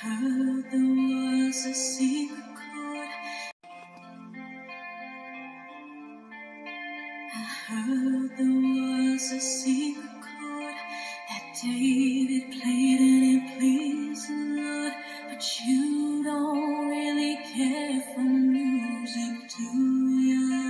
heard there was a secret chord. I heard there was a secret chord that David played and it pleased the Lord. But you don't really care for music, do ya?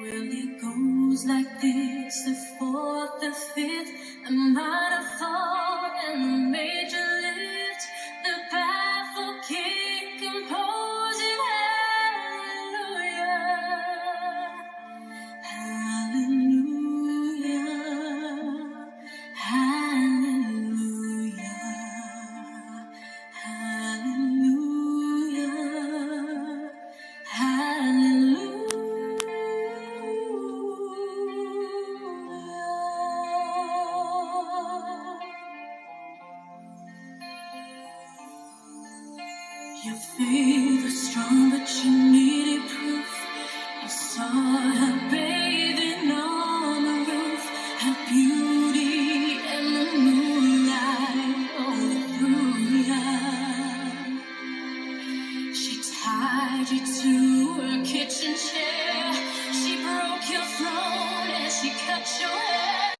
Well, it goes like this: the fourth, the fifth, the minor fall, and the major lift. The baffled king composing hallelujah, hallelujah, hallelujah, hallelujah, hallelujah. Your faith was strong, but you needed proof. You saw her bathing on the roof, her beauty and the moonlight all through ya. She tied you to her kitchen chair. She broke your throne and she cut your hair.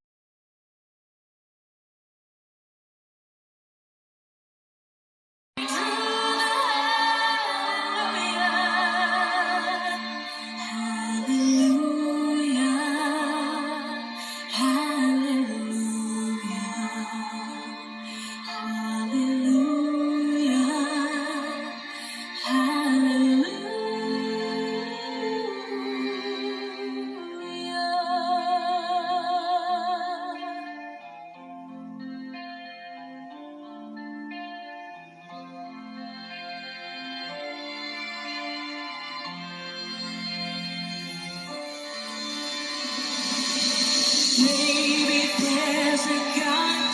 Maybe there's a God,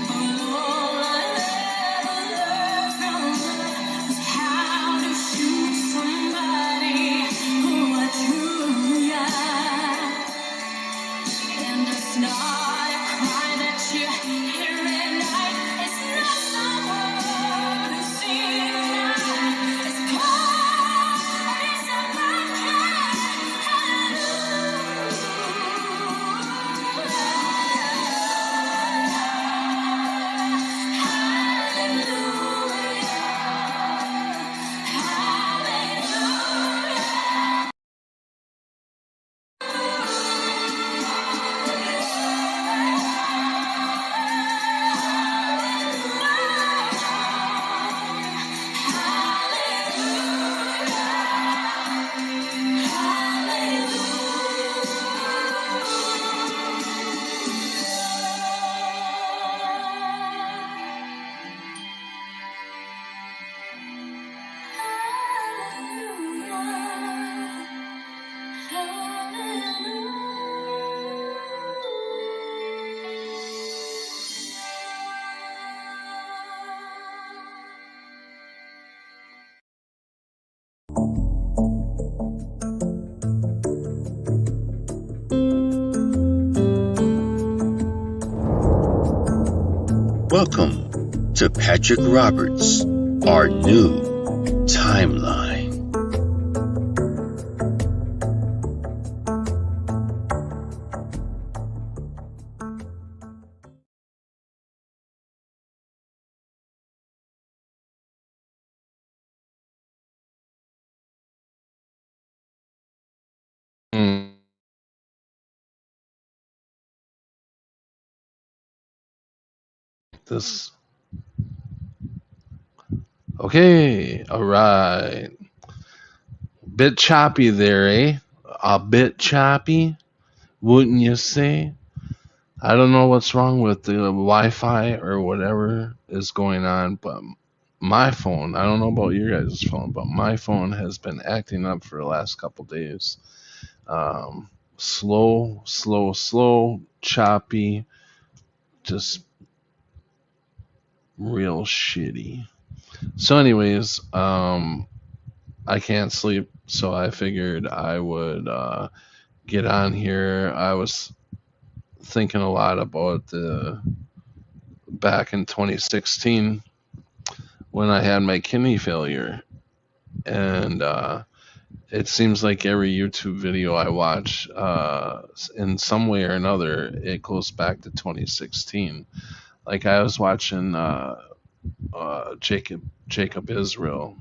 but all I ever learned from love was how to shoot somebody who I drew ya. And it's not a cry that you hear at night. It's not someone who sings night. It's called, it's a podcast. Welcome to Patrick Roberts, our new timeline. This. Okay, all right. Bit choppy there, eh? A bit choppy, wouldn't you say? I don't know what's wrong with the Wi-Fi or whatever is going on, but my phone, I don't know about your guys' phone, but my phone has been acting up for the last couple days. Slow, choppy, just real shitty. So anyways, I can't sleep, so I figured I would get on here. I was thinking a lot about the back in 2016 when I had my kidney failure. And it seems like every YouTube video I watch, in some way or another, it goes back to 2016. Like I was watching Jacob Israel,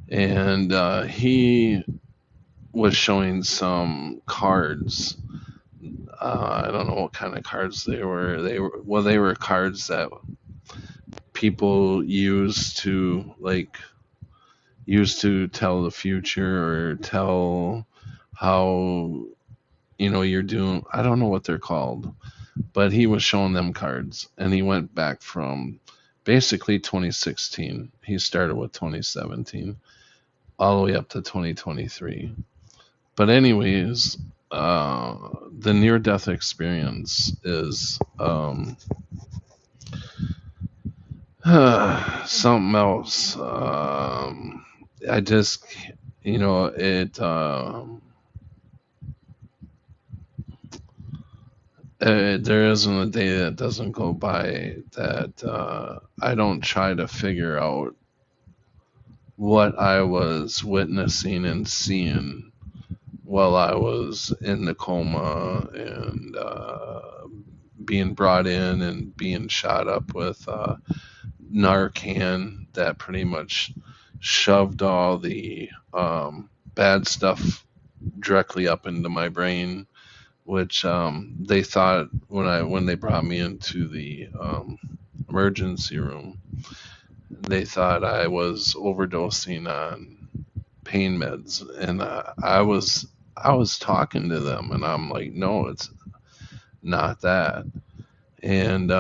and he was showing some cards. I don't know what kind of cards they were. They were cards that people use to tell the future or tell how you're doing. I don't know what they're called, but he was showing them cards, and he went back from basically 2016. He started with 2017 all the way up to 2023. But anyways, the near-death experience is something else. I just, it. There isn't a day that doesn't go by that I don't try to figure out what I was witnessing and seeing while I was in the coma and being brought in and being shot up with Narcan that pretty much shoved all the bad stuff directly up into my brain, which they thought when they brought me into the emergency room, they thought I was overdosing on pain meds, and I was talking to them, and I'm like, no, it's not that, and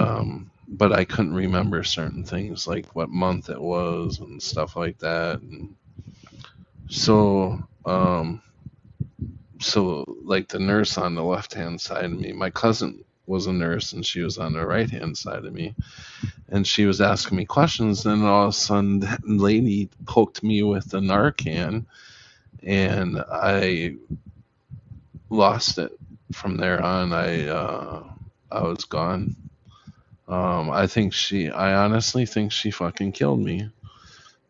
but I couldn't remember certain things like what month it was and stuff like that, and so like the nurse on the left hand side of me, my cousin was a nurse and she was on the right hand side of me, and she was asking me questions, and all of a sudden that lady poked me with the Narcan, and I lost it. From there on, I was gone. I honestly think she fucking killed me,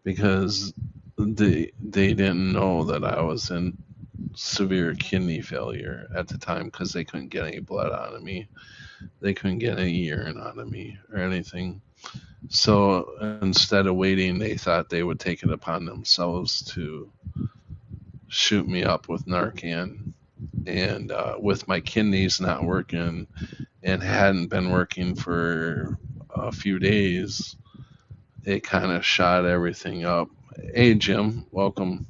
because they didn't know that I was in severe kidney failure at the time, because they couldn't get any blood out of me. They couldn't get any urine out of me or anything. So instead of waiting, they thought they would take it upon themselves to shoot me up with Narcan. And with my kidneys not working and hadn't been working for a few days, it kind of shot everything up. Hey, Jim, welcome.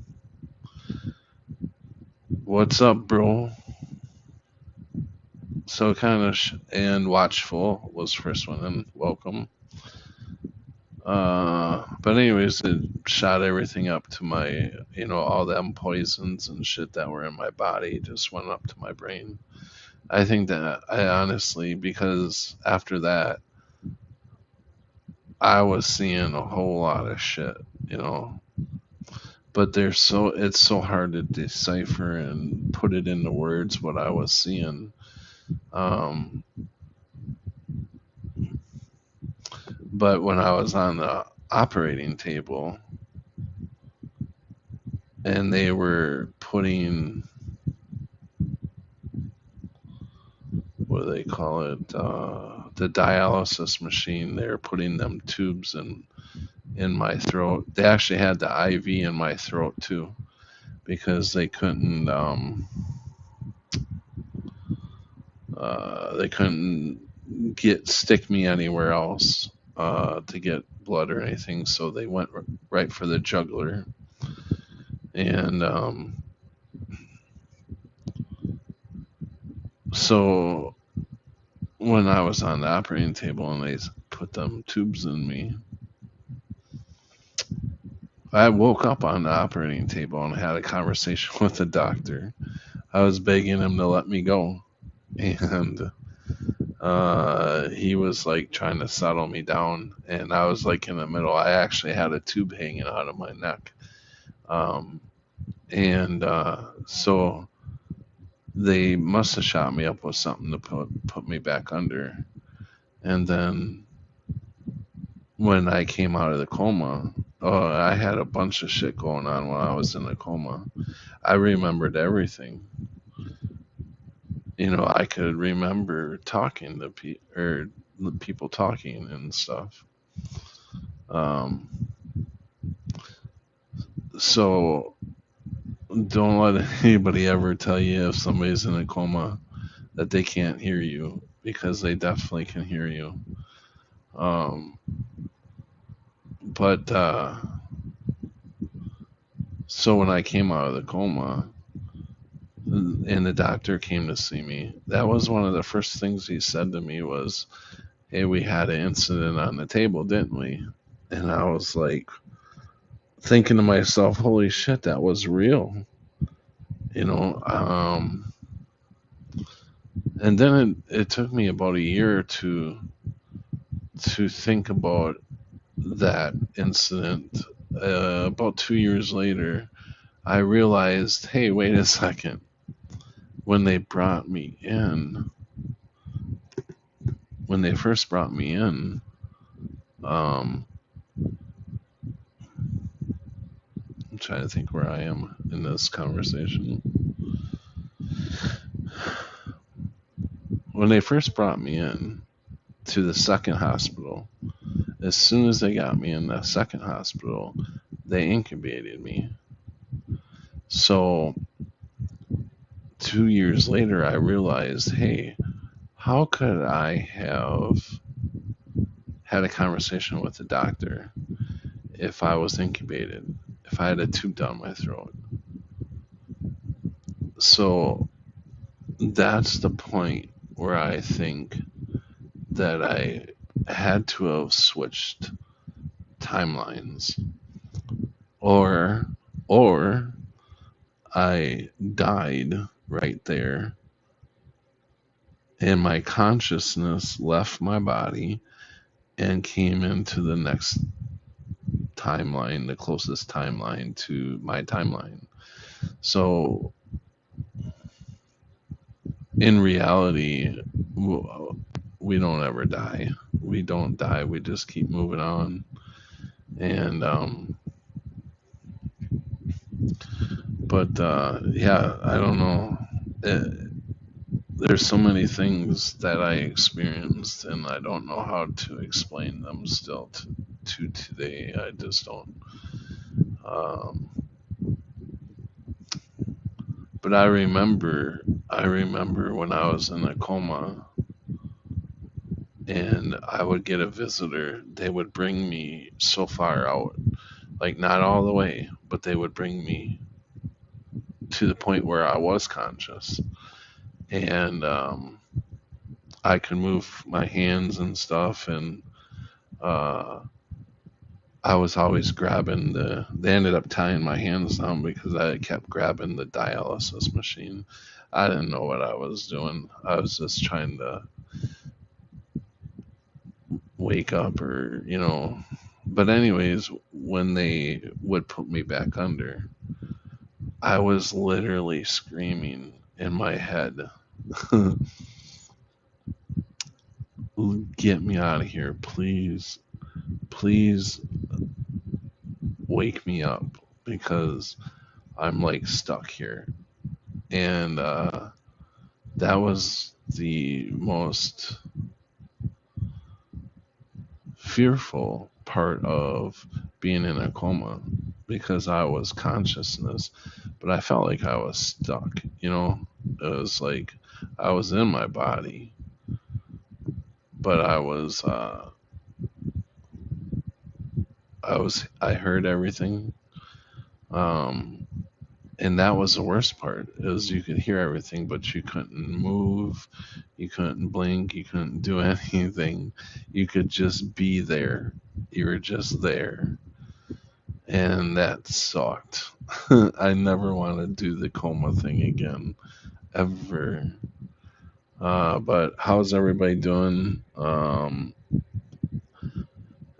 What's up, bro? So kind of, and Watchful was first one, and welcome. But anyways, it shot everything up to my, all them poisons and shit that were in my body just went up to my brain. I think that I honestly, because after that, I was seeing a whole lot of shit, but it's so hard to decipher and put it into words what I was seeing. But when I was on the operating table and they were putting, what do they call it, the dialysis machine, they were putting them tubes in my throat. They actually had the IV in my throat too, because they couldn't stick me anywhere else to get blood or anything, so they went right for the jugular. And so when I was on the operating table and they put them tubes in me, I woke up on the operating table and had a conversation with the doctor. I was begging him to let me go, and he was like trying to settle me down, and I was like in the middle. I actually had a tube hanging out of my neck, and so they must have shot me up with something to put me back under, and then when I came out of the coma, I had a bunch of shit going on when I was in a coma. I remembered everything. I could remember talking to people talking and stuff. Um, so don't let anybody ever tell you if somebody's in a coma that they can't hear you, because they definitely can hear you. But so when I came out of the coma and the doctor came to see me, that was one of the first things he said to me was, "Hey, we had an incident on the table, didn't we?" And I was like thinking to myself, holy shit, that was real. And then it took me about a year to think about that incident. About 2 years later, I realized, hey, wait a second. When they first brought me in, I'm trying to think where I am in this conversation. When they first brought me in to the second hospital, as soon as they got me in the second hospital, they incubated me. So 2 years later, I realized, hey, how could I have had a conversation with the doctor if I was incubated, if I had a tube down my throat? So that's the point where I think that I had to have switched timelines, or I died right there and my consciousness left my body and came into the next timeline, the closest timeline to my timeline. So in reality, we don't ever die. We don't die. We just keep moving on. And yeah, I don't know. There's so many things that I experienced, and I don't know how to explain them still to today. I just don't. But I remember when I was in a coma, and I would get a visitor. They would bring me so far out, like not all the way, but they would bring me to the point where I was conscious, and I could move my hands and stuff, and I was always grabbing they ended up tying my hands down because I kept grabbing the dialysis machine. I didn't know what I was doing. I was just trying to wake up, or but anyways, when they would put me back under, I was literally screaming in my head, get me out of here, please wake me up, because I'm like stuck here. And that was the most fearful part of being in a coma, because I was consciousness, but I felt like I was stuck. It was like I was in my body, but I heard everything. And that was the worst part, is you could hear everything, but you couldn't move, you couldn't blink, you couldn't do anything. You could just be there. You were just there. And that sucked. I never want to do the coma thing again, ever. But how's everybody doing?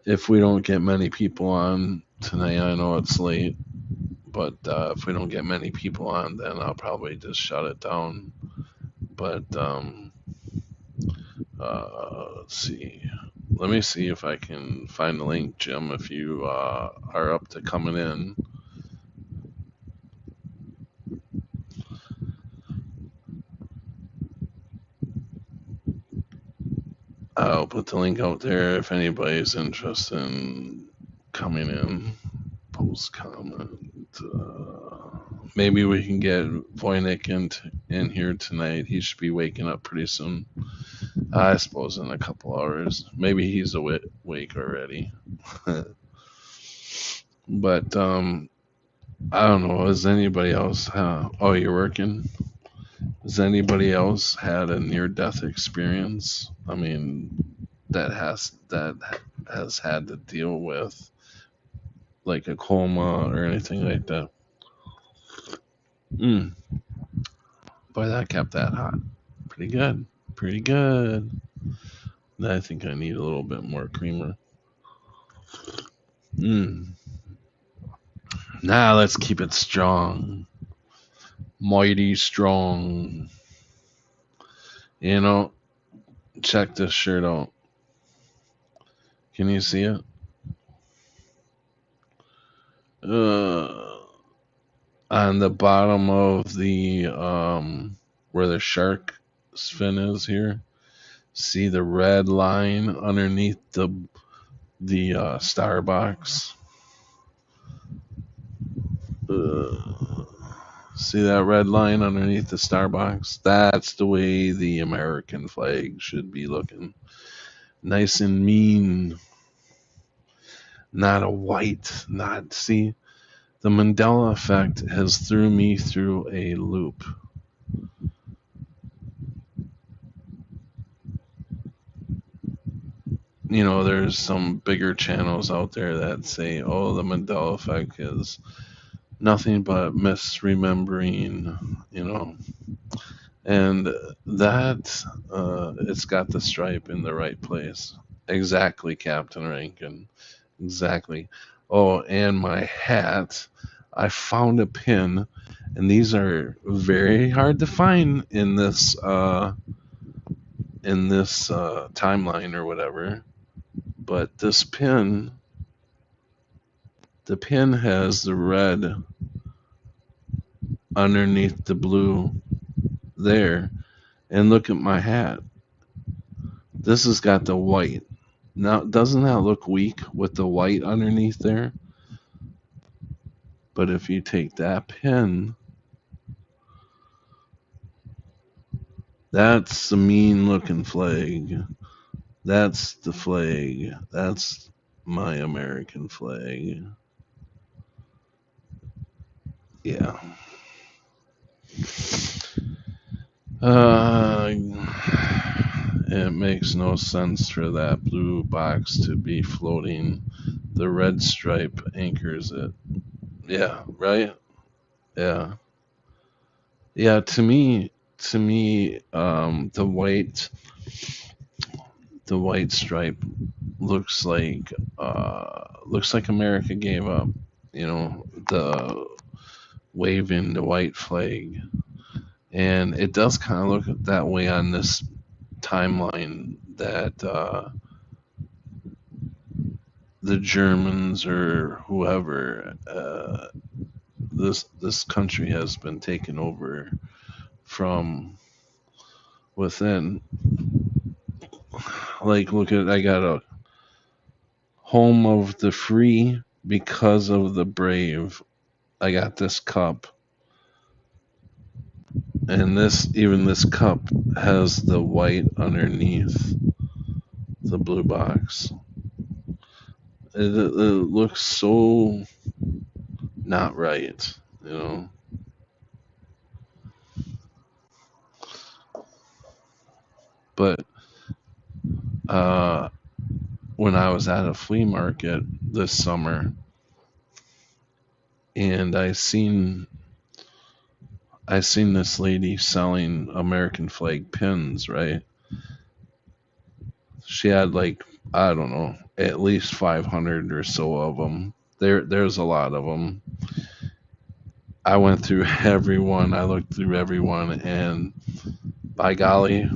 If we don't get many people on tonight, I know it's late, but if we don't get many people on, then I'll probably just shut it down. But let's see. Let me see if I can find the link, Jim, if you are up to coming in. I'll put the link out there if anybody's interested in coming in. Post comment. Maybe we can get Voynich in here tonight. He should be waking up pretty soon. I suppose in a couple hours. Maybe he's awake already. But I don't know. Is anybody else? Oh, you're working? Has anybody else had a near-death experience? I mean, that has had to deal with like a coma or anything like that. Boy, that kept that hot. Pretty good. Pretty good. I think I need a little bit more creamer. Now let's keep it strong. Mighty strong. You know, check this shirt out. Can you see it? On the bottom of the where the shark fin is here, see the red line underneath the Starbucks. See that red line underneath the Starbucks? That's the way the American flag should be looking. Nice and mean. Not a white. Not, see, the Mandela effect has threw me through a loop. You know, there's some bigger channels out there that say, oh, the Mandela effect is nothing but misremembering, you know. And that, it's got the stripe in the right place. Exactly, Captain Rankin. Exactly. Oh, and my hat. I found a pin, and these are very hard to find in this timeline or whatever. But this pin, the pin has the red underneath the blue there. And look at my hat. This has got the white. Now, doesn't that look weak with the white underneath there? But if you take that pin, that's the mean looking flag. That's the flag. That's my American flag. Yeah. It makes no sense for that blue box to be floating. The red stripe anchors it. Yeah, right? Yeah. Yeah, to me, the white stripe looks like America gave up. You know, the waving the white flag, and it does kind of look that way on this timeline that the Germans or whoever, this country has been taken over from within. Like, look at, I got a home of the free because of the brave. I got this cup, and this cup has the white underneath the blue box. It looks so not right, you know. But when I was at a flea market this summer, and I seen this lady selling American flag pins, right? She had, like, I don't know, at least 500 or so of them. There's a lot of them. I went through everyone. I looked through everyone, and by golly,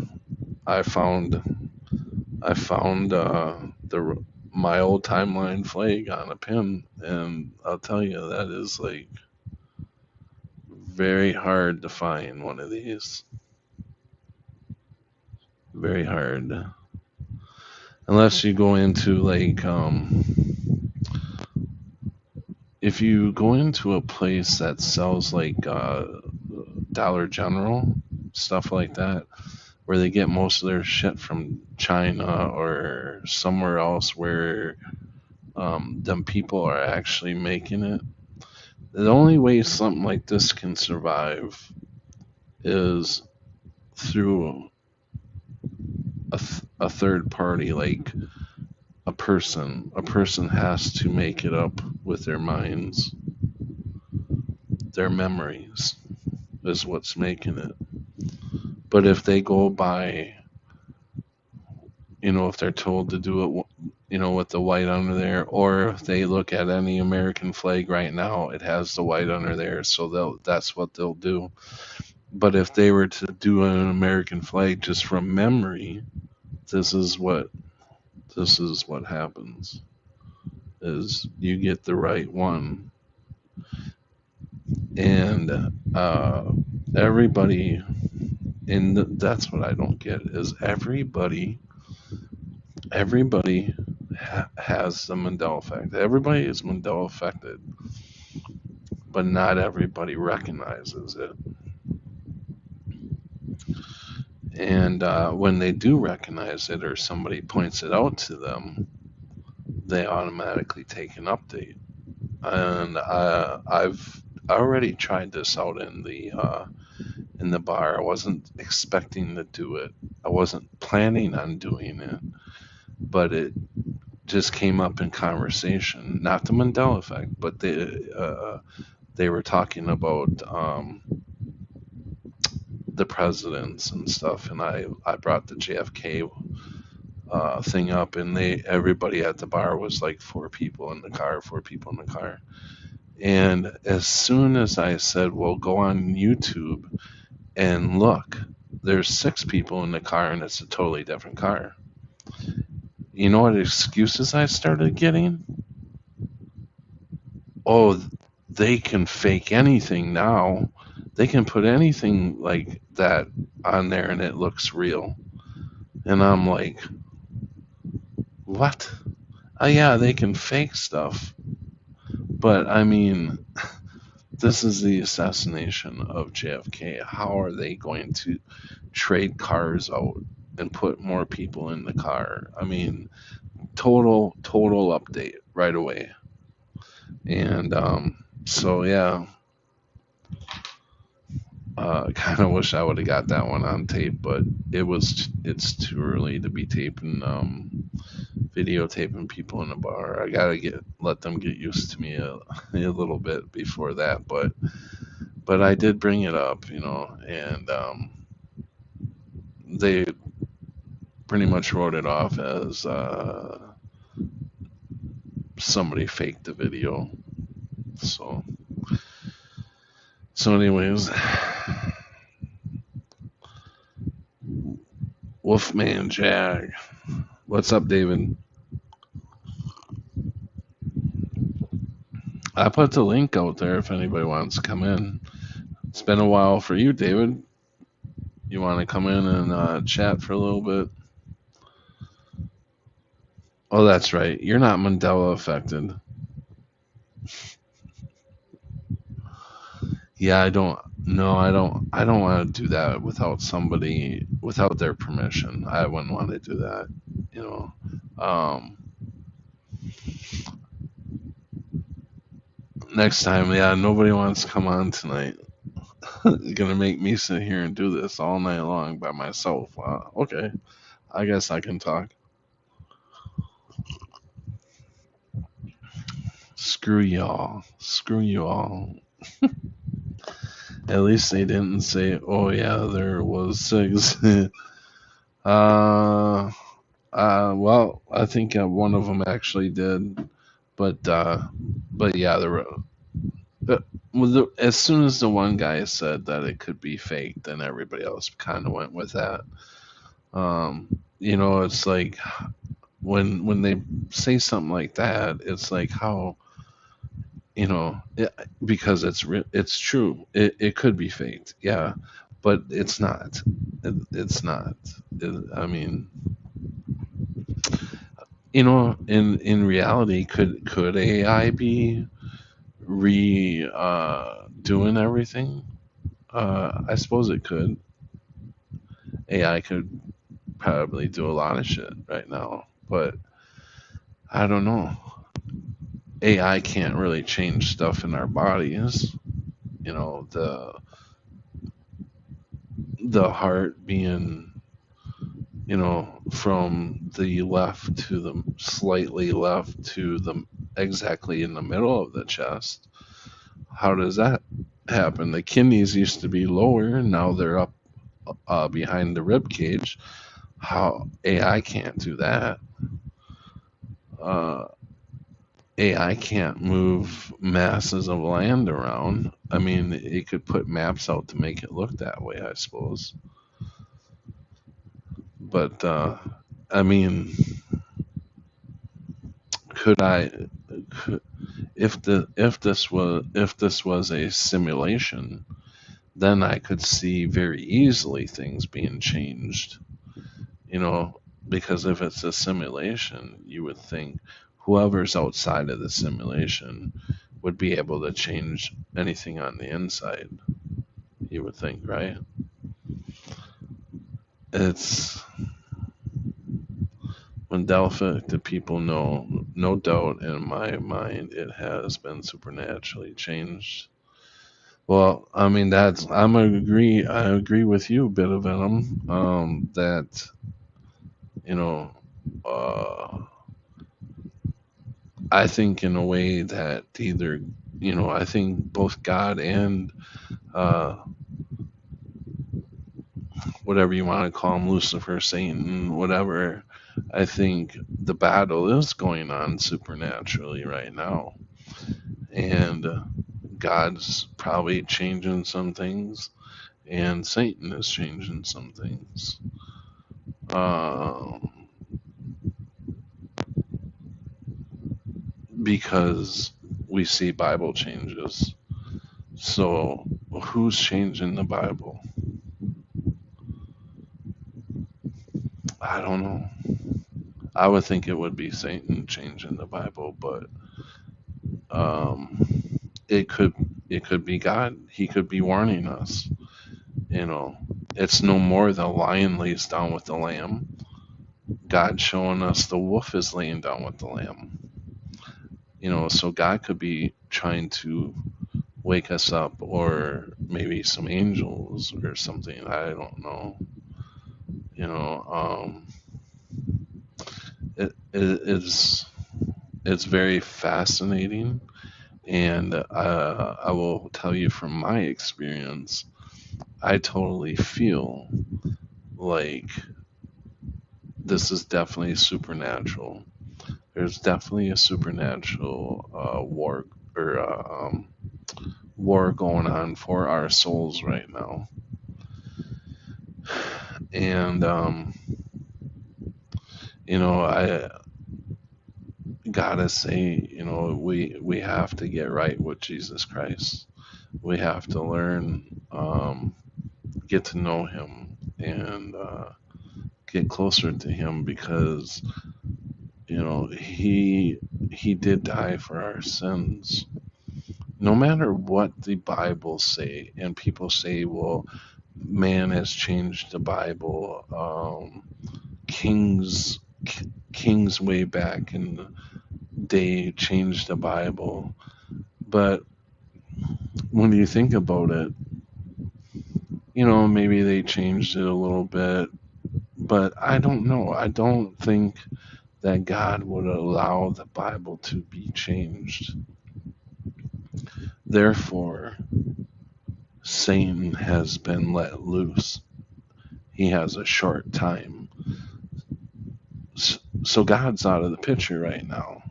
I found I found my old timeline flag on a pin, and I'll tell you that is like very hard to find one of these. Very hard, unless you go into like if you go into a place that sells like Dollar General, stuff like that, where they get most of their shit from China or somewhere else where them people are actually making it. The only way something like this can survive is through a third party, like a person. A person has to make it up with their minds. Their memories is what's making it. But if they go by, if they're told to do it, with the white under there, or if they look at any American flag right now, it has the white under there, so that's what they'll do. But if they were to do an American flag just from memory, this is what happens, is you get the right one. And everybody, and that's what I don't get, is everybody has the Mandela effect. Everybody is Mandela affected, but not everybody recognizes it. And when they do recognize it, or somebody points it out to them, they automatically take an update. And I've already tried this out in the bar. I wasn't expecting to do it. I wasn't planning on doing it, but it just came up in conversation. Not the Mandela effect, but they were talking about the presidents and stuff, and I brought the JFK thing up, and everybody at the bar was like four people in the car. And as soon as I said, well, go on YouTube and look, there's 6 people in the car, and it's a totally different car. You know what excuses I started getting? Oh, they can fake anything now. They can put anything like that on there and it looks real. And I'm like, what? Oh, yeah, they can fake stuff. But, I mean, this is the assassination of JFK. How are they going to trade cars out and put more people in the car? I mean, total update right away. And so, yeah. Kind of wish I would have got that one on tape, but it's too early to be videotaping people in a bar. I gotta let them get used to me a little bit before that, but I did bring it up, and they pretty much wrote it off as somebody faked the video. So anyways, Wolfman Jag. What's up, David? I put the link out there if anybody wants to come in. It's been a while for you, David. You want to come in and chat for a little bit? Oh, that's right. You're not Mandela affected. Yeah, I don't want to do that without their permission. I wouldn't want to do that, Next time, yeah, nobody wants to come on tonight. You're gonna make me sit here and do this all night long by myself. Okay, I guess I can talk. Screw y'all. Screw you all. At least they didn't say, oh yeah, there was 6. Well, I think one of them actually did, but yeah, there were. As soon as the one guy said that it could be fake, then everybody else kind of went with that. it's like when they say something like that, it's like how because it's true. It could be faked, yeah, but it's not. It's not. I mean, in reality, could AI be doing everything? I suppose it could. AI could probably do a lot of shit right now, but I don't know. AI can't really change stuff in our bodies. The heart being, from the left to the slightly left to the exactly in the middle of the chest. How does that happen? The kidneys used to be lower, now they're up behind the rib cage. How AI can't do that? Uh, AI can't move masses of land around. I mean, it could put maps out to make it look that way, I suppose. But I mean, could I? Could, if this was a simulation, then I could see very easily things being changed. Because if it's a simulation, you would think whoever's outside of the simulation would be able to change anything on the inside. You would think, right? It's when Delphic, the people know, no doubt in my mind, it has been supernaturally changed. Well, I mean I agree with you, Bit of Venom. That you know, uh, I think in a way that either I think both God and uh, whatever you want to call him, Lucifer, Satan, whatever. I think the battle is going on supernaturally right now, and God's probably changing some things, and Satan is changing some things. Because we see Bible changes. So who's changing the Bible? I don't know. I would think it would be Satan changing the Bible, but it could be God. He could be warning us. It's no more the lion lays down with the lamb. God showing us the wolf is laying down with the lamb. So God could be trying to wake us up, or maybe some angels or something. I don't know. It's very fascinating, and I will tell you from my experience, I totally feel like this is definitely supernatural. There's definitely a supernatural war or war going on for our souls right now, and I gotta say, we have to get right with Jesus Christ. We have to learn, get to know Him, and get closer to Him, because He did die for our sins. No matter what the Bible say, and people say, well, man has changed the Bible. Kings way back in the day changed the Bible. But when you think about it, maybe they changed it a little bit. But I don't know. I don't think that God would allow the Bible to be changed. Therefore, Satan has been let loose. He has a short time. So God's out of the picture right now.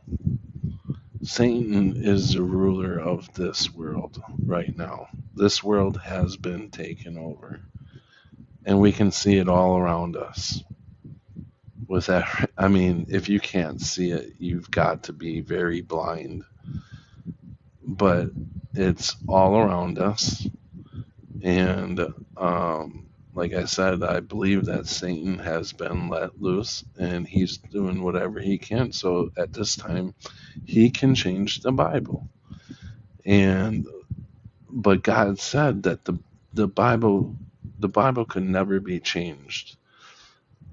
Satan is the ruler of this world right now. This world has been taken over, and we can see it all around us. with that. I mean, if you can't see it, you've got to be very blind. But it's all around us. And like I said, I believe that Satan has been let loose and he's doing whatever he can. So at this time, he can change the Bible. And but God said that the Bible could never be changed.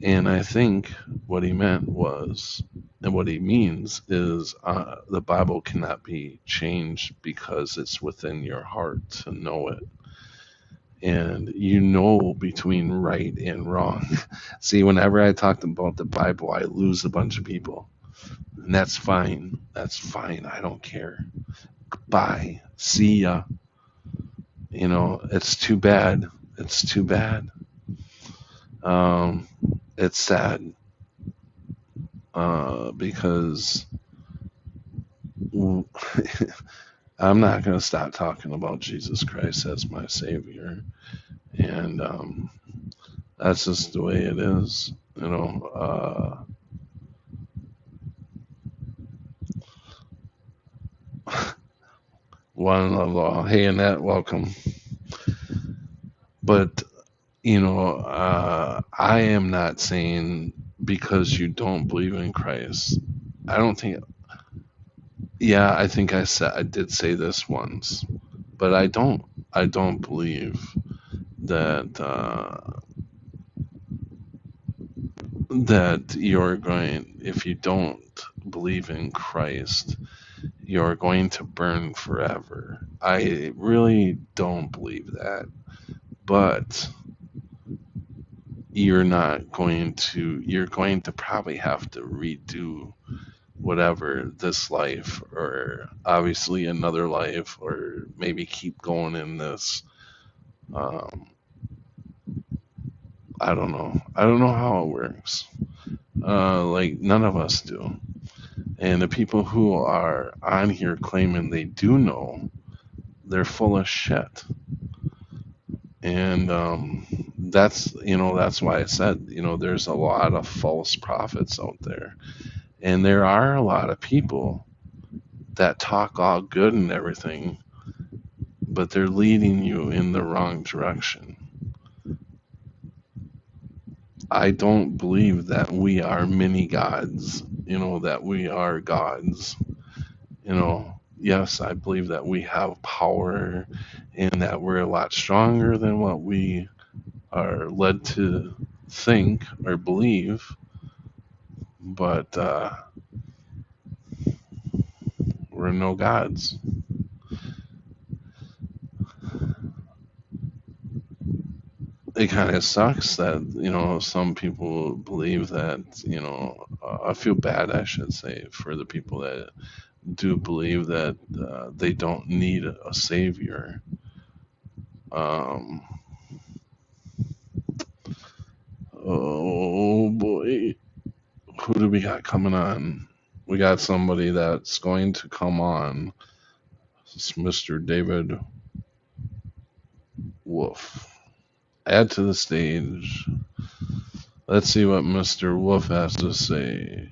And I think what he meant was, and what he means is, the Bible cannot be changed because it's within your heart to know it. And you know between right and wrong. See, whenever I talk about the Bible, I lose a bunch of people. And that's fine. That's fine. I don't care. Goodbye. See ya. You know, it's too bad. It's too bad. It's sad. Because I'm not going to stop talking about Jesus Christ as my Savior. And that's just the way it is. You know, one love all. Hey, Annette, welcome. But, you know, I am not saying because you don't believe in Christ. I don't think. Yeah, I think I did say this once, but I don't believe that that you're going, if you don't believe in Christ, you're going to burn forever. I really don't believe that. But you're going to probably have to redo whatever this life, or obviously another life, or maybe keep going in this. I don't know how it works. Like, none of us do. And the people who are on here claiming they do know, they're full of shit. And that's why I said, there's a lot of false prophets out there. And there are a lot of people that talk all good and everything, but they're leading you in the wrong direction. I don't believe that we are mini gods, that we are gods. Yes, I believe that we have power and that we're a lot stronger than what we are led to think or believe. But we're no gods. It kind of sucks that, some people believe that, I feel bad, I should say, for the people that do believe that they don't need a savior. Oh boy. Who do we got coming on? We got somebody that's going to come on. It's Mr. David Wolf. Add to the stage. Let's see what Mr. Wolf has to say.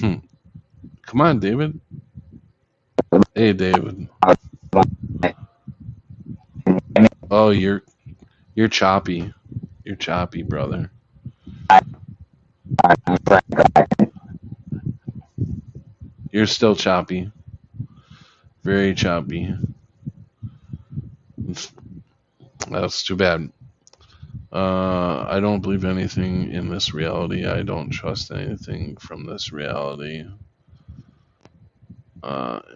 Come on, David. Hey, David. Oh, you're choppy. You're choppy, brother. You're still choppy. Very choppy. That's too bad. I don't believe anything in this reality. I don't trust anything from this reality.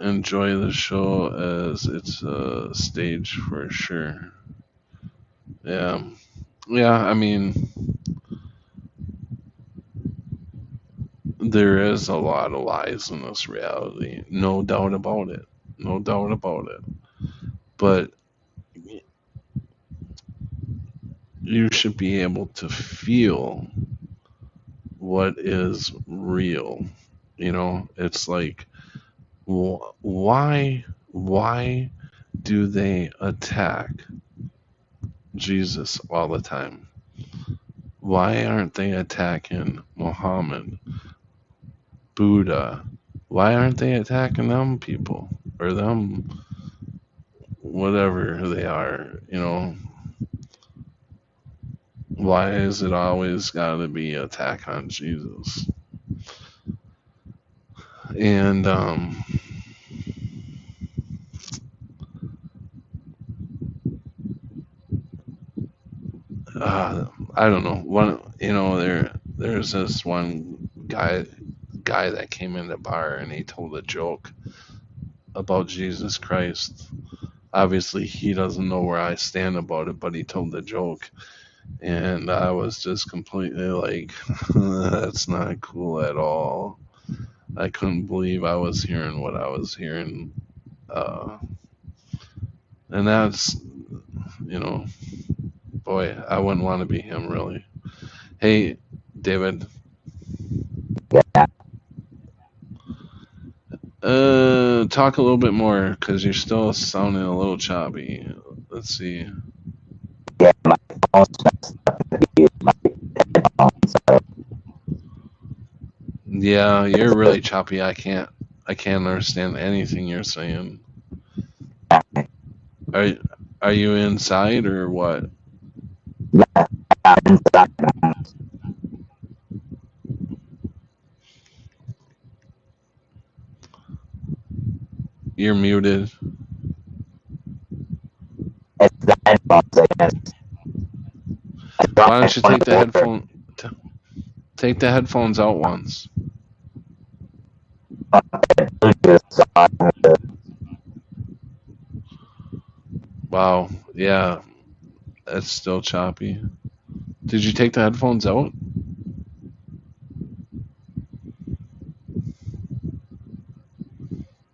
Enjoy the show as it's a stage for sure. Yeah. I mean, there is a lot of lies in this reality. No doubt about it. No doubt about it. But you should be able to feel what is real. It's like, why do they attack Jesus all the time? Why aren't they attacking Muhammad, Buddha? Why aren't they attacking them people or them whatever they are? Why is it always got to be attack on Jesus? And I don't know. There's this one guy that came in the bar and he told a joke about Jesus Christ. Obviously, he doesn't know where I stand about it, but he told the joke, and I was just completely like, that's not cool at all. I couldn't believe I was hearing what I was hearing, and that's, boy, I wouldn't want to be him, really. Hey, David. Talk a little bit more, because you're still sounding a little choppy. Let's see. Yeah, my phone's messed up. My headphones. Yeah, you're really choppy. I can't understand anything you're saying. Are you inside or what? Yeah, I'm inside. You're muted. It's the headphones, I guess. Why don't you take the headphones out once? Wow, yeah, it's still choppy. Did you take the headphones out?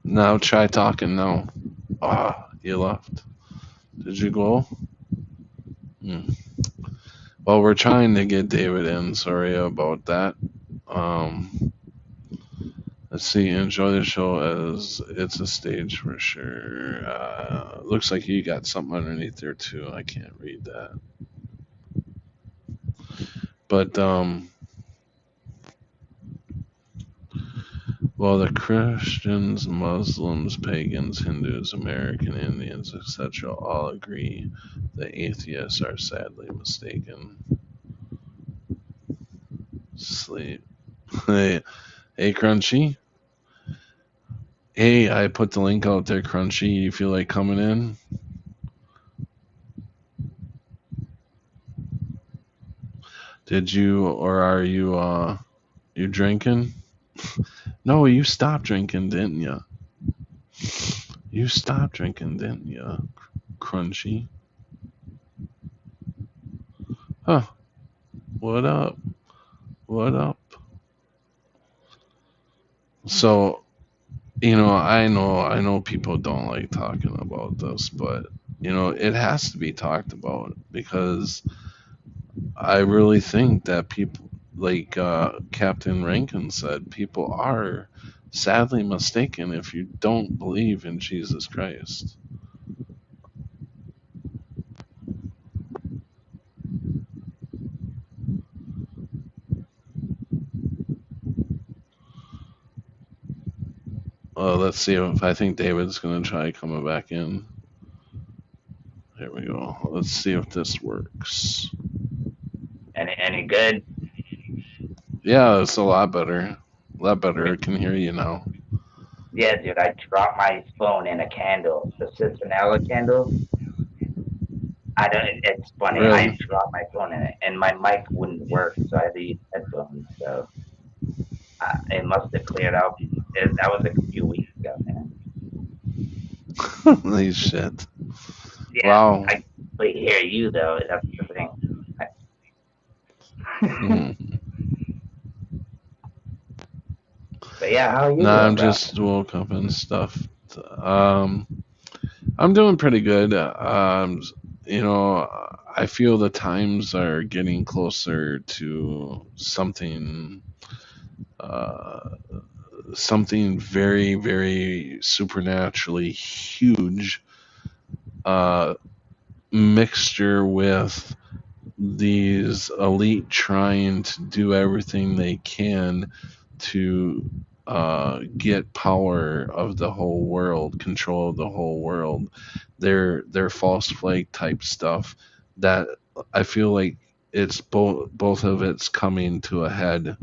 Now try talking now. You left. Did you go? Well, we're trying to get David in. Sorry about that. Let's see. Enjoy the show as it's a stage for sure. Looks like you got something underneath there too. I can't read that. But well, the Christians, Muslims, pagans, Hindus, American Indians, etc., all agree the atheists are sadly mistaken. Sleep. Hey, Crunchy. Hey, I put the link out there, Crunchy. You feel like coming in? Did you, or are you, you drinking? No, you stopped drinking, didn't you? You stopped drinking, didn't you, Crunchy? Huh. What up? What up? So, I know people don't like talking about this, but, it has to be talked about because I really think that people, like Captain Rankin said, people are sadly mistaken if you don't believe in Jesus Christ. Let's see if I think David's going to try coming back in. There we go. Let's see if this works. Any good? Yeah, it's a lot better. A lot better. I can hear you now. Yeah, dude, I dropped my phone in a candle, the citronella candle. It's funny. Really? I dropped my phone in it, and my mic wouldn't work, so I had to use headphones. So it must have cleared out. That was a few weeks ago, man. Holy shit. Yeah, wow. I can hear you, though. That's the thing. But yeah, how are you doing, I'm bro? just woke up and stuff. I'm doing pretty good. I feel the times are getting closer to something very, very supernaturally huge, mixture with these elite trying to do everything they can to get power of the whole world, control of the whole world. Their false flag type stuff that I feel like it's both of it's coming to a head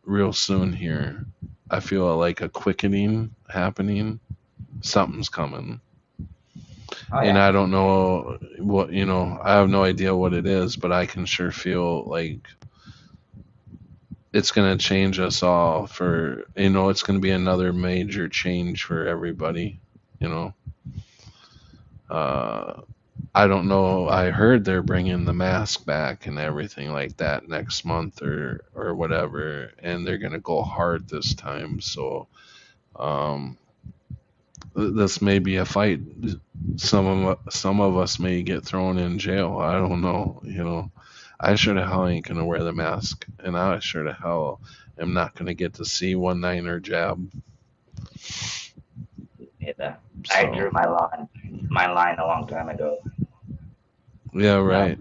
real soon here. I feel like a quickening happening. Something's coming. Oh And yeah. I don't know what, I have no idea what it is, but I can sure feel like it's going to change us all for, it's going to be another major change for everybody, you know. I don't know. I heard they're bringing the mask back and everything like that next month or whatever, and they're going to go hard this time. So, um, this may be a fight. Some of us may get thrown in jail. I don't know. I sure to hell ain't gonna wear the mask, and I sure to hell am not gonna get to see 1-9er jab. Yeah, I drew my line a long time ago. Yeah, right.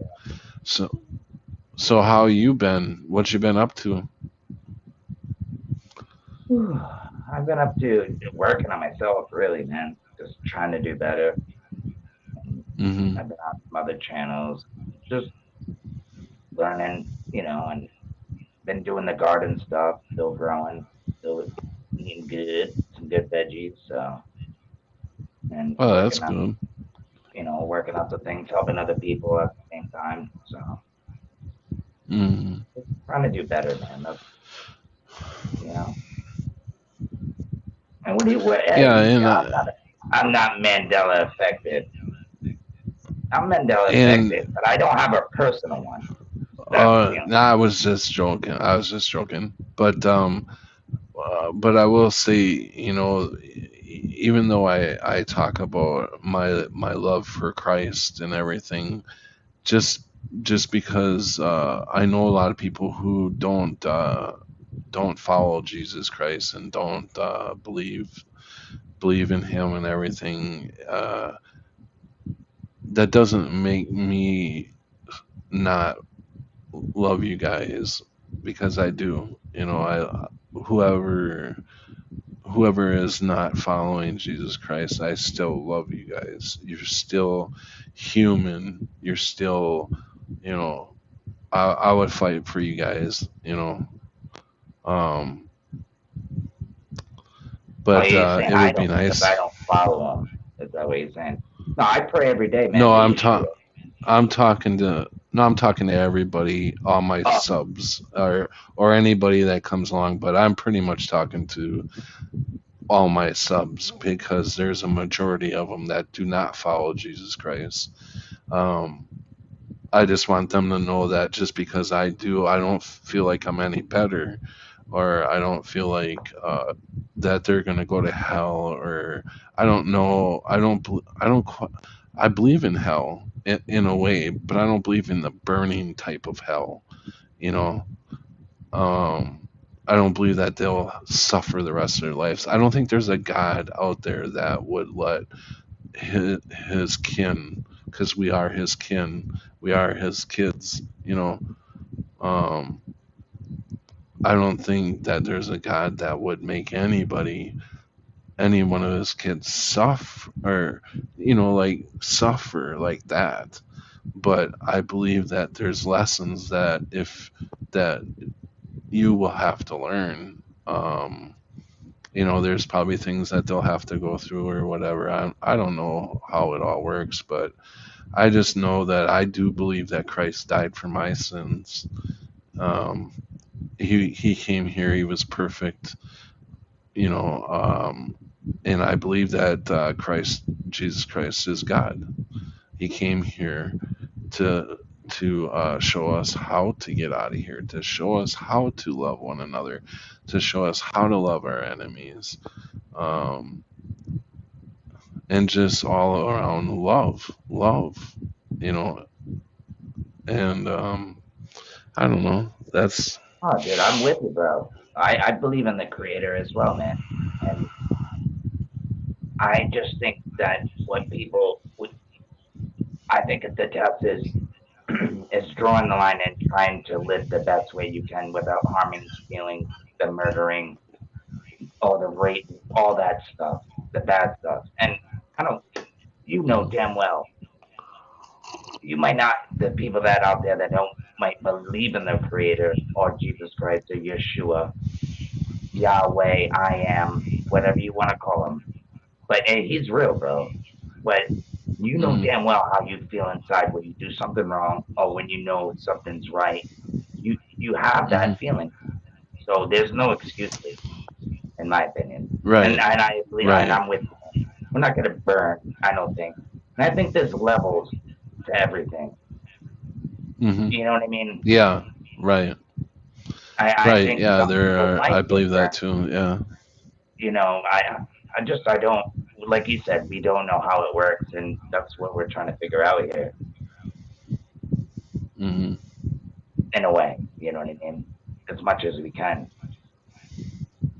So how you been? What you been up to? I've been up to working on myself, really, man. Just trying to do better. Mm-hmm. I've been on some other channels, just learning, and been doing the garden stuff, still growing, still eating some good veggies. So, and Oh, that's good. working on some things, helping other people at the same time. So, Mm-hmm. just trying to do better, man. That's, And Yeah, and I'm not Mandela affected. I'm Mandela and affected, but I don't have a personal one. I was just joking. But I will say, even though I talk about my love for Christ and everything, just because I know a lot of people who don't follow Jesus Christ and don't believe in Him and everything. That doesn't make me not love you guys, because I do. I whoever is not following Jesus Christ, I still love you guys. You're still human. You're still, I would fight for you guys. Um, but you're saying it I would be don't because nice. I don't follow him. Is that what you're saying? No, I pray every day, man. No, To I'm Yeshua. I'm talking to no, I'm talking to everybody, all my Oh, subs or anybody that comes along, but I'm pretty much talking to all my subs because there's a majority of them that do not follow Jesus Christ. Um, I just want them to know that just because I do, I don't feel like I'm any better, or I don't feel like that they're gonna go to hell, or I don't know. I believe in hell in a way, but I don't believe in the burning type of hell. You know, I don't believe that they'll suffer the rest of their lives. I don't think there's a God out there that would let his kin, because we are his kin, we are his kids. Um, I don't think that there's a God that would make any one of his kids suffer, or like suffer like that. But I believe that there's lessons that you will have to learn. There's probably things that they'll have to go through or whatever. I don't know how it all works, but I just know that I do believe that Christ died for my sins. Um, he came here. He was perfect, and I believe that Jesus Christ is God. He came here to show us how to get out of here, to show us how to love one another, to show us how to love our enemies, um, and just all around love, you know. And I don't know. That's oh, dude, I'm with you, bro. I believe in the Creator as well, man. And I just think that what people would, I think the test is is drawing the line and trying to live the best way you can without harming the feelings, the murdering, all the rape, all that stuff, the bad stuff. And I don't, you know damn well, you might not, the people that out there that don't might believe in the Creator or Jesus Christ or Yeshua, Yahweh, I am, whatever you want to call him. But hey, he's real, bro. But you know Mm. damn well how you feel inside when you do something wrong or when you know something's right. You have that feeling. So there's no excuse, in my opinion. And Right. I believe, and Right. I'm with you. We're not gonna burn, I don't think. And I think there's levels to everything. Hmm. You know what I mean? Yeah. Right. I Right. think Yeah. some There people are. I might get believe that burned. too. Yeah. You know, I don't, like you said, we don't know how it works, and that's what we're trying to figure out here, Hmm. in a way. You know what I mean? As much as we can.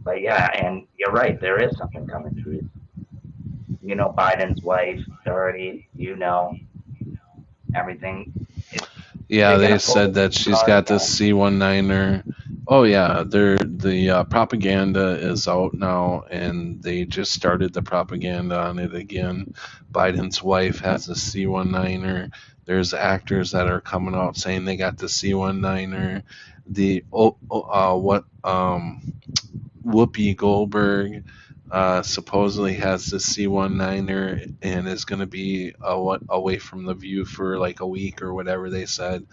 But yeah, and you're right. There is something coming, Bruce. You know, Biden's wife already. You know everything. It's Yeah. they're They gonna pull said the that she's card got this again. C-19er. Oh yeah. The propaganda is out now, and they just started the propaganda on it again. Biden's wife has a C-19er. There's actors that are coming out saying they got the C-19er. The what Whoopi Goldberg supposedly has the C-19er and is going to be away from the view for like a week or whatever they said.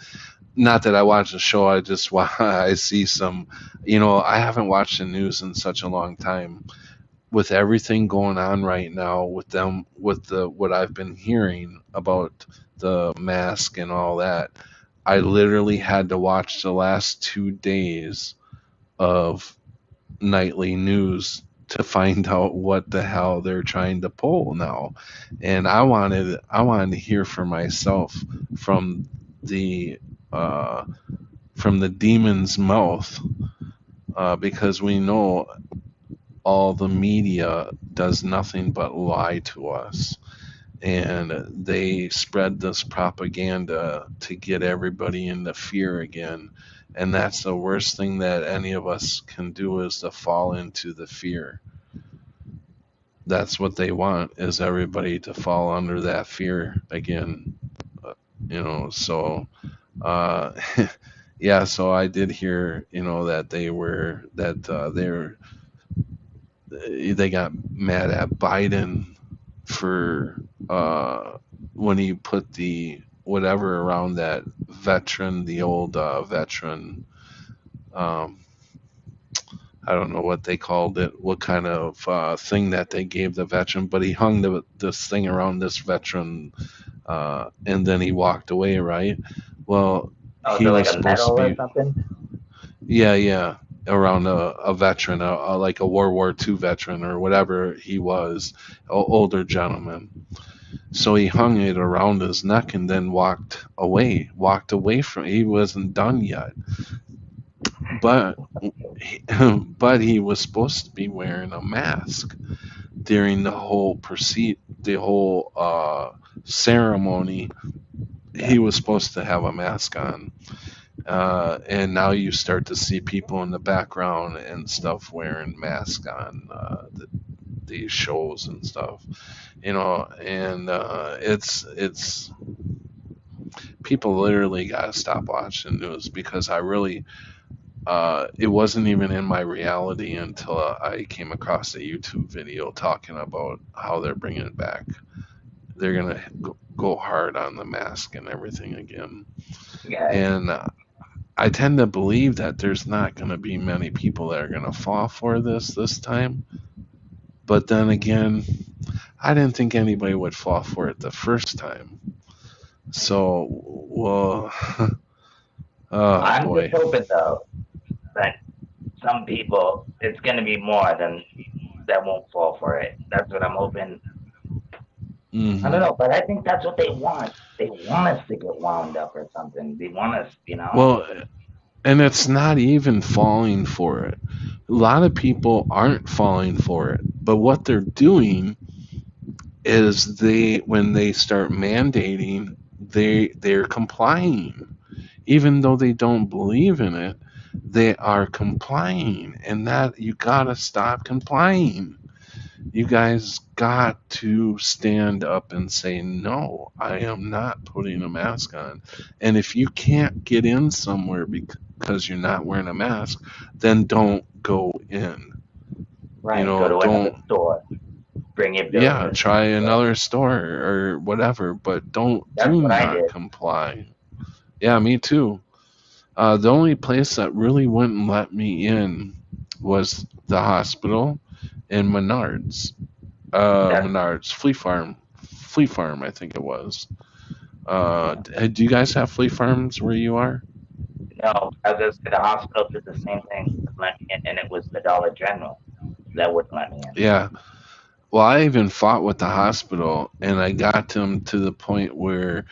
Not that I watch the show, I just I see some, I haven't watched the news in such a long time. With everything going on right now with them, with the what I've been hearing about the mask and all that, I literally had to watch the last 2 days of nightly news to find out what the hell they're trying to pull now. And I wanted to hear for myself from the uh, from the demon's mouth, because we know all the media does nothing but lie to us, and they spread this propaganda to get everybody into fear again. And that's the worst thing that any of us can do, is to fall into the fear. That's what they want, is everybody to fall under that fear again. So uh yeah, so I did hear, that they got mad at Biden for when he put the whatever around that veteran, the old veteran. Um, I don't know what they called it, what kind of thing that they gave the veteran, but he hung this thing around this veteran, and then he walked away, right? Well, Oh, he so like was a supposed to medal or be, something? yeah, yeah, around a veteran, like a World War II veteran or whatever he was, older gentleman. So he hung it around his neck and then walked away from it. He wasn't done yet. But but he was supposed to be wearing a mask during the whole ceremony. He was supposed to have a mask on. And now you start to see people in the background and stuff wearing masks on these shows and stuff, and it's people literally got to stop watching news, because I really it wasn't even in my reality until I came across a YouTube video talking about how they're bringing it back. They're gonna go hard on the mask and everything again, Yeah. and I tend to believe that there's not going to be many people that are going to fall for this time. But then again, I didn't think anybody would fall for it the first time. So, well, oh I'm just boy. hoping though that some people, it's gonna be more than that won't fall for it. That's what I'm hoping. I don't Hmm. know, but I think that's what they want. They want us to get wound up or something. They want us, Well, and it's not even falling for it. A lot of people aren't falling for it, but what they're doing is when they start mandating they're complying, even though they don't believe in it. They are complying, and that you gotta stop complying. You guys got to stand up and say, no, I am not putting a mask on. And if you can't get in somewhere because you're not wearing a mask, then don't go in. Right. Go to another Don't, store. Bring your bills yeah, in. try another store or whatever, but That's do what I not did. comply. Yeah, me too. The only place that really wouldn't let me in was the hospital and Menards. That's Menards Flea Farm, I think it was. Do you guys have flea farms where you are? no. I was gonna say the hospital did the same thing. Let me in, and it was the Dollar General that wouldn't let me in. Yeah. Well, I even fought with the hospital, and I got them to the point where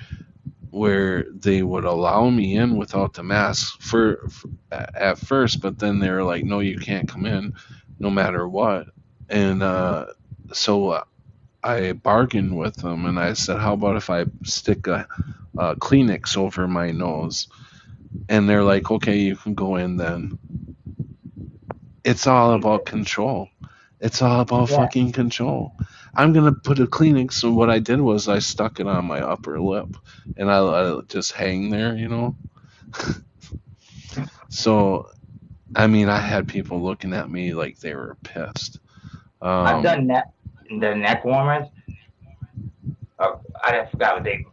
they would allow me in without the mask for at first, but then they were like, "No, you can't come in, no matter what." And so I bargained with them, and I said, "How about if I stick a Kleenex over my nose?" And they're like, "Okay, you can go in then." It's all about control. It's all about Yeah. fucking control. I'm gonna put a Kleenex, so what I did was I stuck it on my upper lip, and I let it just hang there. So, I mean, I had people looking at me like they were pissed. I've done the neck warmers. Oh, I forgot what they.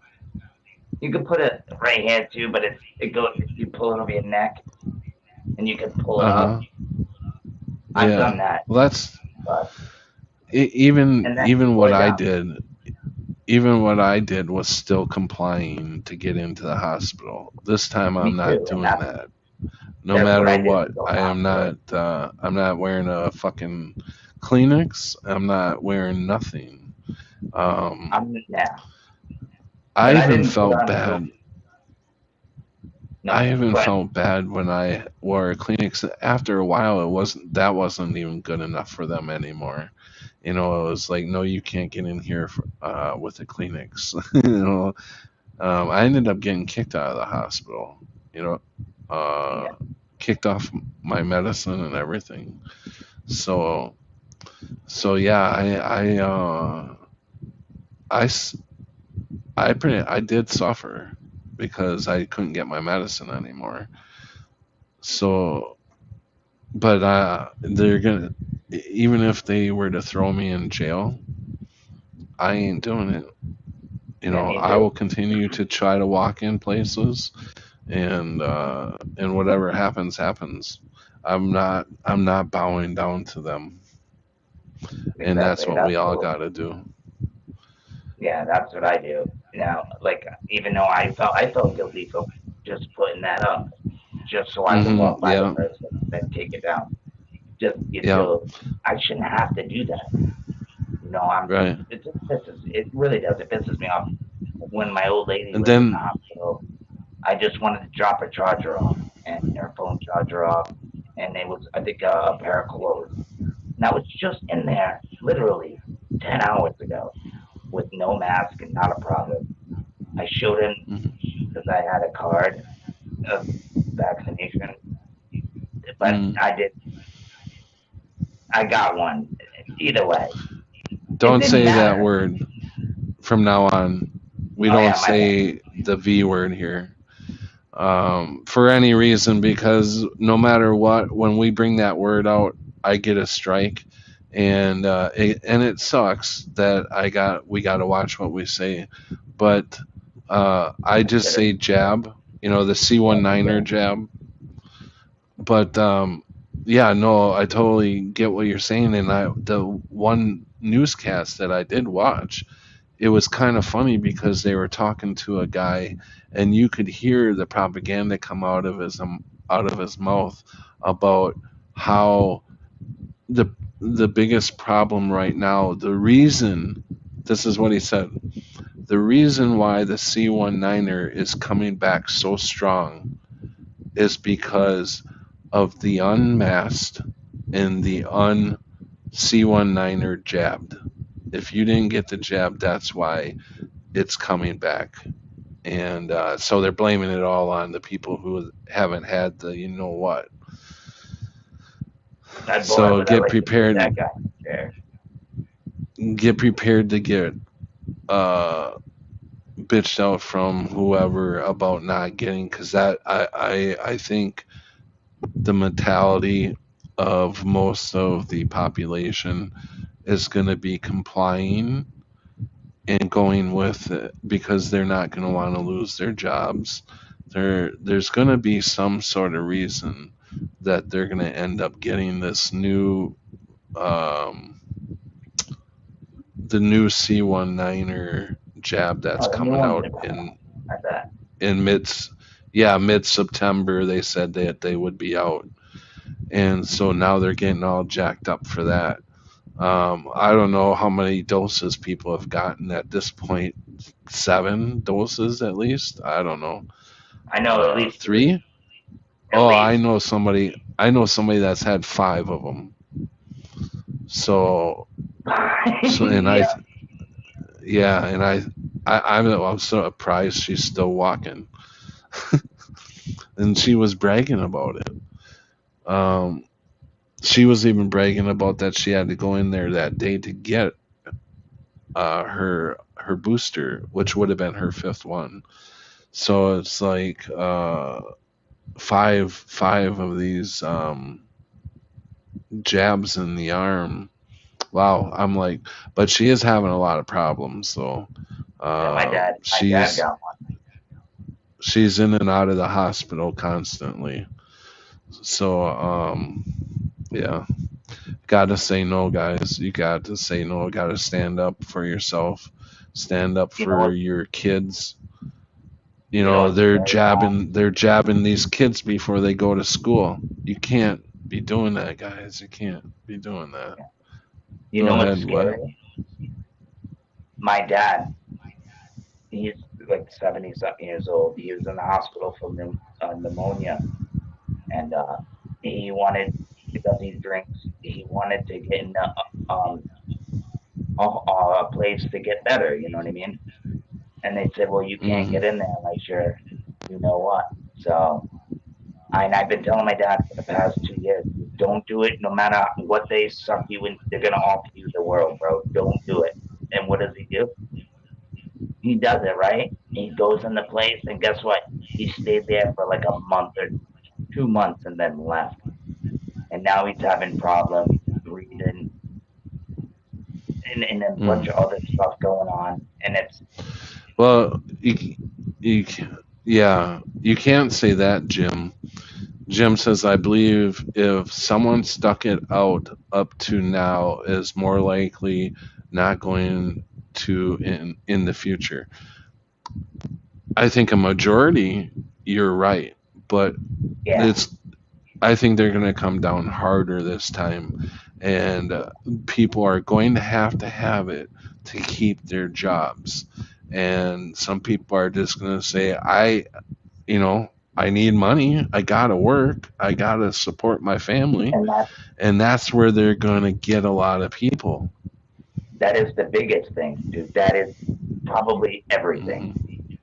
You could put it right here too, but it goes. You pull it over your neck, and you can pull it Uh up. huh. I've Yeah. done that, Well, that's but even and that even pull what it I down. did. Even what I did was still complying to get into the hospital. This time Me I'm not too, and doing that. No that's what matter I did what, with the I am hospital. not. I'm not wearing a fucking Kleenex. I'm not wearing nothing. Um, Yeah, I but I even didn't put felt on a no. bad. I No, even but felt bad when I wore a Kleenex. After a while, that wasn't even good enough for them anymore. It was like, no, you can't get in here with a Kleenex. I ended up getting kicked out of the hospital. You know, uh, yeah, kicked off my medicine and everything. So, so yeah, I, s- I did suffer because I couldn't get my medicine anymore. So, but they're gonna, even if they were to throw me in jail, I ain't doing it. yeah, me I too. will continue to try to walk in places, and whatever happens, happens. I'm not bowing down to them, and that's Exactly. what we all got to do. Yeah, that's what I do. Now, like even though I felt guilty for just putting that up, just so I could walk by the Yeah. person, then take it down. Just you Yeah. feel I shouldn't have to do that. Right. It really does. It pisses me off when my old lady And was in the then. hospital. I just wanted to drop her charger off and her phone charger off, and it was I think a pair of clothes. And I was just in there literally 10 hours ago with no mask and not a problem. I showed him Mhm. because I had a card of vaccination, but Mm. I got one. Either way, it Don't didn't say that matter. word from now on. We Oh don't yeah, my bad. say the V word here, for any reason, because no matter what, when we bring that word out, I get a strike, and it sucks that we got to watch what we say, but I just Consider say jab, the C19er jab, but yeah, no, I totally get what you're saying, and the one newscast that I did watch, it was kind of funny because they were talking to a guy, and you could hear the propaganda come out of his mouth about how the the biggest problem right now, the reason, this is what he said, the reason why the C19er is coming back so strong is because of the unmasked and the C19er jabbed. If you didn't get the jab, that's why it's coming back. And so they're blaming it all on the people who haven't had the you know what. Boy, So would I like to put that guy there. get prepared to get uh, bitched out from whoever about not getting, because that I think the mentality of most of the population is going to be complying and going with it because they're not going to want to lose their jobs. There's going to be some sort of reason that they're going to end up getting this new um, the new C19er jab that's Oh, the new coming ones out are coming out. I bet. in mid September. They said that they would be out, and so now they're getting all jacked up for that. I don't know how many doses people have gotten at this point. 7 doses at least. I don't know. I know at least 3. At Oh, least. I know somebody. I know somebody that's had 5 of them. So and I'm so surprised she's still walking, and she was bragging about it. She was even bragging about that she had to go in there that day to get her booster, which would have been her 5th one. So it's like five of these jabs in the arm. Wow, I'm like, but she is having a lot of problems though. my dad got one. She's in and out of the hospital constantly. So yeah, gotta say no, guys. You got to say no. Got to stand up for yourself. Stand up for your kids. You know, they're jabbing these kids before they go to school. You can't be doing that, guys. You can't be doing that. You know what's scary? My dad, he's like 70-something years old. He was in the hospital for pneumonia, and he wanted, because he drinks, he wanted to get in a place to get better. You know what I mean? And they said, well, you can't get in there unless you're, you know what. So I've been telling my dad for the past 2 years, don't do it. No matter what they suck you in, they're gonna offer you the world, bro. Don't do it. And what does he do? He does it, right? He goes in the place, and guess what? He stayed there for like a month or 2 months, and then left. And now he's having problems breathing, and a bunch of other stuff going on. And it's well, yeah, you can't say that, Jim. Jim says, I believe if someone stuck it out up to now is more likely not going to in the future. I think a majority, you're right, but I think they're going to come down harder this time, and people are going to have it to keep their jobs. And some people are just going to say, I need money. I gotta work. I gotta support my family, and that's where they're gonna get a lot of people. That is the biggest thing, dude. That is probably everything.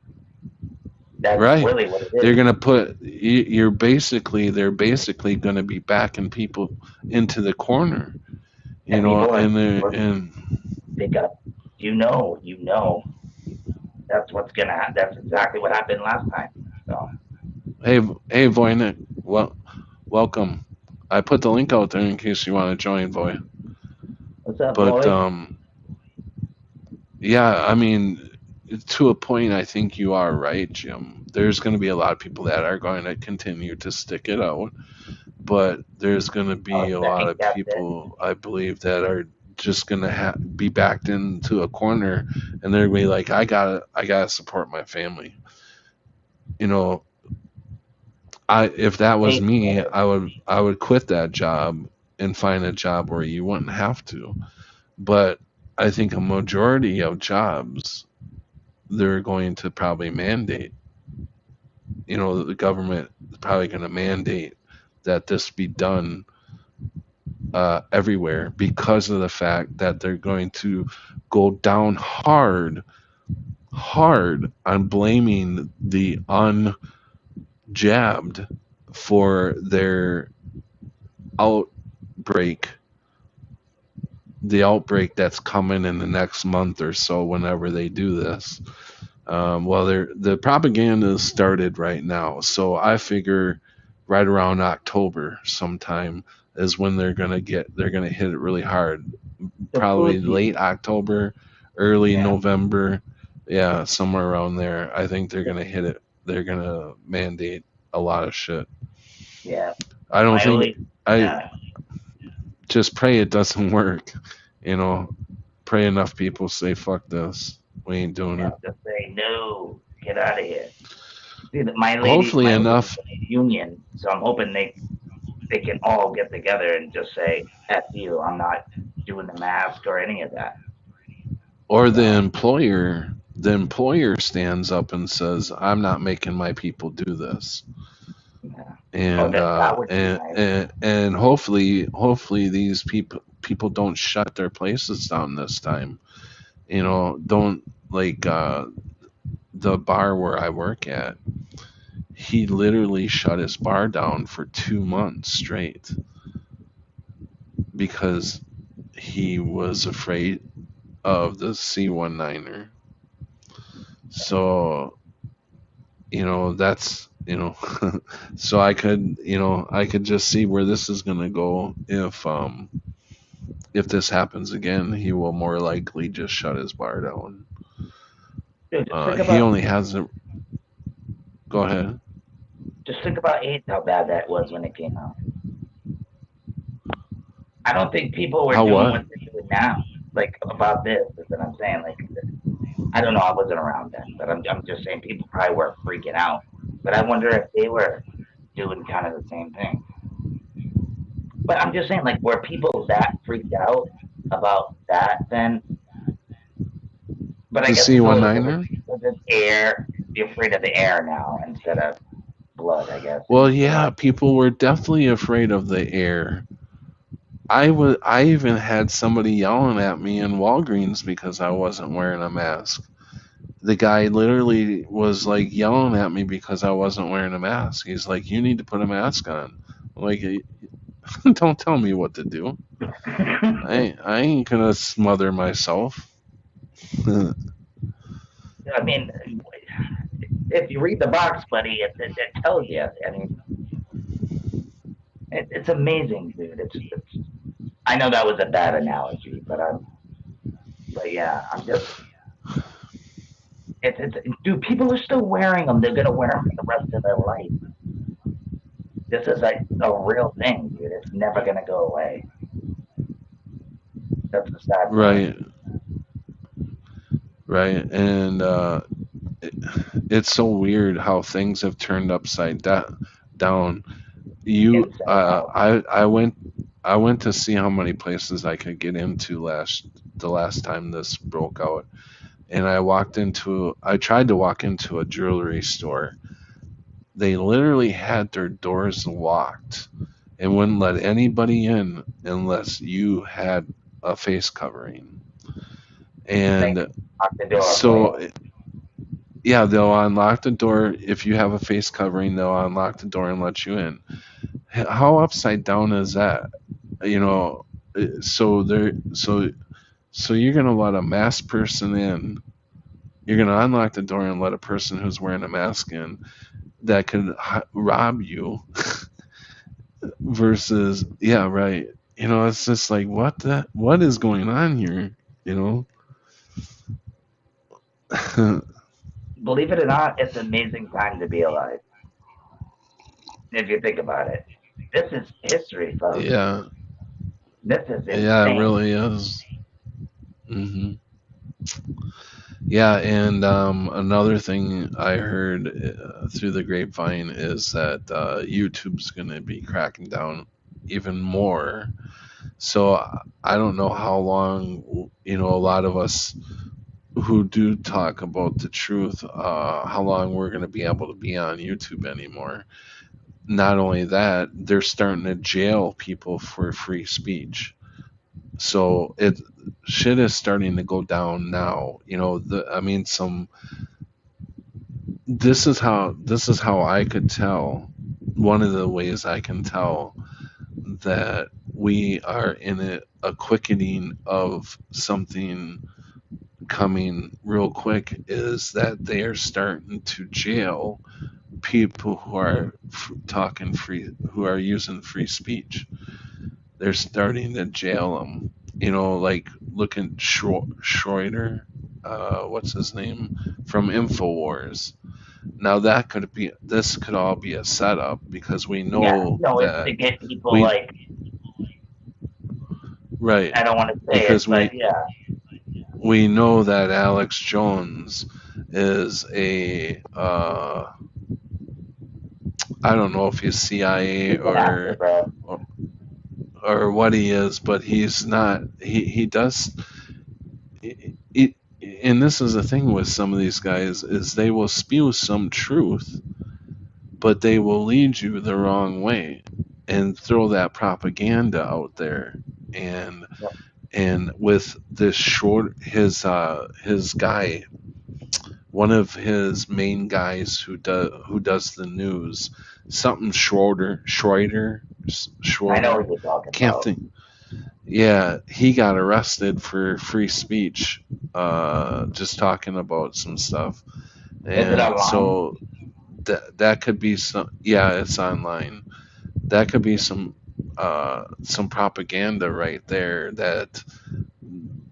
That's right. Really what it is. They're gonna put they're basically gonna be backing people into the corner, and they got that's what's gonna happen. That's exactly what happened last time. So. Hey, Voynick, welcome. I put the link out there in case you want to join, Voy. What's up, but boy? Yeah, I mean, to a point, I think you are right, Jim. There's going to be a lot of people that are going to continue to stick it out, but there's going to be a lot of people, I believe, that are just going to be backed into a corner, and they're going to be like, I gotta support my family. You know, if that was me, I would quit that job and find a job where you wouldn't have to. But I think a majority of jobs, they're going to probably mandate. You know, the government is probably going to mandate that this be done everywhere because of the fact that they're going to go down hard hard on blaming the unjabbed for their outbreak, the outbreak that's coming in the next month or so whenever they do this. Well, the propaganda is started right now, so I figure right around October sometime is when they're gonna hit it really hard. The Probably flu late season. October, early Yeah. November, yeah, somewhere around there. I think they're gonna hit it. They're gonna mandate a lot of shit. Yeah. I don't My think only, I yeah, just pray it doesn't work. You know, pray enough people say fuck this. We ain't doing yeah, it. just say no, get out of here. See, my Hopefully my lady's enough, union, so I'm hoping they can all get together and just say, "F you, I'm not doing the mask or any of that." or So the employer stands up and says, "I'm not making my people do this," yeah. Oh, and that would be nice. hopefully these people don't shut their places down this time. You know, don't like the bar where I work at. He literally shut his bar down for 2 months straight because he was afraid of the C19er. So, that's, so I could just see where this is going to go if this happens again. He will more likely just shut his bar down. Dude, He only has a Go ahead. just think about AIDS, how bad that was when it came out. I don't think people were How doing what? what they're doing now, like about this. Is what I'm saying. Like, I don't know. I wasn't around then, but I'm just saying people probably were freaking out. But I wonder if they were doing kind of the same thing. But I'm just saying, like, were people that freaked out about that then? But I The guess it's a little different C19er? because it's air. You're afraid of the air now instead of blood, I guess, Well, and yeah, blood. people were definitely afraid of the air. I even had somebody yelling at me in Walgreens because I wasn't wearing a mask. The guy literally was like yelling at me because I wasn't wearing a mask. He's like, "You need to put a mask on." I'm like, don't tell me what to do. I ain't gonna smother myself. I mean, if you read the box, buddy, it tells you. I mean, it's amazing, dude. I know that was a bad analogy, but yeah, I'm just. Dude. People are still wearing them. They're gonna wear them for the rest of their life. This is a real thing, dude. It's never gonna go away. That's the sad part. Right, right, and it's so weird how things have turned upside down. Inside out. I went to see how many places I could get into the last time this broke out, and I tried to walk into a jewelry store. They literally had their doors locked and wouldn't let anybody in unless you had a face covering. They And lock the door for you. so, yeah, they'll unlock the door if you have a face covering. They'll unlock the door and let you in. How upside down is that? You know, so there, so you're gonna let a masked person in. You're gonna unlock the door and let a person who's wearing a mask in that could rob you. Versus, yeah, right. It's just like what is going on here? You know. Believe it or not, it's an amazing time to be alive. If you think about it, this is history, folks. Yeah, This is yeah, it insane. really is. Yeah, and another thing I heard through the grapevine is that YouTube's going to be cracking down even more. So I don't know how long, a lot of us who do talk about the truth, how long we're going to be able to be on YouTube anymore. Not only that, they're starting to jail people for free speech. So it shit is starting to go down now. I mean, this is how I could tell. One of the ways I can tell that we are in a quickening of something coming real quick is that they are starting to jail people who are talking free, who are using free speech. They're starting to jail them. Like look at Schroeder, what's his name, from Infowars. Now this could all be a setup because we Yeah, know no, it's that to get people we like, right I don't want to say it, because but yeah, we know that Alex Jones is I don't know if he's CIA he's an actor, bro. or or what he is, but he's not. He does it, and this is the thing with some of these guys is they will spew some truth, but they will lead you the wrong way and throw that propaganda out there. And Yep. and with this his guy, one of his main guys who does the news, something I know Schroeder, what you're talking can't about. think. Yeah, he got arrested for free speech, just talking about some stuff, Is it and online? so that could be some. Yeah, it's online. That could be some propaganda right there that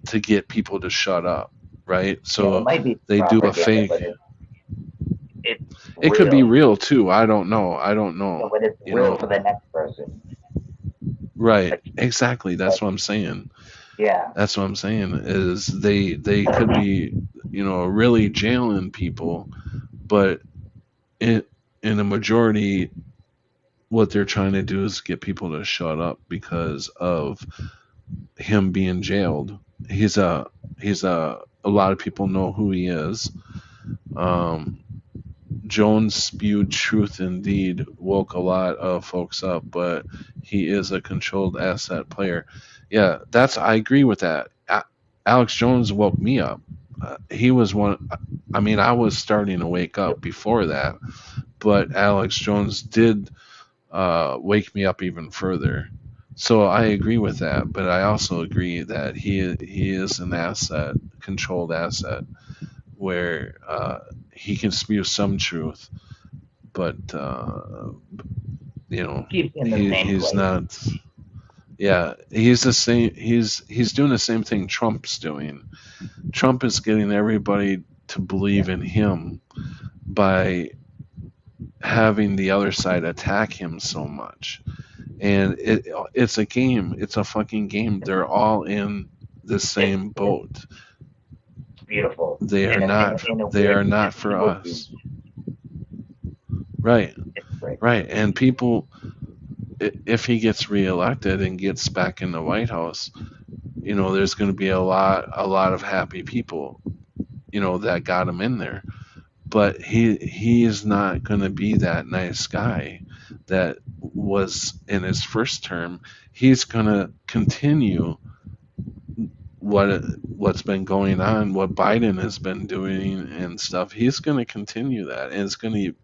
to get people to shut up, right? Yeah, it So might be they do a propaganda, fake. but it's It could be real. real too. I don't know. I don't No, know. but it's You real know, for the next person. right? Like, Exactly. That's like what I'm saying. yeah, That's what I'm saying is they could be really jailing people, but in in a majority, what they're trying to do is get people to shut up because of him being jailed. He's a lot of people know who he is. Um, Jones spewed truth indeed, woke a lot of folks up, but he is a controlled asset player. Yeah, I agree with that. Alex Jones woke me up. He was one. I mean, I was starting to wake up before that, but Alex Jones did wake me up even further. So I agree with that, but I also agree that he is an asset, controlled asset, where he can spew some truth, but keeps in the same he's place. not. Yeah, he's the same. He's doing the same thing Trump's doing. Trump is getting everybody to believe in him by having the other side attack him so much. And it's a game. It's a fucking game. They're all in the It's same it's boat. beautiful They are in not. a They weird are not for evil too. us. Right. It's great. Right. And people, if he gets reelected and gets back in the White House, there's going to be a lot of happy people, that got him in there. But he is not going to be that nice guy that was in his first term. He's going to continue what's been going on, what Biden has been doing and stuff. He's going to continue that, and it's going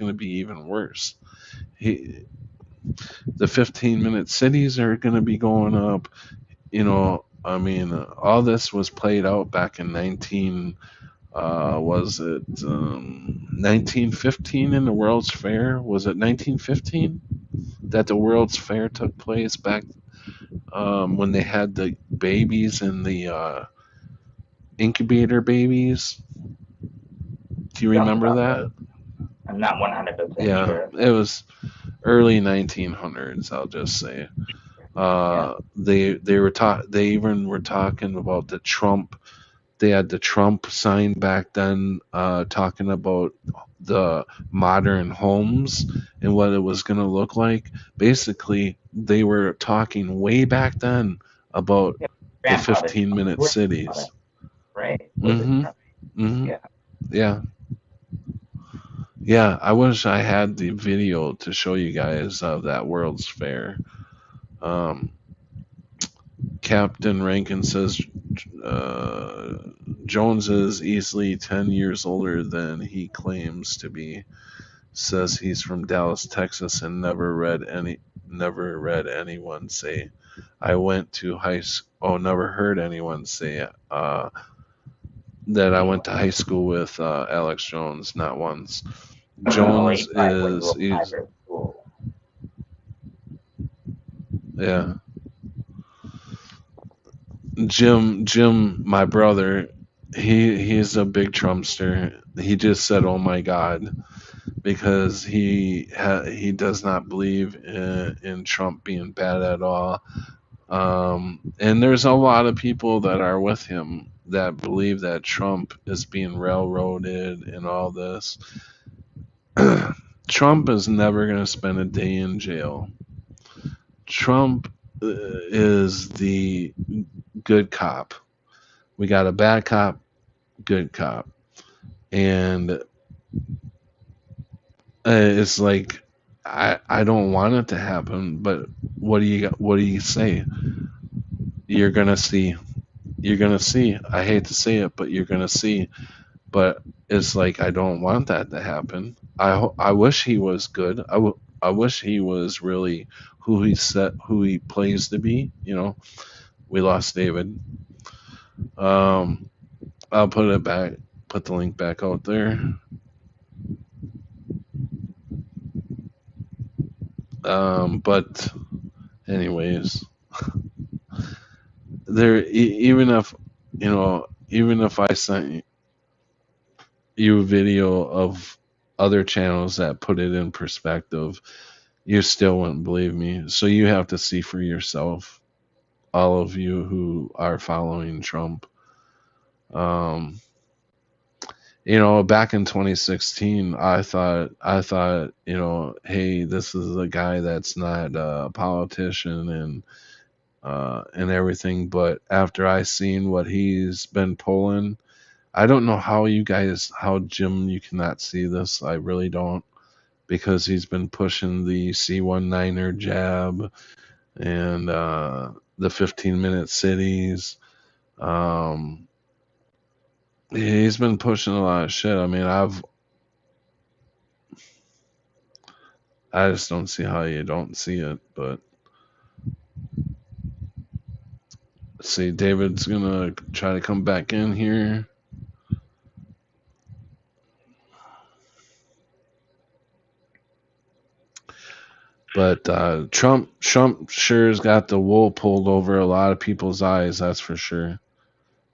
to be even worse. He The 15-minute cities are going to be going up. I mean, all this was played out back in 1915 in the World's Fair? Was it 1915 that the World's Fair took place back when they had the babies and the incubator babies? Do you Sounds remember about that? right. I'm not 100% Yeah, sure. it was early 1900s, I'll just say. Yeah, They even were talking about the Trump. They had the Trump sign back then, talking about the modern homes and what it was going to look like. Basically, they were talking way back then about yeah. the Grandfather Trump, 15-minute grandfather, cities. right? Was it Mm-hmm. Trump? Mm-hmm. Yeah, Yeah. Yeah. I wish I had the video to show you guys of that World's Fair. Um, Captain Rankin says Jones is easily 10 years older than he claims to be. Says he's from Dallas, Texas, and never read anyone say I went to high school. Oh, never heard anyone say that I went to high school with Alex Jones. Not once. Jones is yeah. Jim, my brother, he's a big Trumpster. He just said, "Oh my God," because he does not believe in Trump being bad at all. And there's a lot of people that are with him that believe that Trump is being railroaded and all this. Trump is never going to spend a day in jail. Trump is the good cop. We got a bad cop, good cop. And it's like I don't want it to happen, but what do you say? You're going to see. You're going to see. I hate to say it, but you're going to see. But it's like I don't want that to happen. I wish he was good. I wish he was really who he plays to be. You know, we lost David. I'll put the link back out there. But anyways, even if I sent you a video of other channels that put it in perspective, you still wouldn't believe me. So you have to see for yourself, all of you who are following Trump. Back in 2016, I thought, hey, this is a guy that's not a politician and everything. But after I seen what he's been pulling, I don't know how Jim, you cannot see this. I really don't, because he's been pushing the C19er jab and the 15-minute cities. He's been pushing a lot of shit. I mean, I just don't see how you don't see it. But let's see, David's gonna try to come back in here. But Trump sure has got the wool pulled over a lot of people's eyes, that's for sure.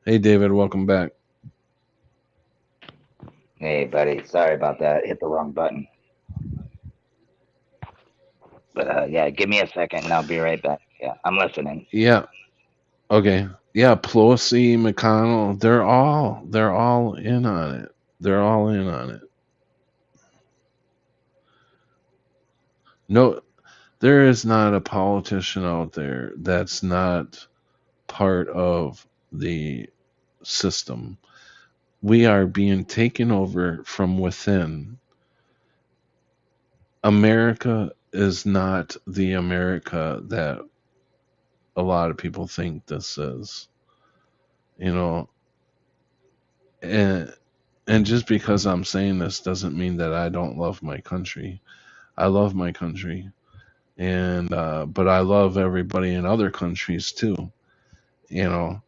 Hey, David, welcome back. Hey, buddy. Sorry about that. Hit the wrong button. But yeah, give me a second and I'll be right back. Yeah, I'm listening. Yeah. Okay. Yeah, Pelosi, McConnell, they're all in on it. They're all in on it. No, there is not a politician out there that's not part of the system. We are being taken over from within. America is not the America that a lot of people think this is. And just because I'm saying this doesn't mean that I don't love my country. I love my country, and but I love everybody in other countries too. And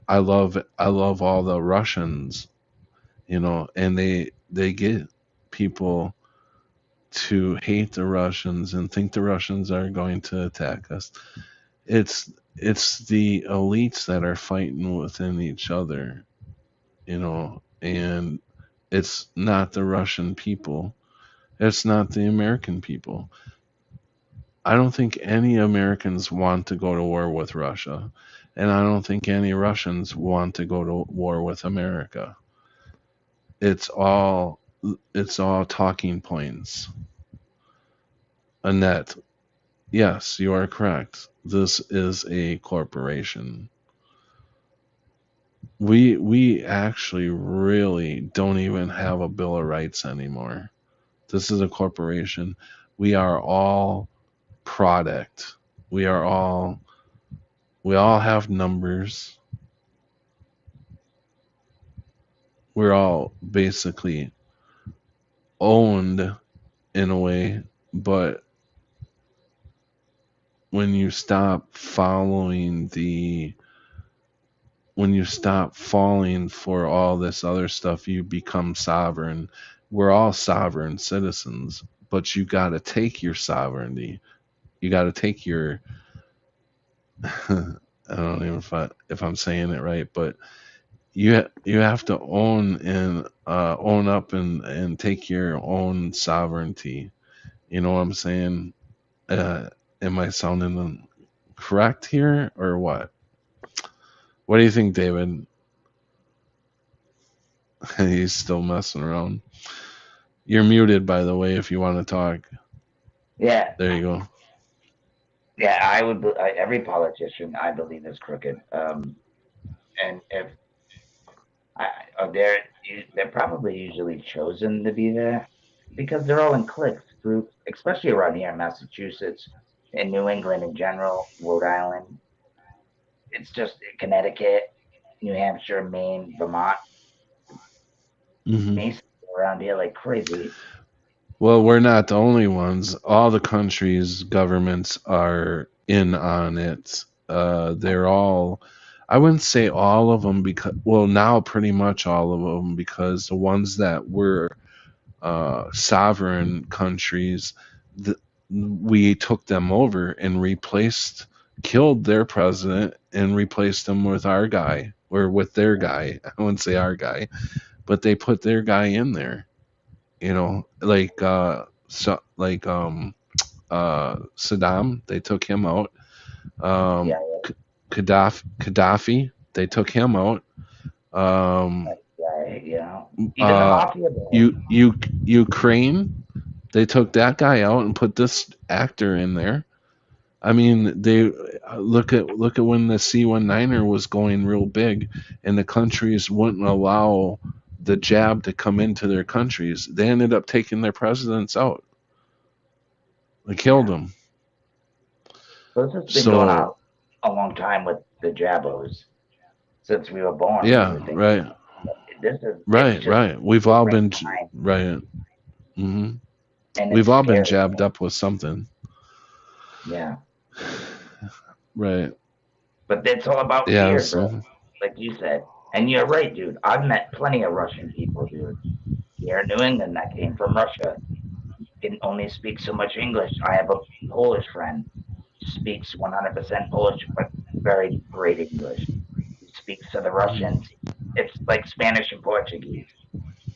I love all the Russians, and they get people to hate the Russians and think the Russians are going to attack us. It's the elites that are fighting within each other, and it's not the Russian people. It's not the American people. I don't think any Americans want to go to war with Russia, and I don't think any Russians want to go to war with America. It's all talking points. Annette, yes, you are correct. This is a corporation. We actually really don't even have a Bill of Rights anymore. This is a corporation. We are all product. We are all We all have numbers. We're all basically owned in a way, but when you stop falling for all this other stuff, you become sovereign. We're all sovereign citizens, but you got to take your sovereignty. You got to take your I don't even if I'm saying it right, but you have to own up and take your own sovereignty. You know what I'm saying? Am I sounding correct here or what? What do you think, David? He's still messing around. You're muted, by the way, if you want to talk. Yeah. There you go. Yeah, every politician I believe is crooked. And if they're probably usually chosen to be there because they're all in cliques, groups, especially around here in Massachusetts, in New England in general, Rhode Island. It's just Connecticut, New Hampshire, Maine, Vermont. Masons around here like crazy. Well, we're not the only ones. All the countries' governments are in on it. They're all, I wouldn't say all of them because, well, now pretty much all of them, because the ones that were sovereign countries, we took them over and killed their president and replaced them with our guy, or with their guy. I wouldn't say our guy, but they put their guy in there. You know, like Saddam, they took him out. Gaddafi, they took him out. Ukraine, they took that guy out and put this actor in there. I mean, they look at when the C-19er was going real big, and the countries wouldn't allow the jab to come into their countries. They ended up taking their presidents out. They killed them. So this has been going on a long time with the Jabos since we were born. Yeah, right. Right. We've all been right. Mm-hmm. We've all been jabbed up with something. Yeah. Right. But it's all about fear, bro, like you said. And you're right, dude. I've met plenty of Russian people, dude. Here in New England that came from Russia. Can only speak so much English. I have a Polish friend who speaks 100% Polish, but very great English. He speaks to the Russians. It's like Spanish and Portuguese.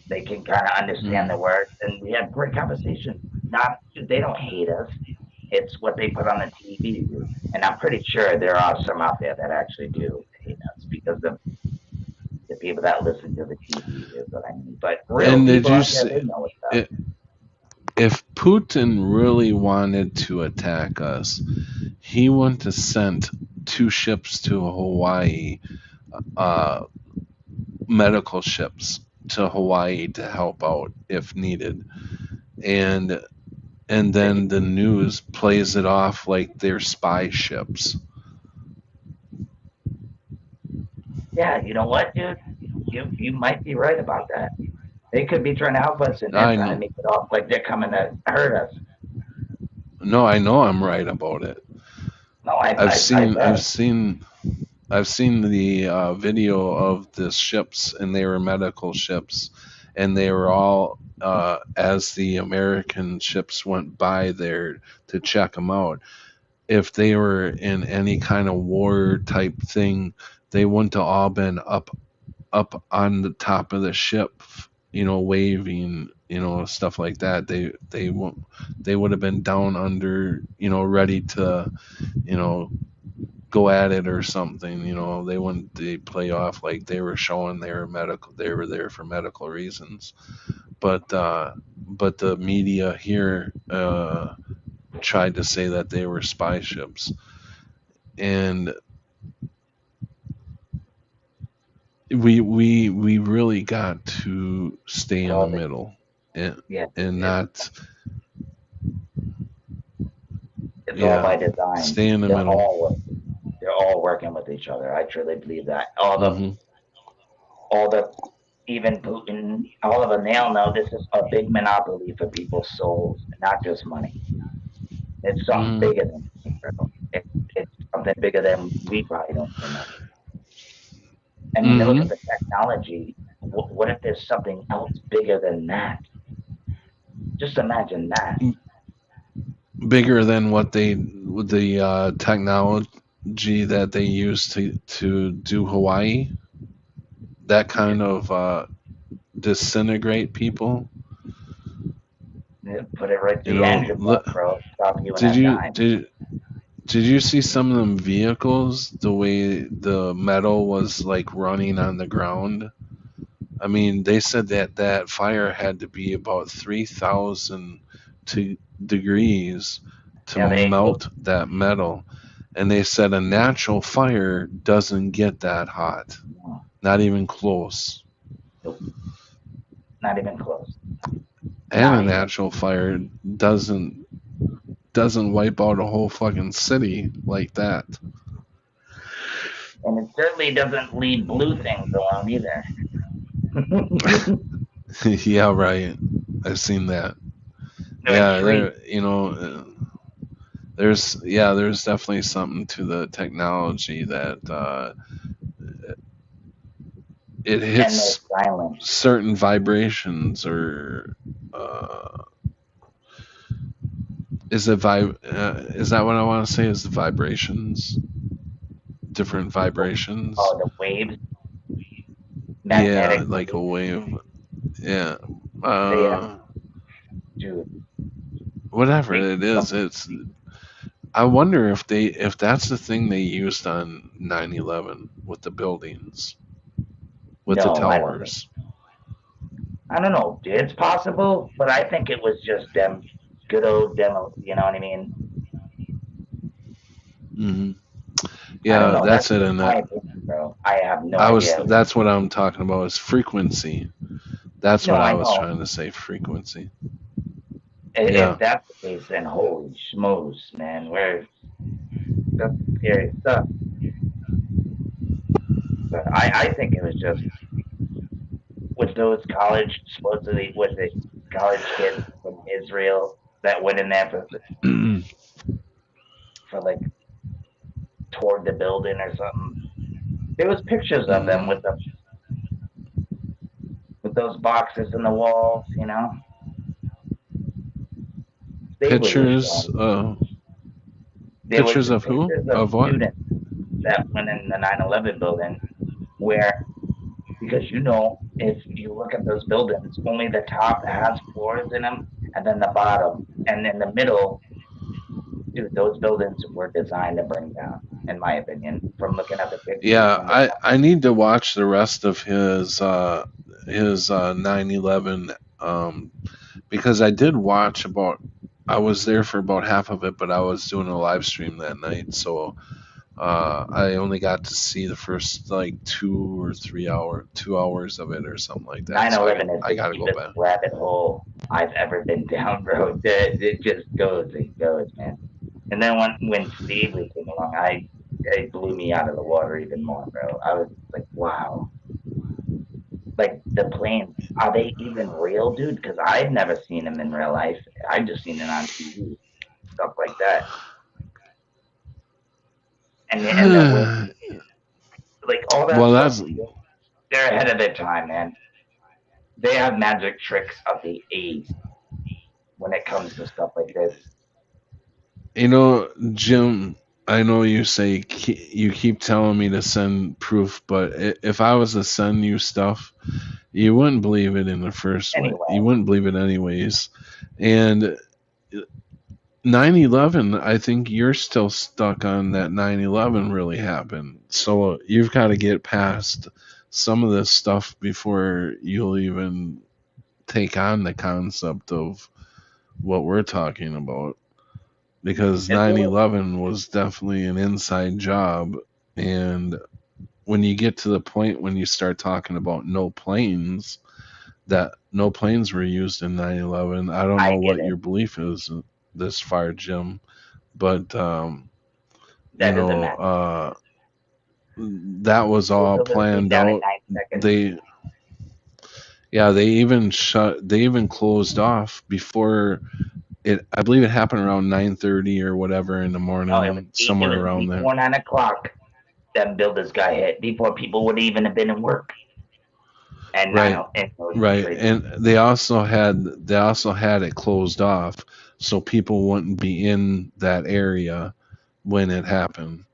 They can kind of understand the words, and we have great conversation. They don't hate us. It's what they put on the TV, dude. And I'm pretty sure there are some out there that actually do hate us because of the people that listen to the TV. Is what I mean. But real people out there, they know what's up. If Putin really wanted to attack us, he wouldn't have sent 2 ships to Hawaii, medical ships to Hawaii to help out if needed. And then the news plays it off like they're spy ships. Yeah, you know what, dude? You might be right about that. They could be trying to help us, and they're trying to make it off like they're coming to hurt us. No, I know I'm right about it. No, I've seen the video of the ships, and they were medical ships, and they were all as the American ships went by there to check them out. If they were in any kind of war type thing, they wouldn't have all been up on the top of the ship, you know, waving, you know, stuff like that. They would have been down under, you know, ready to, you know, go at it or something. You know, they play off like they were showing they were there for medical reasons. But the media here tried to say that they were spy ships, and we really got to stay in the middle and not. It's all by design. Stay in the middle. They're all working with each other. I truly believe that. Hmm. All the even Putin, all of them, they all know this is a big monopoly for people's souls, not just money. It's something Hmm. bigger than money, bro. It's something bigger than we probably don't even know. I mean, look Hmm. at the technology. What if there's something else bigger than that? Just imagine that. Bigger than what the technology that they use to do Hawaii, that kind of disintegrate people. Put it right You through the know, engine block, bro. Stop you in did that you dime. did you see some of them vehicles? The way the metal was like running on the ground. I mean, they said that that fire had to be about 3,000 degrees to Yeah, they go. melt that metal. And they said a natural fire doesn't get that hot, No, not even close. nope, not even close. And a Not even. natural fire doesn't doesn't wipe out a whole fucking city like that. And it certainly doesn't leave blue things alone either. No, Yeah, right. I've seen that. and Yeah, trees. there's definitely something to the technology that it And they're hits silent. certain vibrations or uh, is that what I want to say? Is the vibrations different vibrations? Oh, the waves, Yeah, magnetic like a waves. wave. Yeah. They have, Uh, dude, Whatever they it is, something. it's. I wonder if that's the thing they used on 9/11 with the buildings, with the No, I don't think. towers. I don't know. It's possible, but I think it was just them, good old demo. You know what I mean? Hmm. I don't Yeah, know. That's that's it. just And my opinion, bro. I have no I was idea. that's what I'm talking about is frequency. That's No, what I I was know. trying to say. Frequency. If Yeah. that's the case, then holy schmoes, man, that's scary stuff. But I think it was just with those college, supposedly, was it college kids from Israel that went in there for like toward the building or something. There was pictures of them Hmm. with those boxes in the walls. Stabler was Pictures. showing. There was Pictures of who? pictures of Of what? students that went in the 9/11 building where, because if you look at those buildings, only the top has floors in them, and then the bottom, and in the middle, dude, those buildings were designed to bring down, in my opinion, from looking at the pictures Yeah, and the I need to watch the rest of his 9/11 because I did watch about. I was there for about half of it, but I was doing a live stream that night, so I only got to see the first like 2 hours of it or something like that. So 9/11 is I the got to go deepest back. rabbit hole I've ever been down, bro. It just goes and goes, man. And then when Steve came along, it blew me out of the water even more, bro. I was like, wow, like the planes, are they even real, dude? Because I've never seen them in real life. I've just seen it on TV, stuff like that. And the way, like all that Well, stuff, that's they're ahead of their time, man. They have magic tricks of the '80s when it comes to stuff like this. Jim. I know you say you keep telling me to send proof, but if I was to send you stuff, you wouldn't believe it in the first way. You Anyway, wouldn't believe it anyways. And 9/11, I think you're still stuck on that 9/11 really happened. So you've got to get past some of this stuff before you'll even take on the concept of what we're talking about. Because it's a 9/11 was definitely an inside job. And when you get to the point when you start talking about that no planes were used in 9/11, I don't I know get what it. your belief is this far, Jim. But you That doesn't know, matter. that was We'll all build this thing planned down in out. 9 seconds. They even closed off before it. I believe it happened around 9:30 or whatever in the No, it was morning, somewhere around there. before 9 o'clock. That builders got hit before people would even have been in work. And Right. Right, trade. and they also had it closed off so people wouldn't be in that area when it happened.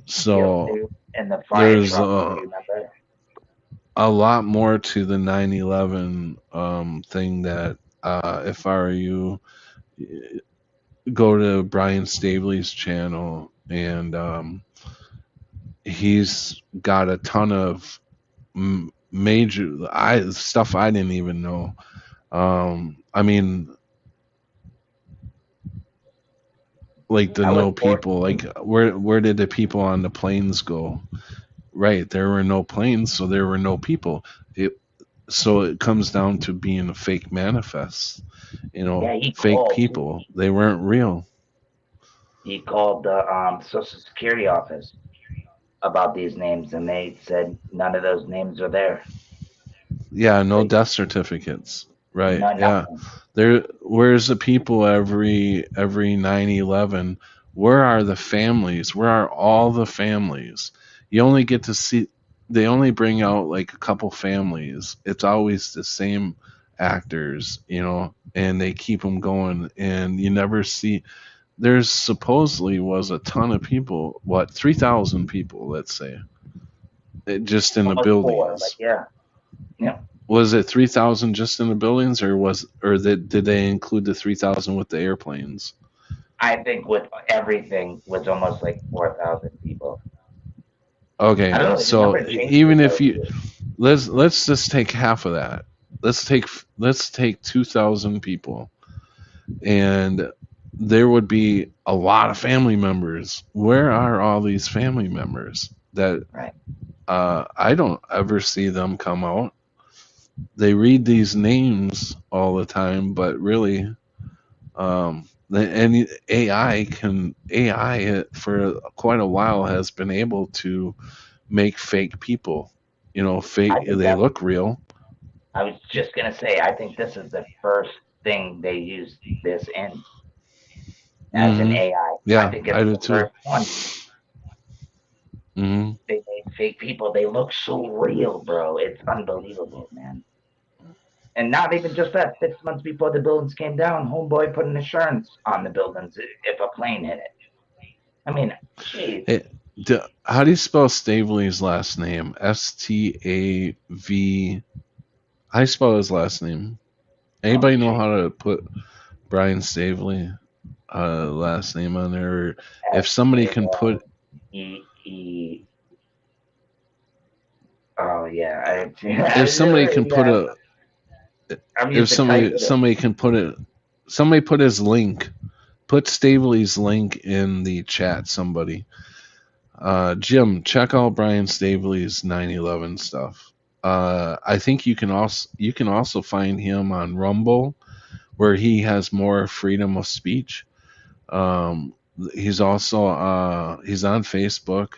So and the fire there's truck, remember? a lot more to the 9/11 thing that if I were you, go to Brian Staveley's channel, and he's got a ton of major stuff I didn't even know. I mean, like the no people, like where did the people on the planes go? Right, there were no planes, so there were no people. So it comes down to being a fake manifest, fake people. They weren't real. He called the Social Security office about these names, and they said none of those names are there. Yeah, no death certificates. Right. Yeah. Nothing. Where's the people every 9/11? Where are the families? Where are all the families? You only get to see. They only bring out like a couple families. It's always the same actors, and they keep them going, and you never see. There's supposedly was a ton of people. 3,000 people, let's say, just in the buildings. Yeah. Was it 3,000 just in the buildings, or did they include the 3,000 with the airplanes? I think with everything was almost like 4,000 people. Okay, so even if you let's just take half of that. Let's take 2,000 people, and there would be a lot of family members. Where are all these family members that I don't ever see them come out? They read these names all the time, but really, and AI for quite a while has been able to make fake people. Fake. They look real. I was just gonna say, I think this is the first thing they used this in as an AI. Yeah, I think it's the too. First one. They made fake people. They look so real, bro. It's unbelievable, man. And not even just that. 6 months before the buildings came down, homeboy put an insurance on the buildings if a plane hit it. I mean, jeez. How do you spell Staveley's last name? Stav. How do you spell his last name? Anybody know how to put Brian Staveley last name on there? Or if somebody can put Oh yeah. If somebody can put a if somebody can put it, somebody put his link, put Staveley's link in the chat. Somebody, Jim, check out Brian Staveley's 9/11 stuff. I think you can also find him on Rumble, where he has more freedom of speech. He's also he's on Facebook.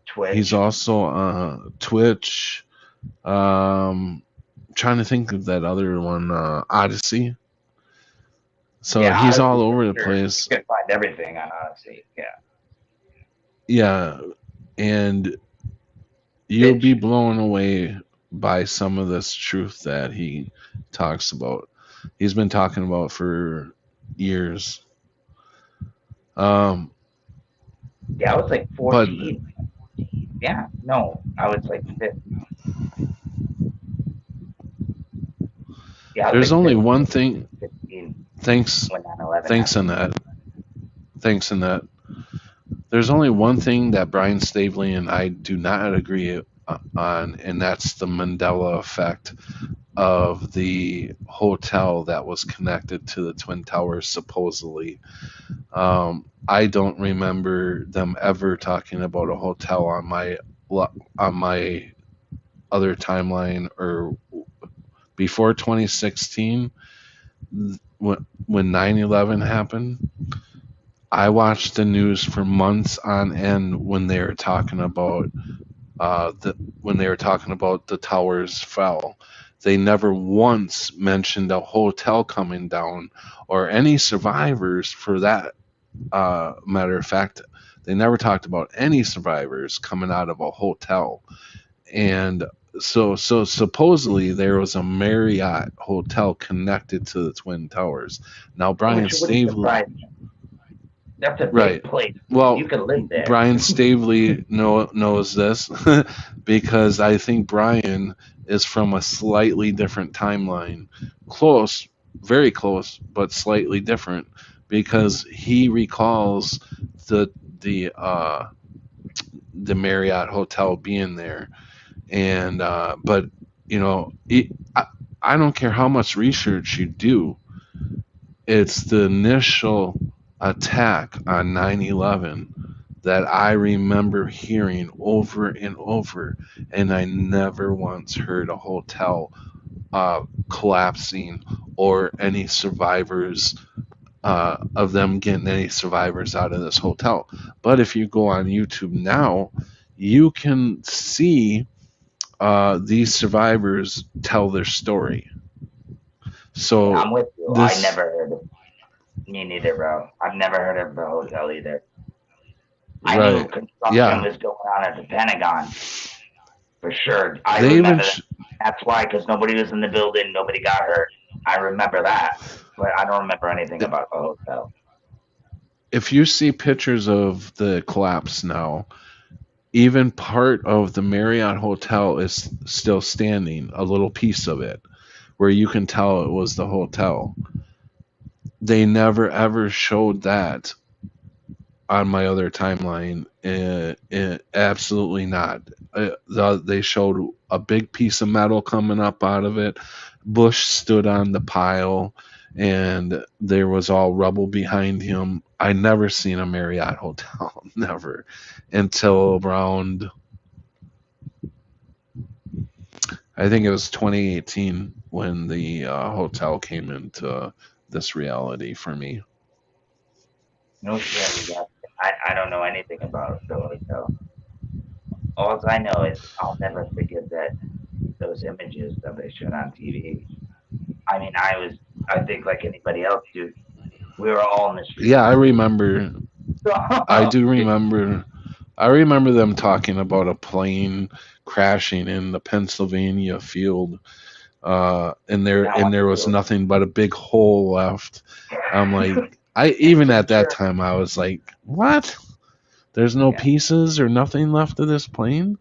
Twitch. He's also Twitch. Trying to think of that other one, Odyssey. So yeah, he's all over the place. You can find everything on Odyssey. Yeah. Yeah, and you'll be blown away by some of this truth that he talks about. He's been talking about for years. Yeah, I was like 14. Yeah, no, I was like 15. Yeah, there's only one thing. 15, thanks, Annette. Thanks, Annette. There's only one thing that Brian Staveley and I do not agree on, and that's the Mandela effect of the hotel that was connected to the Twin Towers, supposedly. I don't remember them ever talking about a hotel on my other timeline or before 2016 when 9/11 happened. I watched the news for months on end when they were talking about the towers fell. They never once mentioned a hotel coming down or any survivors for that matter of fact. They never talked about any survivors coming out of a hotel. And so supposedly there was a Marriott hotel connected to the Twin Towers. Now Brian Which wouldn't Stavely, surprise me. That's a big right? place. Well, You could live there. Brian Stavely knows this because I think Brian is from a slightly different timeline, close, very close, but slightly different, because he recalls the the uh, the Marriott hotel being there, and but I don't care how much research you do, it's the initial attack on 9/11 that I remember hearing over and over, and I never once heard a hotel collapsing or any survivors of them getting any survivors out of this hotel. But if you go on YouTube now, you can see these survivors tell their story. So I'm with you. I this, never heard of me neither, bro. I've never heard of the hotel either. I knew right? construction Yeah, was going on at the Pentagon for sure. I they even remember that. That's why, because nobody was in the building, nobody got hurt. I remember that, but I don't remember anything about the hotel. if you see pictures of the collapse now, even part of the Marriott hotel is still standing, a little piece of it, where you can tell it was the hotel. They never ever showed that on my other timeline. Absolutely not. They showed a big piece of metal coming up out of it. Bush stood on the pile, and there was all rubble behind him. I never seen a Marriott hotel, never, until around, I think it was 2018 when the hotel came into this reality for me. No shit. Yeah. I don't know anything about the hotel. All I know is I'll never forget that those images that they showed on TV. I mean, I think like anybody else, dude. We were all in the street. Yeah, I remember. I do remember. I remember them talking about a plane crashing in the Pennsylvania field, and there was nothing but a big hole left. I'm like, even at that time I was like, what? There's no pieces or nothing left of this plane.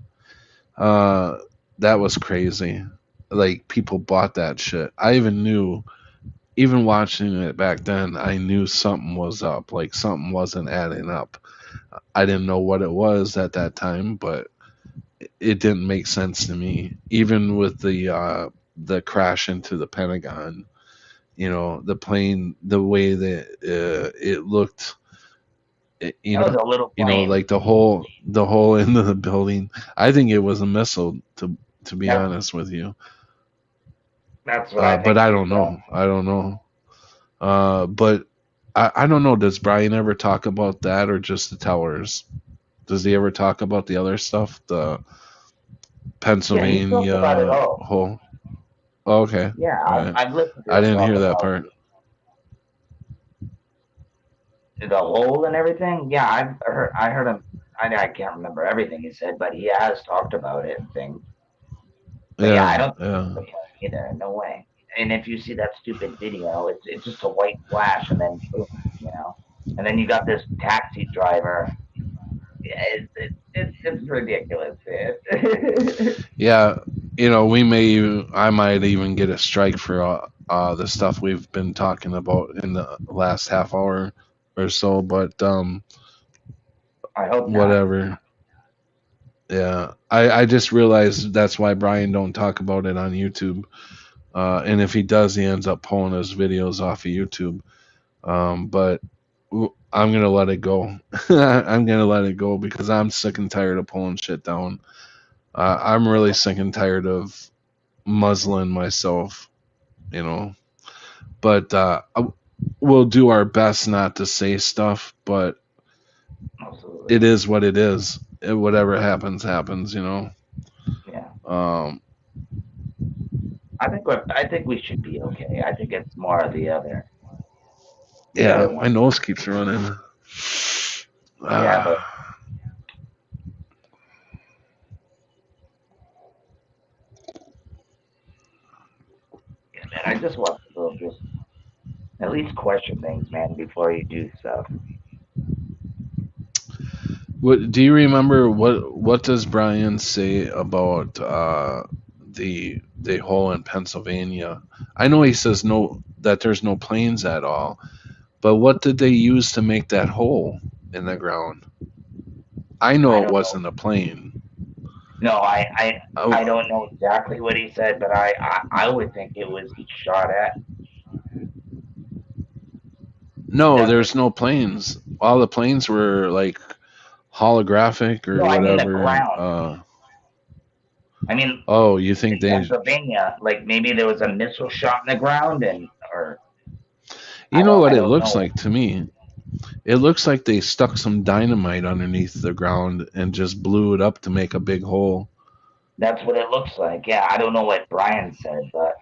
That was crazy. Like, people bought that shit. I even knew, even watching it back then, I knew something was up. Like, something wasn't adding up. I didn't know what it was at that time, but it didn't make sense to me. Even with the crash into the Pentagon, the plane, the way that it looked, That was a little plane. like the hole into the building. I think it was a missile, to be honest with you. That's what I think. But I don't know. I don't know. But I don't know. Does Brian ever talk about that, or just the towers? Does he ever talk about the other stuff? The Pennsylvania about it all. hole? Oh, okay. Yeah, Right. I've listened to I didn't talk hear that about part. the hole and everything. Yeah, I heard him. I can't remember everything he said, but he has talked about it and things. But I don't think either. No way. And if you see that stupid video, it's just a white flash, and then boom, and then you got this taxi driver. It's ridiculous, man. Yeah, I might even get a strike for the stuff we've been talking about in the last half hour or so, but I hope not. whatever. Yeah, I just realized that's why Brian don't talk about it on YouTube, and if he does, he ends up pulling his videos off of YouTube. But I'm gonna let it go. I'm gonna let it go because I'm sick and tired of pulling shit down. I'm really sick and tired of muzzling myself, But we'll do our best not to say stuff, but Absolutely. it is what it is. Whatever happens, happens. Yeah. Um, I think we should be okay. I think it's more of the other yeah, my one. nose keeps running. Yeah, but yeah, man, I just want people to just at least question things, man, before you do stuff. What do you remember? What does Brian say about the hole in Pennsylvania? I know he says no, that there's no planes at all, but what did they use to make that hole in the ground? I I know it don't know. wasn't a plane. No, I Oh, don't know exactly what he said, but I would think it was shot at. no, That's what. there's no planes. All the planes were like holographic or No, I mean the whatever. ground. I mean Oh, you think in they? Pennsylvania, like maybe there was a missile shot in the ground, and or You know I what it don't looks know. like to me? It looks like they stuck some dynamite underneath the ground and just blew it up to make a big hole. That's what it looks like. Yeah, I don't know what Brian said, but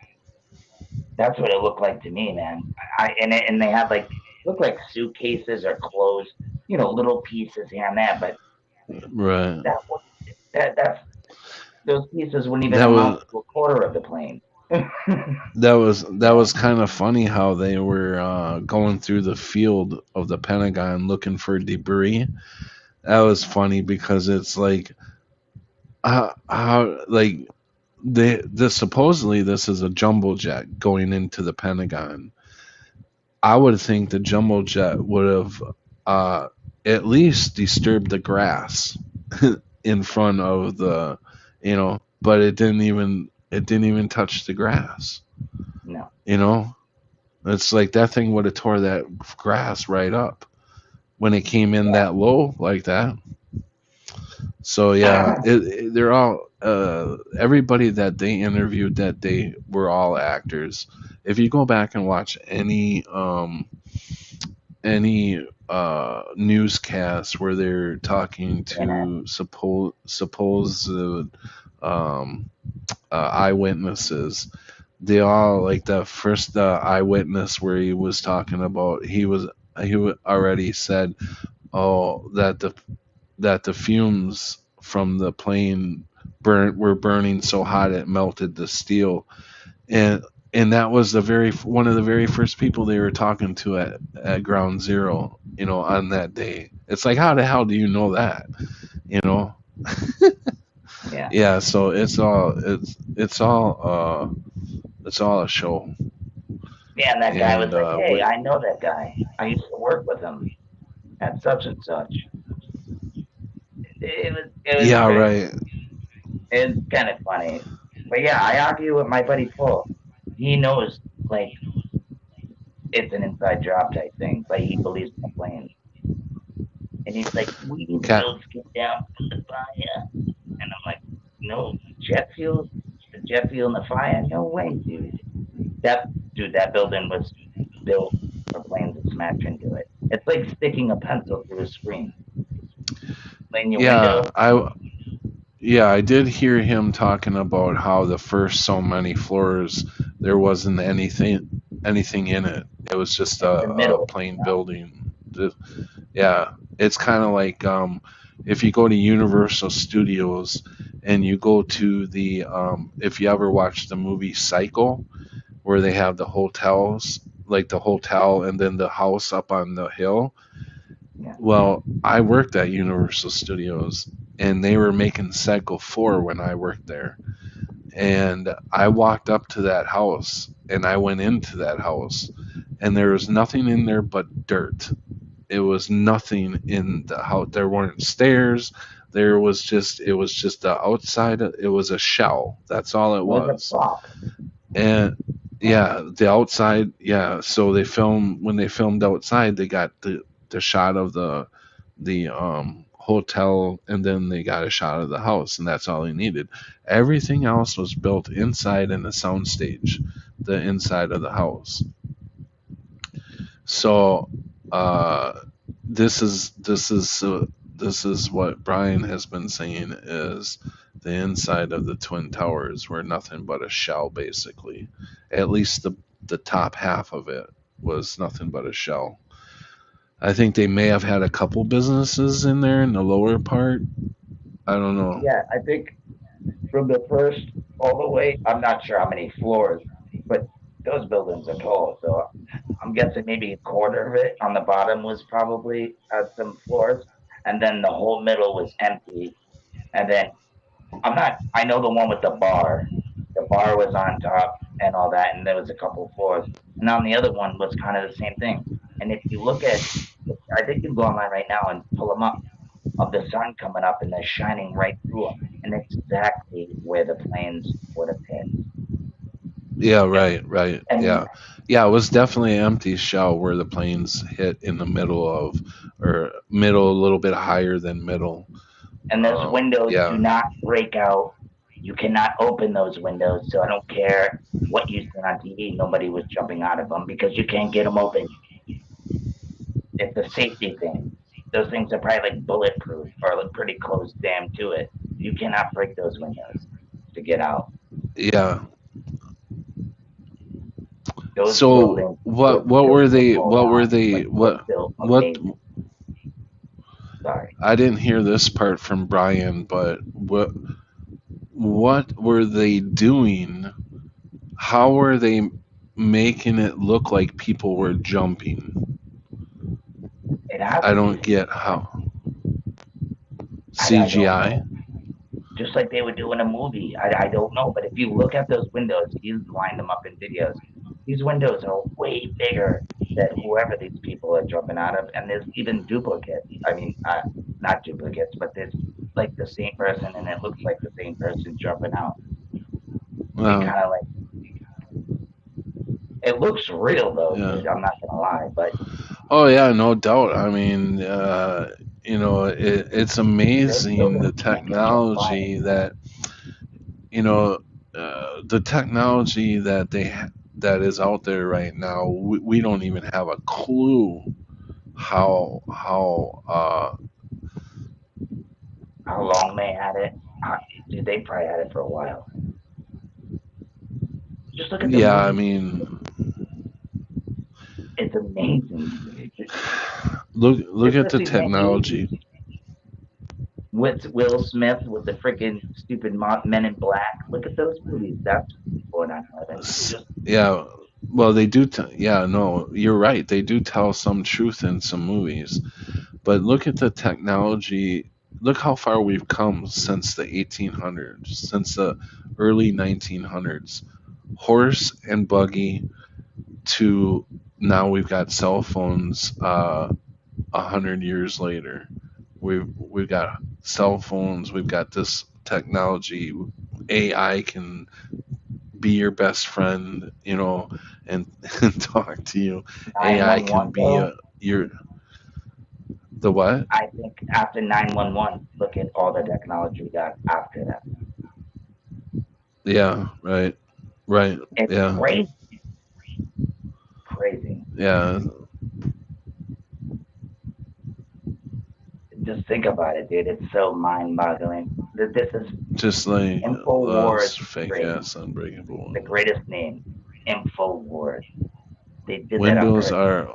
that's what it looked like to me, man. And they had like looked like suitcases or clothes, little pieces here and there, but Right. that would that's those pieces wouldn't even That amount was to a quarter of the plane. that was kind of funny how they were going through the field of the Pentagon looking for debris. That was funny because it's like how like this supposedly this is a jumbo jet going into the Pentagon. I would think the jumbo jet would have at least disturbed the grass in front of but it didn't even touch the grass. No. You know, it's like that thing would have tore that grass right up when it came in Yeah. that low like that. So yeah, they're all everybody that they interviewed that day were all actors. If you go back and watch any newscasts where they're talking And to supposed eyewitnesses, they all like the first eyewitness where he was talking about already said, oh, that the fumes from the plane were burning so hot it melted the steel, and that was one of the very first people they were talking to at Ground Zero, on that day. It's like, how the hell do you know that? You know? yeah. Yeah. So it's all a show, Yeah, and that guy was and like, "Hey, I know that guy. I used to work with him at such and such." It was yeah, pretty. right. It's kind of funny, but yeah, I argue with my buddy Paul. He knows like it's an inside job type thing, but he believes in the planes, and he's like, "We need to Cat. build skip down from the fire," and I'm like, "No jet fuel, the jet fuel in the fire? No way, dude. That building was built for planes to smash into it. It's like sticking a pencil through a screen in your Yeah, window. I did hear him talking about how the first so many floors there wasn't anything in it. It was just In the a middle. plain building. Yeah, it's kind of like if you go to Universal Studios and you go to if you ever watched the movie Psycho, where they have the hotels, like the hotel and then the house up on the hill. Yeah. Well, I worked at Universal Studios and they were making Psycho 4 when I worked there. And I walked up to that house and I went into that house and there was nothing in there but dirt. It was nothing in the house. There weren't stairs. It was just the outside. It was a shell. That's all it It was a was. prop. And yeah, the outside, yeah. So when they filmed outside, they got the shot of the hotel, and then they got a shot of the house, and that's all they needed. Everything else was built inside in the soundstage, the inside of the house. So this is what Brian has been saying is the inside of the Twin Towers were nothing but a shell, basically. At least the top half of it was nothing but a shell. I think they may have had a couple businesses in there in the lower part. I don't know. Yeah, I think from the first all the way, I'm not sure how many floors, but those buildings are tall. So I'm guessing maybe a quarter of it on the bottom was probably had some floors, and then the whole middle was empty. And then I know the one with the bar. The bar was on top and all that, and there was a couple floors. And on the other one was kind of the same thing. And if you look at, I think you can go online right now and pull them up of the sun coming up and they're shining right through them, and exactly where the planes would have hit. Yeah, right. And Yeah, it was definitely an empty shell where the planes hit in the middle of, or middle, a little bit higher than middle. those windows Yeah, do not break out. You cannot open those windows. So I don't care what you see on TV. Nobody was jumping out of them because you can't get them open. It's a safety thing. Those things are probably like bulletproof or like pretty close damn to it. You cannot break those windows to get out. yeah. Those So buildings what were were built to they fall what were down, they but were what built what amazing. Sorry. I didn't hear this part from Brian, but what were they doing? How were they making it look like people were jumping? It has I to don't be get how. CGI. I don't CGI? know. Just like they would do in a movie. I don't know. But if you look at those windows, you line them up in videos. These windows are way bigger than whoever these people are jumping out of. And there's even duplicates. I mean, not duplicates, but there's like the same person and it looks like the same person jumping out. They Well, kind of like, it looks real though, yeah. dude. I'm not going to lie. But Oh yeah, no doubt. I mean, it's there's amazing the buildings you can't catch on fire. technology that you know, the technology that that is out there right now. We don't even have a clue how How long they had it? Dude, they probably had it for a while. Just look at the yeah. I movie. mean, It's amazing. look at the Especially the 80s technology. with Will Smith with the freaking stupid Men in Black. Look at those movies. That's before 9/11. Just Yeah. Well, they do. Yeah, no, you're right. They do tell some truth in some movies, but look at the technology. Look how far we've come since the 1800s, since the early 1900s. Horse and buggy to now we've got cell phones. 100 years later, we've got cell phones. We've got this technology. AI can be your best friend, and, and talk to you. AI can 911 be though. your the what? I think after 911, look at all the technology we got after that. Yeah, right. It's Yeah, crazy, crazy. yeah. Just think about it, dude. It's so mind-boggling. This is Just like Infowars fake trading. ass unbreakable. The greatest name, Infowars. They did that Windows are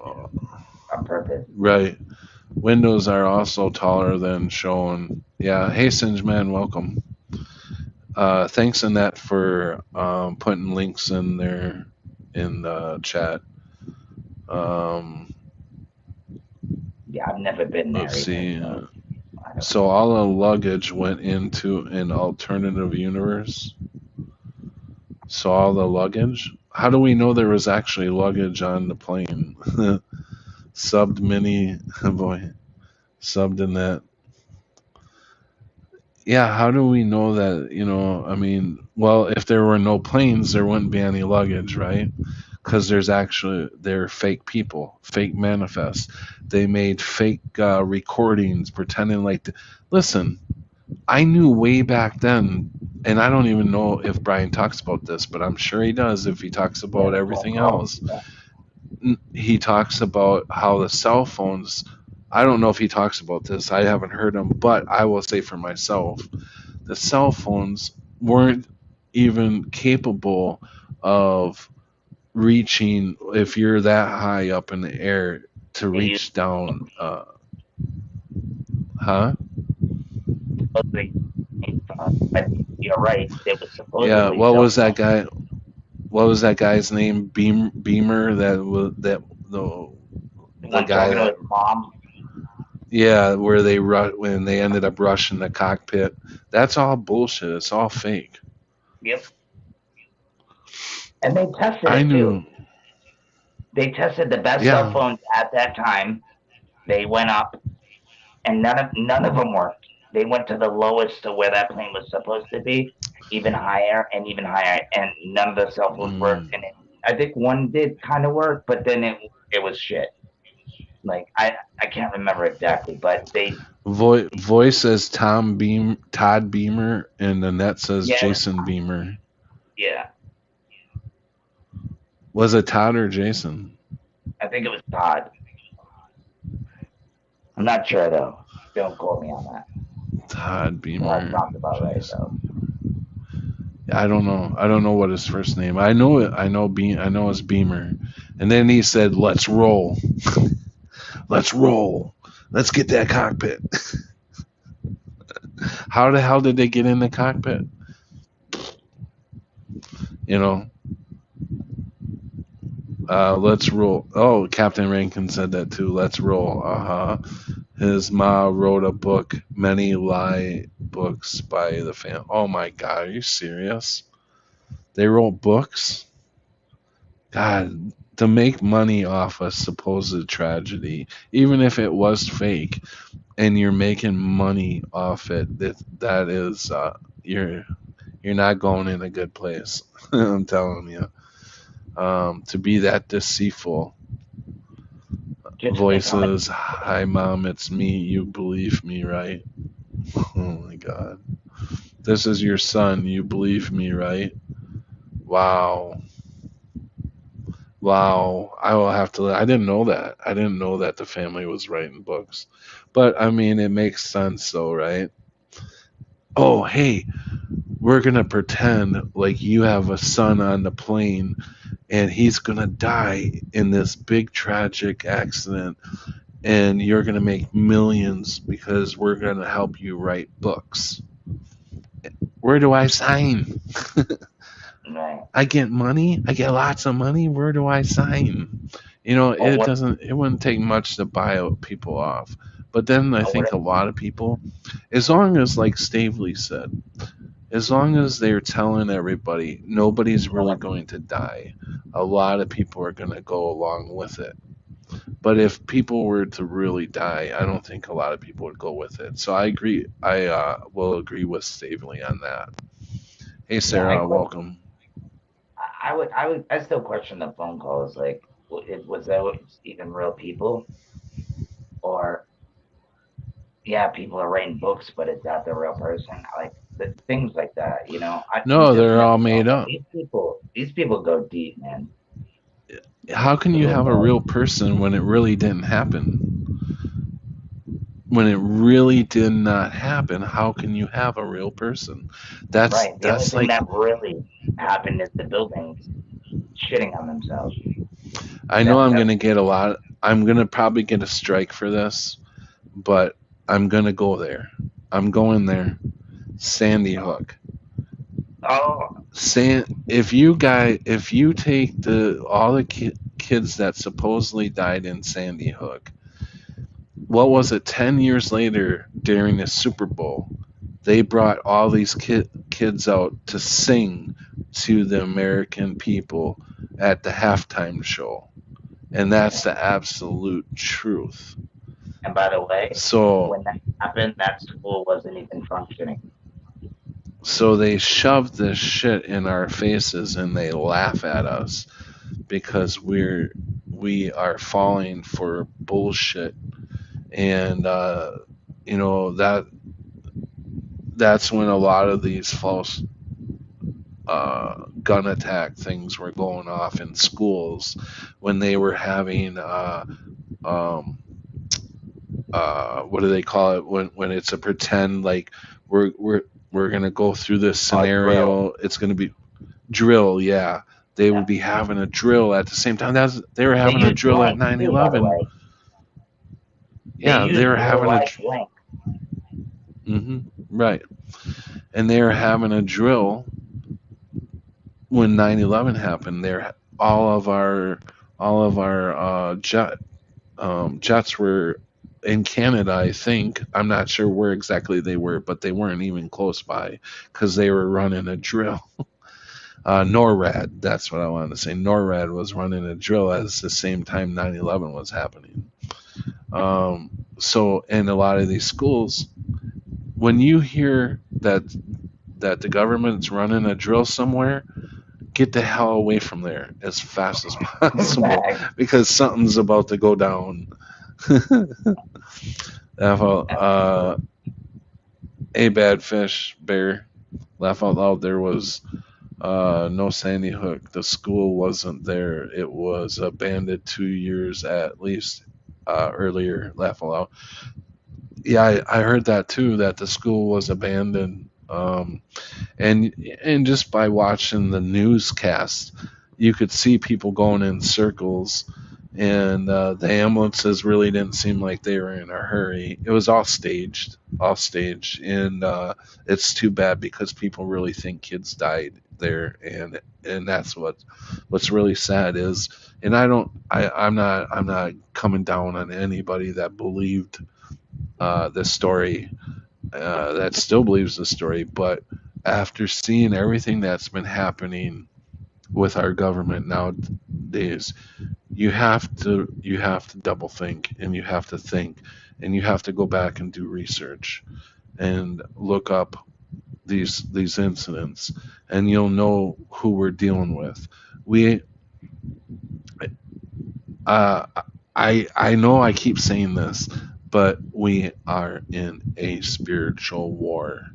on purpose. right. Windows are also taller than shown. Yeah. Hey, Singe Man, welcome. Thanks, Annette, for putting links in there in the chat. Yeah, I've never been there. Let's see. I So all the luggage went into an alternative universe. So all the luggage. How do we know there was actually luggage on the plane? Subbed mini boy, subbed in that. Yeah, how do we know that? I mean, well, if there were no planes, there wouldn't be any luggage, right? Because they're fake people, fake manifests. They made fake recordings, pretending like. Listen, I knew way back then, and I don't even know if Brian talks about this, but I'm sure he does if he talks about everything else. he talks about how the cell phones. I don't know if he talks about this. I haven't heard him, but I will say for myself, the cell phones weren't even capable of reaching if you're that high up in the air to They used reach down. Huh? supposedly, but you're right. They were Yeah. supposedly What cell was that phones. guy? What was that guy's name? Beamer. The The one guy talking to that, his mom. yeah, where when they ended up rushing the cockpit. That's all bullshit. It's all fake. Yep. And they tested I it too. knew. They tested the best cell Yeah. phones at that time. They went up, and none of them worked. They went to the lowest to where that plane was supposed to be, even higher, and none of the cell phones worked. Mm. And I think one did kind of work, but then it was shit. Like I can't remember exactly, but Voice says Todd Beamer, and the net says yeah, Jason Beamer. yeah. Was it Todd or Jason? I think it was Todd. I'm not sure though. Don't quote me on that. Todd That Beamer. sounds about right though. Jason. I don't know. I don't know what his first name. I know it. I know it's Beamer. And then he said, "Let's roll. Let's roll. Let's get that cockpit." How the hell did they get in the cockpit? You know, let's roll. Oh, Captain Rankin said that too. Let's roll. His ma wrote a book, many lie books by the fan. Oh my God, are you serious? They wrote books? God, to make money off a supposed tragedy, even if it was fake, and you're making money off it, that is you're not going in a good place. I'm telling you. To be that deceitful. Just think how many Voices, hi mom, it's me. You believe me, right? Oh my God. This is your son. You believe me, right? Wow. Wow. I will have to. I didn't know that. I didn't know that the family was writing books. But I mean, it makes sense, though, right? Oh, hey, we're going to pretend like you have a son on the plane and he's going to die in this big tragic accident, and you're going to make millions because we're going to help you write books. Where do I sign? right. I get money. I get lots of money. Where do I sign? You know, Or it what doesn't. It wouldn't take much to buy people off. But then I or what think a lot of people, as long as, like Stavely said, as long as they're telling everybody nobody's really going to die, a lot of people are going to go along with it. But if people were to really die, I don't think a lot of people would go with it. So I agree. I will agree with Stavely on that. Hey, yeah, Sarah, welcome. I still question the phone calls. Like, was that even real people, or yeah, people are writing books, but is that the real person? Like things like that, you know. You No, just they're never all know. made But up. these people go deep, man. How can you People have a go real person when it really didn't happen? When it really did not happen, how can you have a real person? That's right. The only that's thing like that really happened is the buildings shitting on themselves. I know That I'm that's gonna get a lot. I'm gonna probably get a strike for this, but I'm gonna go there. I'm going there. Sandy Hook. oh If you take all the kids that supposedly died in Sandy Hook, what was it? 10 years later, during the Super Bowl, they brought all these kids out to sing to the American people at the halftime show, and that's the absolute truth. and by the way, So when that happened, that school wasn't even functioning. so they shove this shit in our faces and they laugh at us because we are falling for bullshit, and you know that's when a lot of these false gun attack things were going off in schools, when they were having um, what do they call it, when it's a pretend, like we're we're we're gonna go through this Drill. scenario. It's gonna be drill, yeah. They Yeah. would be having a drill at the same time. They were They having a use drill at blanks too, by the 9/11. way. They Yeah, they use were real having a life blanks. right, and they were having a drill when 9/11 happened. There, all of our jets were in Canada, I think. I'm not sure where exactly they were, but they weren't even close by because they were running a drill. NORAD, that's what I wanted to say. NORAD was running a drill at the same time 9/11 was happening. So in a lot of these schools, when you hear that the government's running a drill somewhere, get the hell away from there as fast as possible because something's about to go down. A bad fish bear, laugh out loud. There was no Sandy Hook. The school wasn't there. It was abandoned 2 years at least earlier. Laugh out loud. Yeah, I heard that too. That the school was abandoned. And just by watching the newscast, you could see people going in circles, and the ambulances really didn't seem like they were in a hurry. It was all staged, and it's too bad because people really think kids died there, and that's what's really sad is. And I'm not coming down on anybody that believed this story, that still believes the story, but after seeing everything that's been happening with our government nowadays, you have to double think, and you have to think, and you have to go back and do research and look up these incidents, and you'll know who we're dealing with. We I know I keep saying this, but we are in a spiritual war.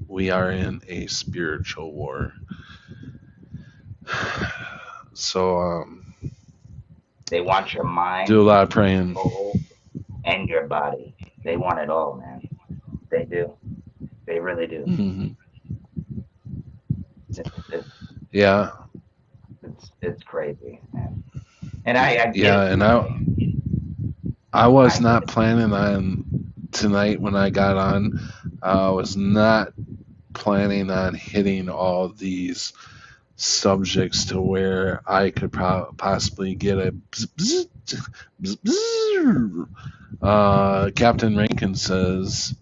We are in a spiritual war. So They want your mind, do a lot of praying. soul, and your body. They want it all, man. They do. They really do. Hmm. Yeah. Yeah, It's crazy, man. And I yeah, and I was not planning on tonight when I got on. I was not planning on hitting all these subjects to where I could possibly get a bzz, bzz, bzz, bzz. Captain Rankin says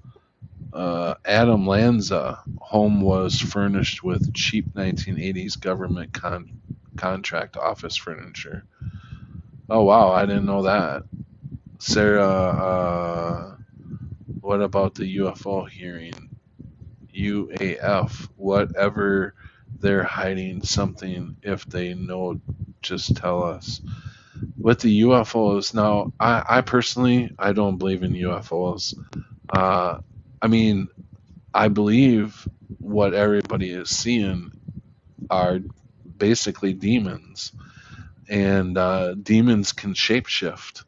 Adam Lanza home was furnished with cheap 1980s government contract office furniture. Oh wow, I didn't know that. Sarah, what about the UFO hearing? UAF, whatever they're hiding something. If they know, just tell us. With the UFOs, now, I personally, I don't believe in UFOs. I mean, I believe what everybody is seeing are basically demons, and demons can shapeshift.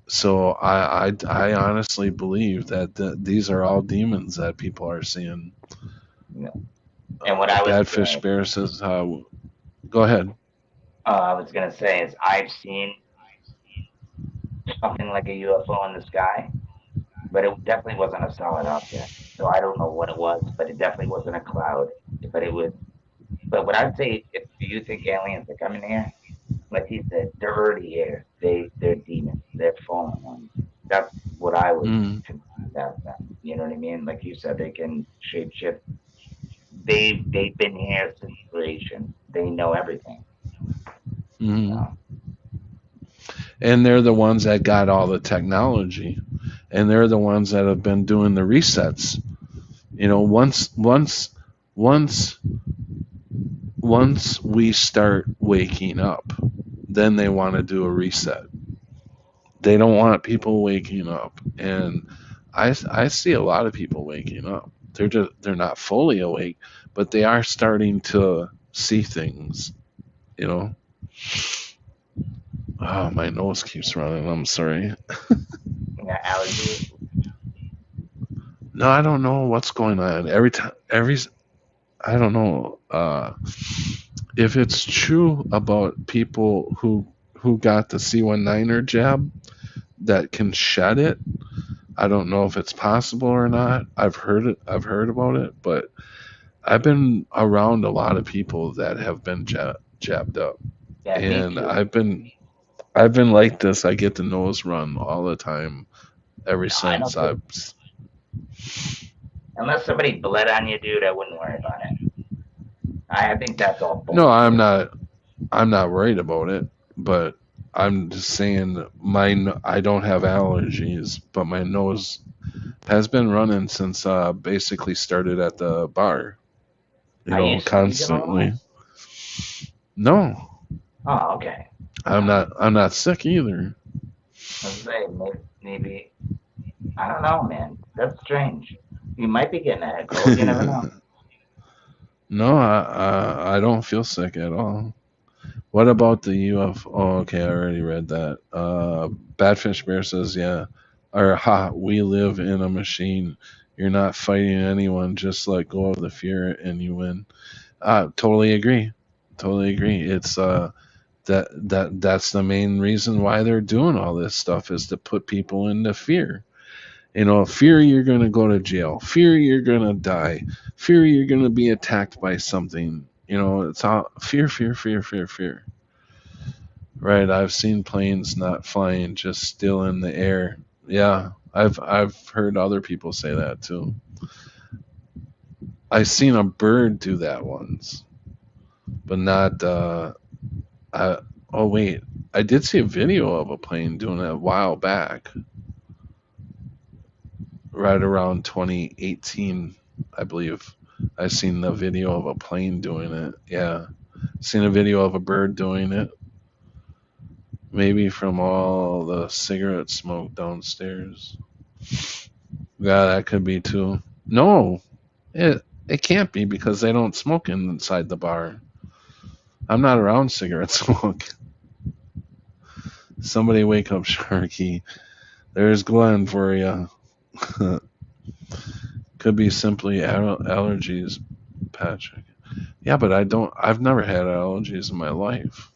So I honestly believe that these are all demons that people are seeing. And what I was Bad Fish Bear says, go ahead. I was gonna say is I've seen something like a UFO in the sky, but it definitely wasn't a solid object. So I don't know what it was, but it definitely wasn't a cloud. But it was. But what I'd say, if you think aliens are coming here, like he said, they're already here. They're demons. They're fallen ones. That's what I would consider them. You know what I mean? Like you said, they can shapeshift. They've been here since creation. They know everything. So. And they're the ones that got all the technology, and they're the ones that have been doing the resets. You know, once we start waking up, then they want to do a reset. They don't want people waking up, and I see a lot of people waking up. They're not fully awake, but they are starting to see things, you know. Oh, my nose keeps running. I'm sorry. You got allergies? No, I don't know what's going on. Every time, I don't know if it's true about people who got the C19 jab that can shed it. I don't know if it's possible or not. I've heard it. I've heard about it, but I've been around a lot of people that have been jabbed up, Yeah, me and too. I've been like this. I get the nose run all the time ever No, I since don't think, I've. unless somebody bled on you, dude, I wouldn't worry about it. I think that's all No, I'm bullshit. not. I'm not worried about it, but I'm just saying I don't have allergies, but my nose has been running since basically started at the bar. You Are you know, sneezing a constantly. lot? No, Oh, okay. I'm No, not. I'm not sick either. I was saying maybe I don't know, man. That's strange. You might be getting a head cold. You never know. No, I don't feel sick at all. What about the UFO? Oh, okay, I already read that. Badfish Bear says, yeah. Or, ha, we live in a machine. You're not fighting anyone. Just let go of the fear and you win. Totally agree. Totally agree. It's that's the main reason why they're doing all this stuff is to put people into fear. You know, fear you're going to go to jail, fear you're going to die, fear you're going to be attacked by something. You know, it's all fear, fear, fear, fear, fear. Right, I've seen planes not flying, just still in the air. Yeah, I've heard other people say that too. I seen a bird do that once, but not. I, oh wait, I did see a video of a plane doing it a while back, right around 2018, I believe. I seen the video of a plane doing it. Yeah, seen a video of a bird doing it. Maybe from all the cigarette smoke downstairs. Yeah, that could be too. No, it can't be because they don't smoke inside the bar. I'm not around cigarette smoke. Somebody wake up, Sharky. There's Glenn for you. Could be simply allergies, Patrick. Yeah, but I don't. I've never had allergies in my life.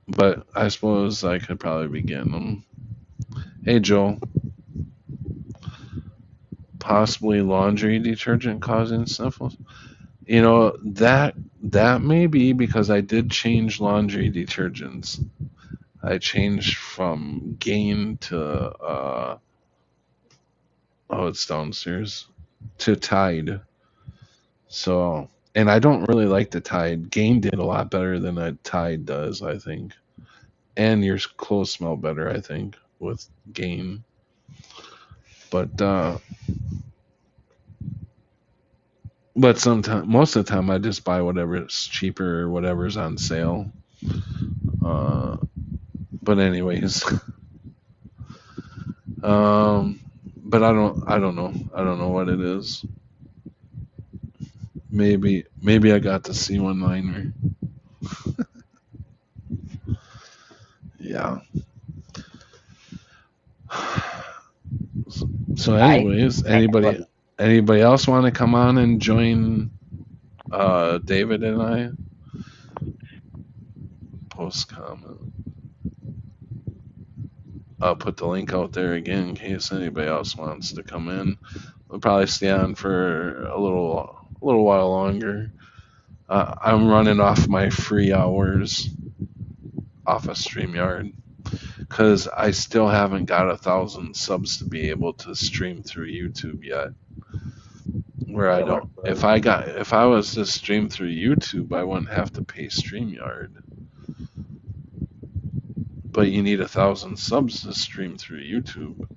But I suppose I could probably be getting them. Hey, Joel. Possibly laundry detergent causing sniffles. You know that may be because I did change laundry detergents. I changed from Gain to oh, it's downstairs, to Tide. So, and I don't really like the Tide. Gain did a lot better than a Tide does, I think. And your clothes smell better, I think, with Gain. But sometimes, most of the time, I just buy whatever's cheaper or whatever's on sale. Uh, but anyways, but I don't know. I don't know what it is. Maybe I got the C19. Yeah. So, anyways, anybody else want to come on and join David and I? Post comment. I'll put the link out there again in case anybody else wants to come in. We'll probably stay on for a little while longer. I'm running off my free hours off of StreamYard because I still haven't got 1,000 subs to be able to stream through YouTube yet. Where I don't, if I was to stream through YouTube, I wouldn't have to pay StreamYard. But you need 1,000 subs to stream through YouTube.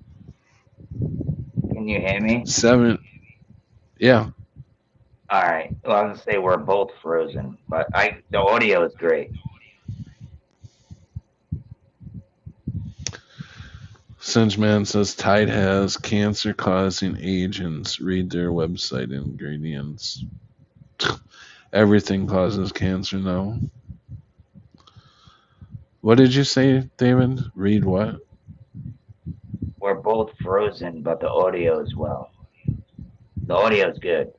Can you hear me? 7. Yeah. All right. Well, I was gonna say we're both frozen, but the audio is great. Singeman says Tide has cancer-causing agents. Read their website ingredients. Everything causes cancer now. What did you say, David? Read what? We're both frozen, but the audio is well. The audio is good.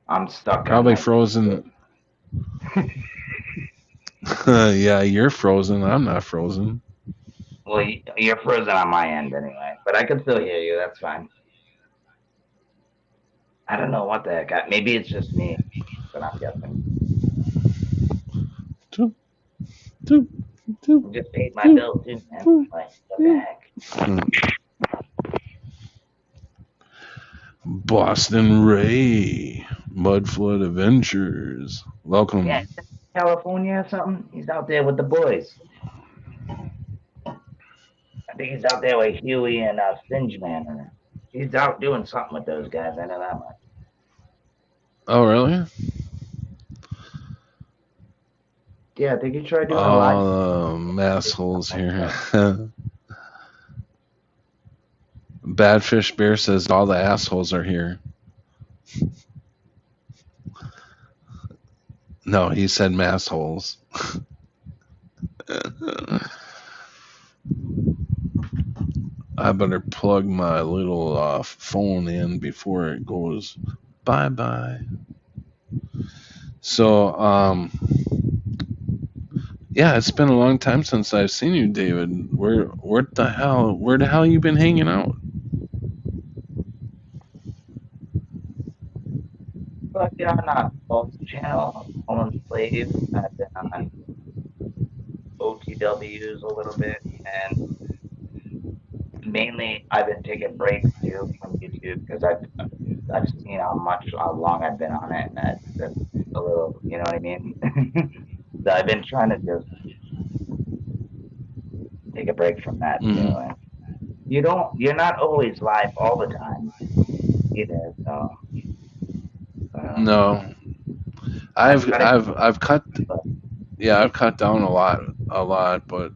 I'm stuck on Probably my. frozen. Yeah, you're frozen. I'm not frozen. Well, you're frozen on my end anyway, but I can still hear you. That's fine. I don't know what the heck. Maybe it's just me, but I'm guessing. Doop, doop, doop, I just paid my doop, bill too, man. doop, Like, what the doop. heck? Boston Ray, Mudflood Adventures. Yeah, Welcome. California or something. He's out there with the boys. I think he's out there with Huey and Singeman. Or he's out doing something with those guys. I know that much. Oh, really? Yeah, I think he tried doing a live. Oh, massholes here. Badfish Bear says all the assholes are here. No, he said massholes. I better plug my little phone in before it goes bye-bye. So, yeah, it's been a long time since I've seen you, David. Where the hell you been hanging out? But yeah, on Pulse channel, on Slave. I've been on OTWs a little bit, and mainly I've been taking breaks too from YouTube because I've seen how long I've been on it, and that's a little, you know what I mean. So I've been trying to just take a break from that too. Mm-hmm. And you're not always live all the time either. So No, I'm trying to, I've cut but I've cut down a lot, but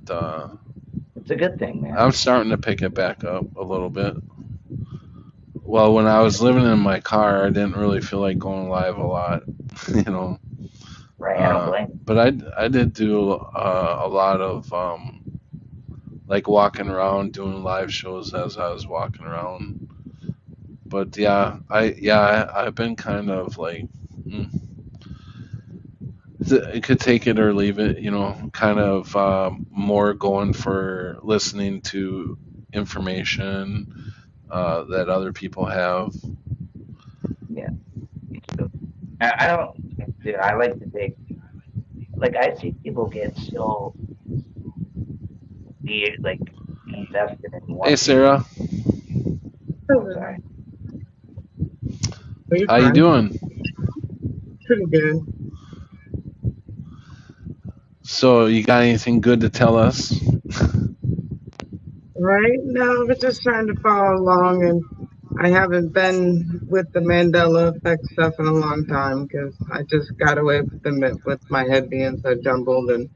it's a good thing, man. I'm starting to pick it back up a little bit. Well, when I was living in my car, I didn't really feel like going live a lot, you know. Right? I don't blame you. But I did do a lot of like walking around, doing live shows as I was walking around. But yeah, I've been kind of like it could take it or leave it, you know, kind of more going for listening to information that other people have. Yeah, me too. I don't, dude. I like to take. Like I see people get so like invested in Hey, one thing. Sarah, Oh, sorry. Are you how you fine? doing? Pretty good. So, you got anything good to tell us? Right now, we're just trying to follow along, and I haven't been with the Mandela effect stuff in a long time because I just got away with my head being so jumbled and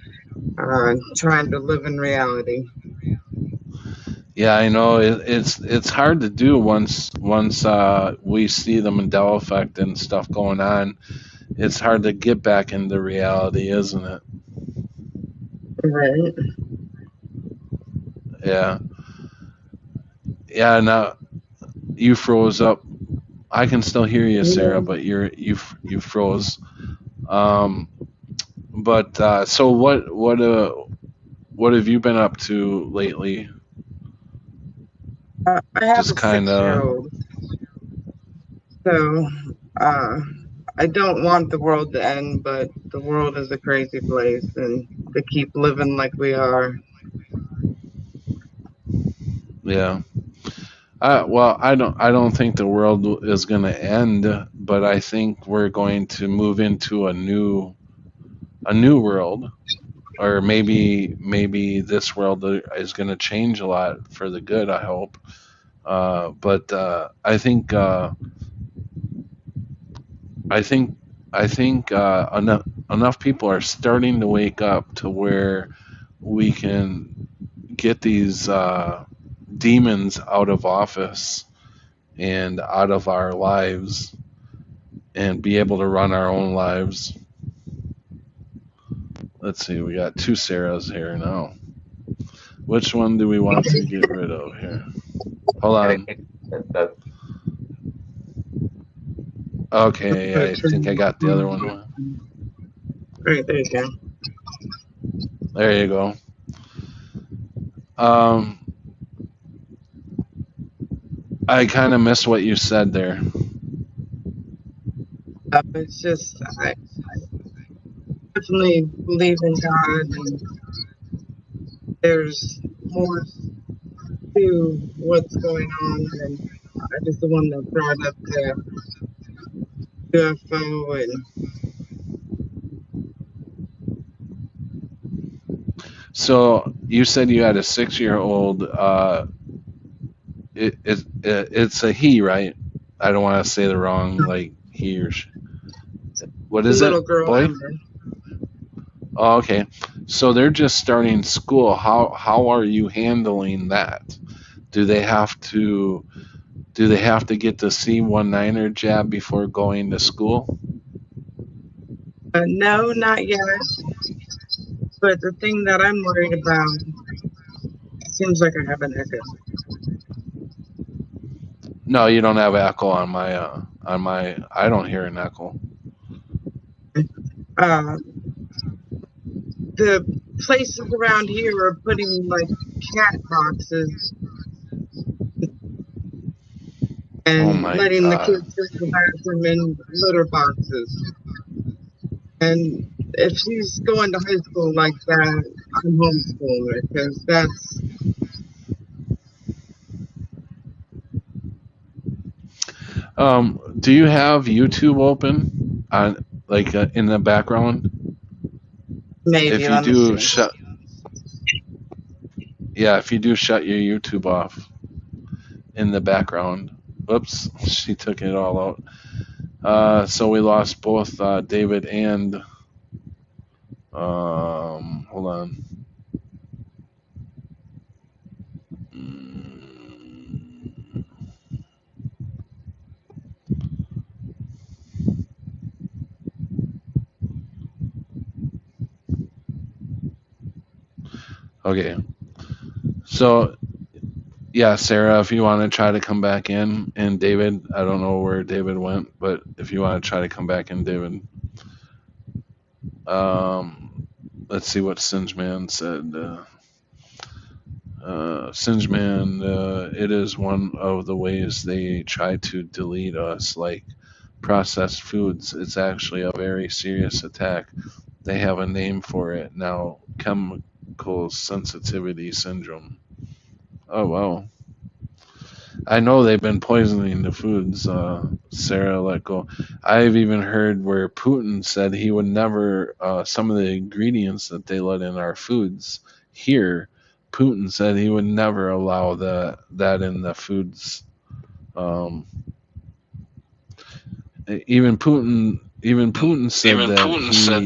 trying to live in reality. Yeah, I know it's hard to do once we see the Mandela effect and stuff going on. It's hard to get back into reality, isn't it? Right. Yeah. Yeah. Now you froze up. I can still hear you, Sarah, but you froze. But so what have you been up to lately? I have Just a kind of. 6-year-old, so I don't want the world to end, but the world is a crazy place, and to keep living like we are. Yeah. Well, I don't think the world is going to end, but I think we're going to move into a new world, or maybe this world is going to change a lot for the good. I hope. But I think enough people are starting to wake up to where we can get these demons out of office and out of our lives, and be able to run our own lives. Let's see, we got 2 Sarahs here now. Which one do we want to get rid of here? Hold on. Okay, I think I got the other one. All right, there you go. There you go. I kind of missed what you said there. It's just, I definitely believe in God, and there's more to what's going on, and I just the one that brought up the UFO and So you said you had a 6-year-old. It's a he, right? I don't want to say the wrong, like he or she. What is little it, girl. boy? Amber. Oh, okay. So they're just starting school. How are you handling that? Do they have to get the C19 jab before going to school? No, not yet. But the thing that I'm worried about seems like I have an echo. No, you don't have echo on my I don't hear an echo. The places around here are putting like cat boxes and my letting the God. kids go to the bathroom in litter boxes. And if she's going to high school like that, I'm homeschooling her because that's Do you have YouTube open on in the background? maybe. If you Let me do, see. if you do, shut your YouTube off in the background. Oops, she took it all out. So we lost both David and hold on. Okay. So yeah, Sarah, if you want to try to come back in, and David, I don't know where David went, but if you want to try to come back in, David. Let's see what Singeman said. Singeman, it is one of the ways they try to delete us, like processed foods. It's actually a very serious attack. They have a name for it now, chemical sensitivity syndrome. Oh, wow. I know they've been poisoning the foods, Sarah let go. I've even heard where Putin said he would never, some of the ingredients that they let in our foods here, Putin said he would never allow that in the foods. Even Putin said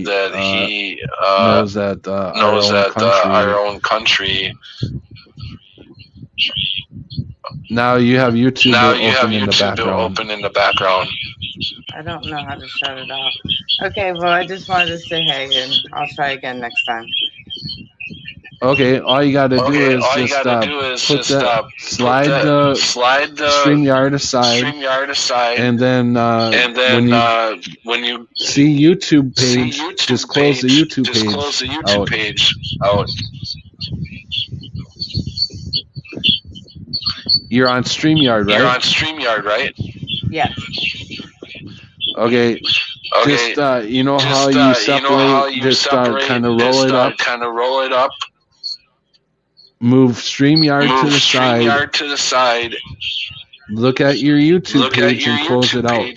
that he knows that our own country. Now you have YouTube open in the background. I don't know how to shut it off. Okay, well, I just wanted to say hey, and I'll try again next time. Okay, all you got to do is slide the StreamYard aside, and then when you see YouTube page, just close the YouTube page out. You're on StreamYard, right? Yes. Okay. Just you know how you separate, just kind of roll it up. Move StreamYard to the side. Look at your YouTube page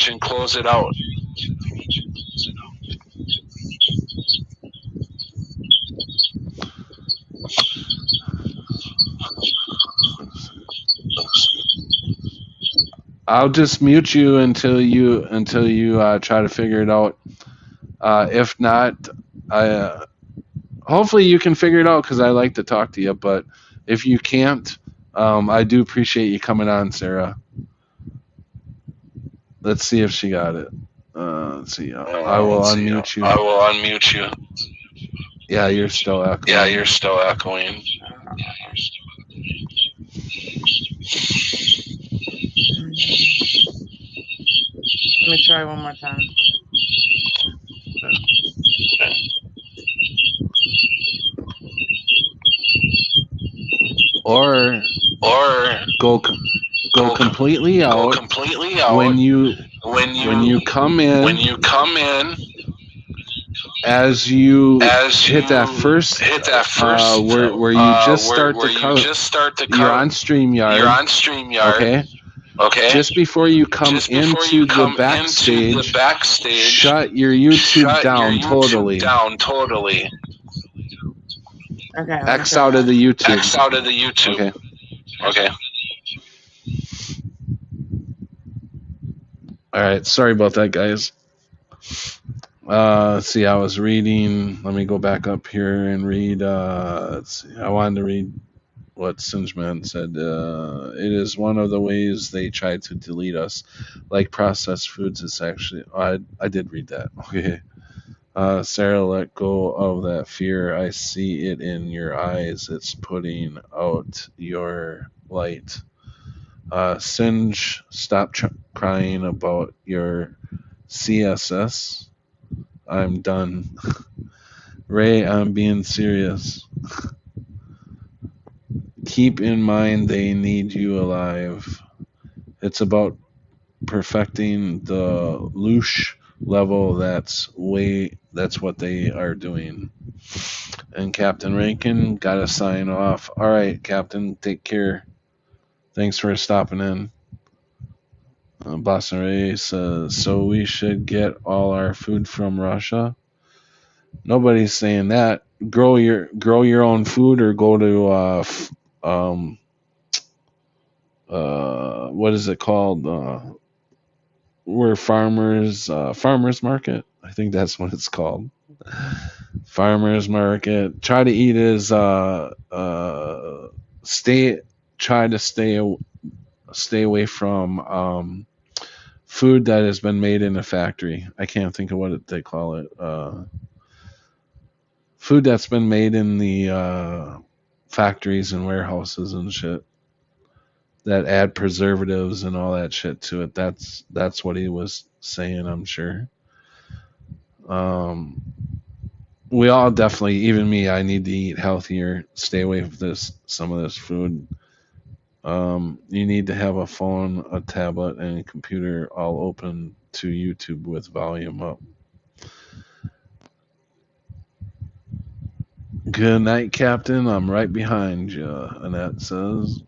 and close it out. I'll just mute you until you try to figure it out. If not, hopefully you can figure it out because I like to talk to you. But if you can't, I do appreciate you coming on, Sarah. Let's see if she got it. Let's see. I will unmute you. I will unmute you. Yeah, you're still echoing. Yeah, you're still echoing. Let me try one more time. Or go completely out. Go completely out when you come in. When you come in. As you hit that first where you just start to come, you're on StreamYard. Okay. Just before you come into the backstage, shut your YouTube down totally. Okay. X out of the YouTube. Okay. All right. Sorry about that, guys. Let's see. I was reading. Let me go back up here and read. Let's see. I wanted to read what Singeman said. It is one of the ways they try to delete us, like processed foods. It's actually. I did read that. Okay. Sarah, let go of that fear. I see it in your eyes. It's putting out your light. Singe, stop crying about your CSS. I'm done. Ray, I'm being serious. Keep in mind they need you alive. It's about perfecting the Loosh level. That's what they are doing. And Captain Rankin, gotta sign off. All right, Captain, take care. Thanks for stopping in. Boston Ray says, so we should get all our food from Russia. Nobody's saying that. Grow your own food, or go to what is it called? Where farmers market. I think that's what it's called. Farmers market. Try to eat as try to stay away from food that has been made in a factory. I can't think of what they call it. Food that's been made in the factories and warehouses and shit that add preservatives and all that shit to it. That's what he was saying, I'm sure. We all definitely, even me, I need to eat healthier, stay away from some of this food. You need to have a phone, a tablet, and a computer all open to YouTube with volume up. Good night, Captain. I'm right behind you, Annette says.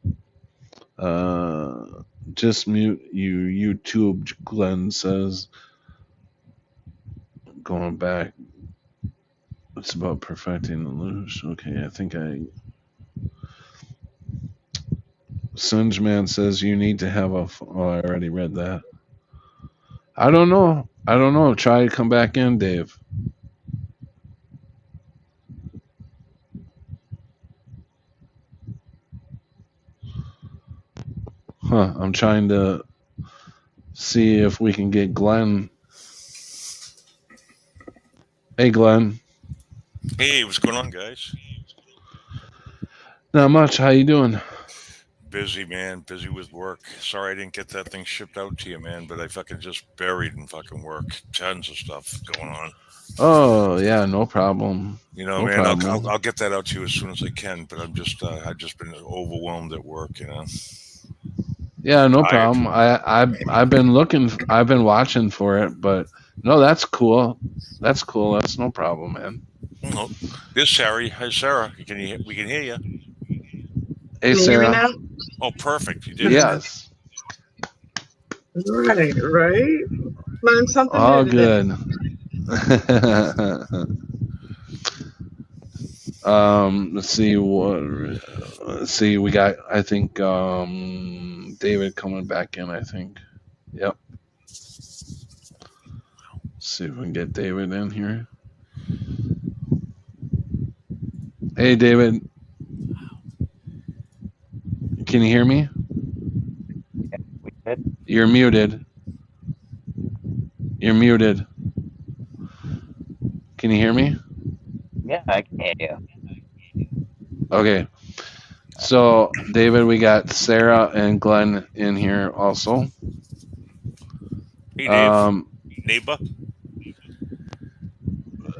Just mute you, YouTube, Glenn says. Going back. It's about perfecting the Loosh. Okay, I think Singeman says you need to have I already read that. I don't know. Try to come back in, Dave. I'm trying to see if we can get Glenn. Hey, Glenn. Hey, what's going on, guys? Not much. How you doing? Busy, man. Busy with work. Sorry I didn't get that thing shipped out to you, man, but I fucking just buried in fucking work. Tons of stuff going on. Oh, yeah, no problem. No man, I'll get that out to you as soon as I can, but I've just been overwhelmed at work, Yeah, no problem. I've been watching for it, but no, that's cool. That's no problem, man. No. This Sarah. Hi, Sarah. We can hear you. Hey, Sarah. Oh, perfect. You did. Yes. Right. Learn something. All good. Let's see. We got, I think, David coming back in, I think. Yep. See if we can get David in here. Hey, David. Can you hear me? Yeah, we did. You're muted. You're muted. Can you hear me? Yeah, I can hear you. Okay. So, David, we got Sarah and Glenn in here also. Hey, Dave. Um, Neighbor.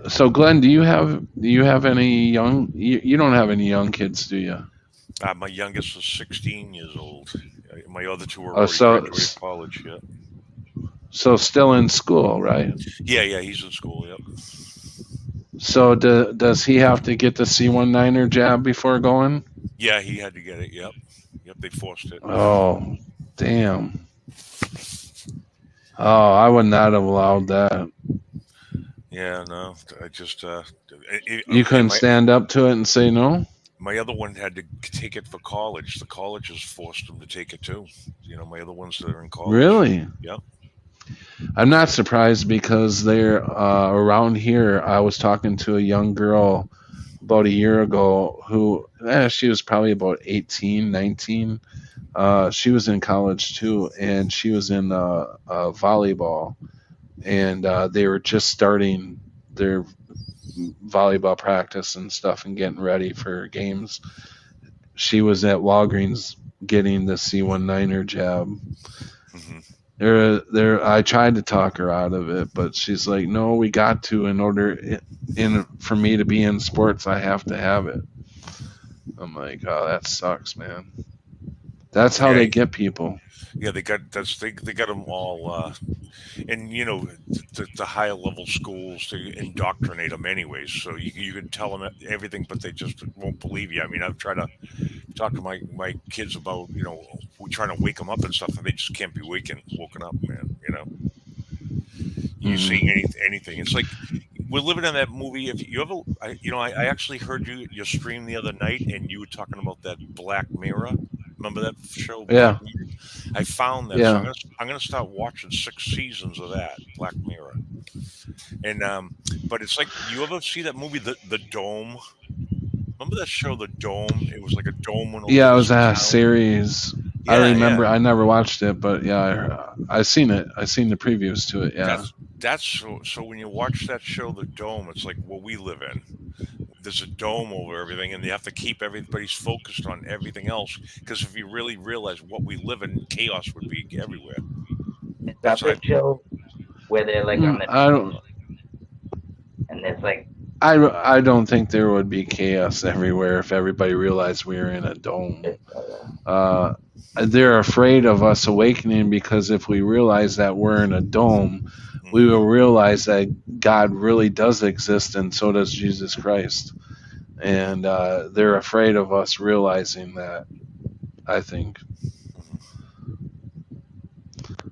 so, Glenn, do you have any young? You don't have any young kids, do you? My youngest is 16 years old. My other two are Oh, already graduated college. Yeah. So still in school, right? Yeah, he's in school. Yep. So does he have to get the C19er jab before going? Yeah, he had to get it. Yep. They forced it. Oh, damn. Oh, I would not have allowed that. Yeah, no, I just You couldn't stand up to it and say no? My other one had to take it for college. The colleges forced him to take it too. My other ones that are in college. Really? Yep. I'm not surprised because they're around here. I was talking to a young girl about a year ago who, she was probably about 18, 19. She was in college too, and she was in volleyball. And they were just starting their volleyball practice and stuff and getting ready for games. She was at Walgreens getting the C19er jab. Mm-hmm. I tried to talk her out of it, but she's like, no, we got to, for me to be in sports, I have to have it. I'm like, oh, that sucks, man. That's how they get people. Yeah, they got them all, and the higher level schools, they indoctrinate them anyways. So you can tell them everything, but they just won't believe you. I mean, I've tried to talk to my kids about we're trying to wake them up and stuff, and they just can't be woken up, man. You seeing anything? It's like we're living in that movie. If you ever, I actually heard your stream the other night, and you were talking about that Black Mirror. Remember that show? Yeah. I found that. Yeah. So I'm gonna start watching 6 seasons of that Black Mirror. And but it's like, you ever see that movie, The Dome? Remember that show, The Dome? It was like a dome. Yeah, it was a series. Yeah, I remember. Yeah. I never watched it, but yeah, I seen it. I seen the previews to it. Yeah. That's so when you watch that show, The Dome, it's like what we live in. There's a dome over everything, and they have to keep everybody's focused on everything else, because if you really realize what we live in, chaos would be everywhere. That's a show where they're like on the and it's like, I don't think there would be chaos everywhere if everybody realized we were in a dome. They're afraid of us awakening, because if we realize that we're in a dome, we will realize that God really does exist, and so does Jesus Christ. And they're afraid of us realizing that, I think.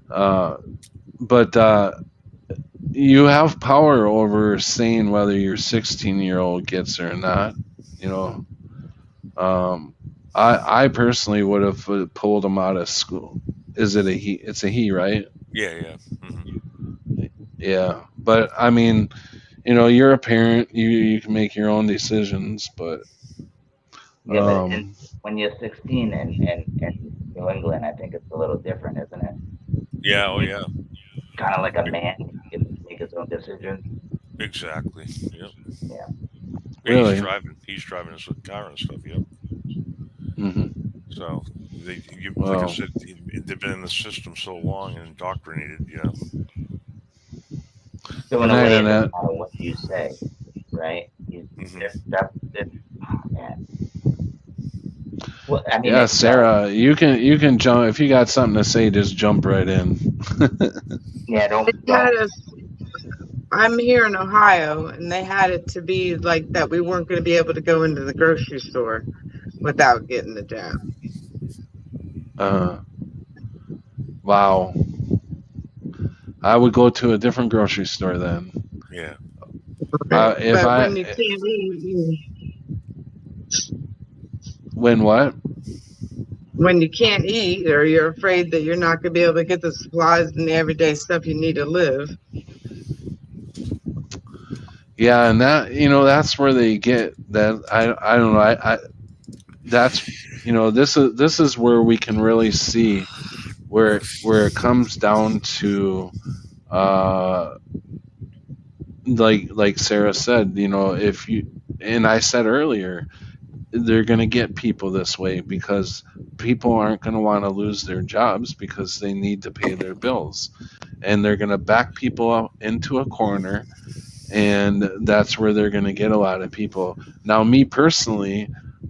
But you have power over saying whether your 16-year-old gets it or not. I personally would have pulled him out of school. Is it a he? It's a he, right? Yeah. Mm-hmm. Yeah, but I mean, you're a parent. You can make your own decisions, but but when you're 16 in New England, I think it's a little different, isn't it? Yeah. Oh, yeah. Kind of like a man can make his own decisions. Exactly. Yep. Yeah. Really? He's driving his car and stuff. Yep. Mm-hmm. So like I said, they've been in the system so long and indoctrinated. So in a way, no matter what you say, right? That's it. Oh, man. Well, I mean, yeah, Sarah, you can jump if you got something to say. Just jump right in. Yeah, don't. I'm here in Ohio, and they had it to be like that. We weren't going to be able to go into the grocery store without getting the jab. Wow. I would go to a different grocery store then. Yeah. When you can't eat, when what? When you can't eat, or you're afraid that you're not going to be able to get the supplies and the everyday stuff you need to live. Yeah, and that's where they get that. I don't know. That's this is where we can really see where it comes down to uh, like Sarah said, if you and I said earlier, they're going to get people this way because people aren't going to want to lose their jobs because they need to pay their bills, and they're going to back people up into a corner, and that's where they're going to get a lot of people. Now, me personally,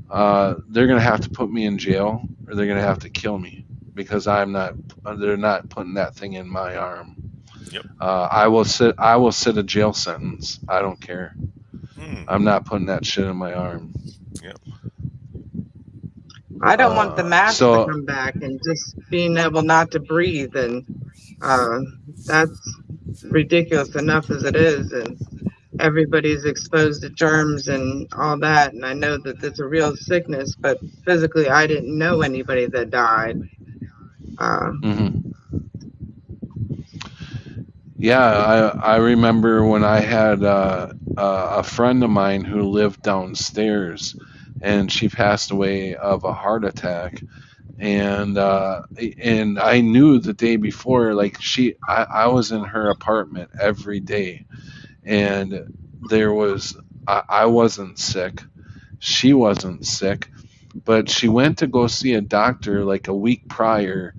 they're going to have to put me in jail or they're going to have to kill me because they're not putting that thing in my arm. Yep. I will sit a jail sentence. I don't care. I'm not putting that shit in my arm. Yep. I don't want the mask so to come back and just being able not to breathe, and that's ridiculous enough as it is, and everybody's exposed to germs and all that, and I know that it's a real sickness, but physically I didn't know anybody that died. mhm. Yeah, I remember when I had a friend of mine who lived downstairs, and she passed away of a heart attack, and I knew the day before, like I was in her apartment every day, and I wasn't sick, she wasn't sick, but she went to go see a doctor like a week prior,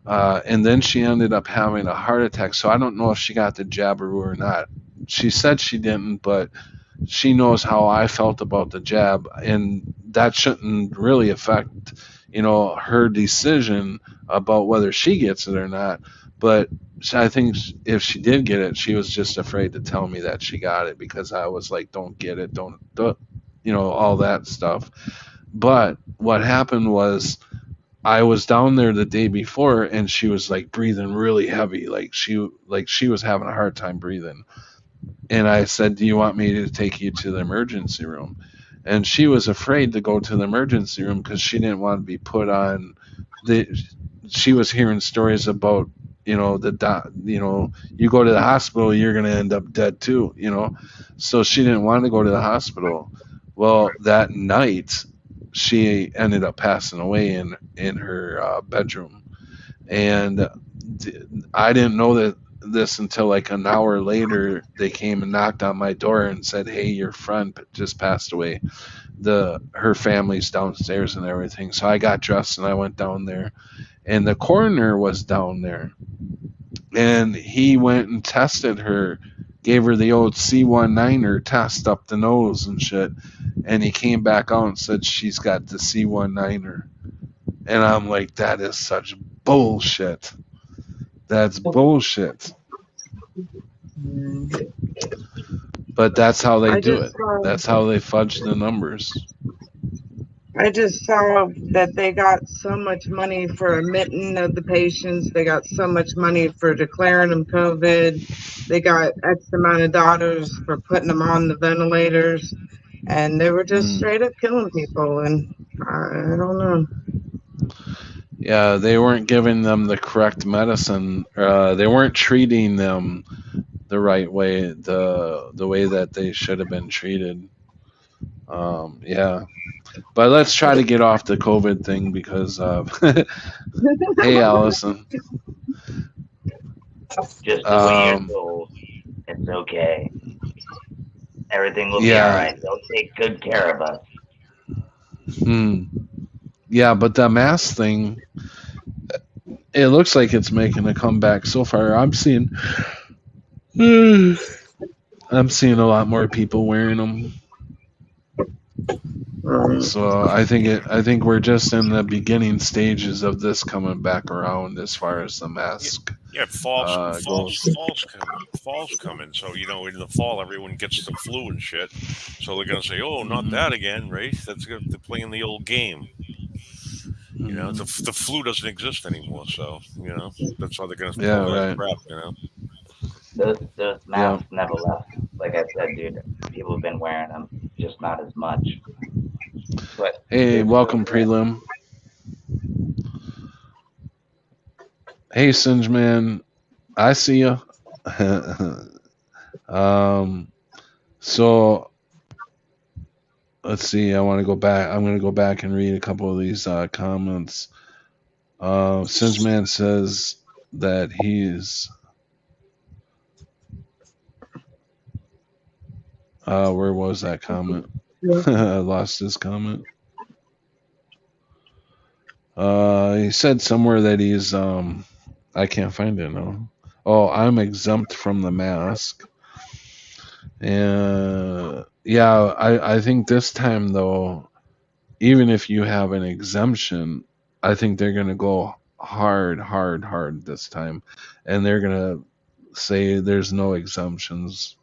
and then she ended up having a heart attack. So I don't know if she got the jabberoo or not. She said she didn't, but she knows how I felt about the jab, and that shouldn't really affect, her decision about whether she gets it or not. But I think if she did get it, she was just afraid to tell me that she got it because I was like, "Don't get it, don't," all that stuff. But what happened was I was down there the day before and she was like breathing really heavy, like she was having a hard time breathing. And I said, "Do you want me to take you to the emergency room?" And she was afraid to go to the emergency room because she didn't want to be put on the she was hearing stories about, you go to the hospital, you're going to end up dead too. So she didn't want to go to the hospital. Well, that night she ended up passing away in her bedroom, and I didn't know that this until like an hour later. They came and knocked on my door and said, "Hey, your friend just passed away. Her family's downstairs and everything." So I got dressed and I went down there, and the coroner was down there, and he went and tested her, gave her the old C19er test up the nose and shit, and he came back out and said she's got the C19er. And I'm like, that is such bullshit. That's bullshit. But that's how they do it. That's how they fudge the numbers. I just saw that they got so much money for admitting of the patients. They got so much money for declaring them COVID. They got X amount of dollars for putting them on the ventilators. And they were just straight up killing people. And I don't know. Yeah, they weren't giving them the correct medicine. They weren't treating them the right way, the way that they should have been treated. Yeah. But let's try to get off the COVID thing because, hey, Allison. Just the way you're told, it's okay. Everything will be all right. They'll take good care of us. Yeah, but the mask thing, it looks like it's making a comeback so far. I'm seeing a lot more people wearing them. So I think we're just in the beginning stages of this coming back around as far as the mask. Yeah, fall's coming. So in the fall everyone gets the flu and shit. So they're gonna say, "Oh, not that again, right?" They're playing the old game. The flu doesn't exist anymore. So that's how they're gonna play that crap. Those masks never left. Like I said, dude, people have been wearing them, just not as much. But hey, welcome, Prelim. Hey, Singe Man, I see you. So let's see. I want to go back. I'm going to go back and read a couple of these comments. Singe Man says that he's Where was that comment? Yeah. I lost his comment. He said somewhere that he's I can't find it now. Oh, I'm exempt from the mask. And yeah, I think this time though, even if you have an exemption, I think they're gonna go hard this time, and they're gonna say there's no exemptions.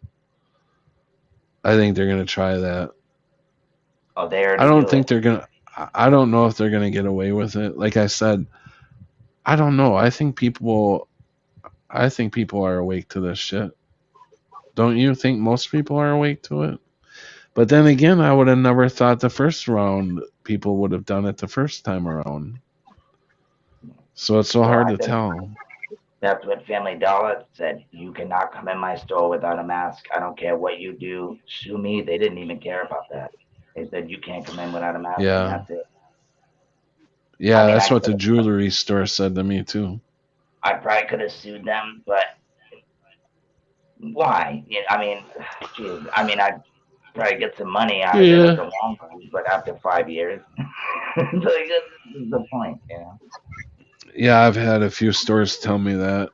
I think they're gonna try that. Oh, they I already don't do think it. they're gonna. I don't know if they're gonna get away with it. Like I said, I don't know. I think people are awake to this shit. Don't you think most people are awake to it? But then again, I would have never thought the first round people would have done it the first time around. So it's so Well, hard I to think tell. that's what Family Dollar said. You cannot come in my store without a mask. I don't care what you do. Sue me. They didn't even care about that. They said you can't come in without a mask, and Yeah. that's it. I Yeah, mean, that's what the jewelry store said to me too. I probably could have sued them, but why? I mean, geez, I mean, I'd probably get some money out of it at Yeah. the long run, but after 5 years, like, this is the point, Yeah, I've had a few stores tell me that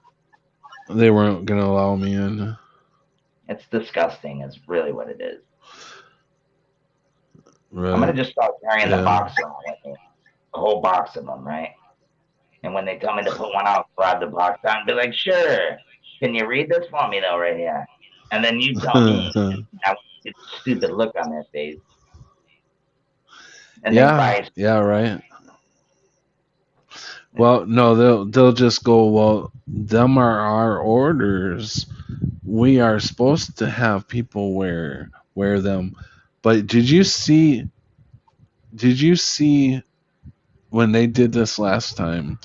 they weren't going to allow me in. It's disgusting. Is really what it is. I'm Right. gonna just start carrying the Yeah. box around with me, a whole box of them, right? And when they tell me to put one out, grab the box out and be like, "Sure, can you read this for me though, right here?" And then you tell me, and I get a stupid look on their face, and they buy. Yeah, right. Well, no, they'll just go, well, them are our orders. We are supposed to have people wear them. But did you see when they did this last time,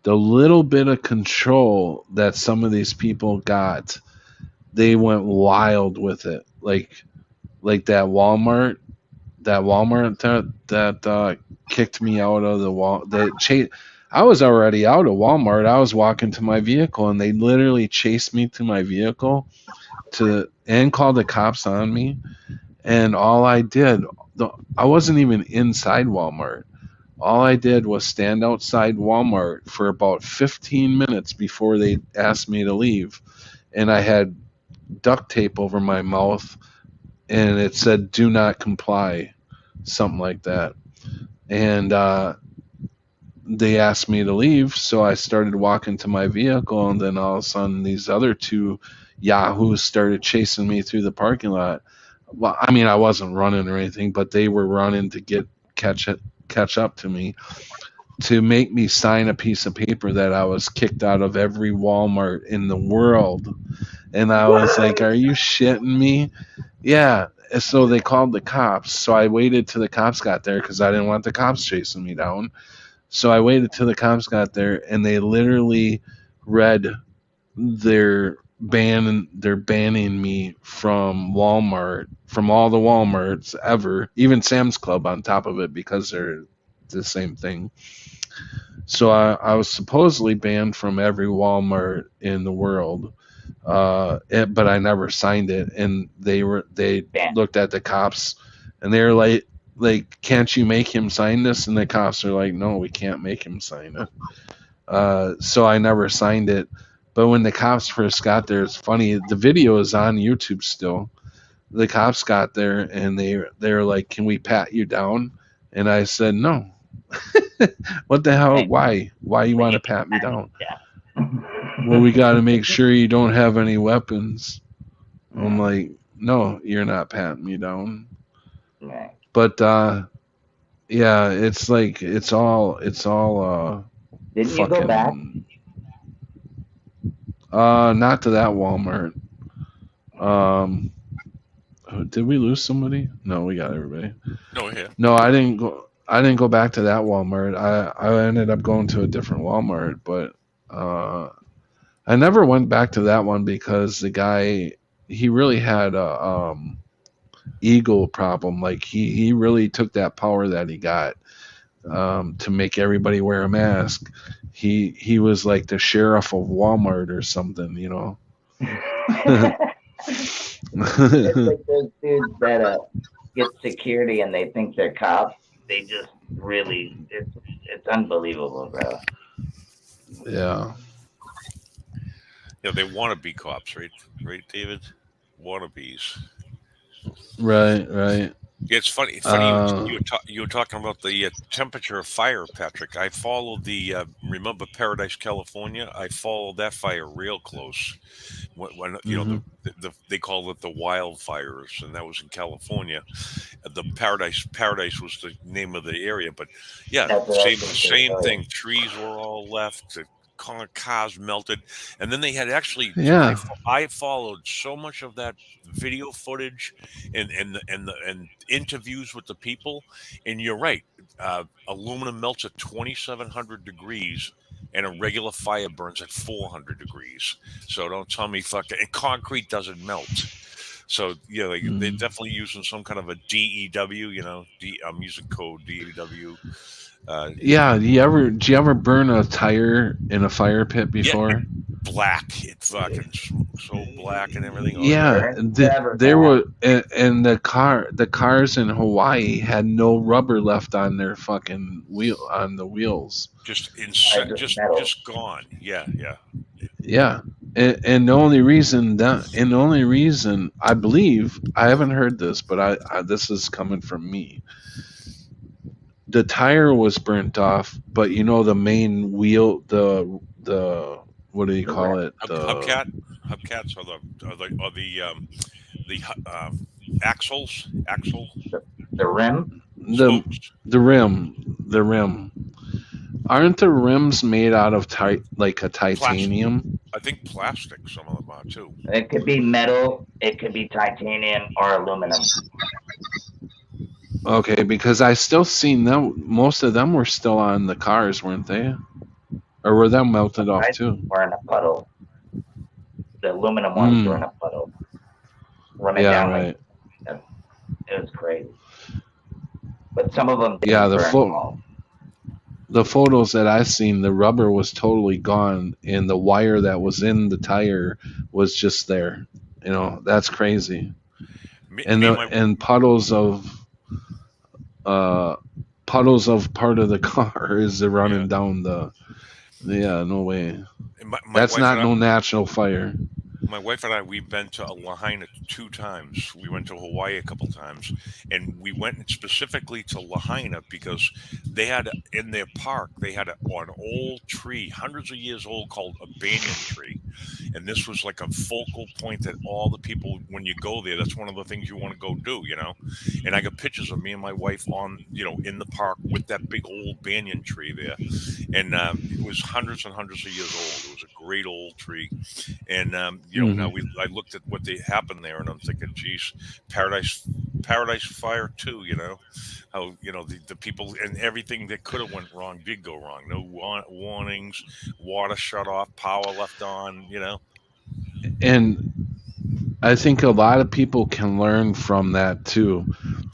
the little bit of control that some of these people got, they went wild with it. Like that Walmart that kicked me out of the wall. I was already out of Walmart. I was walking to my vehicle, and they literally chased me to my vehicle and called the cops on me. And all I did, I wasn't even inside Walmart. All I did was stand outside Walmart for about 15 minutes before they asked me to leave, and I had duct tape over my mouth, and it said "Do not comply," something like that. And they asked me to leave, so I started walking to my vehicle, and then all of a sudden these other two yahoos started chasing me through the parking lot. Well, I mean, I wasn't running or anything, but they were running to catch up to me, to make me sign a piece of paper that I was kicked out of every Walmart in the world. And I was like, are you shitting me? Yeah. So they called the cops. So I waited till the cops got there because I didn't want the cops chasing me down. So I waited till the cops got there, and they literally read they're banning me from Walmart, from all the Walmarts ever, even Sam's Club on top of it, because they're the same thing. So I was supposedly banned from every Walmart in the world, but I never signed it. And they looked at the cops, and they were like, can't you make him sign this? And the cops are like, no, we can't make him sign it. So I never signed it. But when the cops first got there, it's funny. The video is on YouTube still. The cops got there, and they were like, can we pat you down? And I said, no. What the hell? Why you want to pat me down? Well, we got to make sure you don't have any weapons. I'm like, no, you're not patting me down. Right. But yeah, it's like it's all Didn't you go back? Not to that Walmart. Did we lose somebody? No, we got everybody. No, yeah. No, I didn't go back to that Walmart. I ended up going to a different Walmart, but I never went back to that one because the guy, he really had a ego problem. Like he really took that power that he got to make everybody wear a mask. He was like the sheriff of Walmart or something, you know. It's like those dudes that get security and they think they're cops. They just really, it's unbelievable, bro. Yeah. Yeah, they want to be cops, right? Right, David? Wannabes. Right. Right. Yeah, it's funny. Funny Uh. you were talking about the temperature of fire, Patrick. I followed the remember Paradise, California. I followed that fire real close. When you know Mhm. they call it the wildfires, and that was in California. The Paradise was the name of the area, but yeah, That's what I was going to say. same Oh, thing. Trees were all left. The cars melted, and then they had actually. Yeah. I followed so much of that video footage and interviews with the people, and you're right. Aluminum melts at 2,700 degrees, and a regular fire burns at 400 degrees. So don't tell me fucking. And concrete doesn't melt. So yeah, like they're Mm. definitely using some kind of a DEW. I'm using code DEW. Yeah. Do you ever burn a tire in a fire pit Yeah, before? black. It's fucking so black and everything. Oh yeah. Yeah. burn forever, There man. were, and the cars in Hawaii had no rubber left on their fucking on the wheels. Just I insect, just metal. just gone. Yeah, yeah. Yeah. And the only reason I believe, I haven't heard this, but I this is coming from me. The tire was burnt off, but you know the main wheel, the what do you The call rim. it? The Hubcaps are the axle The rim. the spokes. the rim. Aren't the rims made out of like a Plastic. titanium? I think plastic. Some of them are too. It could be metal. It could be titanium or aluminum. Okay, because I still seen them. Most of them were still on the cars, weren't they? Or were them melted off Right? too? Or in a puddle. The aluminum ones were in Mm, a puddle, running yeah, down like right. it was crazy. But some of them Yeah, didn't burn off. the photos that I seen, the rubber was totally gone, and the wire that was in the tire was just there. You know, that's crazy. Me, And me the and my and uh puddles of part of the car is yeah, running down the. Yeah, no way. my That's wife not and I. no natural fire. My wife and I, we've been to Lahaina 2 times. We went to Hawaii a couple times, and we went specifically to Lahaina because they had in their park they had an old tree, hundreds of years old, called a banyan tree, and this was like a focal point that all the people, when you go there, that's one of the things you want to go do. And I got pictures of me and my wife in the park with that big old banyan tree there, and it was hundreds and hundreds of years old. It was a great old tree, and now Hmm. I looked at what they happened there, and I'm thinking, geez, Paradise Fire too. How the people and everything that could have went wrong did go wrong. No warnings, water shut off, power left on. And I think a lot of people can learn from that too.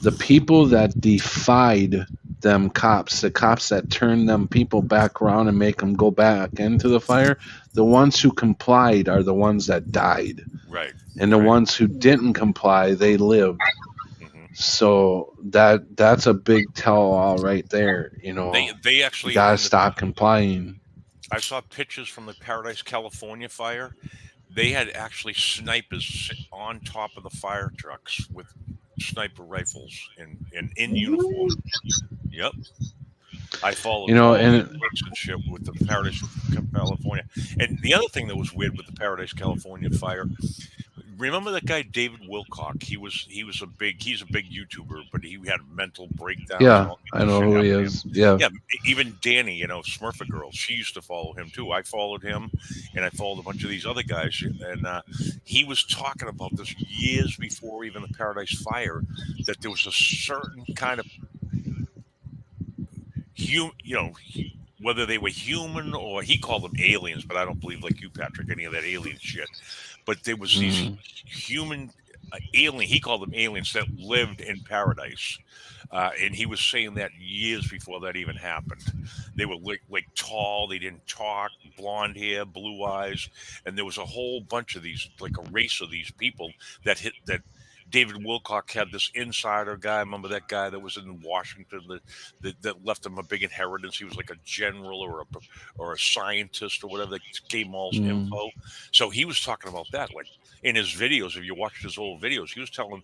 The people that defied them cops, the cops that turned them people back around and make them go back into the fire, the ones who complied are the ones that died. Right, And the right. ones who didn't comply, they lived. hmm So that's a big tell all right there. They You actually gotta stop complying. I saw pictures from the Paradise, California fire. They had actually snipers on top of the fire trucks with sniper rifles and in uniform. Yep. I followed all the And relationship with the Paradise, California. And the other thing that was weird with the Paradise, California fire, remember that guy David Wilcock? He's a big YouTuber, but he had mental breakdowns and yeah, all I kinds of know shit who he happened to him. is. Yeah. Yeah, even Danny, Smurfer Girl, she used to follow him too. I followed him, and I followed a bunch of these other guys, and he was talking about this years before even the Paradise Fire, that there was a certain kind of whether they were human or he called them aliens, but I don't believe like you, Patrick, any of that alien shit. But there was these Mm. human alien. He called them aliens that lived in paradise, and he was saying that years before that even happened. They were like tall. They didn't talk. Blonde hair, blue eyes, and there was a whole bunch of these, like a race of these people that hit that. David Wilcock had this insider guy. Remember that guy that was in Washington that left him a big inheritance? He was like a general or a scientist or whatever that gave him all his Mm. info. So he was talking about that, like in his videos. If you watched his old videos, he was telling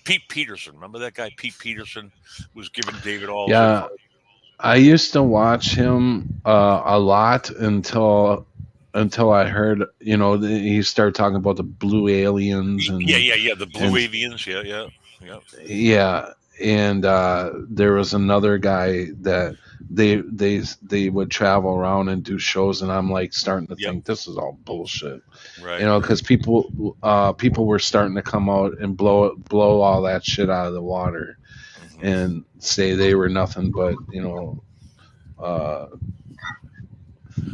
Pete Peterson. Remember that guy? Pete Peterson was giving David all his Yeah, info. I used to watch him a lot until I heard, he started talking about the blue aliens Yeah. The blue and avians. Yeah. yeah, and there was another guy that they would travel around and do shows, and I'm like starting to Yep. think this is all bullshit, Right. because people were starting to come out and blow all that shit out of the water Mhm. and say they were nothing but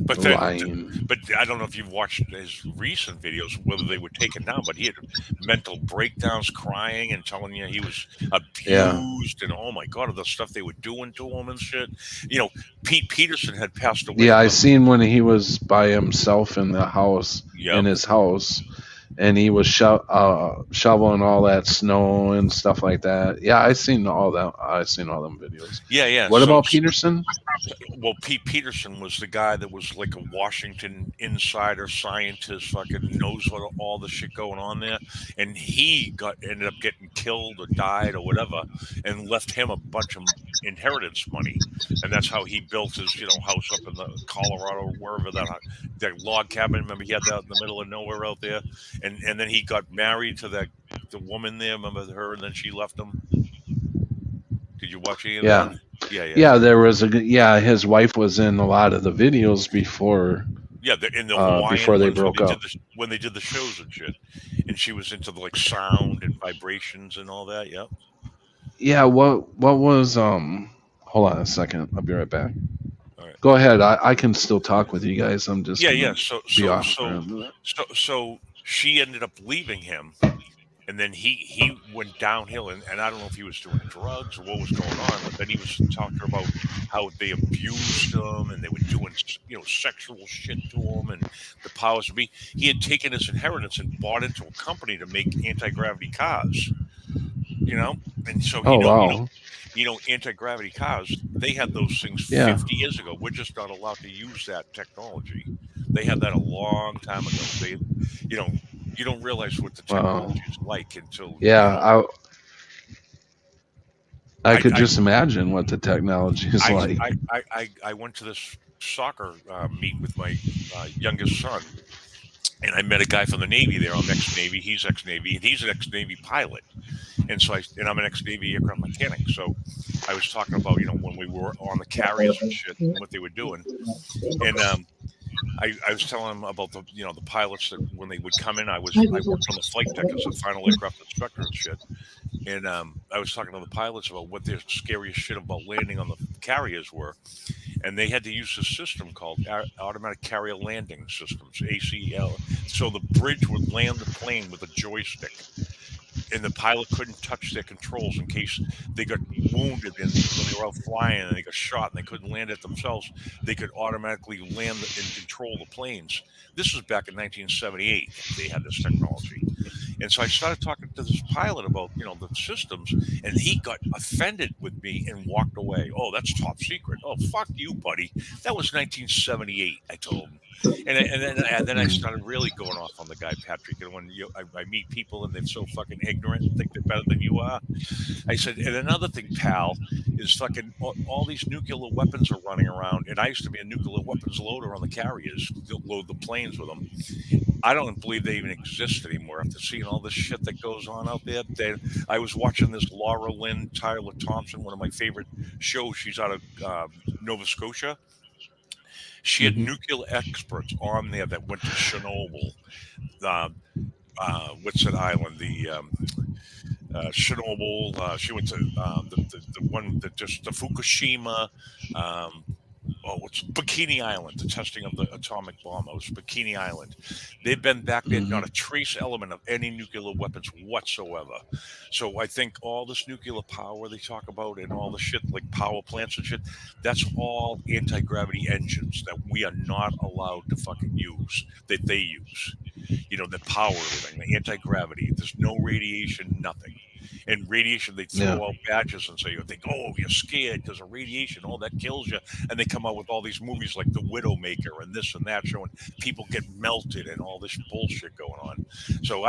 But then, lying. but I don't know if you've watched his recent videos, whether they were taken down, but he had mental breakdowns, crying and telling you he was Yeah. abused, and oh my god, of the stuff they were doing to him and shit. Pete Peterson had passed away. Yeah, I about- seen when he was by himself in the house, Yep. in his house, and he was shoveling all that snow and stuff like that. Yeah, I seen all that. I seen all them videos. Yeah. What So- about Peterson? Well, Pete Peterson was the guy that was like a Washington insider scientist, fucking knows what all the shit going on there, and he ended up getting killed or died or whatever, and left him a bunch of inheritance money, and that's how he built his house up in the Colorado, wherever that log cabin. Remember, he had that in the middle of nowhere out there, and then he got married to the woman there. Remember her, and then she left him. Did you watch any of Yeah. that? Yeah. Yeah, there was his wife was in a lot of the videos before. Yeah, in the Hawaiian before they ones broke up. when they did the shows and shit, and she was into like sound and vibrations and all that. Yep. Yeah, what was hold on a second. I'll be right back. All right. Go ahead. I can still talk with you guys. I'm just Yeah. gonna be off for a So minute. so she ended up leaving him, and then he went downhill, and I don't know if he was doing drugs or what was going on, but then he was talking about how they abused him and they were doing sexual shit to him, and the powers that be. He had taken his inheritance and bought into a company to make anti-gravity cars, and so Wow. anti-gravity cars, they had those things Yeah. 50 years ago. We're just not allowed to use that technology. They had that a long time ago. You don't realize what the Wow. technology is like until Yeah, I could I- just imagine what the technology is like. I went to this soccer meet with my youngest son, and I met a guy from the Navy there. I'm ex-Navy, he's ex-Navy, and he's an ex-Navy pilot. And so I'm an ex-Navy aircraft mechanic. So I was talking about when we were on the carriers and shit, and what they were doing, and I was telling him about the pilots that when they would come in, I worked on the flight deck as a final aircraft inspector and shit. And I was talking to the pilots about what their scariest shit about landing on the carriers were. And they had to use a system called Automatic Carrier Landing Systems, ACL. So the bridge would land the plane with a joystick. And the pilot couldn't touch their controls in case they got wounded and when they were out flying and they got shot and they couldn't land it themselves. They could automatically land and control the planes. This was back in 1978. They had this technology. And so I started talking to this pilot about, the systems, and he got offended with me and walked away. Oh, that's top secret. Oh, fuck you, buddy. That was 1978, I told him. And then I started really going off on the guy, Patrick. And when I meet people and they're so fucking ignorant and think they're better than you are, I said, and another thing, pal, is fucking all these nuclear weapons are running around. And I used to be a nuclear weapons loader on the carriers, to load the planes with them. I don't believe they even exist anymore after seeing all this shit that goes on out there. I was watching this Laura Lynn Tyler Thompson, one of my favorite shows. She's out of Nova Scotia. She had nuclear experts on there that went to Chernobyl. What's that island? The Chernobyl. She went to the one that just the Fukushima. It's Bikini Island, the testing of the atomic bomb. It was Bikini Island. They've been back there, not a trace element of any nuclear weapons whatsoever. So I think all this nuclear power they talk about and all the shit like power plants and shit, that's all anti-gravity engines that we are not allowed to fucking use, that they use. That power everything, the anti-gravity. There's no radiation, nothing. And radiation, they throw out badges and say, you're scared because of radiation. Oh, that kills you. And they come out with all these movies like The Widowmaker and this and that, showing people get melted and all this bullshit going on. So,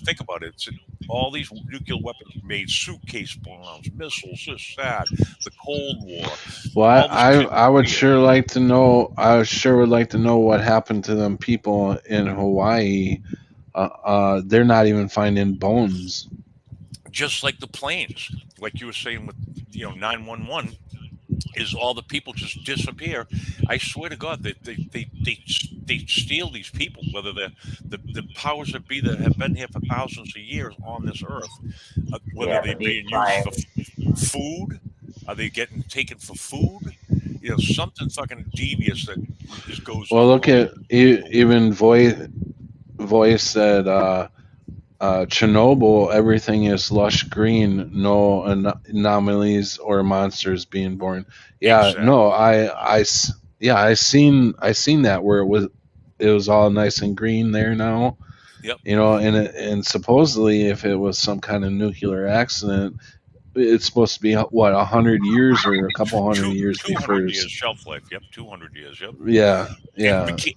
think about it. All these nuclear weapons made suitcase bombs, missiles, this, that, the Cold War. Well, I would sure like to know. I sure would like to know what happened to them people in Hawaii. They're not even finding bones. Just like the planes, like you were saying with 911, is all the people just disappear. I swear to God, they steal these people, whether they're the powers that be that have been here for thousands of years on this earth, whether they're being used for food, are they getting taken for food? Something fucking devious that just goes. Well, look at even Voice said. Chernobyl, everything is lush green, no anomalies or monsters being born. Yeah, exactly. No, I seen that where it was all nice and green there now. Yep. And supposedly if it was some kind of nuclear accident, it's supposed to be 100 years or a couple hundred years before. 200 years shelf life. Yep, 200 years. Yep. Yeah.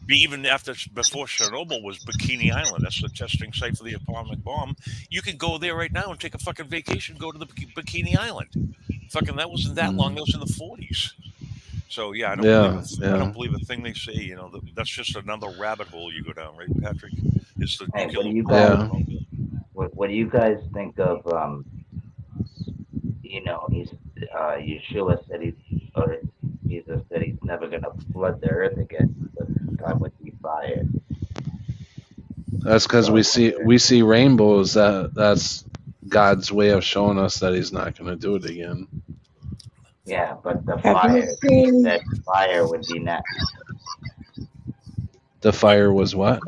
Even before Chernobyl was Bikini Island. That's the testing site for the atomic bomb. You can go there right now and take a fucking vacation. Go to the Bikini Island. Fucking that wasn't that long. That was in the 40s. So I don't believe a thing they say. That's just another rabbit hole you go down, right, Patrick? It's the what do you guys think of? Yeshua said Jesus said he's never going to flood the earth again. But this time would be fire. That's because we see rainbows. That's God's way of showing us that he's not going to do it again. Yeah, but the fire would be next. The fire was what?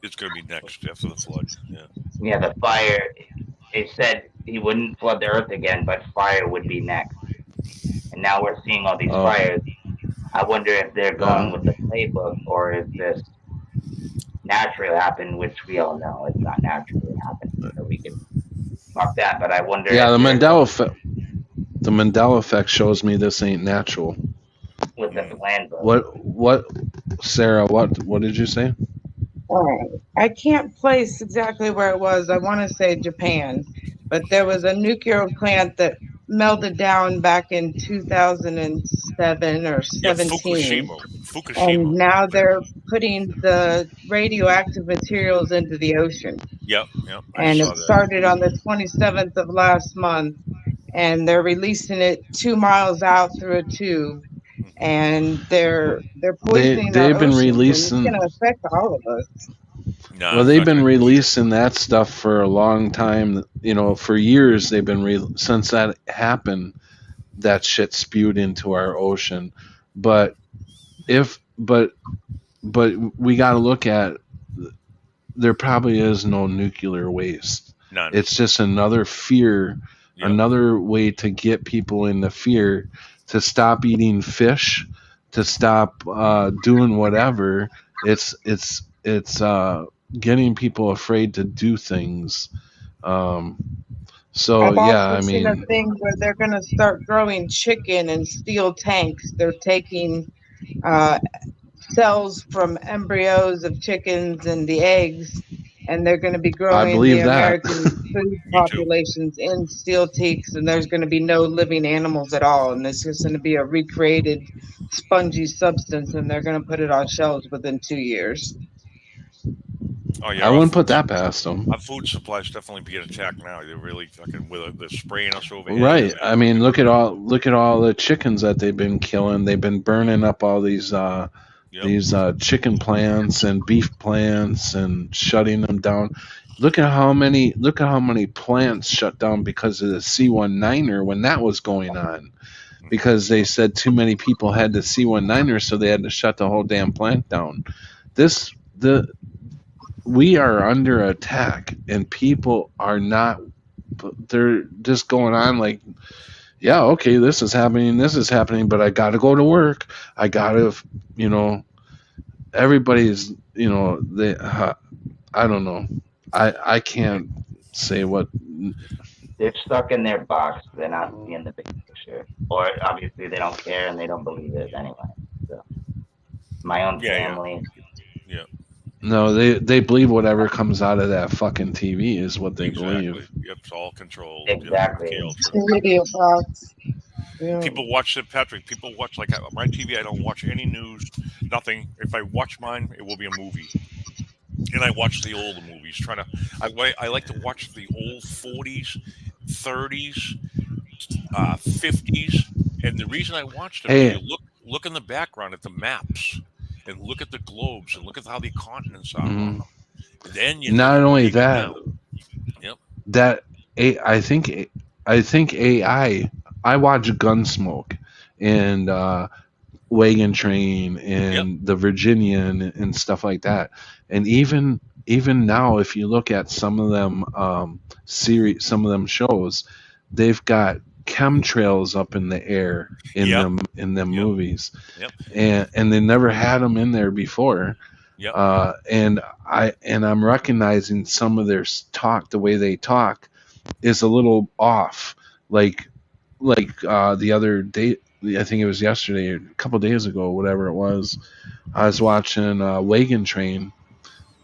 It's going to be next after the flood. Yeah, the fire. It said he wouldn't flood the earth again, but fire would be next. And now we're seeing all these fires. I wonder if they're going with the playbook or if this naturally happened, which we all know it's not naturally happened. So we can mark that. But I wonder. Yeah, the Mandela effect. The Mandela effect shows me this ain't natural. With the plan book. What, Sarah? What did you say? I can't place exactly where it was. I want to say Japan, but there was a nuclear plant that melted down back in 2007 or 17. Fukushima. And now they're putting the radioactive materials into the ocean. Yep. And it started on the 27th of last month, and they're releasing it 2 miles out through a tube. And they're poisoning they've been oceans, releasing. It's going to affect all of us. Well, they've been releasing that stuff for a long time. For years they've been since that happened. That shit spewed into our ocean. But we got to look at. There probably is no nuclear waste. None. It's just another fear, another way to get people into fear. To stop eating fish, to stop doing whatever. It's getting people afraid to do things. I've seen a thing where they're going to start growing chicken in steel tanks. They're taking cells from embryos of chickens and the eggs, and they're going to be growing the American food populations in steel tanks, and there's going to be no living animals at all, and it's just going to be a recreated spongy substance, and they're going to put it on shelves within 2 years. Oh yeah, I wouldn't put that past them. Our food supply is definitely being attacked now. They're really fucking they're spraying us over. Right. I mean, look at all the chickens that they've been killing. They've been burning up all these chicken plants and beef plants and shutting them down. Look at how many plants shut down because of the C19er when that was going on. because they said too many people had the C-19, so they had to shut the whole damn plant down. We are under attack, and people are not. They're just going on like, yeah, okay, this is happening, but I got to go to work. I got to, everybody's, I don't know. I can't say what. They're stuck in their box. They're not seeing the big picture, or obviously they don't care and they don't believe it anyway. So, my own family. Yeah. No, they believe whatever comes out of that fucking TV is what they believe. Yep, it's all controlled. Exactly. Radio box. Yeah. People watch it, Patrick. People watch, like, my TV. I don't watch any news, nothing. If I watch mine, it will be a movie. And I watch the old movies. I like to watch the old 40s, 30s, 50s. And the reason I watch them is you look in the background at the maps and look at the globes and look at how the continents are. Mhm. Then you Not only that, Yep. that I think AI. I watch Gunsmoke and Wagon Train and The Virginian and stuff like that. And even now, if you look at some of them some of them shows, they've got chemtrails up in the air in them movies. Yep. And they never had them in there before. Yep. And I'm recognizing some of their talk, the way they talk, is a little off. Like the other day, I think it was yesterday, or a couple days ago, whatever it was. I was watching Wagon Train,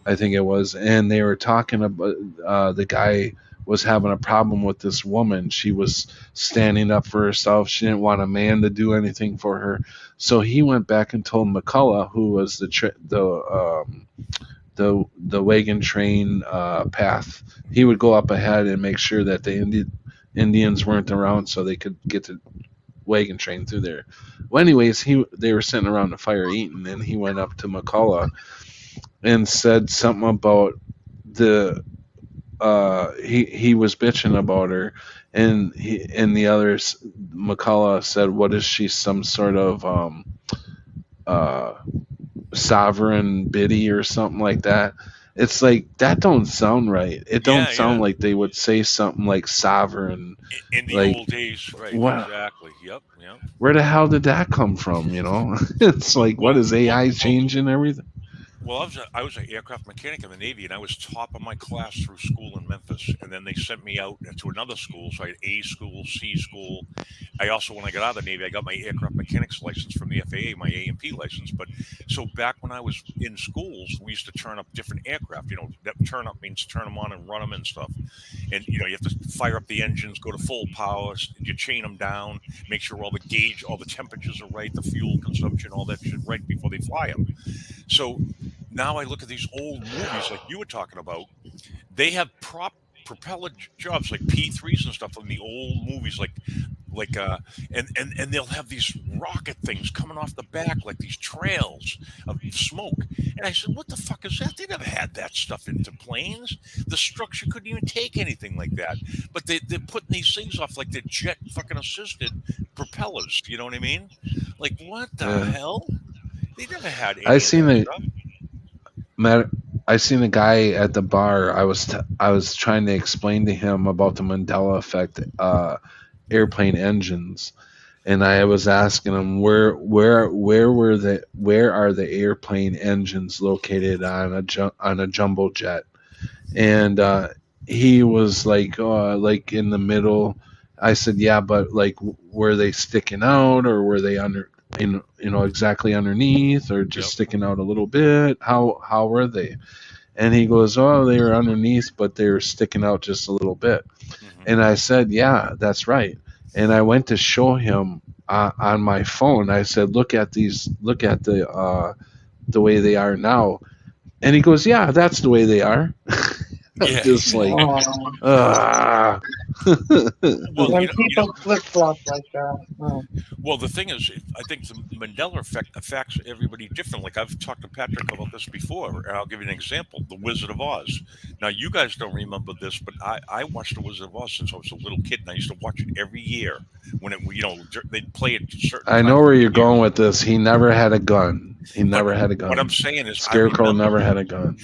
I think it was, and they were talking about the guy was having a problem with this woman. She was standing up for herself. She didn't want a man to do anything for her. So he went back and told McCullough, who was the Wagon Train path, he would go up ahead and make sure that the Indians weren't around so they could get the Wagon Train through there. Well, anyways, they were sitting around the fire eating, and he went up to McCullough and said something about he was bitching about her, and the others, McCullough said, what is she, some sort of sovereign biddy or something like that? It's like, that don't sound right. It don't sound like they would say something like sovereign in the old days, right? Wow. Exactly. Yep. Where the hell did that come from? It's like, what is AI changing everything? Well, I was an aircraft mechanic in the Navy, and I was top of my class through school in Memphis. And then they sent me out to another school. So I had A school, C school. I also, when I got out of the Navy, I got my aircraft mechanics license from the FAA, my A&P license. But so back when I was in schools, we used to turn up different aircraft. That turn up means turn them on and run them and stuff. And, you have to fire up the engines, go to full power, you chain them down, make sure all the temperatures are right, the fuel consumption, all that shit right before they fly them. So now I look at these old movies like you were talking about. They have propeller jobs like P3s and stuff from the old movies, and they'll have these rocket things coming off the back, like these trails of smoke. And I said, what the fuck is that? They never had that stuff into planes. The structure couldn't even take anything like that. But they're putting these things off like they're jet fucking assisted propellers. You know what I mean? Like, what the hell? They never had any I seen a guy at the bar. I was trying to explain to him about the Mandela effect, airplane engines, and I was asking him where are the airplane engines located on a jumbo jet, and he was like, like in the middle. I said, yeah, but like, were they sticking out, or were they under? Exactly underneath, or just sticking out a little bit? How were they? And he goes, oh, they were underneath, but they were sticking out just a little bit. Mm-hmm. And I said, yeah, that's right. And I went to show him on my phone. I said, look at the way they are now. And he goes, yeah, that's the way they are. Yeah. Just like, Oh, ah. Well, when you people know, flip flop like that. Oh. well, the thing is, I think the Mandela effect affects everybody different. Like I've talked to Patrick about this before, and I'll give you an example: The Wizard of Oz. Now, you guys don't remember this, but I watched The Wizard of Oz since I was a little kid, and I used to watch it every year when they'd play it certain I know times where of the you're year. going with this. He never had a gun. He But never had a what I'm gun. saying is, I Scarecrow remember. never had a gun.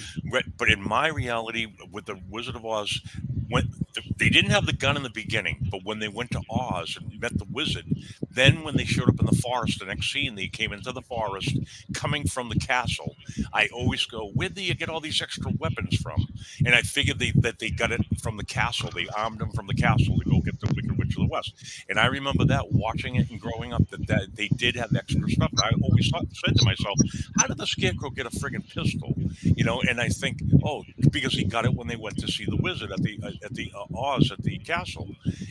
But in my reality, with the Wizard of Oz, when they didn't have the gun in the beginning, but when they went to Oz and met the wizard, then when they showed up in the forest, the next scene, they came into the forest coming from the castle. I always go, where do you get all these extra weapons from? And I figured that they got it from the castle. They armed them from the castle to go get the Wicked Witch of the West. And I remember that watching it and growing up that they did have extra stuff. And I always said to myself, how did the Scarecrow get a friggin' pistol? And I think, oh, because he got it when they went to see the wizard at the Oz at the castle,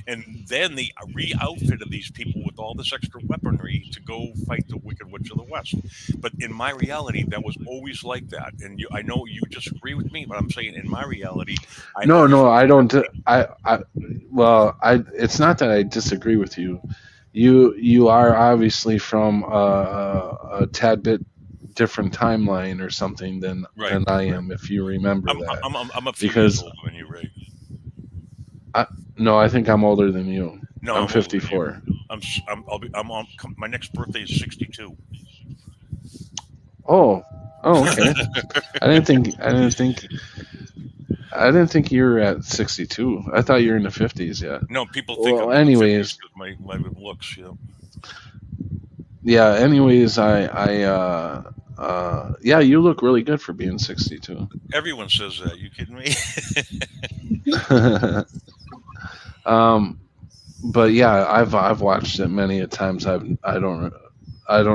and then they re-outfitted these people with all this extra weaponry to go fight the Wicked Witch of the West. But in my reality, that was always like that. And I know you disagree with me, but I'm saying in my reality, I No, always no, I don't. It's not that I disagree with you. You are obviously from a tad bit different timeline or something than right. I am, if you remember that. I'm a few Because years older than you, right? no, I think I'm older than you. No, I'm older than you. 54. I'm on. My next birthday is 62. Oh, okay. I didn't think you were at 62. I thought you were in the 50s yet. No, people think. Well, I'm in the 50s anyways, 'cause my looks. yeah. Anyways, yeah, you look really good for being 62. Everyone says that. You kidding me? But yeah, I've watched it many a times. I don't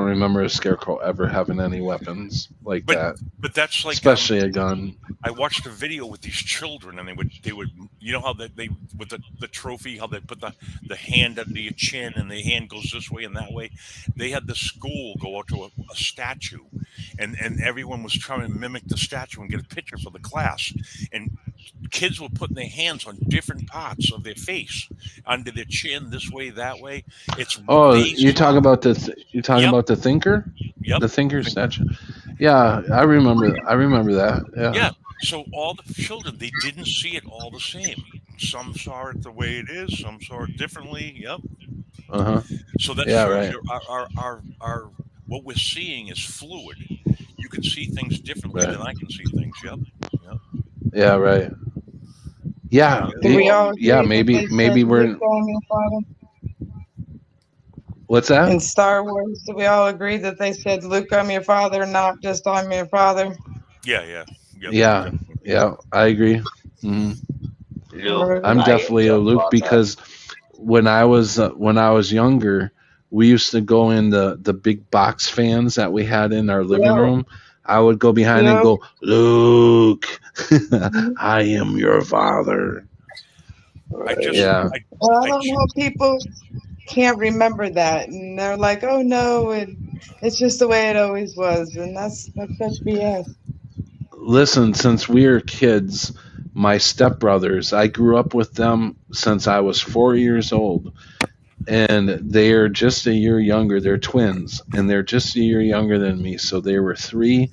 remember a Scarecrow ever having any weapons like that, But that's like especially a gun. I watched a video with these children, and they would how they with the trophy, how they put the hand under your chin, and the hand goes this way and that way. They had the school go out to a statue, and everyone was trying to mimic the statue and get a picture for the class, and kids were putting their hands on different parts of their face, under their chin, this way, that way. It's Oh, they you talk saw. about you talking Yep, about the Thinker, yep. the Thinker statue. Yeah, I remember that. Yeah. Yeah. So all the children, they didn't see it all the same. Some saw it the way it is. Some saw it differently. Yep. Uh huh. So that Yeah. shows Right. you our what we're seeing is fluid. You can see things differently Right. than I can see things. Yep. Yep. Yeah. Right. Yeah. Do we all Yeah. agree that they Maybe said, we're. Luke, I'm your father? What's that? In Star Wars, do we all agree that they said, Luke, I'm your father, not just I'm your father? Yeah. Yeah. Yep. Yeah. Definitely. Yeah. I agree. hmm Luke, I'm I am definitely a your Luke father. because when I was younger, we used to go in the big box fans that we had in our living Yeah. room. I would go behind and Yeah. go, Luke, I am your father. I just. Yeah. Well, I I don't know how people can't remember that, and they're like, "Oh no, and it's just the way it always was," and that's such BS. Listen, since we were kids, my stepbrothers, I grew up with them since I was 4 years old. And they're just a year younger. They're twins, and they're just a year younger than me. So they were 3,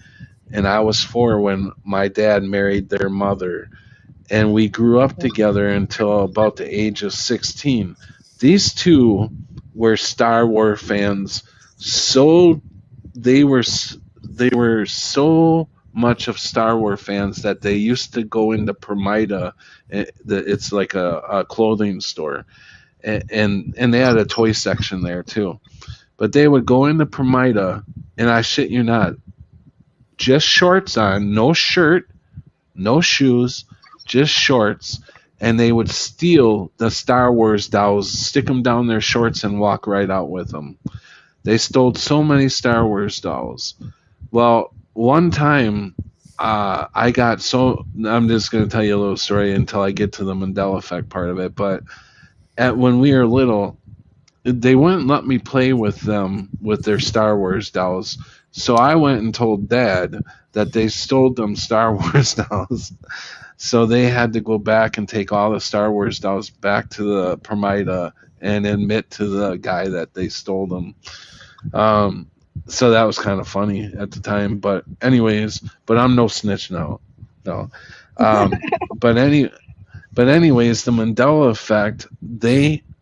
and I was 4 when my dad married their mother. And we grew up together until about the age of 16. These two were Star Wars fans. So they were so much of Star Wars fans that they used to go into Promida. It's like a clothing store. And they had a toy section there too. But they would go into Promida, and I shit you not, just shorts on, no shirt, no shoes, just shorts, and they would steal the Star Wars dolls, stick them down their shorts, and walk right out with them. They stole so many Star Wars dolls. Well, one time, I'm just going to tell you a little story until I get to the Mandela effect part of it, but when we were little, they wouldn't let me play with them with their Star Wars dolls So I went and told Dad that they stole them Star Wars dolls. So they had to go back and take all the Star Wars dolls back to the Permita and admit to the guy that they stole them. So that was kind of funny at the time. But I'm no snitch now. No. But anyways, the Mandela effect.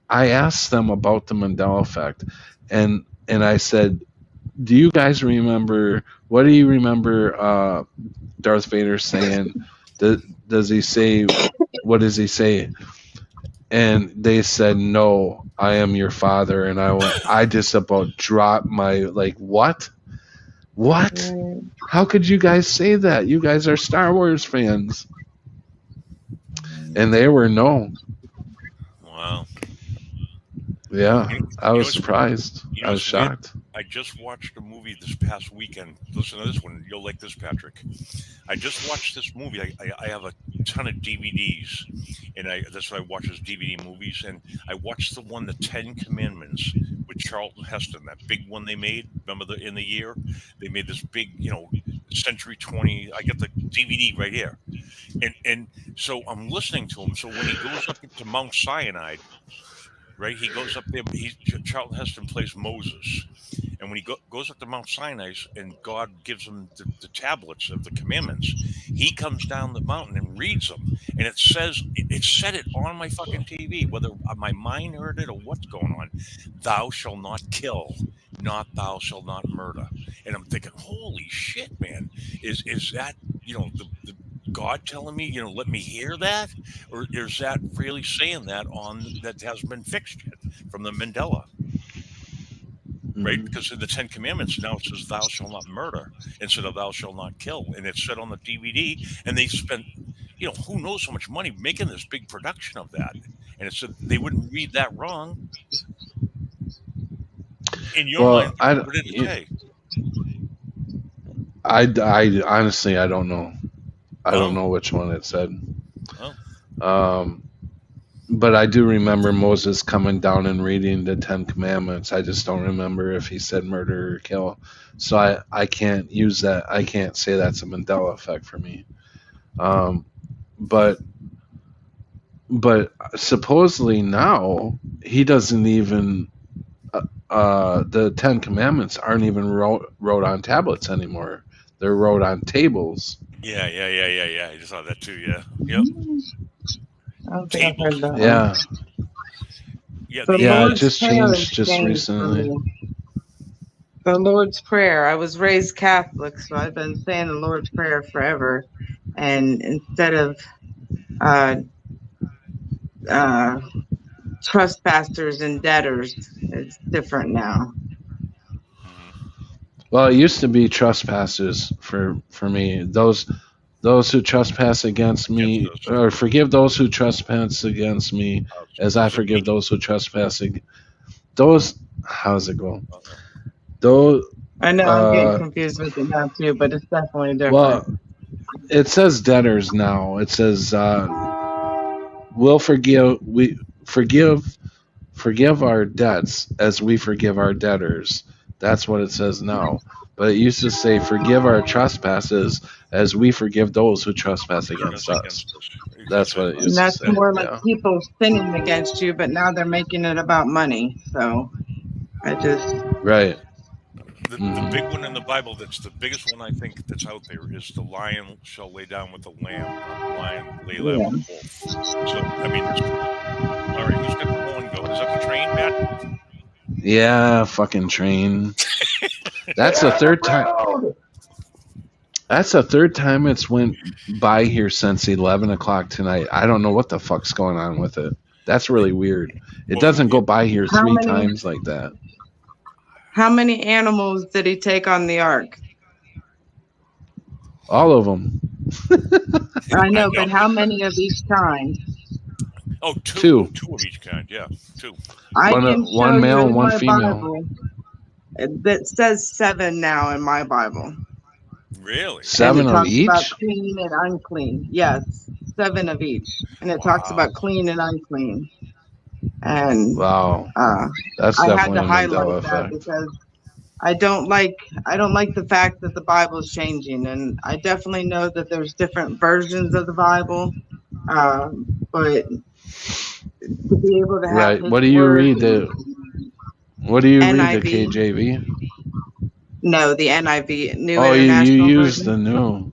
I asked them about the Mandela effect, and I said, "Do you guys remember? What do you remember? Darth Vader saying? Does he say? What does he say?" And they said, "No, I am your father." And I just about dropped my what? What? How could you guys say that? You guys are Star Wars fans. And they were no. Wow. Yeah, I was what's- surprised. I was what's weird? shocked. I just watched a movie this past weekend. Listen to this one. You'll like this, Patrick. I just watched this movie. I have a ton of DVDs, and that's what I watch is DVD movies. And I watched the one, The 10 Commandments, with Charlton Heston, that big one they made. Remember in the year? They made this big, Century 20. I got the DVD right here. And so I'm listening to him. So when he goes up to Mount Sinai, right, he goes up there. Charlton Heston plays Moses. And when he goes up to Mount Sinai and God gives him the tablets of the commandments, he comes down the mountain and reads them. And it said it on my fucking TV, whether my mind heard it or what's going on. Thou shalt not kill, not thou shalt not murder. And I'm thinking, holy shit, man, is that the God telling me, let me hear that, or is that really saying that that hasn't been fixed yet from the Mandela? Right, because in the 10 Commandments now it says "Thou shalt not murder" instead of "Thou shalt not kill," and it's said on the DVD. And they spent, who knows how much money making this big production of that, and it said they wouldn't read that wrong. In your mind, what did it say? I honestly I don't know. I don't know which one it said. But I do remember Moses coming down and reading the 10 Commandments. I just don't remember if he said murder or kill. So I can't use that. I can't say that's a Mandela effect for me. But supposedly now he doesn't even the 10 Commandments aren't even wrote on tablets anymore. They're wrote on tables. Yeah. I just saw that too. Yeah. Yep. I don't think I've heard that. Yeah. Yeah. It just changed just recently. The Lord's Prayer. I was raised Catholic, so I've been saying the Lord's Prayer forever. And instead of trespassers and debtors, it's different now. Well, it used to be trespassers for me. Those who trespass against me, or forgive those who trespass against me, as I forgive those who trespass. Those, how's it go? Those. I know I'm getting confused with it now too, but it's definitely different. Well, it says debtors now. It says we'll forgive. We forgive our debts as we forgive our debtors. That's what it says now. But it used to say, forgive our trespasses as we forgive those who trespass against us. That's what it used to say. And that's more like people sinning against you, but now they're making it about money. So Right. The big one in the Bible that's the biggest one I think that's out there is the lion shall lay down with the lamb, not the lion lay down with the wolf. So, I mean, all right, who's got the horn going? Is that the train, Matt? Yeah, fucking train. That's the third time. That's the third time it's went by here since 11 o'clock tonight. I don't know what the fuck's going on with it. That's really weird. It doesn't go by here three times like that. How many animals did he take on the ark? All of them. I know, but how many of each kind? Oh, two. Two of each kind, yeah, two. One male and one female. Bible, that says 7 now in my Bible. Really? 7 of each? About clean and unclean. Yes, 7 of each, and it talks about clean and unclean. And wow, that's I had definitely to a highlight Mandela that effect. because I don't like the fact that the Bible is changing, and I definitely know that there's different versions of the Bible, but to be able to have Right. His word, What do you read? The NIV, KJV? no, the NIV, New Oh, you International use the Version. new.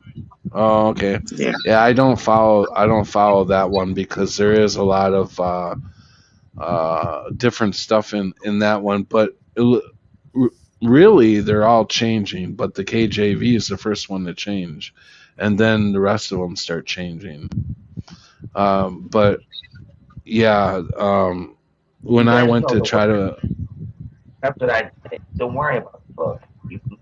Oh, okay. Yeah, Yeah, I don't follow that one because there is a lot of different stuff in that one, but really they're all changing. But the KJV is the first one to change, and then the rest of them start changing. But yeah, when You I guys went know to the try word. to, That's what I say. Don't worry about the book.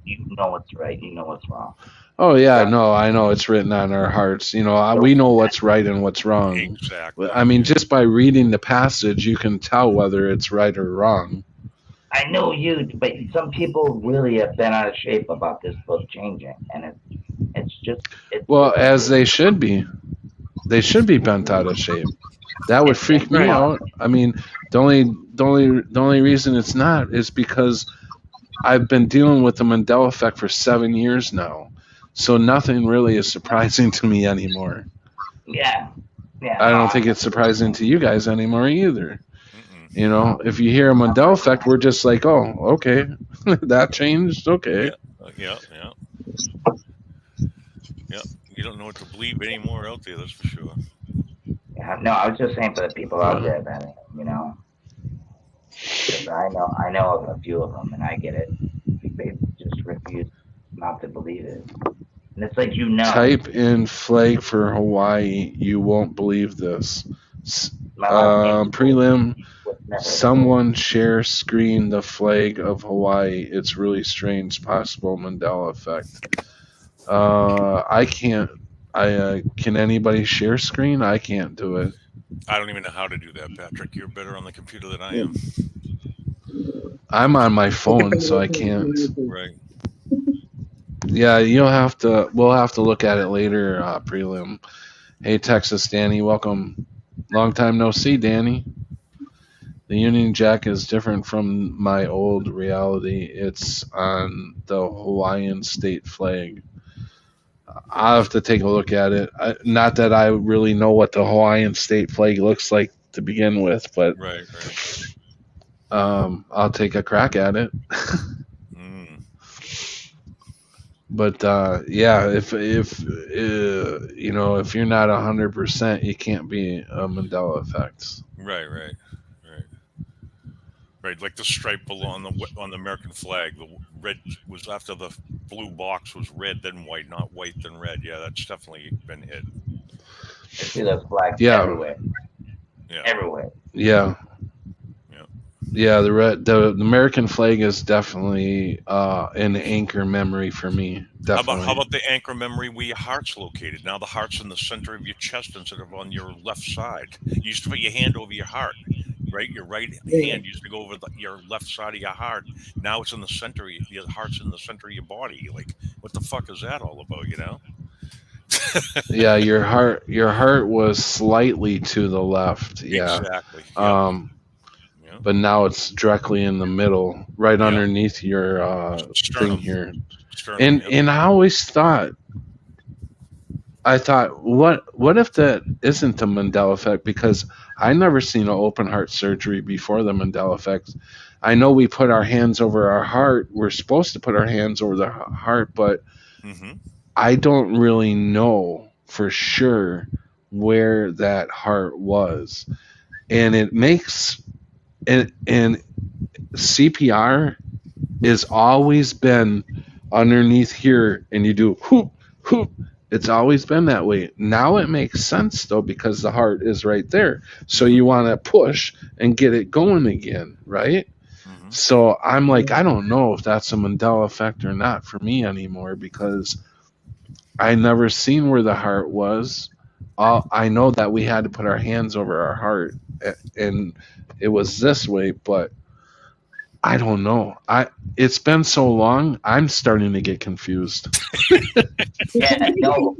You know what's right. You know what's wrong. oh yeah, Trust. no, I know it's written on our hearts. You know, we Don't. know what's right and what's wrong. Exactly. I mean, just by reading the passage, you can tell whether it's right or wrong. I know you, but some people really have been out of shape about this book changing, and it's just Well, as they should be. They should be bent out of shape. That would freak me out. I mean, the only reason it's not is because I've been dealing with the Mandela effect for 7 years now. So nothing really is surprising to me anymore. Yeah. I don't think it's surprising to you guys anymore either. Mm-mm. You know, if you hear a Mandela effect, we're just like, oh, okay, that changed. Okay. Yeah. You don't know what to believe anymore out there. That's for sure. Yeah. No, I was just saying for the people out there that 'cause I know a few of them, and I get it. They just refuse not to believe it, and it's like Type in flag for Hawaii. You won't believe this. My last name Prelim. was never Someone share screen the flag of Hawaii. It's really strange. Possible Mandela effect. I can't. Can anybody share screen? I can't do it. I don't even know how to do that, Patrick. You're better on the computer than I am. I'm on my phone, so I can't. Right. Yeah, we'll have to look at it later, Prelim. Hey, Texas Danny, welcome. Long time no see, Danny. The Union Jack is different from my old reality. It's on the Hawaiian state flag. I'll have to take a look at it. Not that I really know what the Hawaiian state flag looks like to begin with, but Right. I'll take a crack at it. But yeah, if you're not 100%, you can't be a Mandela effect. Right. Like the stripe on the American flag, the red was after the blue box was red, then white, not white then red. Yeah, that's definitely been hit. I see those flags everywhere. Yeah. Everywhere. Yeah. Yeah, the American flag is definitely an anchor memory for me. Definitely. How about the anchor memory where your heart's located? Now the heart's in the center of your chest instead of on your left side. You used to put your hand over your heart, right? Your right hand used to go over your left side of your heart. Now it's in the center. Your heart's in the center of your body. You're like, what the fuck is that all about? Yeah, your heart was slightly to the left. Yeah. Exactly. But now it's directly in the middle, right underneath your thing here. Sternum, and I always thought, what if that isn't the Mandela effect? Because I never seen an open heart surgery before the Mandela effect. I know we put our hands over our heart. We're supposed to put our hands over the heart, but I don't really know for sure where that heart was. And it makes... And CPR has always been underneath here, and you do whoop, whoop. It's always been that way. Now it makes sense, though, because the heart is right there. So you want to push and get it going again, right? So I'm like, I don't know if that's a Mandela effect or not for me anymore, because I never seen where the heart was. I know that we had to put our hands over our heart, and it was this way, but I don't know. It's been so long, I'm starting to get confused. Yeah, no,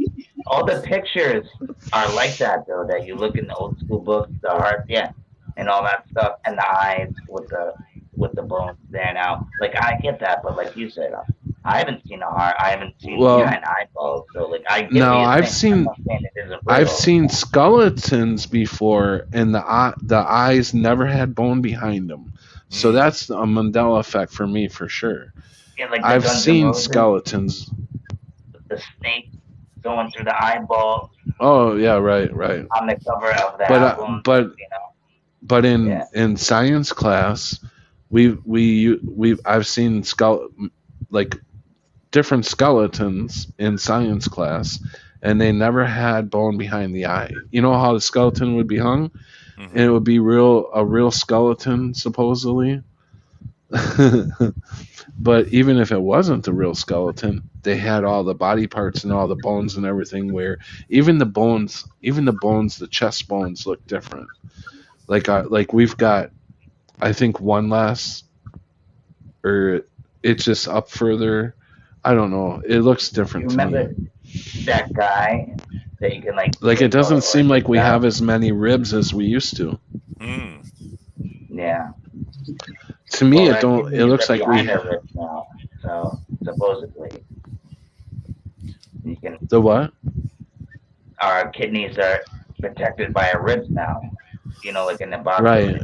all the pictures are like that, though, that you look in the old school books, the heart, and all that stuff, and the eyes with with the bones there now. Like I get that, but like you said, I haven't seen a heart. I haven't seen Well, behind eyeballs. So like I get what now you're I've saying. I'm seen not saying it isn't I've real. seen skeletons before, and the eyes never had bone behind them. So that's a Mandela effect for me for sure. Yeah, like the I've Guns N' seen Roses, skeletons. the snake going through the eyeball Oh yeah, right. on the cover of the But album. but Yeah. in science class, I've seen like different skeletons in science class, and they never had bone behind the eye. You know how the skeleton would be hung, and it would be a real skeleton supposedly. But even if it wasn't the real skeleton, they had all the body parts and all the bones and everything. Where even the bones, the chest bones look different. Like we've got, I think one less, or it's just up further. I don't know. It looks different to me. Remember that guy that you can Like it doesn't seem like we have as many ribs as we used to. Yeah. To me, Well, it don't. It looks like we behind our ribs now. So supposedly, you can. The what? Our kidneys are protected by our ribs now. You know, like in the boxing. Right.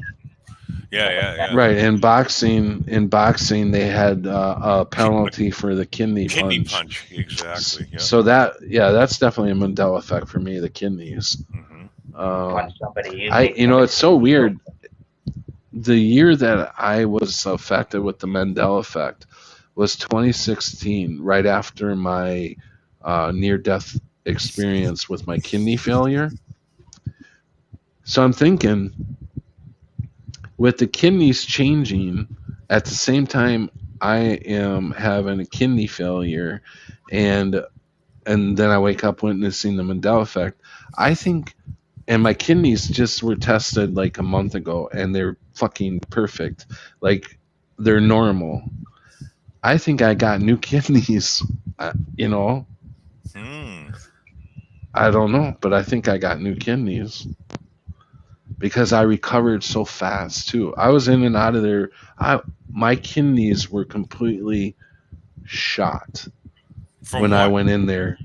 Yeah. Right. In boxing, they had a penalty for the kidney punch. Exactly. Yeah. So that's definitely a Mandela effect for me. The kidneys. Punch somebody. It's so weird. The year that I was affected with the Mandela effect was 2016, right after my near-death experience with my kidney failure. So I'm thinking, with the kidneys changing at the same time I am having a kidney failure, and then I wake up witnessing the Mandela effect, I think, and my kidneys just were tested like a month ago, and they're fucking perfect. Like, they're normal. I think I got new kidneys, I don't know, but I think I got new kidneys. Because I recovered so fast too. I was in and out of there. My kidneys were completely shot when I went in there.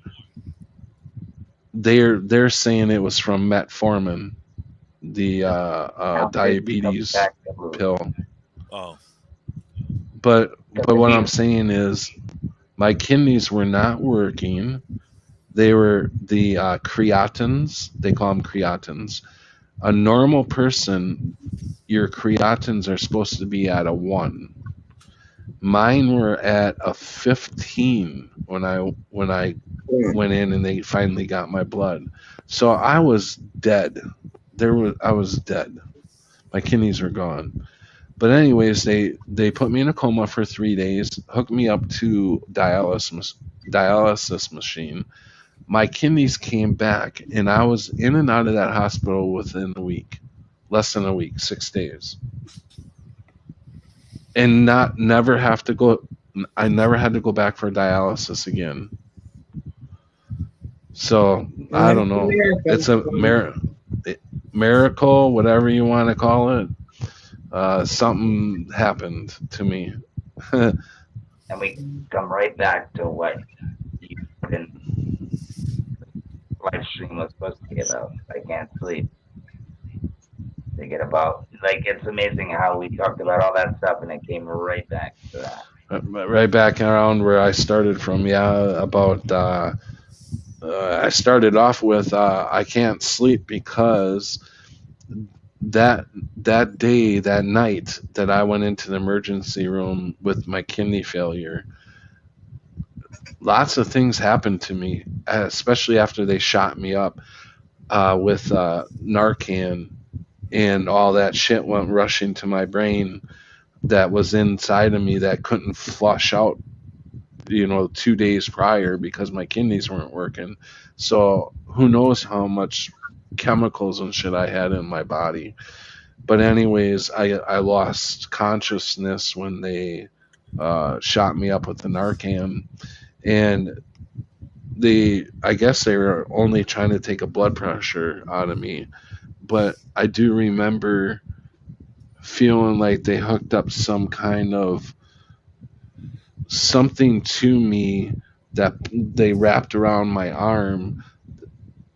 They're saying it was from metformin, the diabetes pill. Oh. But what I'm saying is, my kidneys were not working. They were the creatins. They call them creatins. A normal person, your creatins are supposed to be at a 1. Mine were at a 15 when I went in and they finally got my blood. So I was dead. I was dead. My kidneys were gone. But anyways, they put me in a coma for 3 days, hooked me up to dialysis machine. My kidneys came back, and I was in and out of that hospital within a week, less than a week, 6 days, and never have to go. I never had to go back for dialysis again. So I don't know. It's a miracle, whatever you want to call it. Something happened to me. And we come right back to what you put in live stream was supposed to be about. I can't sleep. They get about, like, it's amazing how we talked about all that stuff and it came right back to that. Right back around where I started from. About I started off with I can't sleep because that day, that night that I went into the emergency room with my kidney failure, lots of things happened to me, especially after they shot me up with Narcan, and all that shit went rushing to my brain that was inside of me that couldn't flush out 2 days prior because my kidneys weren't working. So who knows how much chemicals and shit I had in my body. But anyways, I lost consciousness when they shot me up with the Narcan. And I guess they were only trying to take a blood pressure out of me. But I do remember feeling like they hooked up some kind of something to me that they wrapped around my arm,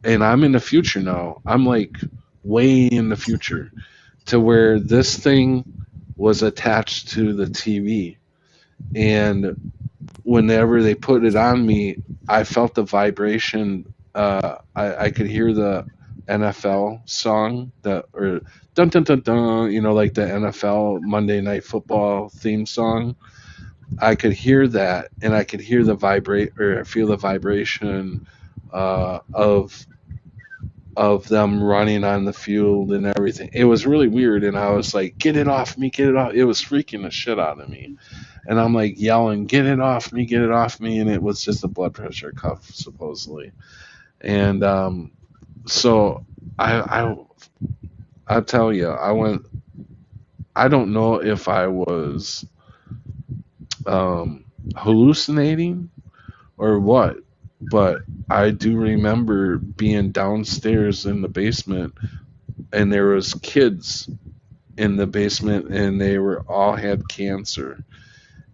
and I'm in the future now. I'm like way in the future to where this thing was attached to the TV, and whenever they put it on me, I felt the vibration. I could hear the NFL song, the or dun dun dun dun, like the NFL Monday Night Football theme song. I could hear that, and I could hear the vibrate or feel the vibration of them running on the field and everything. It was really weird, and I was like, "Get it off me! Get it off!" It was freaking the shit out of me, and I'm like yelling, "Get it off me! Get it off me!" And it was just a blood pressure cuff, supposedly. And so I tell you, I went. I don't know if I was hallucinating or what, but I do remember being downstairs in the basement, and there was kids in the basement, and they were all had cancer,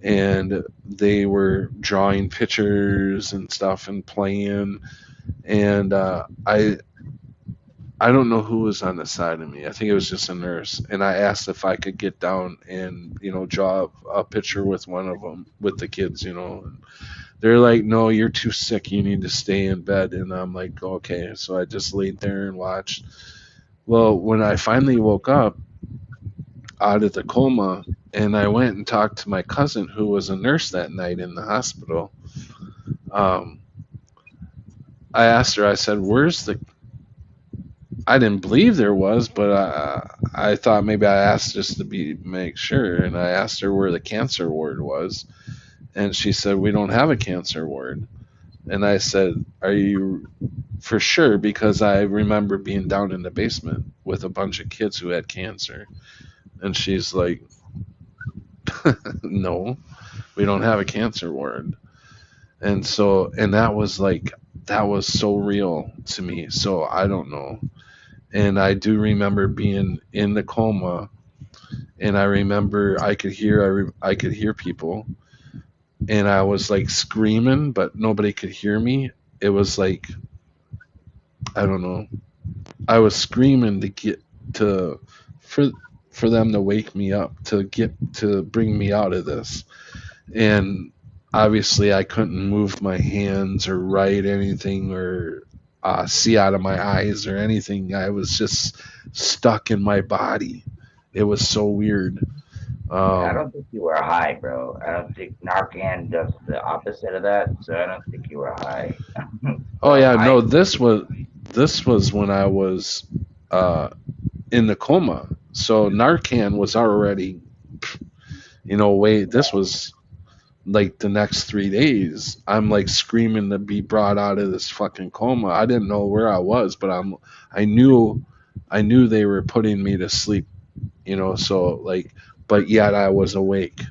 and they were drawing pictures and stuff and playing, and I don't know who was on the side of me. I think it was just a nurse, and I asked if I could get down and draw a picture with one of them with the kids. And they're like, "No, you're too sick. You need to stay in bed." And I'm like, "Okay." So I just laid there and watched. Well, when I finally woke up out of the coma, and I went and talked to my cousin who was a nurse that night in the hospital, um, I asked her. I said, "Where's the?" I didn't believe there was, but I thought maybe I asked just to make sure, and I asked her where the cancer ward was, and she said, "We don't have a cancer ward." And I said, "Are you for sure?" Because I remember being down in the basement with a bunch of kids who had cancer. And she's like, "No, we don't have a cancer ward." And that was so real to me. So I don't know. And I do remember being in the coma, and I remember I could hear people, and I was like screaming, but nobody could hear me. It was like, I don't know. I was screaming to get to for them to wake me up, to bring me out of this. And obviously I couldn't move my hands or write anything or see out of my eyes or anything. I was just stuck in my body. It was so weird. I don't think you were high, bro. I don't think Narcan does the opposite of that, so I don't think you were high. Oh So yeah, I, no, this was when I was in the coma. So Narcan was already, wait, this was like the next 3 days. I'm like screaming to be brought out of this fucking coma. I didn't know where I was, but I knew they were putting me to sleep, so like, but yet I was awake.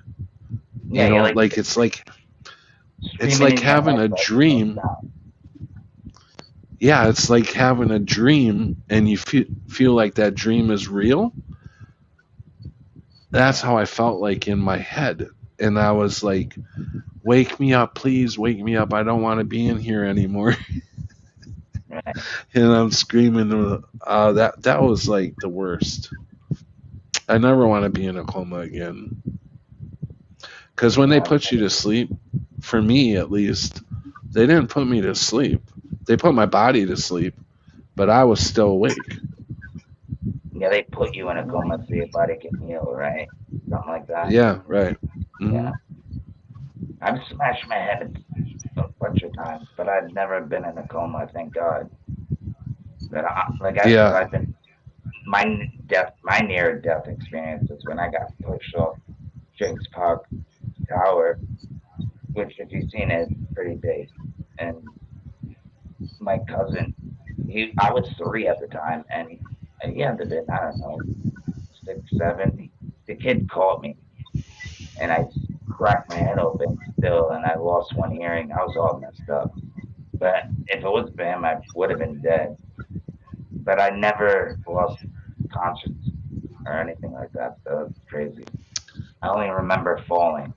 yeah, you're like Like it's like screaming in your having head, a but no dream. sound. Yeah, it's like having a dream, and you feel like that dream is real. That's how I felt like in my head. And I was like, "Wake me up, please, wake me up. I don't want to be in here anymore." Right. And I'm screaming. That was like the worst. I never want to be in a coma again. Because when they Yeah, put you to sleep, for me at least, they didn't put me to sleep. They put my body to sleep, but I was still awake. yeah, they put you in a coma so your body can heal, right? Something like that. Yeah, right. Hmm. Yeah. I've smashed my head a bunch of times, but I've never been in a coma, thank God. But like I said, Yeah, I've been my near death experience is when I got pushed off Jenks Park Tower, which if you've seen it, it's pretty big. And my cousin, I was 3 at the time, and he had to been, I don't know, 6, 7. The kid caught me, and I cracked my head open still, and I lost one hearing. I was all messed up. But if it was for I would have been dead. But I never lost conscience. or anything like that. So it's crazy. I only remember falling.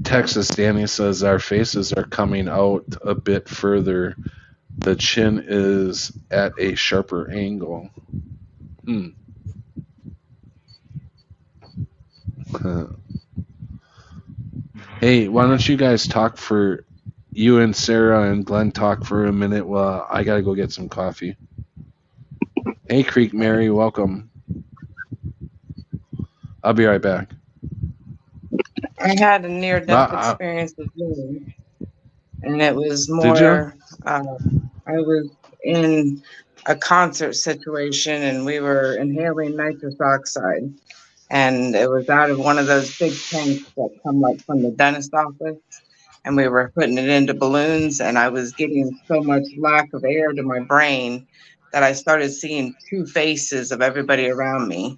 Texas Danny says our faces are coming out a bit further. The chin is at a sharper angle. Hmm. Hey, why don't you guys talk for you and Sarah and Glenn talk for a minute while I gotta go get some coffee. Hey, Creek Mary, welcome. I'll be right back. I had a near-death I- experience as well, and it was Did you? more. I was in a concert situation, and we were inhaling nitrous oxide, and it was out of one of those big tanks that come like from the dentist office, and we were putting it into balloons, and I was getting so much lack of air to my brain that I started seeing two faces of everybody around me.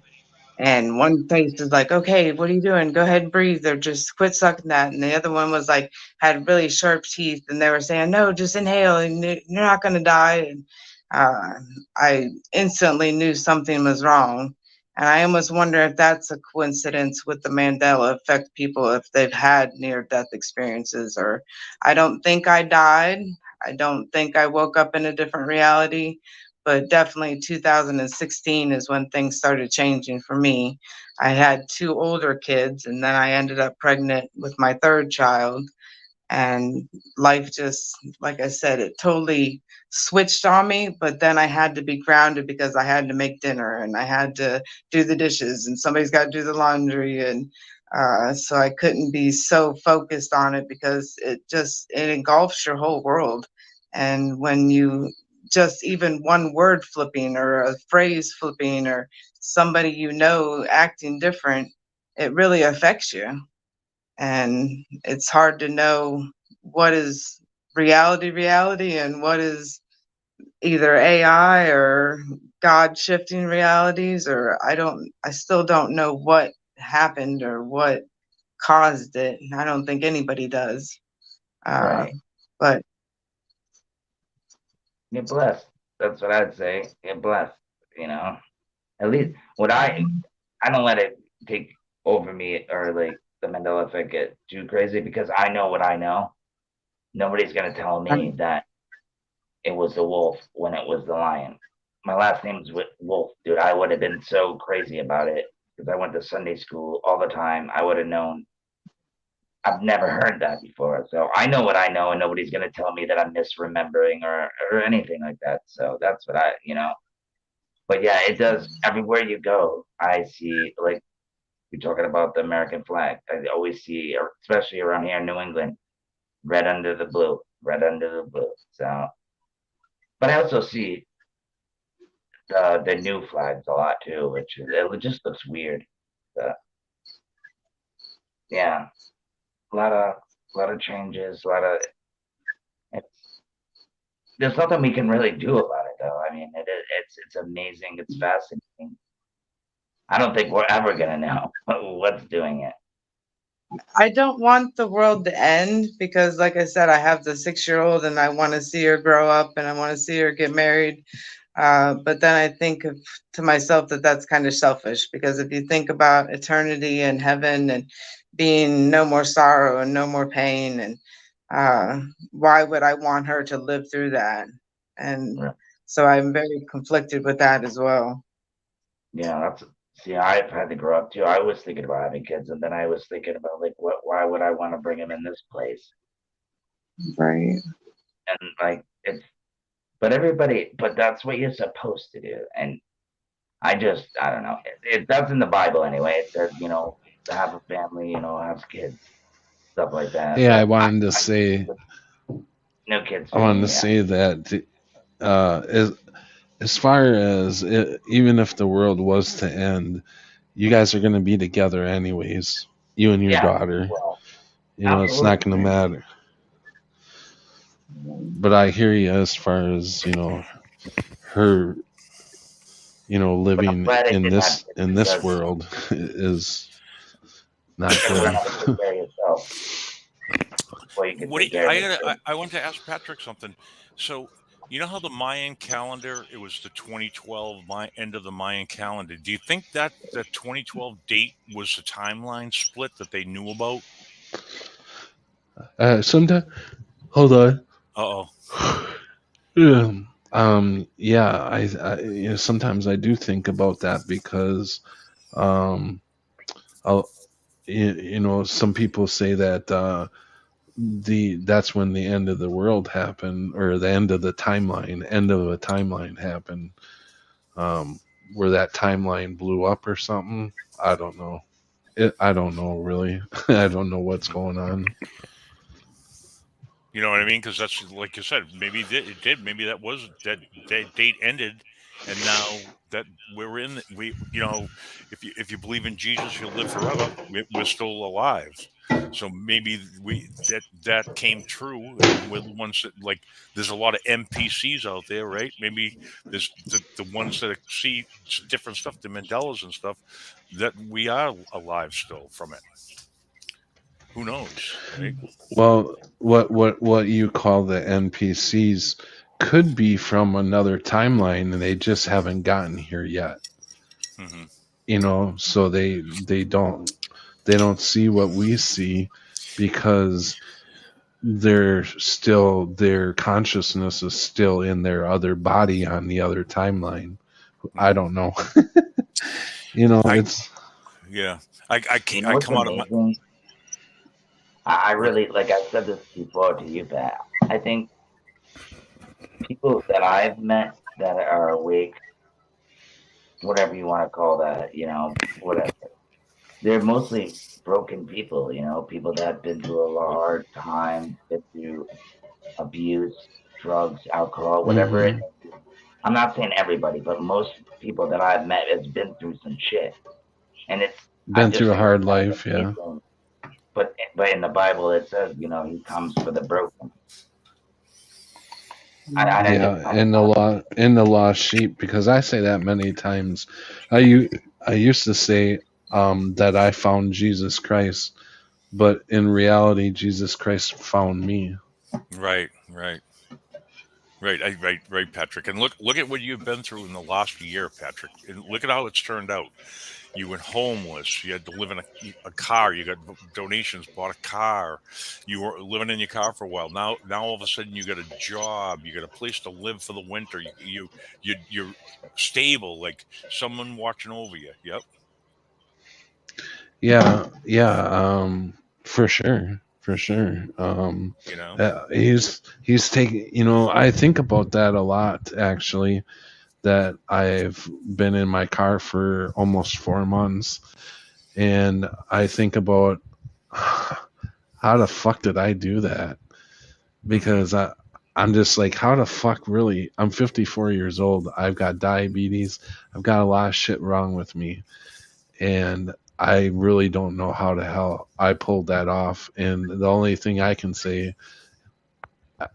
And one face was like, okay, what are you doing? Go ahead and breathe, or just quit sucking that. And the other one was like, had really sharp teeth, and they were saying, no, just inhale, and you're not going to die. And uh, I instantly knew something was wrong. And I almost wonder if that's a coincidence with the Mandela effect people, if they've had near death experiences. Or I don't think I died. I don't think I woke up in a different reality, but definitely 2016 is when things started changing for me. I had two older kids, and then I ended up pregnant with my third child. And life just, like I said, it totally switched on me. But then I had to be grounded because I had to make dinner and I had to do the dishes, and somebody's got to do the laundry. And so I couldn't be so focused on it because it engulfs your whole world. And when you just even one word flipping or a phrase flipping or somebody acting different, it really affects you. And it's hard to know what is reality and what is either AI or God shifting realities, or I still don't know what happened or what caused it. I don't think anybody does. Right. But Get blessed. That's what I'd say. Get blessed. You know, at least I don't let it take over me or like the Mandela effect get too crazy because I know what I know. Nobody's gonna tell me that it was the wolf when it was the lion. My last name's Wolf, dude. I would have been so crazy about it because I went to Sunday school all the time. I would have known. I've never heard that before. So I know what I know, and nobody's going to tell me that I'm misremembering or anything like that. So that's what but yeah, it does. Everywhere you go, I see, like, you're talking about the American flag. I always see, especially around here in New England, red under the blue, red under the blue. So, but I also see the new flags a lot too, which it just looks weird. Yeah, a lot of changes, a lot of it's there's nothing we can really do about it though. I mean, it's amazing, it's fascinating. I don't think we're ever gonna know what's doing it. I don't want the world to end because, like I said, I have the 6-year-old and I want to see her grow up and I want to see her get married. But then I think to myself that that's kind of selfish, because if you think about eternity and heaven and being no more sorrow and no more pain, and why would I want her to live through that? And Right. so I'm very conflicted with that as well. Yeah, I've had to grow up too. I was thinking about having kids, and then I was thinking about like why would I want to bring them in this place? Right. And like but that's what you're supposed to do. And I don't know. That's in the Bible anyway. It says, to have a family, have kids, stuff like that. Yeah, But I wanted to say. No kids. I wanted to say that as far as even if the world was to end, you guys are going to be together anyways. You and your daughter. Well, it's not going to matter. But I hear you as far as her living in this world is not good. I want to ask Patrick something. So You know how the Mayan calendar, it was the 2012 end of the Mayan calendar. Do you think that the 2012 date was the timeline split that they knew about? Sometimes, hold on. Uh-oh. Yeah, you know, sometimes I do think about that because, um, you know, some people say that that's when the end of the world happened, or the end of the timeline, end of a timeline happened, where that timeline blew up or something. I don't know. I don't know really. I don't know what's going on. You know what I mean? Because that's like you said. Maybe it did. Maybe that was that date ended, and now that we're in, you know, if you believe in Jesus, you'll live forever. We're still alive. So maybe that came true, and we're the ones that, like. There's a lot of NPCs out there, right? Maybe there's the ones that see different stuff, the Mandelas and stuff, that we are alive still from it. Who knows, right? Well, what you call the NPCs could be from another timeline, and they just haven't gotten here yet. Mm-hmm. You know, so they don't see what we see because their consciousness is still in their other body on the other timeline. I don't know. You know, it's yeah. I can't. You know I what's come out of my. amazing? I really, like I said this before to you, Pat. I think people that I've met that are awake, whatever you want to call that, you know, whatever. They're mostly broken people, you know, people that have been through a hard time, been through abuse, drugs, alcohol, whatever it is. I'm not saying everybody, but most people that I've met has been through some shit. And it's been through a hard life, yeah. But in the Bible it says, you know, he comes for the broken. In the lost sheep, because I say that many times. I used to say that I found Jesus Christ, but in reality, Jesus Christ found me. Right, Patrick. And look at what you've been through in the last year, Patrick. And look at how it's turned out. You went homeless. You had to live in a car. You got donations, bought a car. You were living in your car for a while. Now all of a sudden you got a job. You got a place to live for the winter. You're stable, like someone watching over you. Yep. Yeah. For sure. You know, he's taking. You know, I think about that a lot actually. That I've been in my car for almost 4 months, and I think about how the fuck did I do that? Because I'm just like, how the fuck really? I'm 54 years old. I've got diabetes. I've got a lot of shit wrong with me, and I really don't know how the hell I pulled that off. And the only thing I can say,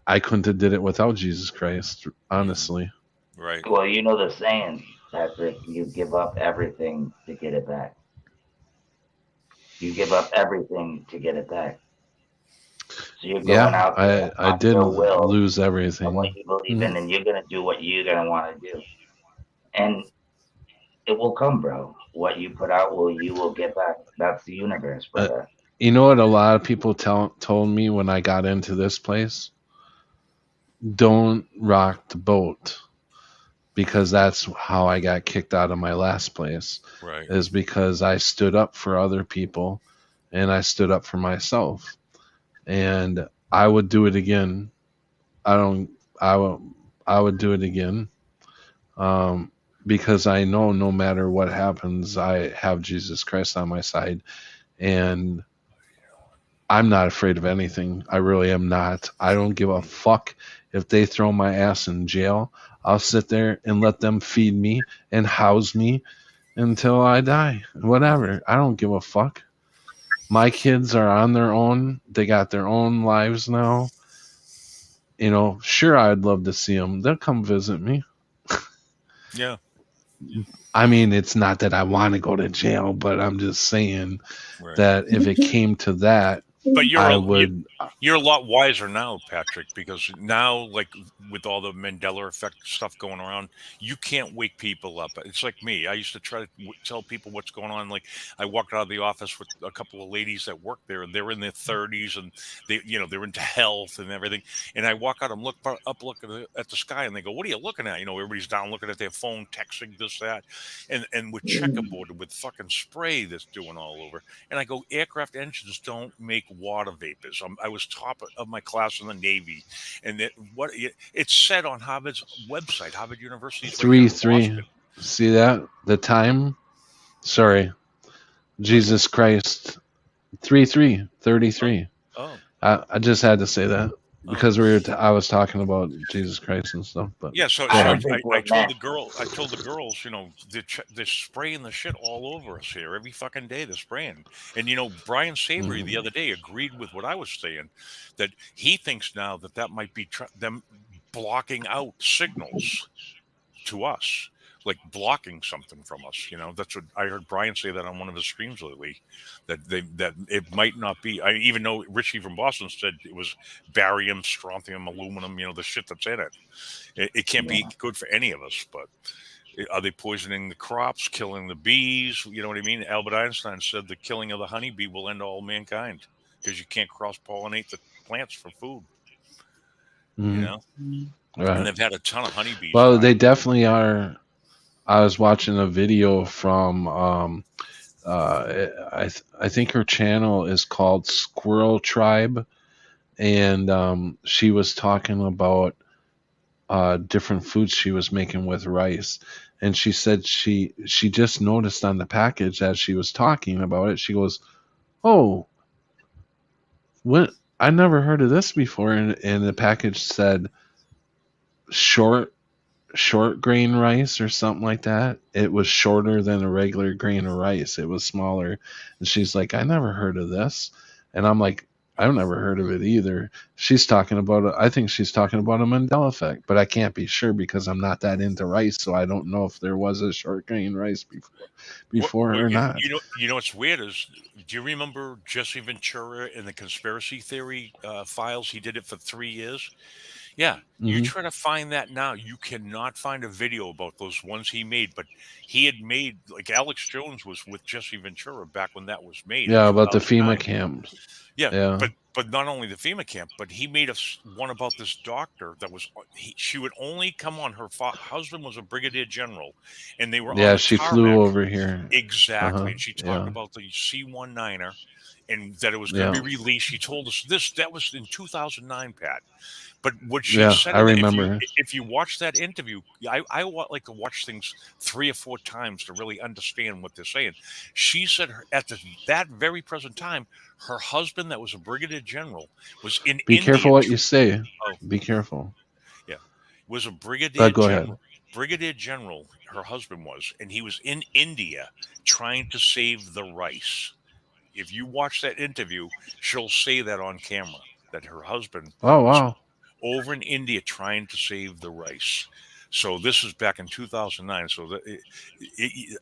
I couldn't have did it without Jesus Christ, honestly. Right. Well, you know the saying, Patrick, you give up everything to get it back. You give up everything to get it back. So you're going out there. I did lose everything. What you believe in, and you're going to do what you're going to want to do. And it will come, bro. What you put out, you will get back. That's the universe, brother. You know what a lot of people told me when I got into this place? Don't rock the boat. Because that's how I got kicked out of my last place. Right. Is because I stood up for other people and I stood up for myself. And I would do it again. I would do it again. Because I know no matter what happens, I have Jesus Christ on my side. And I'm not afraid of anything. I really am not. I don't give a fuck if they throw my ass in jail. I'll sit there and let them feed me and house me until I die. Whatever. I don't give a fuck. My kids are on their own. They got their own lives now. You know, sure, I'd love to see them. They'll come visit me. Yeah. I mean, it's not that I want to go to jail, but I'm just saying that if it came to that, But I would. you're a lot wiser now, Patrick, because now, like with all the Mandela effect stuff going around, you can't wake people up. It's like me. I used to try to tell people what's going on. Like I walked out of the office with a couple of ladies that work there, and they're in their 30s, and they're into health and everything. And I walk out and look up, look at the sky, and they go, "What are you looking at?" Everybody's down looking at their phone, texting this, that, and with checkerboard with fucking spray that's doing all over. And I go, aircraft engines don't make water vapors. I was top of my class in the Navy, and it's said on Harvard's website, Harvard University's right here in 3-3. Boston. See that? The time? Sorry. Jesus Christ. 3-3. 33. Oh, I just had to say that because I was talking about Jesus Christ and stuff. But yeah. So I I don't think we're told back. the girls, they're spraying the shit all over us here every fucking day. They're spraying, and Brian Savory the other day agreed with what I was saying, that he thinks now that might be them blocking out signals to us, like blocking something from us. That's what I heard Brian say that on one of his streams lately, that it might not be. I even know Richie from Boston said it was barium, strontium, aluminum. The shit that's in it. It can't be good for any of us. But are they poisoning the crops, killing the bees? You know what I mean? Albert Einstein said the killing of the honeybee will end all mankind because you can't cross pollinate the plants for food. right. And they've had a ton of honeybees. Well, they definitely are. I was watching a video from I think her channel is called Squirrel Tribe, and she was talking about different foods she was making with rice, and she said she just noticed on the package as she was talking about it, she goes, "Oh, what? I never heard of this before," and the package said short grain rice or something like that. It was shorter than a regular grain of rice. It was smaller. And she's like, "I never heard of this." And I'm like, "I've never heard of it either." I think she's talking about a Mandela effect, but I can't be sure because I'm not that into rice, so I don't know if there was a short grain rice before or not. What's weird is, do you remember Jesse Ventura in the conspiracy theory files? He did it for 3 years. Yeah, you try to find that now. You cannot find a video about those ones he made, but he had made, like Alex Jones was with Jesse Ventura back when that was made. Yeah, about the FEMA camp. Yeah. But not only the FEMA camp, but he made one about this doctor that was. She would only come on. Her husband was a brigadier general, and they were. Yeah, she flew over here. Exactly, and she talked about the C-19er, and that it was going to be released. She told us this. That was in 2009, Pat. But what she said, I remember. If you watch that interview, I like to watch things 3 or 4 times to really understand what they're saying. She said at that very present time, her husband, that was a brigadier general, was in India. Be careful what you say. Be careful. Yeah, was a brigadier go general. ahead. Brigadier general, her husband was, and he was in India trying to save the rice. If you watch that interview, she'll say that on camera, that her husband. Oh, wow. Over in India trying to save the rice. So this is back in 2009. So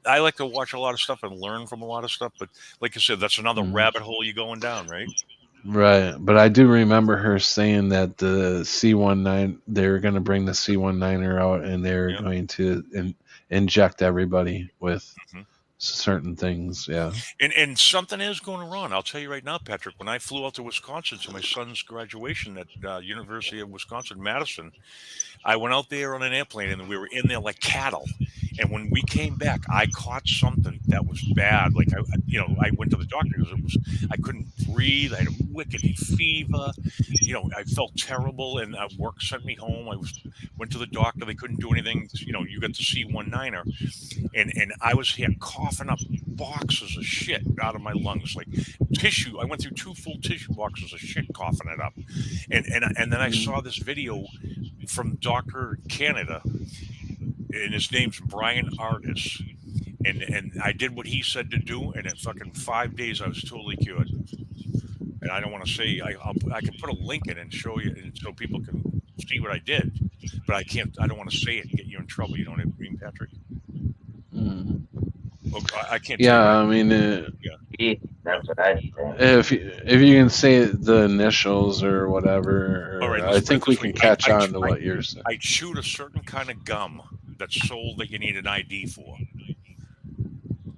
I like to watch a lot of stuff and learn from a lot of stuff. But like I said, that's another rabbit hole you're going down, right? Right. But I do remember her saying that the C-19, they were going to bring the C-19er out and they're going to inject everybody with certain things. Yeah. And something is going on. I'll tell you right now, Patrick, when I flew out to Wisconsin to my son's graduation at University of Wisconsin-Madison, I went out there on an airplane and we were in there like cattle. And when we came back, I caught something that was bad. Like I went to the doctor because I couldn't breathe. I had a wicked fever. I felt terrible, and work sent me home. I went to the doctor. They couldn't do anything. You got the C-19er, and I was here coughing up boxes of shit out of my lungs, like tissue. I went through 2 full tissue boxes of shit, coughing it up, and then I saw this video from Dr. Canada, and his name's Brian Ardis, and I did what he said to do, and in fucking 5 days I was totally cured. And I don't want to say I can put a link in and show you, and so people can see what I did, but I can't. I don't want to say it and get you in trouble. You know what I mean, Patrick? I can't. Yeah, tell I mean, Gee, that's what I think. if you can say the initials or whatever, All right, or let's I put it think we this way. can catch I, on to what you're saying. I chewed a certain kind of gum that's sold that you need an ID for.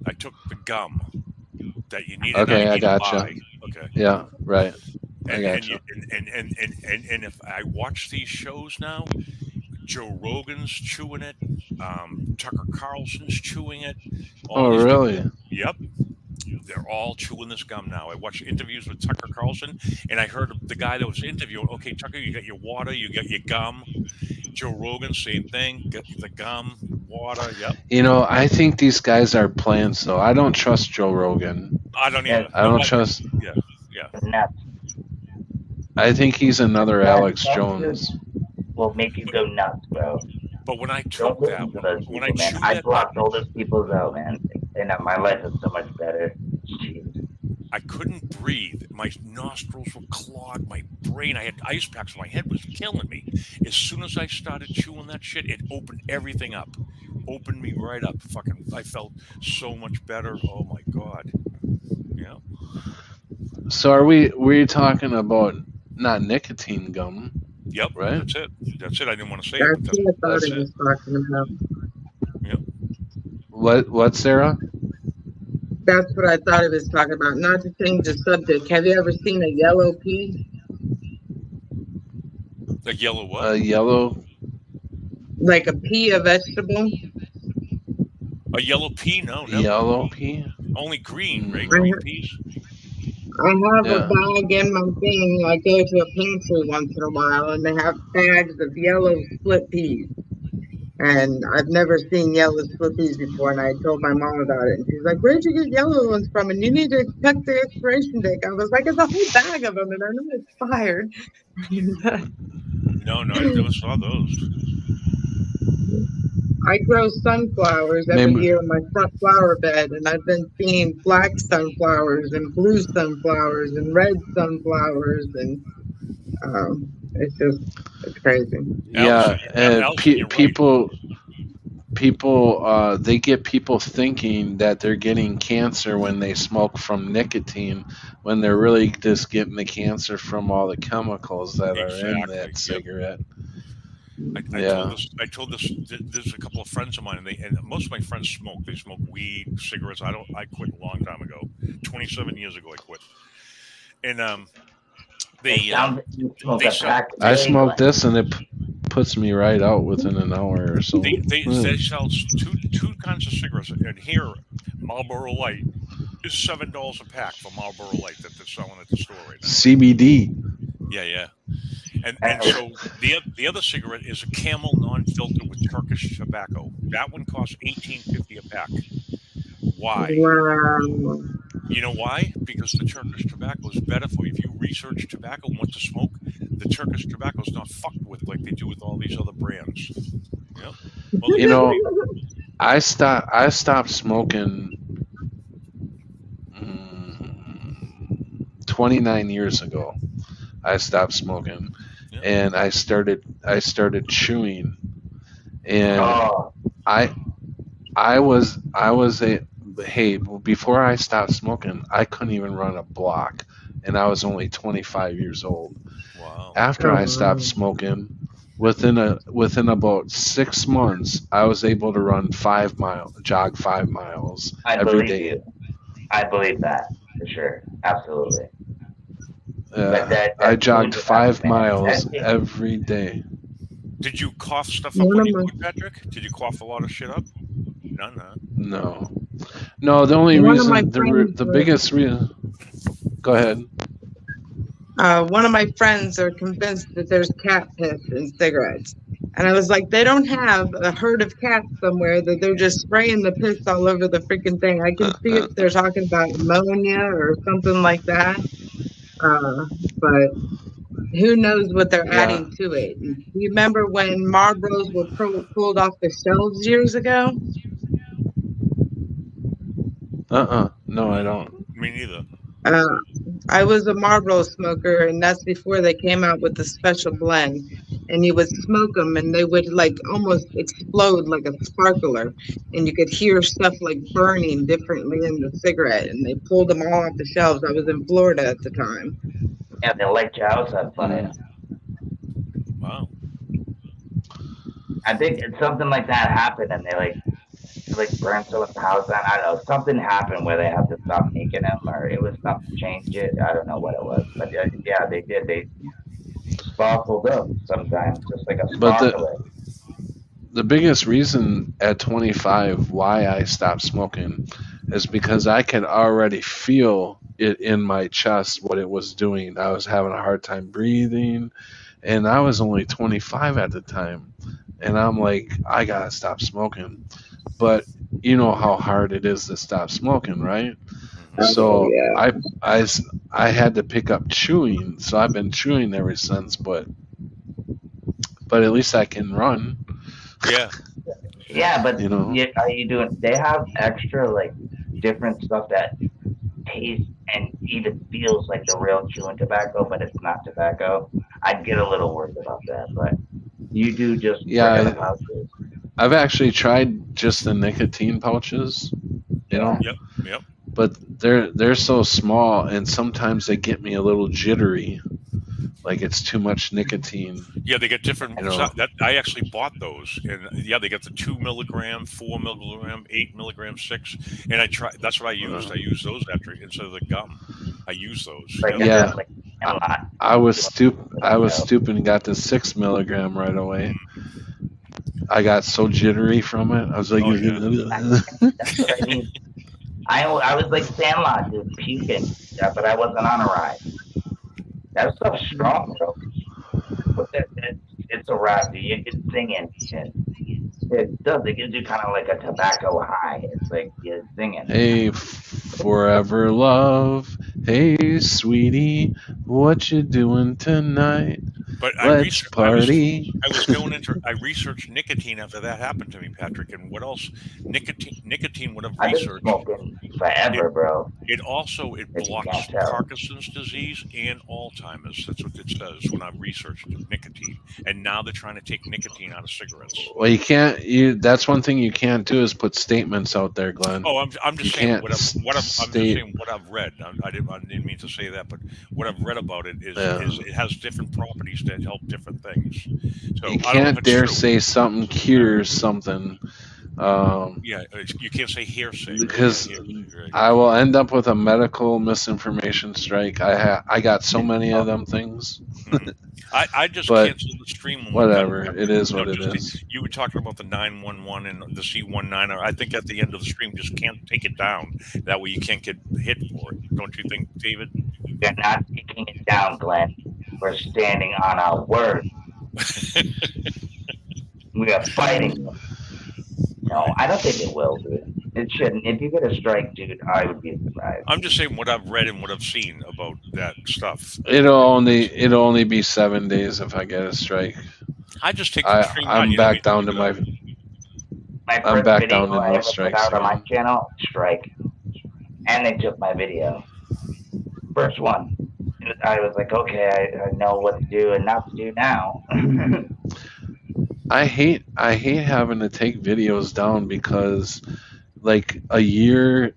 I took the gum that you need an Okay, I ID to gotcha. buy. Okay. Yeah, right. I And gotcha. and if I watch these shows now, Joe Rogan's chewing it, Tucker Carlson's chewing it, all Oh, these people. really? Yep, they're all chewing this gum now. I watched interviews with Tucker Carlson, and I heard the guy that was interviewing. Okay, Tucker, you got your water, you got your gum. Joe Rogan, same thing. Got the gum, water. Yep. You know, I think these guys are plants, though. I don't trust Joe Rogan. I don't Yeah, either. I don't trust. Yeah, yeah. nuts. I think he's another Nuts. Alex Jones. Will make you go nuts, bro. But when I Don't took that, listen to those when people, I man. chewed I that, blocked all those people out, man. And my life is so much better. Jeez. I couldn't breathe. My nostrils were clogged. My brain, I had ice packs. My head was killing me. As soon as I started chewing that shit, it opened everything up. Opened me right up. Fucking, I felt so much better. Oh my god. Yeah. So are we're talking about not nicotine gum, Yep. right? That's it. That's it. I didn't want to say That's it, but what I thought That's he it. was talking about. What, Sarah? That's what I thought he was talking about. Not to change the subject. Have you ever seen a yellow pea? a yellow what? A yellow. Like a pea, a vegetable? A yellow pea? No, never. Yellow pea? Only green, right? Mhm. Green peas. I have Yeah. a bag in my thing. I go to a pantry once in a while, and they have bags of yellow split peas. And I've never seen yellow split peas before, and I told my mom about it. And she's like, "Where'd you get yellow ones from? And you need to check the expiration date." I was like, "It's a whole bag of them, and they're not expired." No, I never saw those. I grow sunflowers every Maybe- year in my front flower bed, and I've been seeing black sunflowers and blue sunflowers and red sunflowers, and it's crazy. Yeah, Allison, you're right. people, they get people thinking that they're getting cancer when they smoke from nicotine, when they're really just getting the cancer from all the chemicals that are in Exactly, that yep. cigarette. I Yeah. told this. There's a couple of friends of mine, and most of my friends smoke. They smoke weed, cigarettes. I quit a long time ago. 27 years ago, I quit. And they smoke they a sell- pack. I smoke this and it puts me right out within an hour or so. they sell two kinds of cigarettes, and here Marlboro Light is $7 a pack for Marlboro Light that they're selling at the store right now. CBD. Yeah. And so the other cigarette is a Camel non-filter with Turkish tobacco. That one costs $18.50 a pack. Why? Wow. You know why? Because the Turkish tobacco is better for you. If you research tobacco and what to smoke, the Turkish tobacco is not fucked with like they do with all these other brands. Yep. Well, You know, I stopped smoking 29 years ago. I stopped smoking, Yeah. and I started chewing, and Oh, I was before I stopped smoking, I couldn't even run a block, and I was only 25 years old. wow. After I stopped smoking, within about 6 months, I was able to jog 5 miles I every believe day. you. I believe that for sure. Absolutely. Uh, But that I jogged food 5 man, miles that- every day. Did you cough stuff up when you quit, Patrick? Did you cough a lot of shit up? No. No. The only One of my reason, friends the was- biggest reason. Go ahead. One of my friends are convinced that there's cat piss in cigarettes. And I was like, they don't have a herd of cats somewhere that they're just spraying the piss all over the freaking thing. I can see if they're talking about ammonia or something like that. But who knows what they're Yeah. adding to it. You remember when Marlboros were pulled off the shelves years ago? No, I don't. Me neither. I was a Marlboro smoker, and that's before they came out with the special blend. and you would smoke them, and they would like almost explode like a sparkler, and you could hear stuff like burning differently in the cigarette. And they pulled them all off the shelves. I was in Florida at the time. Yeah, they light your house on fire. Wow. I think it's something like that happened, and they like burn someone's house down. I don't know. Something happened where they had to stop making them, or it was something to change it. I don't know what it was, but yeah, they did. They sparkled up sometimes, just like a But sparkler. the biggest reason at 25 why I stopped smoking is because I could already feel it in my chest what it was doing. I was having a hard time breathing, and I was only 25 at the time. And I'm like, I gotta stop smoking. But you know how hard it is to stop smoking, right? So yeah. I had to pick up chewing. So I've been chewing ever since. But at least I can run. Yeah. Yeah, but You know. are you doing? They have extra like different stuff that tastes and even feels like the real chewing tobacco, but it's not tobacco. I'd get a little worried about that, but you do just regular pouches. I've actually tried just the nicotine pouches. You know. Yep. But they're so small, and sometimes they get me a little jittery, like it's too much nicotine. Yeah, they get different. You know. I actually bought those, and yeah, they got the 2 milligram, 4 milligram, 8 milligram, 6, and I tried. That's what I used. I used those instead of the gum. I use those. Like, Yeah. like a lot. I was stupid and got the 6 milligram right away. I got so jittery from it. I was like, That's what I mean. I was like Sandlot, dude, puking, but I wasn't on a ride. That stuff's strong, bro. But it's a ride, dude. You can sing it. It does. It gives you kind of like a tobacco high. It's like you're singing. Hey, forever love. Hey, sweetie, what you doing tonight? But Let's party. I researched nicotine after that happened to me, Patrick. And what else? Nicotine would have I've been researched. smoking forever, bro. It also But you blocks can't tell. Parkinson's disease and Alzheimer's. That's what it says when I researched nicotine. And now they're trying to take nicotine out of cigarettes. Well, you can't. That's one thing you can't do is put statements out there, Glenn. Oh, I'm just You saying can't I'm just state- saying what I've read. I didn't mean to say that, but what I've read about it is, Yeah. is it has different properties that help different things. So You I don't know if can't it's dare true. say something cures something. Yeah, you can't say hearsay. Because Right. I will end up with a medical misinformation strike. I got so many of them things. I just But canceled the stream. when we whatever, got- it is No, what it just- is. You were talking about the 911 and the C19. I think at the end of the stream, just can't take it down. That way you can't get hit for it. Don't you think, David? You're not taking it down, Glenn. We're standing on our word. We are fighting them. No, I don't think it will, dude. It shouldn't. If you get a strike, dude, I would be surprised. I'm just saying what I've read and what I've seen about that stuff. It'll only be 7 days if I get a strike. I just take the stream down. I'm you know, back down to my. My I'm first back video down to I no ever put strikes out on my again. channel, strike. And they took my video. First one. I was like, okay, I know what to do and not to do now. I hate having to take videos down because, like, a year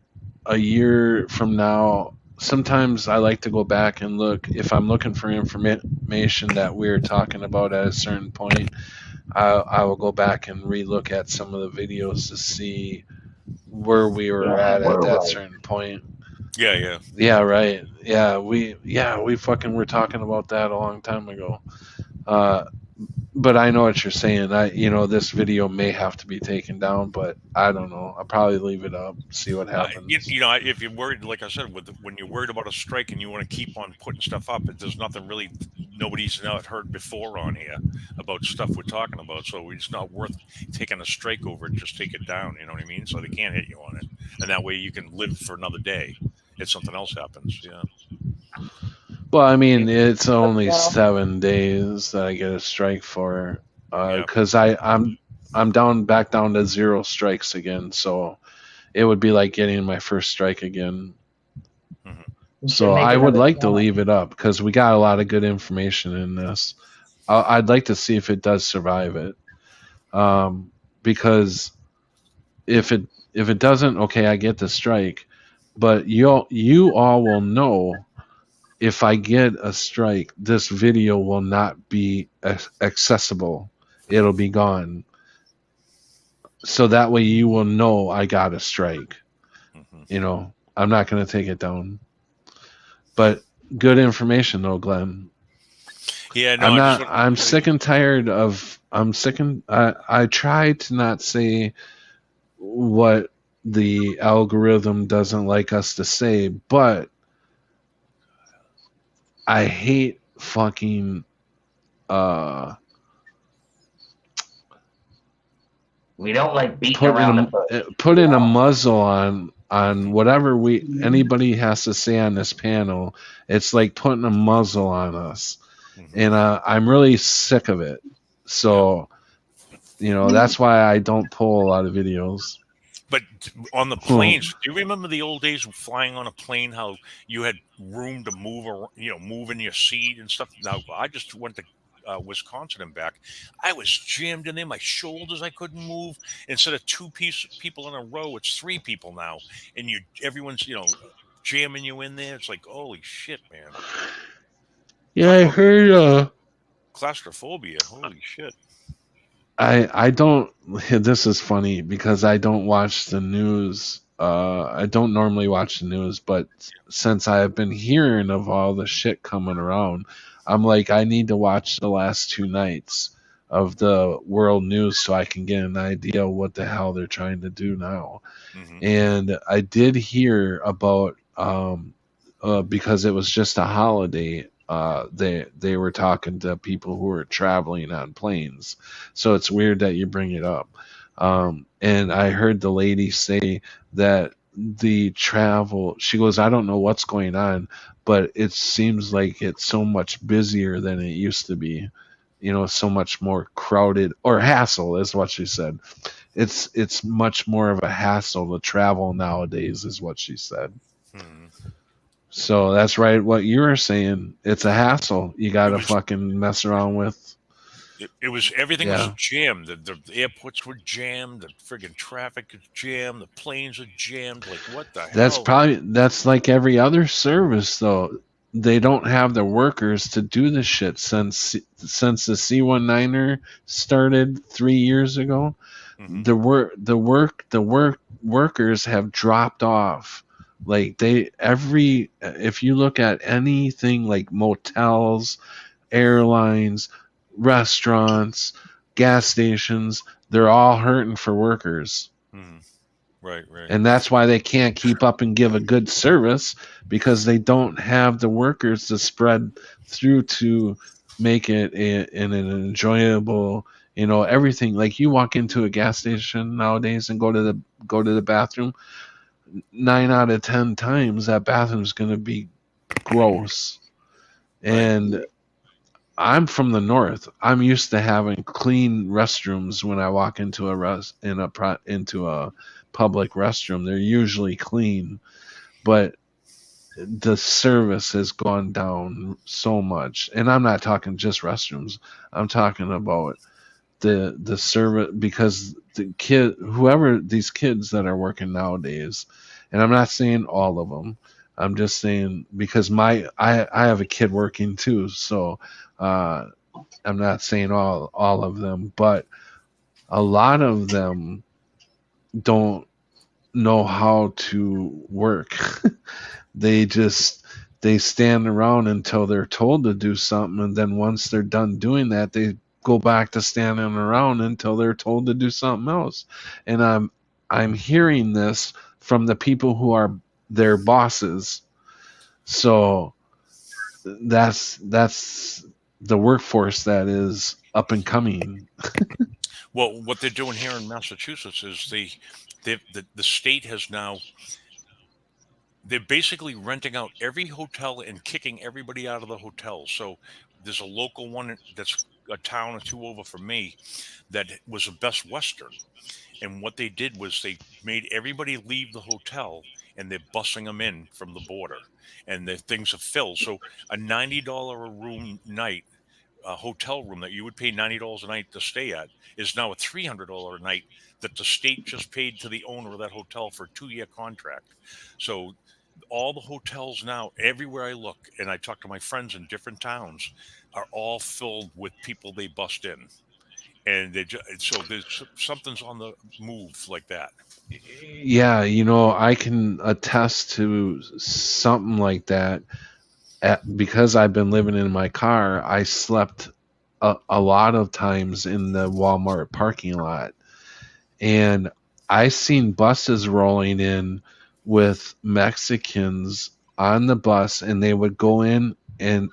from now, sometimes I like to go back and look if I'm looking for information that we're talking about at a certain point. I will go back and relook at some of the videos to see where we were at that right. certain point. Yeah. Yeah, right. We fucking were talking about that a long time ago. But I know what you're saying. This video may have to be taken down, but I don't know. I'll probably leave it up, see what happens. If you're worried, like I said, when you're worried about a strike and you want to keep on putting stuff up, there's nothing really nobody's not heard before on here about stuff we're talking about. So it's not worth taking a strike over it. Just take it down. You know what I mean? So they can't hit you on it, and that way you can live for another day if something else happens. Yeah. Well, I mean, it's only 7 days that I get a strike for, because I'm back down to 0 strikes again. So it would be like getting my first strike again. So I would like to leave it up because we got a lot of good information in this. I'd like to see if it does survive it, because if it doesn't, okay, I get the strike, but you all will know if I get a strike, this video will not be accessible. It'll be gone. So that way you will know I got a strike. I'm not going to take it down. But good information though, Glenn. Yeah, no, I'm sick and tired of. I try to not say what the algorithm doesn't like us to say, but I hate fucking. We don't like beating around the bush. Putting a muzzle on whatever anybody has to say on this panel. It's like putting a muzzle on us, and I'm really sick of it. So, that's why I don't pull a lot of videos. But on the planes, do you remember the old days of flying on a plane? How you had room to move, or move in your seat and stuff. Now I just went to Wisconsin and back. I was jammed in there. My shoulders, I couldn't move. Instead of two people in a row, it's three people now, and everyone's jamming you in there. It's like, holy shit, man. Yeah, I heard claustrophobia. Holy shit. I don't. This is funny because I don't watch the news. I don't normally watch the news, but since I have been hearing of all the shit coming around, I'm like, I need to watch the last 2 nights of the world news so I can get an idea of what the hell they're trying to do now. And I did hear about because it was just a holiday. They were talking to people who were traveling on planes, so it's weird that you bring it up. And I heard the lady say that the travel, she goes, I don't know what's going on, but it seems like it's so much busier than it used to be. So much more crowded, or hassle is what she said. It's much more of a hassle to travel nowadays, is what she said. So that's right. What you were saying, it's a hassle. You got to fucking mess around with. It was, everything was jammed. The airports were jammed. The friggin' traffic is jammed. The planes are jammed. Like, what the hell? That's like every other service, though. They don't have the workers to do the shit since the C-19er started 3 years ago. The workers have dropped off. Like if you look at anything like motels, airlines, restaurants, gas stations, they're all hurting for workers. Right. And that's why they can't keep up and give a good service, because they don't have the workers to spread through to make it an enjoyable, everything. Like, you walk into a gas station nowadays and go to the bathroom, 9 out of 10 times that bathroom's going to be gross. And I'm from the north. I'm used to having clean restrooms when I walk into into a public restroom. They're usually clean, but the service has gone down so much. And I'm not talking just restrooms. I'm talking about the service, because whoever these kids that are working nowadays, and I'm not saying all of them, I'm just saying, because I have a kid working too, so I'm not saying all of them, but a lot of them don't know how to work. They stand around until they're told to do something, and then once they're done doing that, they go back to standing around until they're told to do something else. And I'm hearing this from the people who are their bosses. So that's the workforce that is up and coming. Well, what they're doing here in Massachusetts is the state has now, they're basically renting out every hotel and kicking everybody out of the hotel. So there's a local one that's a town or two over from me that was a Best Western. And what they did was they made everybody leave the hotel, and they're bussing them in from the border, and the things are filled. So a $90 a room night hotel room that you would pay $90 a night to stay at is now a $300 a night that the state just paid to the owner of that hotel for a 2-year contract. So all the hotels now, everywhere I look, and I talk to my friends in different towns, are all filled with people they bust in, and so there's something's on the move like that. Yeah, I can attest to something like that. Because I've been living in my car, I slept a lot of times in the Walmart parking lot, and I seen buses rolling in with Mexicans on the bus, and they would go in, and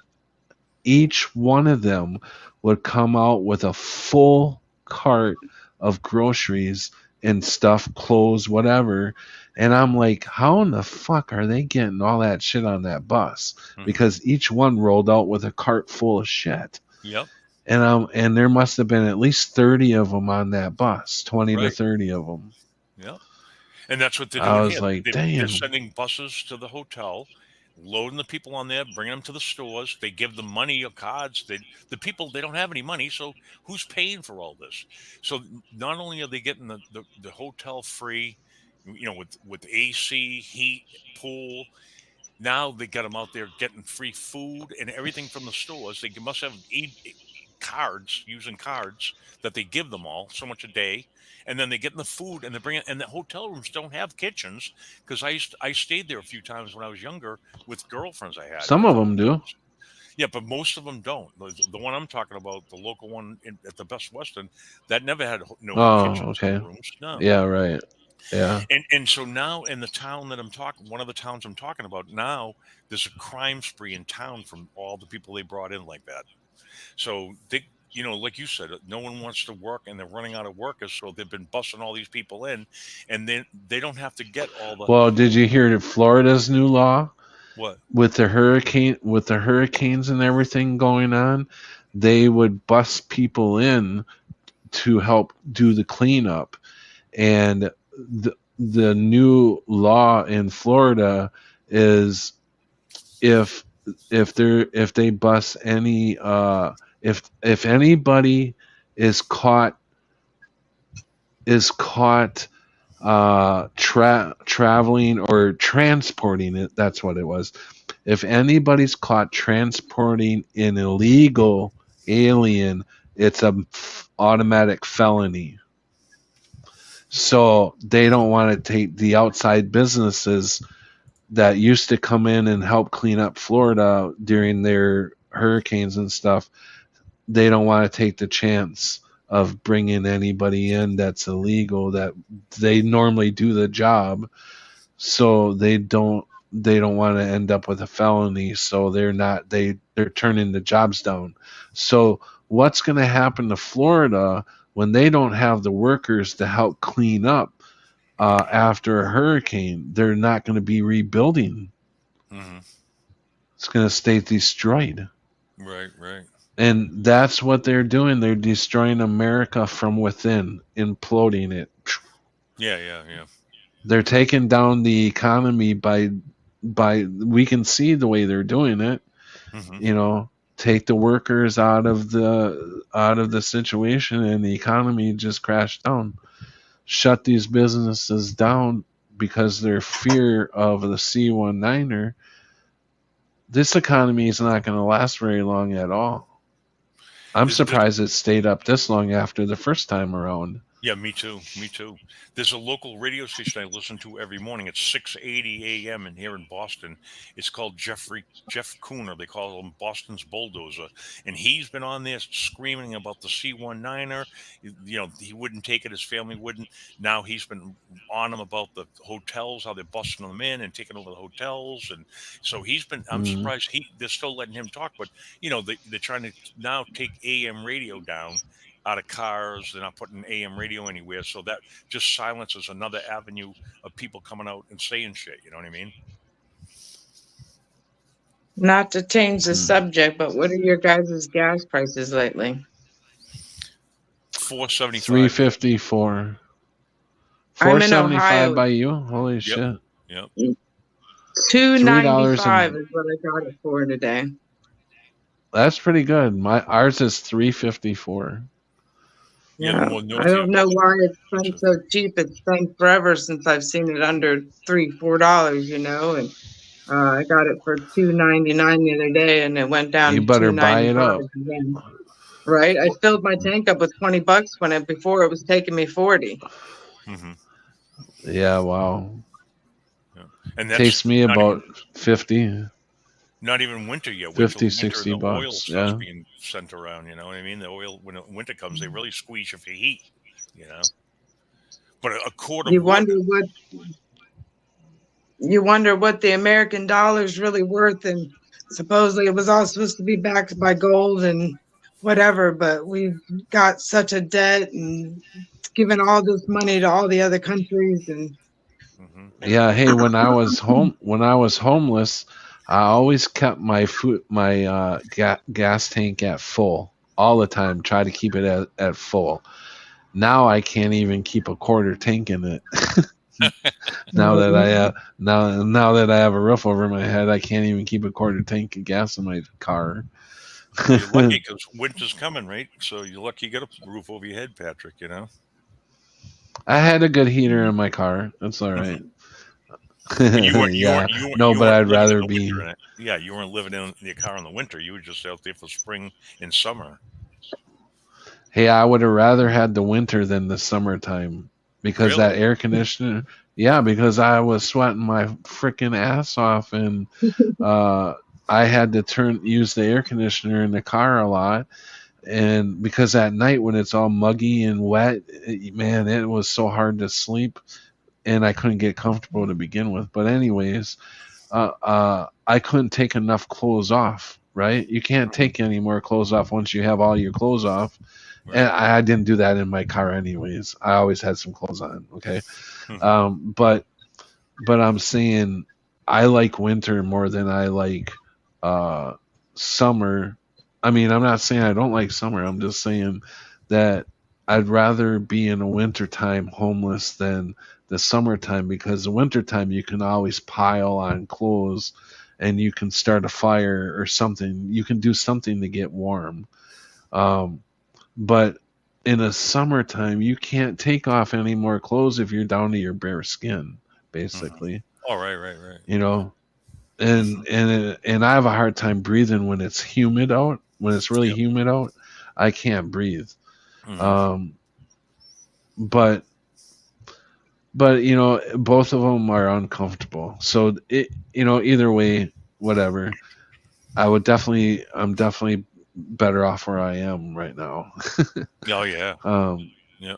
each one of them would come out with a full cart of groceries and stuff, clothes, whatever. And I'm like, how in the fuck are they getting all that shit on that bus? Because each one rolled out with a cart full of shit. Yep. And there must have been at least 30 of them on that bus, 20 to Right. 30 of them. Yep. And that's what they're doing I was here. like, They're damn. sending buses to the hotel, loading the people on there, bringing them to the stores. They give them money or cards. The people, they don't have any money, so who's paying for all this? So not only are they getting the hotel free, with AC, heat, pool, now they got them out there getting free food and everything from the stores. They must have using cards that they give them all so much a day, and then they get in the food and they bring it. And the hotel rooms don't have kitchens, because I stayed there a few times when I was younger with girlfriends I had. Some of them do. Yeah, but most of them don't. The one I'm talking about, the local one at the Best Western, that never had no kitchens in the rooms. No. Yeah, right. Yeah. And so now in the town that one of the towns I'm talking about now, there's a crime spree in town from all the people they brought in like that. So they, like you said, no one wants to work, and they're running out of workers, so they've been busting all these people in, and then they don't have to get all the. Well, did you hear Florida's new law? What? With the hurricanes and everything going on, they would bus people in to help do the cleanup, and the new law in Florida is if they bus any if anybody is caught traveling or transporting it, that's what it was. If anybody's caught transporting an illegal alien, it's an automatic felony. So they don't want to take the outside businesses that used to come in and help clean up Florida during their hurricanes and stuff. They don't want to take the chance of bringing anybody in that's illegal, that they normally do the job. So they don't want to end up with a felony. So they're turning the jobs down. So what's going to happen to Florida when they don't have the workers to help clean up after a hurricane? They're not going to be rebuilding. Mm-hmm. It's going to stay destroyed. Right. And that's what they're doing. They're destroying America from within, imploding it. Yeah. They're taking down the economy by we can see the way they're doing it. Mm-hmm. Take the workers out of the situation, and the economy just crashed down. Shut these businesses down because their fear of the C-19er. This economy is not going to last very long at all. I'm surprised it stayed up this long after the first time around. Yeah, me too. There's a local radio station I listen to every morning. It's 6:80 a.m. here in Boston. It's called Jeff Cooner. They call him Boston's Bulldozer. And he's been on there screaming about the C-19er. He wouldn't take it. His family wouldn't. Now he's been on them about the hotels, how they're busting them in and taking over the hotels. And so I'm surprised they're still letting him talk. But, they're trying to now take AM radio down out of cars. They're not putting AM radio anywhere, so that just silences another avenue of people coming out and saying shit. You know what I mean? Not to change the subject, but what are your guys' gas prices lately? $4.75. $3.54. $4.75 by you? Holy shit! Yep. $2.95 is what I got it for today. That's pretty good. Ours is 354. Yeah, the Yeah, more I north you don't know go, why it's the been expensive. so cheap. It's been forever since I've seen it under $3, $4, and I got it for $2.99 the other day, and it went down You to better two buy ninety it five up. again. Right? I filled my tank up with $20 when it before it was taking me 40. Hmm. Yeah, wow. Yeah. And that's Takes me not about even 50, not even winter yet. Wait till 50, the winter and 60 the oil bucks. starts Yeah. being sent around. You know what I mean? The oil when winter comes, they really squeeze you for heat. You know, but a quart of You wood. wonder what you wonder what the American dollar's really worth, and supposedly it was all supposed to be backed by gold and whatever, but we've got such a debt and given all this money to all the other countries, and Hmm. Yeah, hey, when I was homeless, I always kept my gas tank at full all the time, try to keep it at full. Now I can't even keep a quarter tank in it. Now that I have a roof over my head, I can't even keep a quarter tank of gas in my car. Well, you're lucky because winter's coming, right? So you're lucky you got a roof over your head, Patrick. You know. I had a good heater in my car. That's all right. Hmm. But you weren't you weren't Yeah, you weren't no, you but weren't I'd living in rather the winter be. in it. Yeah, you weren't living in your car in the winter. You were just out there for spring and summer. Hey, I would have rather had the winter than the summertime because that Really? air conditioner. Yeah, because I was sweating my freaking ass off, and uh, I had to use the air conditioner in the car a lot. And because at night when it's all muggy and wet, man, it was so hard to sleep, and I couldn't get comfortable to begin with. But anyways, I couldn't take enough clothes off. Right? You can't Hmm. take any more clothes off once you have all your clothes off, and Right. I didn't do that in my car anyways. I always had some clothes on. Okay, Hmm. but I'm saying I like winter more than I like uh, summer. I mean, I'm not saying I don't like summer. I'm just saying that I'd rather be in a wintertime homeless than the summertime, because the wintertime you can always pile on clothes and you can start a fire or something. You can do something to get warm. Um, but in the summertime, you can't take off any more clothes if you're down to your bare skin, Hmm. basically. Oh, right. You know, Hmm. and I have a hard time breathing when it's humid out. When it's really Yep. humid out, I can't breathe. Hmm. Um, but both of them are uncomfortable. So either way, whatever. I'm definitely better off where I am right now. Oh yeah. um, Yeah.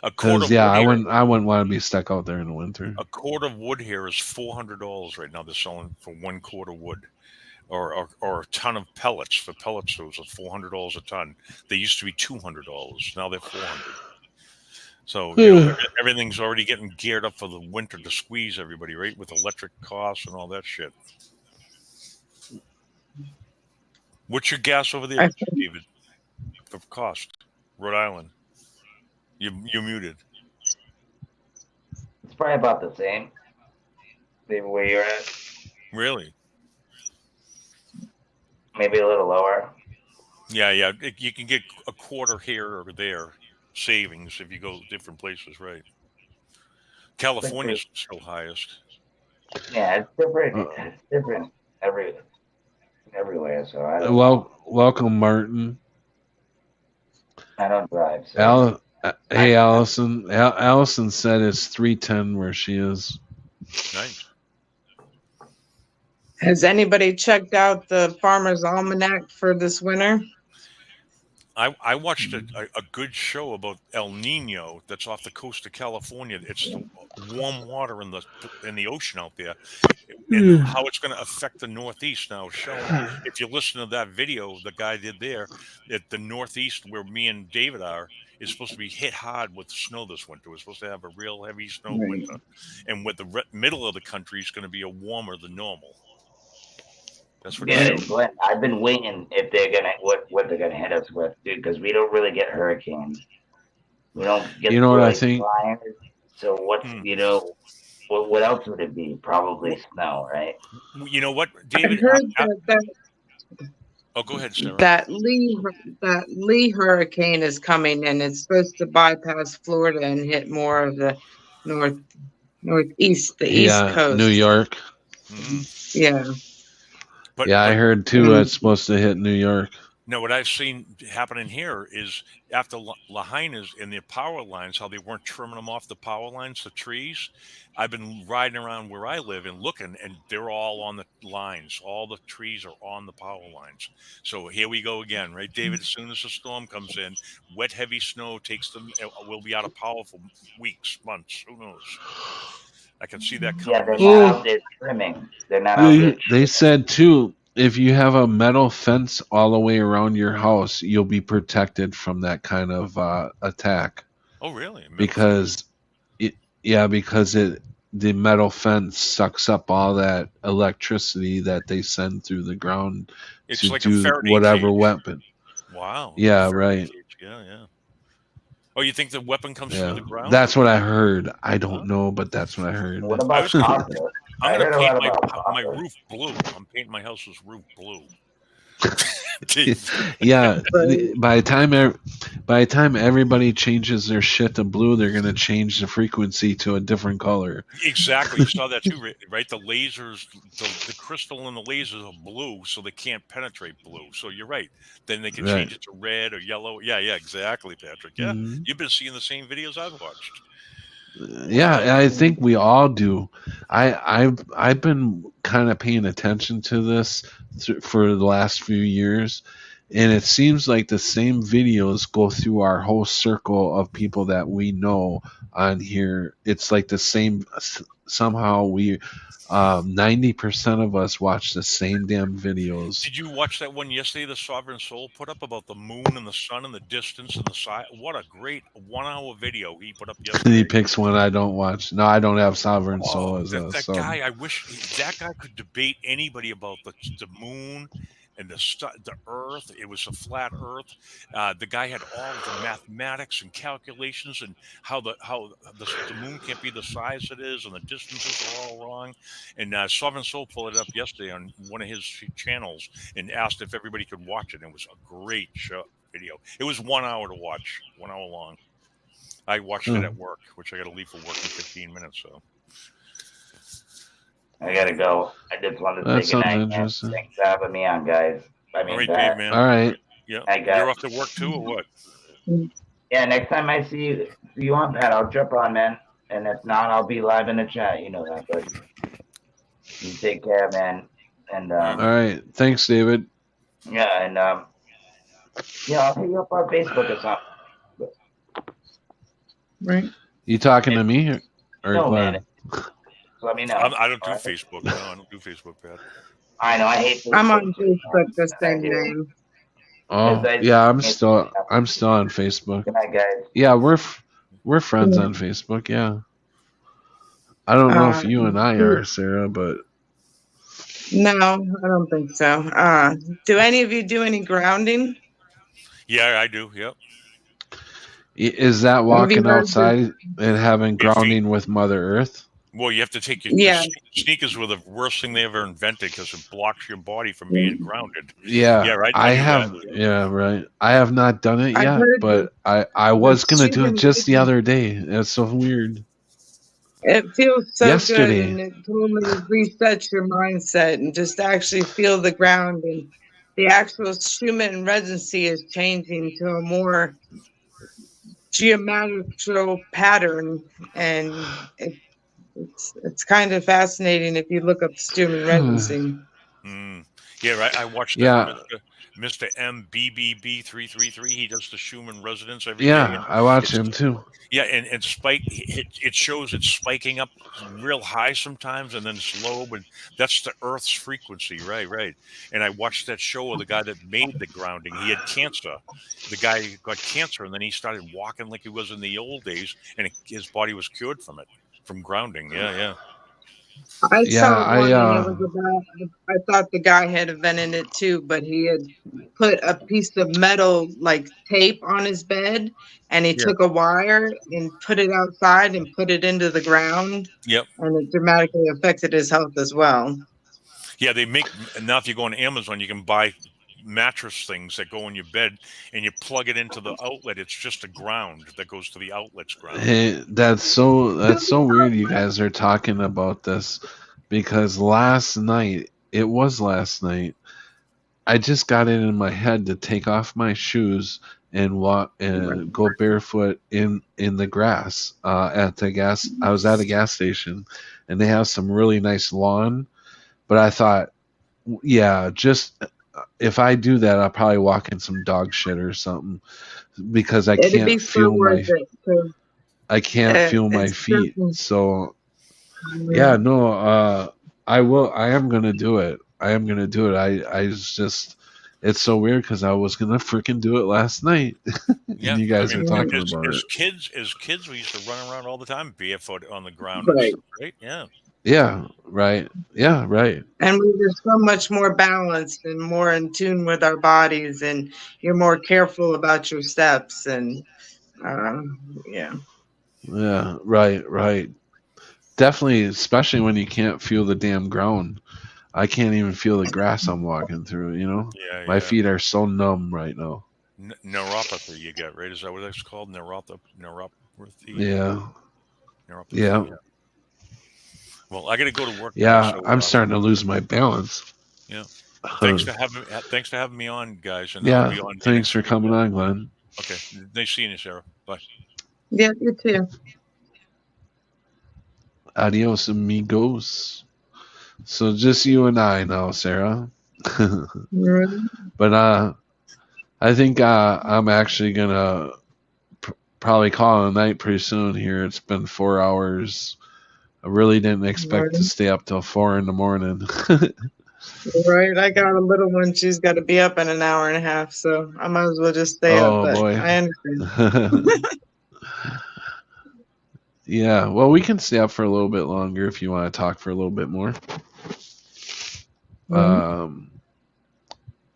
A quart Cause of yeah, wood here. I wouldn't want to be stuck out there in the winter. A quart of wood here is $400 right now. They're selling for one quart of wood, or a ton of pellets for pellet stoves are $400 a ton. They used to be $200. Now they're 400. So everything's already getting geared up for the winter to squeeze everybody, right? With electric costs and all that shit. What's your gas over there, I David? For cost, Rhode Island. You're muted. It's probably about the same. Maybe where you're at, Really? maybe a little lower. Yeah. You can get a quarter here or there savings if you go different places, right? But the, California's still highest. yeah, it's different. Uh, It's different everywhere. So I don't know. welcome, Martin. I don't drive, so I Hey, Allison. Allison said it's 310 where she is. Nice. Has anybody checked out the Farmer's Almanac for this winter? I watched a good show about El Nino that's off the coast of California. It's the warm water in the ocean out there, and how it's going to affect the Northeast. Now, showing if you listen to that video the guy did there, that the Northeast where me and David are is supposed to be hit hard with snow this winter. We're supposed to have a real heavy snow winter, and with the middle of the country is going to be a warmer than normal. That's what he yeah. said. Right. Glenn, I've been waiting if they're gonna what they're gonna hit us with, dude, because we don't really get hurricanes. We don't get You know what I really think? fires. So what's Hmm. what else would it be? Probably Well, snow, right? you know what, I David? heard that Oh, go ahead, Sarah. That Lee hurricane is coming, and it's supposed to bypass Florida and hit more of the northeast, the East Yeah, New Coast. York. Yeah. But Yeah, I heard too. It's supposed to hit New York. no, what I've seen happening here is after Lahaina's in the power lines, how they weren't trimming them off the power lines, the trees. I've been riding around where I live and looking, and they're all on the lines. All the trees are on the power lines. So here we go again, right, David? As soon as the storm comes in, wet, heavy snow takes them. We'll be out of power for weeks, months. Who knows? I can see that coming. Yeah, they're not out there trimming. They're not out there. They said too, if you have a metal fence all the way around your house, you'll be protected from that kind of attack. Oh, really? Because the metal fence sucks up all that electricity that they send through the ground It's to like a do Faraday whatever cage. weapon. Wow. Yeah, Faraday right. cage. Yeah. Oh, you think the weapon comes through the ground? That's what I heard. I don't know, but that's what I heard. What about copper? I'm I going heard to a paint lot about my copper. roof blue. I'm painting my house's roof blue. Yeah, by the time everybody changes their shit to blue, they're gonna change the frequency to a different color. Exactly. You saw that too, right? The lasers, the crystal and the lasers are blue, so they can't penetrate blue. So you're right. Then they can change it to red or yellow. Yeah, exactly, Patrick. Yeah, you've been seeing the same videos I've watched. Yeah, I think we all do. I've been kind of paying attention to this for the last few years, and it seems like the same videos go through our whole circle of people that we know on here. It's like the same. Somehow we 90% of us watch the same damn videos. Did you watch that one yesterday the Sovereign Soul put up about the moon and the sun and the distance and the size? What a great 1 hour video he put up yesterday. He picks one I don't watch. No, I don't have Sovereign Soul as that sub. guy, I wish that guy could debate anybody about the moon and the earth. It was a flat earth. The guy had all of the mathematics and calculations and how the moon can't be the size it is and the distances are all wrong. And Sovereign Soul pulled it up yesterday on one of his channels and asked if everybody could watch it. And it was a great video. It was 1 hour to watch, 1 hour long. I watched it at work, which I got to leave for work in 15 minutes. So I gotta go. I just wanted to That say goodnight. sounds interesting. Thanks for having me on, guys. I mean, all right, Dave, man. All right. Yeah, I got- you're off to work too, or what? Yeah, next time I see you on that, I'll jump on, man. And if not, I'll be live in the chat. You know that, but you take care, man. And All right. Thanks, David. yeah, and I'll hit you up on Facebook or something. Right. You talking to me or No, Glenn? man. Let me know. I don't do Facebook. No, I don't do Facebook, Pat. I know. I hate. I'm on Facebook the same name. Oh, yeah. I'm still on Facebook. Good night, guys. Yeah, we're friends on Facebook. Yeah. I don't know if you and I are, Sarah, but No, I don't think so. Do any of you do any grounding? Yeah, I do. Yep. is that walking outside and having grounding with Mother Earth? Well, you have to take your sneakers were the worst thing they ever invented because it blocks your body from being grounded. Yeah, yeah, right. I have. Yeah, right. I have not done it yet, but I was gonna do it just the other day. It's so weird. It feels so Yesterday. good, and it totally resets your mindset, and just actually feel the ground, and the actual Schumann residency is changing to a more geometrical pattern, and it's kind of fascinating if you look up Schumann residency. Yeah, right. I watched Mr. MBBB333. He does the Schumann resonance every day. Yeah, I watch him too. Yeah, and spike. It shows it's spiking up real high sometimes, and then it's low. But that's the Earth's frequency, right. And I watched that show of the guy that made the grounding. He had cancer. The guy got cancer, and then he started walking like he was in the old days, and his body was cured from grounding. Yeah. I saw one, and it was about, I thought the guy had invented it too, but he had put a piece of metal like tape on his bed, and he took a wire and put it outside and put it into the ground. Yep. And it dramatically affected his health as well. Yeah, they make now. If you go on Amazon, you can buy mattress things that go in your bed, and you plug it into the outlet. It's just a ground that goes to the outlet's ground. Hey, that's so weird you guys are talking about this because last night, I just got it in my head to take off my shoes and walk and go barefoot in the grass at the gas. I was at a gas station, and they have some really nice lawn. But I thought, yeah, just if I do that, I'll probably walk in some dog shit or something because It'd be so worth it. 'Cause I can't feel my it's feet. certain- So yeah, no, I will. I am gonna do it. I am gonna do it. I just, it's so weird because I was gonna freaking do it last night, Yeah, and you guys I mean, are talking as, about as it. kids, we used to run around all the time barefoot on the ground, Right. right? Yeah. Yeah, right. Yeah, right. And we were so much more balanced and more in tune with our bodies, and you're more careful about your steps. And yeah, Yeah, right. Definitely, especially when you can't feel the damn ground. I can't even feel the grass I'm walking through. Yeah, My yeah. feet are so numb right now. Neuropathy you get, right? Is that what that's called? Neuropathy. Yeah. Neuropathy. Yeah. Well, I got to go to work. Yeah, so, I'm starting to lose my balance. Yeah. Thanks for having me on, guys. And Yeah, I'll be on thanks for coming on, Glenn. Okay. Nice seeing you, Sarah. Bye. yeah, you too. Adios, amigos. So just you and I now, Sarah. But I think I'm actually gonna probably call it a night pretty soon. Here, it's been 4 hours. I really didn't expect to stay up till 4 in the morning. Right, I got a little one. She's got to be up in an hour and a half, so I might as well just stay up. Oh But boy. I understand. Yeah, well, we can stay up for a little bit longer if you want to talk for a little bit more.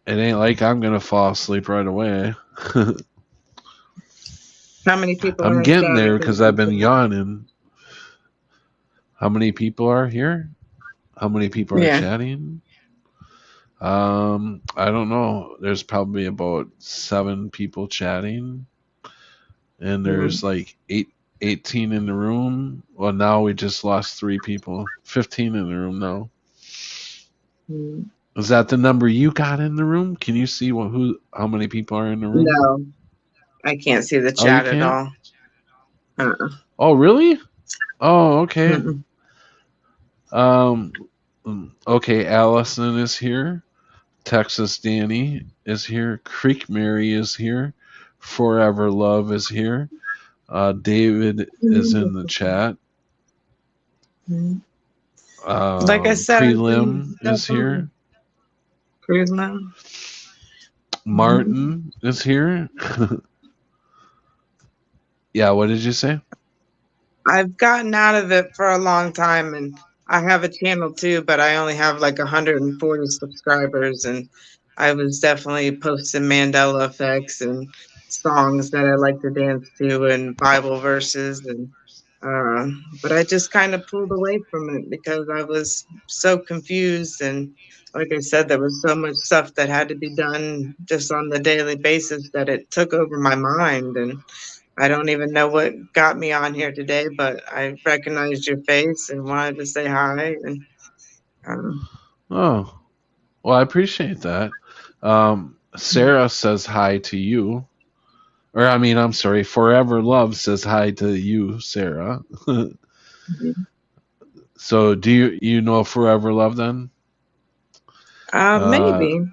It ain't like I'm gonna fall asleep right away. How many people? I'm are getting in there chat? because I've been yawning. How many people are here? How many people are Yeah. chatting? I don't know. There's probably about 7 people chatting, and there's like 18 in the room. Well, now we just lost 3 people. 15 in the room now. Mm. Is that the number you got in the room? Can you see how many people are in the room? No, I can't see the Oh, you chat at can't? all. Oh, really? Oh, okay. Mm-mm. Okay, Allison is here. Texas Danny is here. Creek Mary is here. Forever Love is here. David is in the chat. Like I said, Prelim is here. Prelim. Martin is here. Yeah, what did you say? I've gotten out of it for a long time, and I have a channel too, but I only have like 140 subscribers, and I was definitely posting Mandela effects and songs that I like to dance to and Bible verses, and but I just kind of pulled away from it because I was so confused, and like I said, there was so much stuff that had to be done just on the daily basis that it took over my mind. And I don't even know what got me on here today, but I recognized your face and wanted to say hi. And Oh, well, I appreciate that. Sarah says hi to you. Or, I mean, I'm sorry, Forever Love says hi to you, Sarah. So, do you know Forever Love then? maybe.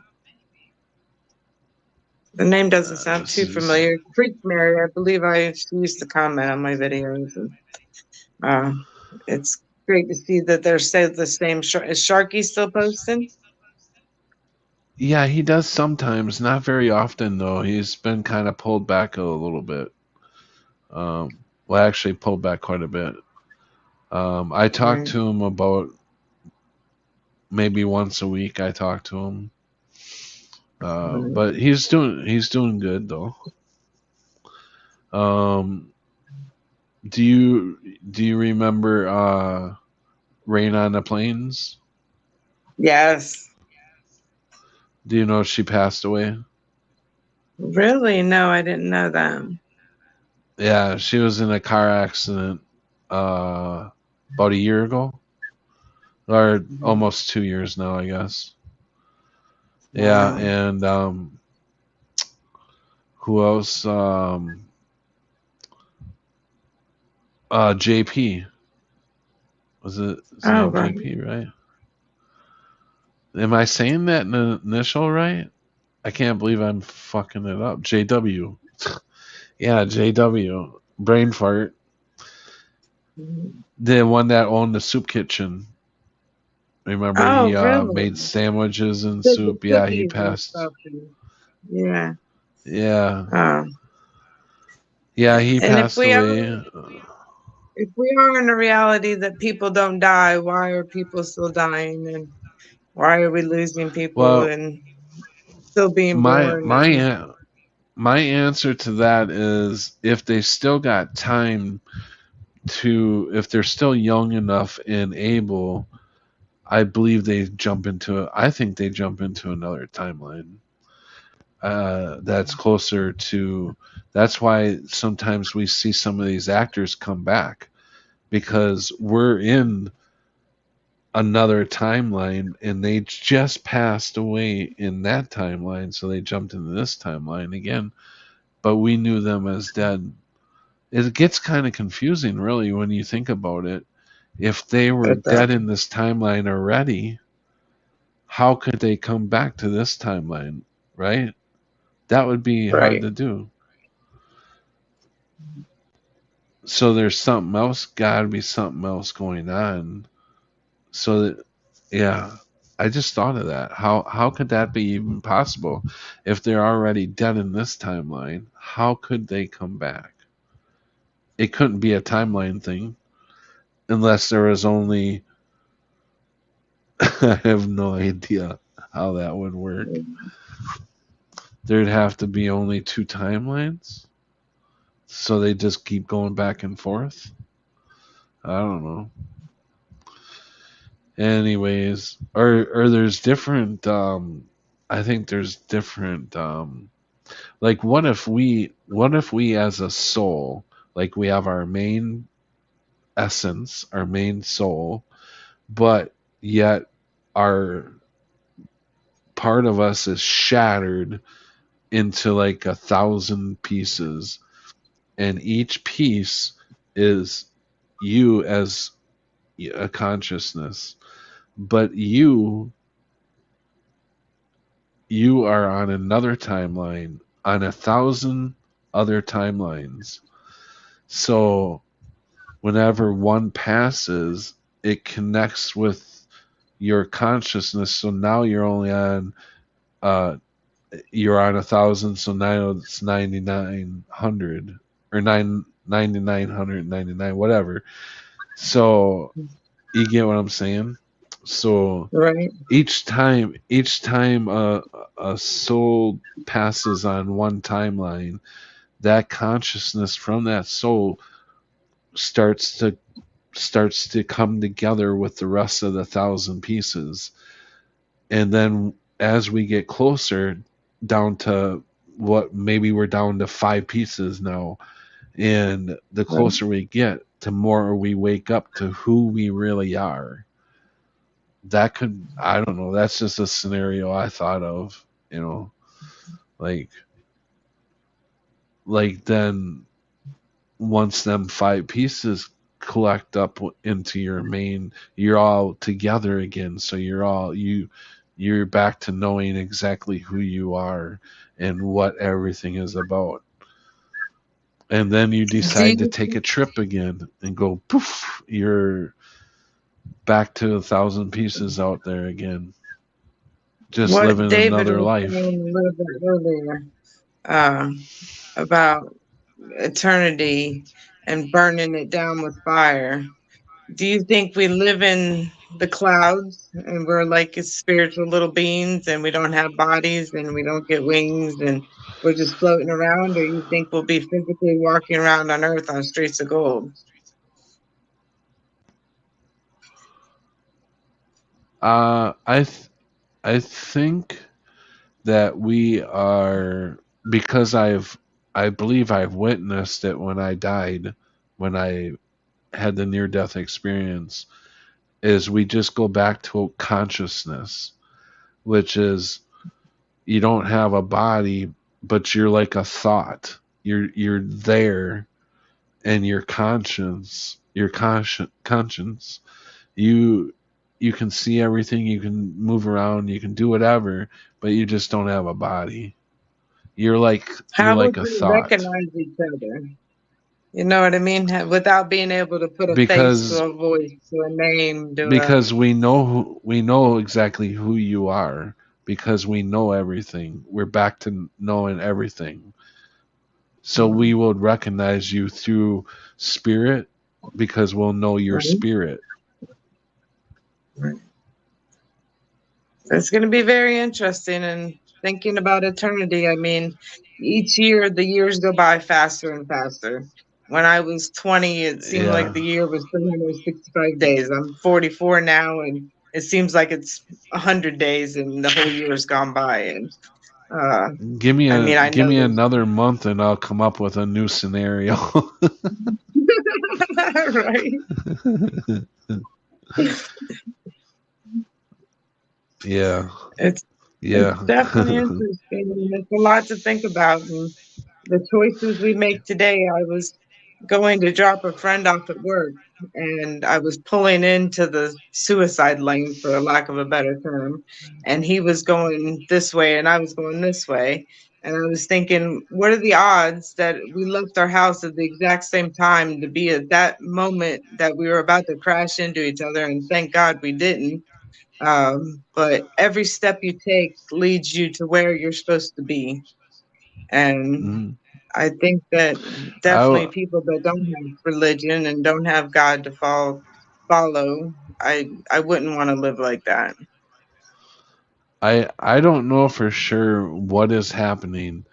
The name doesn't sound too familiar. Creek Mary, I believe she used to comment on my videos. And it's great to see that they're still the same. Is Sharky still posting? Yeah, he does sometimes. Not very often, though. He's been kind of pulled back a little bit. Well, actually, pulled back quite a bit. I talk to him about maybe once a week. I talk to him, but he's doing good though. Do you remember Rain on the Plains? Yes. Do you know she passed away? Really? No, I didn't know that. Yeah, she was in a car accident about a year ago, or almost 2 years now, I guess. Yeah, Wow. and who else? JP. Was it his Oh, name right. JP, right? Am I saying that initial right? I can't believe I'm fucking it up. JW. Yeah, JW. Brain fart. The one that owned the soup kitchen. Remember Oh, he really? made sandwiches and Did the soup. Yeah, he cookies and passed. stuff. Yeah. Yeah. Oh. Yeah, he And passed away. if we are in a reality that people don't die, why are people still dying, and why are we losing people Well, and still being my born? my And an- my answer to that is if they still got time to, if they're still young enough and able, I believe they jump into it. I think they jump into another timeline. That's closer to. That's why sometimes we see some of these actors come back because we're in another timeline and they just passed away in that timeline, so they jumped into this timeline again. But we knew them as dead. It gets kind of confusing, really, when you think about it. If they were it does. dead in this timeline already, how could they come back to this timeline, right? That would be hard Right. to do. So there's something else, gotta be something else going on. So that, yeah, I just thought of that. How could that be even possible? If they're already dead in this timeline, how could they come back? It couldn't be a timeline thing unless there was only I have no idea how that would work. There'd have to be only two timelines. So they just keep going back and forth. I don't know. Anyways, or there's different I think there's different like what if we as a soul, like we have our main essence, our main soul, but yet our part of us is shattered into like 1,000 pieces, and each piece is you as a consciousness, but you are on another timeline, on 1,000 other timelines. So whenever one passes, it connects with your consciousness. So now you're only on you're on 1,000, so now it's 9,900 or 9,999, whatever. So you get what I'm saying? So Right. each time a soul passes on one timeline, that consciousness from that soul starts to come together with the rest of the 1,000 pieces. And then as we get closer down to what, maybe we're down to 5 pieces now, and the closer we get, the more we wake up to who we really are. That could, I don't know, that's just a scenario I thought of, like then once them 5 pieces collect up into your main, you're all together again, so you're back to knowing exactly who you are and what everything is about. And then you decide to take a trip again and go poof, you're back to 1,000 pieces out there again, just What living David another was life. saying a little bit earlier about eternity and burning it down with fire. Do you think we live in the clouds and we're like spiritual little beings and we don't have bodies and we don't get wings and we're just floating around? Or you think we'll be physically walking around on Earth on streets of gold? I think that we are, because I believe I've witnessed it when I died, when I had the near death experience, is we just go back to consciousness, which is you don't have a body, but you're like a thought. You're there, and your conscience, you can see everything, you can move around, you can do whatever, but you just don't have a body. You're like How would a we thought. recognize each other? You know what I mean? Without being able to put a face to Because a voice, to a name, to a. we know exactly who you are, because we know everything. We're back to knowing everything. So we will recognize you through spirit, because we'll know your Right? spirit. It's going to be very interesting. And thinking about eternity, I mean, each year the years go by faster and faster. When I was 20, it seemed like Yeah. the year was 365 days. I'm 44 now, and it seems like it's 100 days, and the whole year has gone by. And uh, I mean, I Give know me there's another month and I'll come up with a new scenario. right. Yeah. It's Yeah. definitely interesting. And it's a lot to think about. And the choices we make today, I was going to drop a friend off at work, and I was pulling into the suicide lane, for a lack of a better term. And he was going this way, and I was going this way. And I was thinking, what are the odds that we left our house at the exact same time to be at that moment that we were about to crash into each other? And thank God we didn't. But every step you take leads you to where you're supposed to be. And Mhm. I think that I, definitely w- people that don't have religion and don't have God to follow, I wouldn't want to live like that. I don't know for sure what is happening,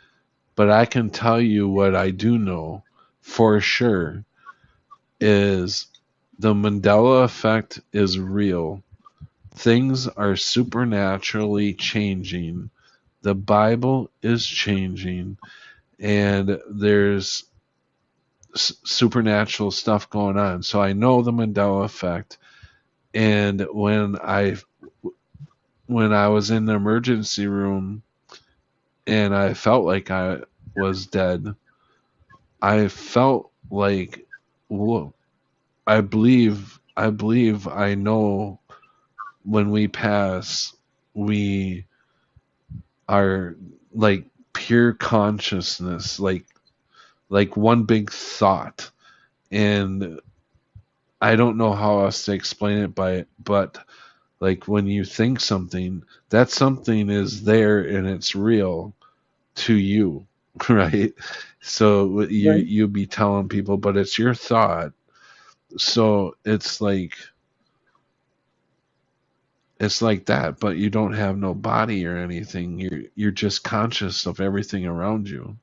but I can tell you what I do know for sure is the Mandela effect is real. Things are supernaturally changing. The Bible is changing, and there's supernatural stuff going on. So I know the Mandela effect. And when I was in the emergency room and I felt like I was dead, I felt like, whoa, I believe I know when we pass, we are like pure consciousness, like one big thought. And I don't know how else to explain it but like when you think something, that something is there and it's real to you, right? So Right. you be telling people, but it's your thought. So it's like that, but you don't have no body or anything. You're just conscious of everything around you.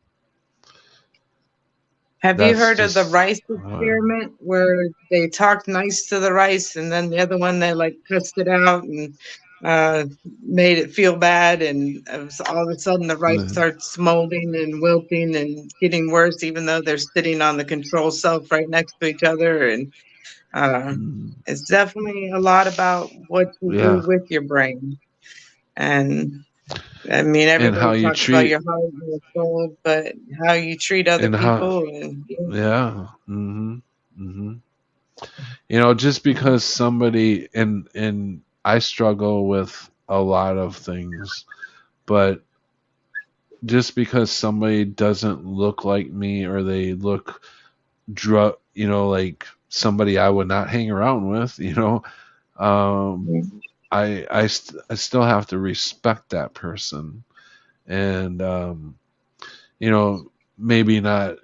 Have you That's heard of the just rice experiment, where they talked nice to the rice, and then the other one they like cussed it out and uh, made it feel bad, and all of a sudden the rice starts molding and wilting and getting worse, even though they're sitting on the control self right next to each other. And uh, it's definitely a lot about what you do yeah. with your brain. And I mean, And how everybody you talks about treat your heart and your soul, but how you treat other and how people, and yeah. Just because somebody and I struggle with a lot of things, but just because somebody doesn't look like me or they look like somebody I would not hang around with, um, I still have to respect that person, and maybe not,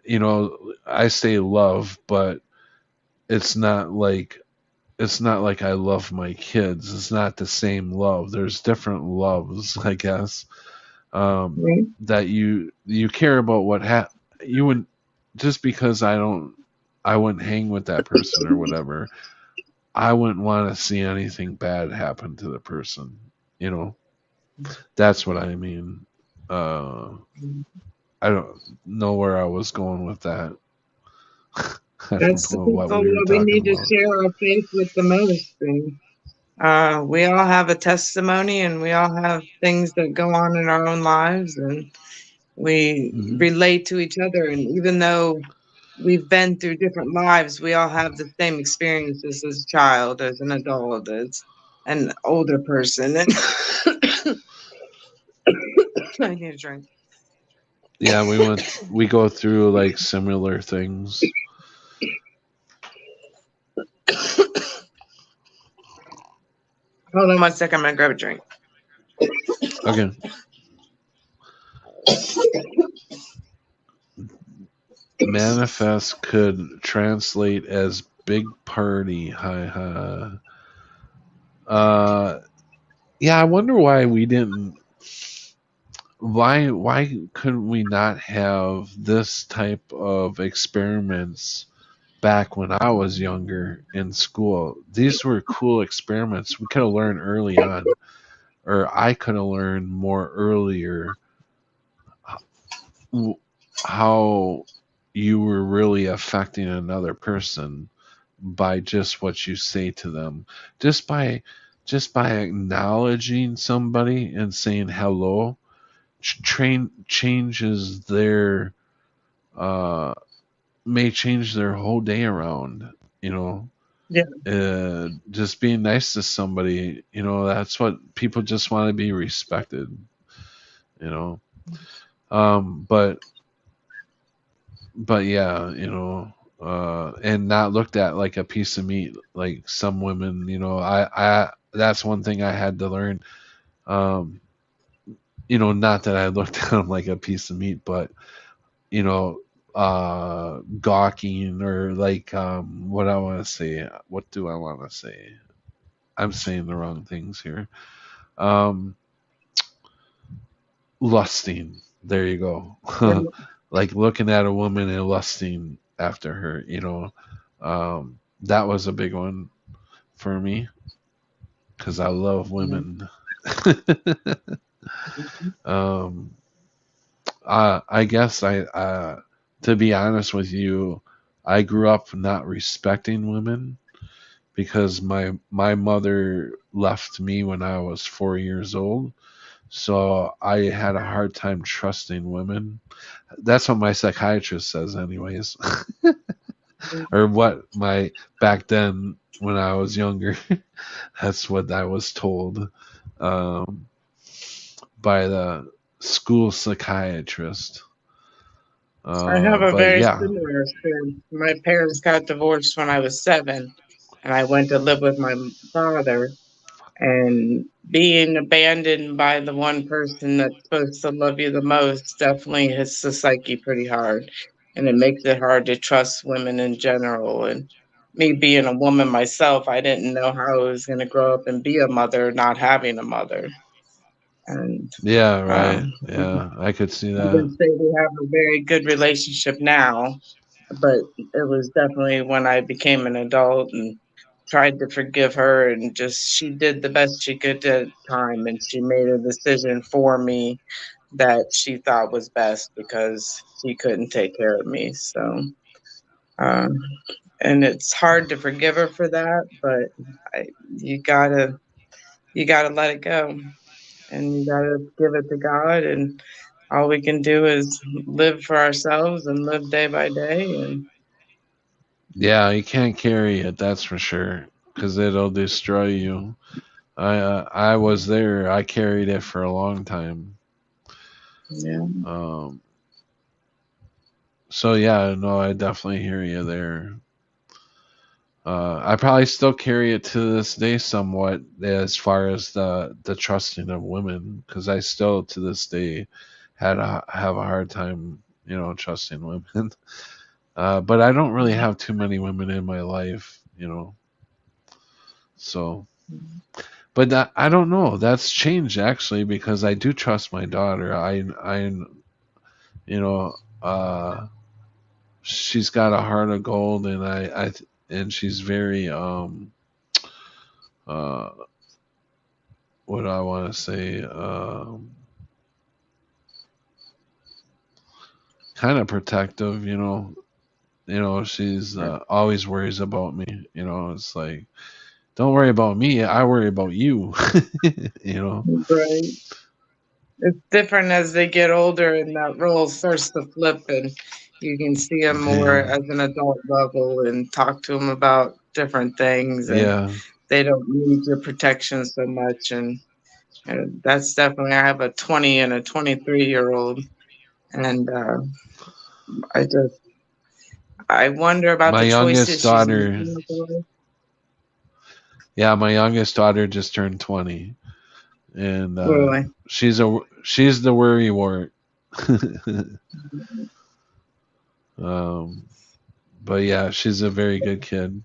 I say love, but it's not like I love my kids. It's not the same love. There's different loves, I guess. That you care about you wouldn't, just because I wouldn't hang with that person or whatever. I wouldn't want to see anything bad happen to the person. That's what I mean. Uh, I don't know where I was going with that. I don't That's the know what people we were that we talking need to about. share our faith with the most. And we all have a testimony and we all have things that go on in our own lives and we Hmm. relate to each other. And even though we've been through different lives, we all have the same experiences as a child, as an adult, as an older person. And I need a drink. Yeah, we go through like similar things. Hold on 1 second, I'm gonna grab a drink. Okay. Manifest could translate as big party. Hi hi. Yeah, I wonder why we didn't. Why couldn't we not have this type of experiments back when I was younger in school? These were cool experiments. We could have learned early on, or I could have learned more earlier how you were really affecting another person by just what you say to them, just by acknowledging somebody and saying hello. Train changes their uh may change their whole day around, you know. Yeah. Just being nice to somebody, that's what people just want to be respected, you know. But yeah, and not looked at like a piece of meat, like some women, I that's one thing I had to learn. Um, not that I looked at them like a piece of meat, but you know, gawking or like what I want to say. What do I want to say? I'm saying the wrong things here. Um, Lusting. There you go. Like looking at a woman and lusting after her. That was a big one for me because I love women. um, I guess to be honest with you, I grew up not respecting women because my mother left me when I was 4 years old. So I had a hard time trusting women. That's what my psychiatrist says, anyways, or what my back then when I was younger. That's what I was told um, by the school psychiatrist. I have a But very yeah, similar experience. My parents got divorced when I was 7, and I went to live with my father. And being abandoned by the one person that's supposed to love you the most definitely hits the psyche pretty hard. And it makes it hard to trust women in general. And me being a woman myself, I didn't know how I was going to grow up and be a mother, not having a mother. And yeah, right, um, yeah, I could see I that. can say we have a very good relationship now, but it was definitely when I became an adult and tried to forgive her and just she did the best she could at the time and she made a decision for me that she thought was best because she couldn't take care of me. So um and it's hard to forgive her for that, but I, you gotta you gotta let it go and you gotta give it to God, and all we can do is live for ourselves and live day by day. And Yeah, you can't carry it, that's for sure, because it'll destroy you. I was there. I carried it for a long time. yeah. Um, so yeah, no, I definitely hear you there. I probably still carry it to this day somewhat as far as the trusting of women, because I still to this day have a hard time, trusting women. But I don't really have too many women in my life. So, but I don't know. That's changed actually because I do trust my daughter. You know, uh, she's got a heart of gold, and and she's very uh what do I want to say? kind of protective, you know. She's always worries about me. It's like, don't worry about me. I worry about you. you know. Right. It's different as they get older and that role starts to flip and you can see them more Yeah. as an adult level and talk to them about different things and Yeah. they don't need your protection so much and that's definitely I have a 20 and a 23-year-old and I just I wonder about My the choices youngest she's daughter. making with her life. Yeah, my youngest daughter just turned 20, and Really. she's the worry wart. um, but yeah, she's a very good kid.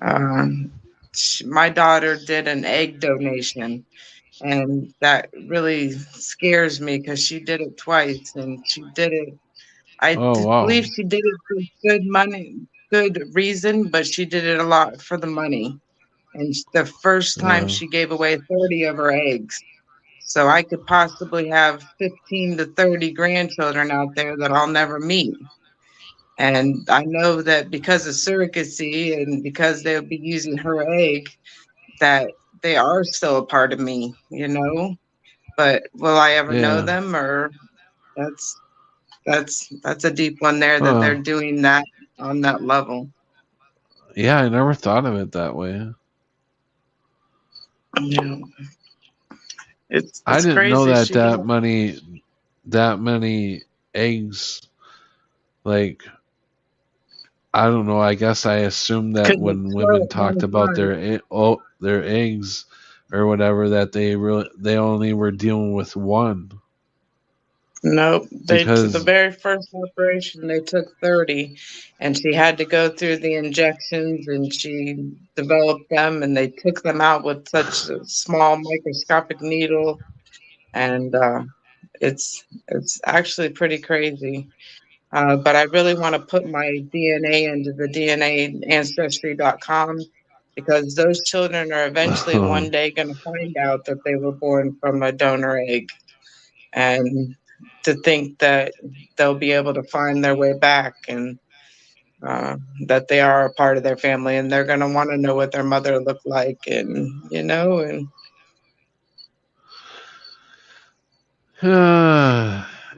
Um, my daughter did an egg donation, and that really scares me because she did it twice, and she did it. Oh Believe wow. she did it for good money, good reason, but she did it a lot for the money. And the first time Yeah. she gave away 30 of her eggs. So I could possibly have 15 to 30 grandchildren out there that I'll never meet. And I know that because of surrogacy and because they'll be using her egg, that they are still a part of me, you know? But will I ever know Yeah. them or that's that's a deep one there that they're Huh. doing that on that level. Yeah, I never thought of it that way. Yeah. I It's didn't know crazy that she got that many eggs. Like, I don't know. I guess I assumed that because when it's slow women at talked one about time. their eggs or whatever, that they only were dealing with one. Nope. The Because very first operation they took 30 and she had to go through the injections and she developed them and they took them out with such a small microscopic needle and it's actually pretty crazy. But I really want to put my DNA into the DNA ancestry.com because those children are eventually one day going to find out that they were born from a donor egg. And to think that they'll be able to find their way back and that they are a part of their family and they're going to want to know what their mother looked like and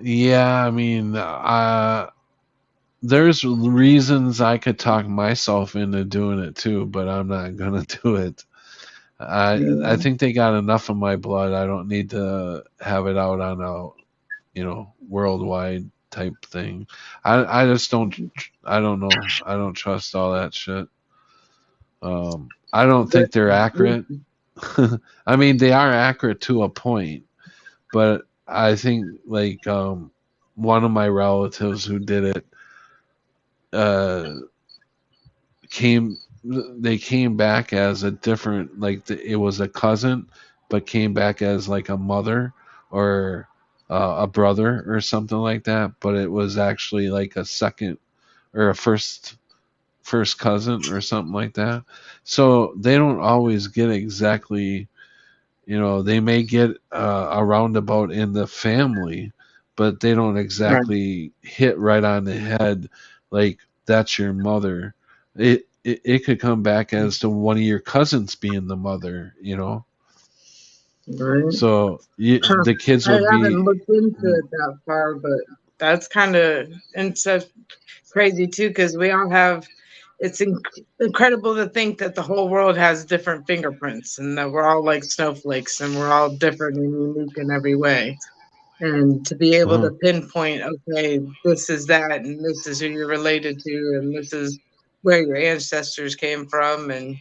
yeah, I mean, there's reasons I could talk myself into doing it too, but I'm not gonna do it. I you think they got enough of my blood. I don't need to have it out on a worldwide type thing. I just don't. I don't know. I don't trust all that shit. I don't think they're accurate. I mean, they are accurate to a point, but I think like one of my relatives who did it uh, came they came back as a different, like it was a cousin but came back as like a mother or a brother or something like that, but it was actually like a second or a first cousin or something like that. So they don't always get exactly, they may get a roundabout in the family, but they don't right, exactly hit right on the head like that's your mother. It could come back as to one of your cousins being the mother. right. So Huh. the kids I would haven't be. looked into it that far, but that's kind of and so crazy too because we all have it's incredible to think that the whole world has different fingerprints and that we're all like snowflakes and we're all different and unique in every way. And to be able to uh pinpoint, okay, this is that, and this is who you're related to, and this is where your ancestors came from, and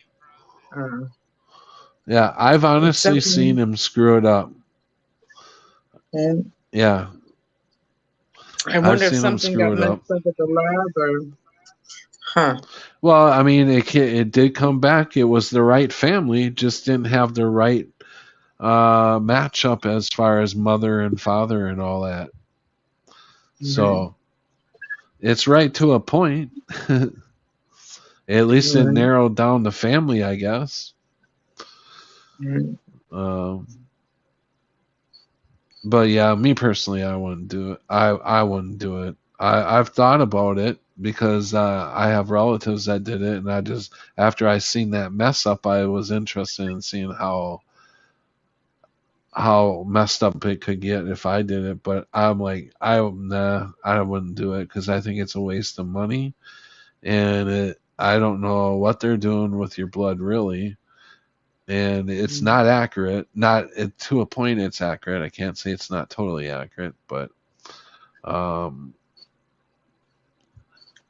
uh, yeah, I've it's honestly seen definitely. him screw it up. And Yeah, I I've wonder if seen him something screw got it messed up. up at the lab, or huh? Well, I mean, it did come back. It was the right family, just didn't have the right matchup as far as mother and father and all that. Right, So it's right to a point. At least it right, narrowed down the family, I guess. right. Um, But yeah, me personally, I wouldn't do it. I wouldn't do it. I've thought about it because I have relatives that did it, and I just after I seen that mess up, I was interested in seeing how messed up it could get if I did it. But I'm like, I wouldn't do it because I think it's a waste of money, and I don't know what they're doing with your blood really, and it's not accurate. Not to a point, it's accurate. I can't say it's not totally accurate, but um,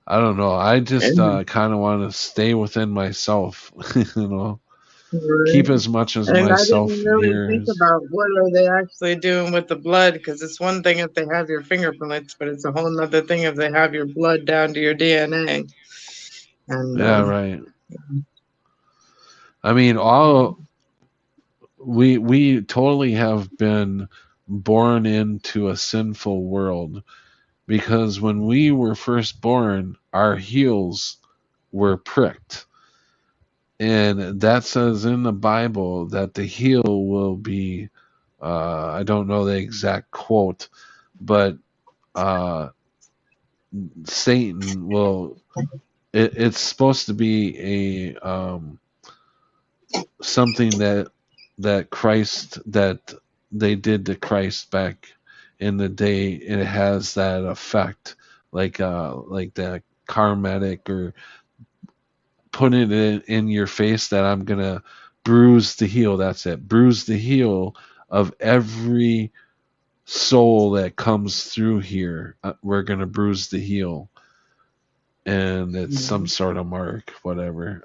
I don't know. I just And, kind of want to stay within myself, you know, right. keep as much as And I didn't myself really here. think about what are they actually doing with the blood, because it's one thing if they have your fingerprints, but it's a whole nother thing if they have your blood down to your DNA. And Yeah, right. I mean, all we totally have been born into a sinful world because when we were first born, our heels were pricked. And that says in the Bible that the heel will be, I don't know the exact quote, but Satan will, it's supposed to be a, something that Christ, that they did to Christ back in the day. It has that effect, like that karmatic or put it in your face that I'm gonna bruise the heel. That's it. Bruise the heel of every soul that comes through here. We're gonna bruise the heel, and it's some sort of mark, whatever.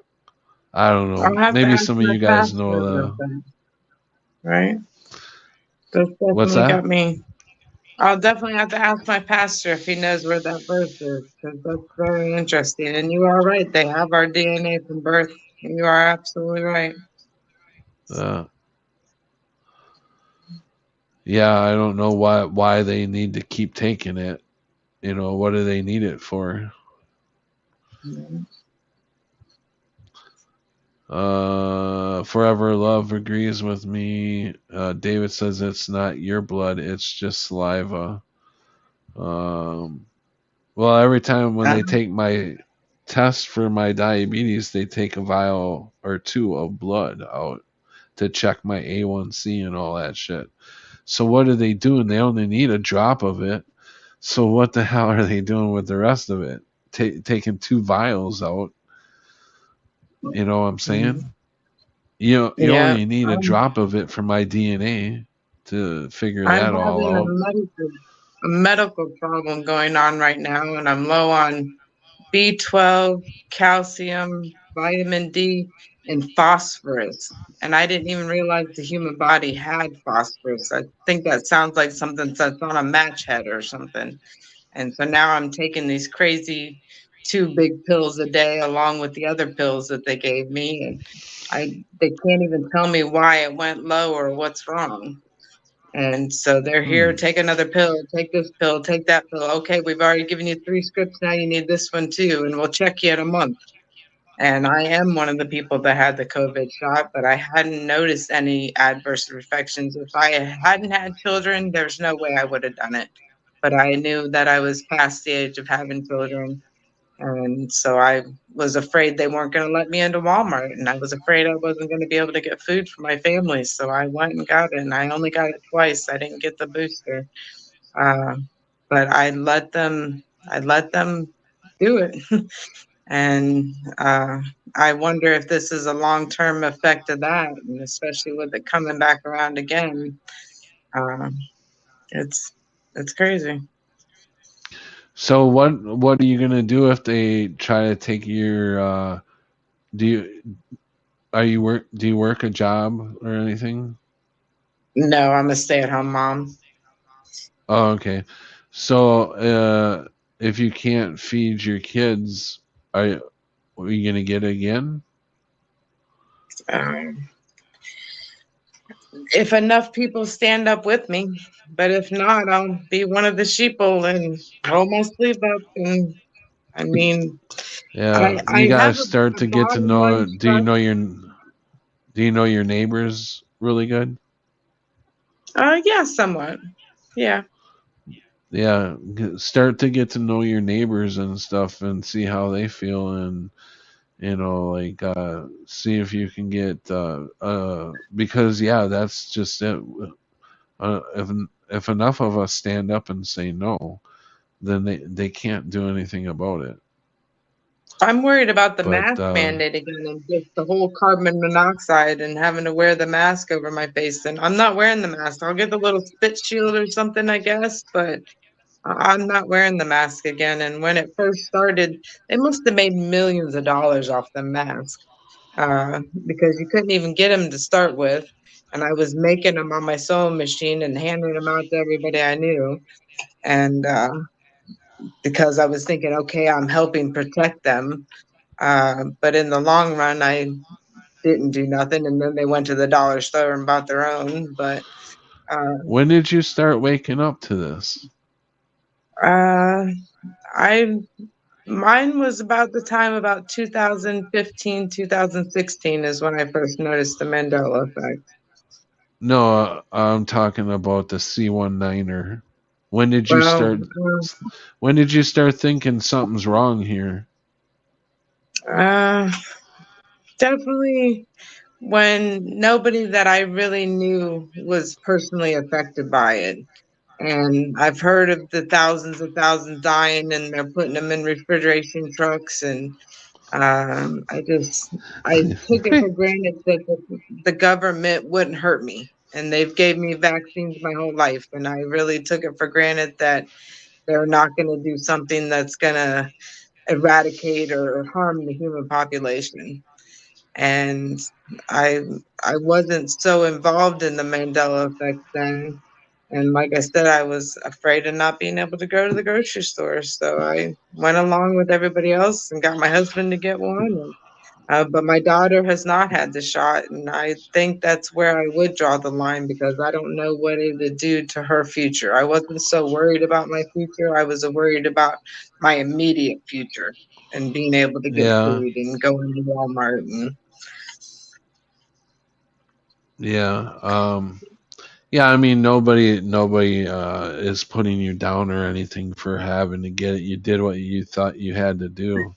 I don't I'll know. have to Maybe ask some of my you guys pastor know about the. that, right? That's What's definitely that? got me. I'll definitely have to ask my pastor if he knows where that verse is, because that's very interesting. And you are right; they have our DNA from birth. You are absolutely right. Uh, yeah, I don't know why they need to keep taking it. You know, what do they need it for? Forever Love agrees with me. David says it's not your blood, it's just saliva. Um, well, every time when they take my test for my diabetes, they take a vial or two of blood out to check my A1C and all that shit. So what are they doing? They only need a drop of it. So what the hell are they doing with the rest of it? Taking two vials out. You know what I'm saying? You Yeah, only need a drop of it for my DNA to figure I'm that all having out. a medical problem going on right now, and I'm low on B12, calcium, vitamin D, and phosphorus. And I didn't even realize the human body had phosphorus. I think that sounds like something that's on a match head or something. And so now I'm taking these crazy 2 big pills a day along with the other pills that they gave me. And they can't even tell me why it went low or what's wrong. And so they're here, Hmm. take another pill, take this pill, take that pill. Okay, we've already given you 3 scripts. Now you need this one too, and we'll check you in a month. And I am one of the people that had the COVID shot, but I hadn't noticed any adverse infections. If I hadn't had children, there's no way I would have done it. But I knew that I was past the age of having children. And so I was afraid they weren't going to let me into Walmart. And I was afraid I wasn't going to be able to get food for my family. So I went and got it. And I only got it twice. I didn't get the booster. Uh, but I let them do it. And I wonder if this is a long term effect of that. And especially with it coming back around again. Uh, it's, it's crazy. So what are you gonna do if they try to take your do you do you work a job or anything? No, I'm a stay at home mom. Oh, okay. So if you can't feed your kids, are you gonna get it again? Um, if enough people stand up with me, but if not, I'll be one of the sheeple and roll my sleeve up. And I mean, Yeah, you I gotta have start a to get to bottom know. line Do you trust. know your neighbors really good? Yeah, somewhat. Yeah. Yeah, start to get to know your neighbors and stuff and see how they feel, and like see if you can get because yeah, that's just it. If enough of us stand up and say no, then they can't do anything about it. I'm worried about the But mask mandate again and just the whole carbon monoxide and having to wear the mask over my face. And I'm not wearing the mask. I'll get the little spit shield or something, I guess, but I'm not wearing the mask again. And when it first started, they must have made millions of dollars off the mask because you couldn't even get them to start with. And I was making them on my sewing machine and handing them out to everybody I knew. And because I was thinking, okay, I'm helping protect them. But in the long run, I didn't do nothing. And then they went to the dollar store and bought their own. But when did you start waking up to this? I mine was about the time about 2015, 2016 is when I first noticed the Mandela effect. No, I'm talking about the C19er. When did you Well, start? When did you start thinking something's wrong here? Definitely when nobody that I really knew was personally affected by it. And I've heard of the thousands dying, and they're putting them in refrigeration trucks. And I took it for granted that the government wouldn't hurt me. And they've gave me vaccines my whole life, and I really took it for granted that they're not going to do something that's going to eradicate or harm the human population. And I I wasn't so involved in the Mandela effect then. And like I said, I was afraid of not being able to go to the grocery store. So I went along with everybody else and got my husband to get one. And, but my daughter has not had the shot. And I think that's where I would draw the line because I don't know what it would do to her future. I wasn't so worried about my future. I was worried about my immediate future and being able to get Yeah, food and going to Walmart. And yeah, yeah. I mean, nobody is putting you down or anything for having to get it. You did what you thought you had to do.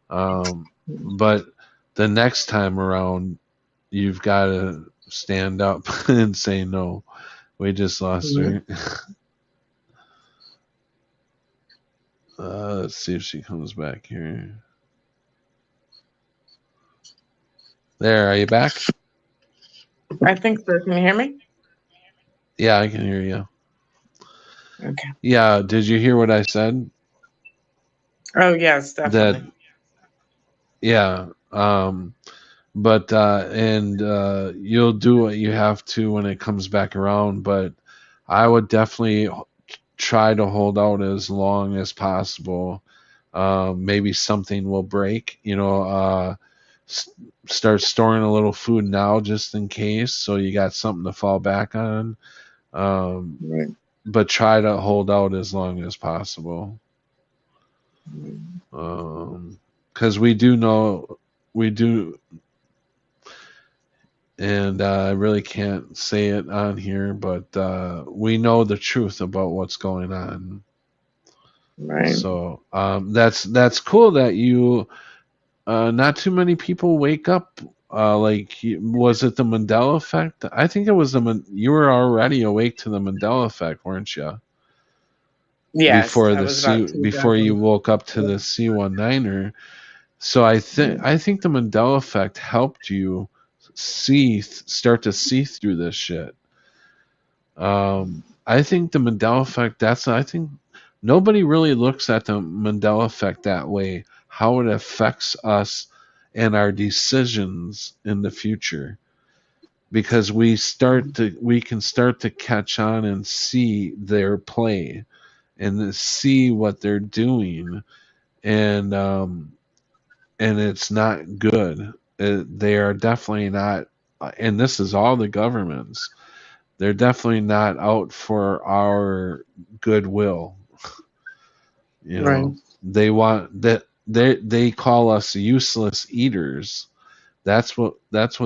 But the next time around, you've got to stand up and say no. We just lost her. Let's see if she comes back here. There, are you back? I think so. Can you hear me? Yeah, I can hear you. Okay. Yeah, did you hear what I said? Oh yes, definitely. Yeah, but and you'll do what you have to when it comes back around, but I would definitely try to hold out as long as possible. Maybe something will break, start storing a little food now just in case, so you got something to fall back on. Right. But try to hold out as long as possible. Because we do, and I really can't say it on here, but we know the truth about what's going on. Right. So that's cool that you. Not too many people wake up. Was it the Mandela effect? I think it was you were already awake to the Mandela effect, weren't you? Yes, Before that was about before you 2000. woke up to the C19er. So I think the Mandela effect helped you start to see through this shit. I think the Mandela effect. I think nobody really looks at the Mandela effect that way. How it affects us and our decisions in the future, because we can start to catch on and see their play and see what they're doing, and it's not good. They are definitely not, and this is all the governments. They're definitely not out for our goodwill. Right. They want that. They call us useless eaters. That's what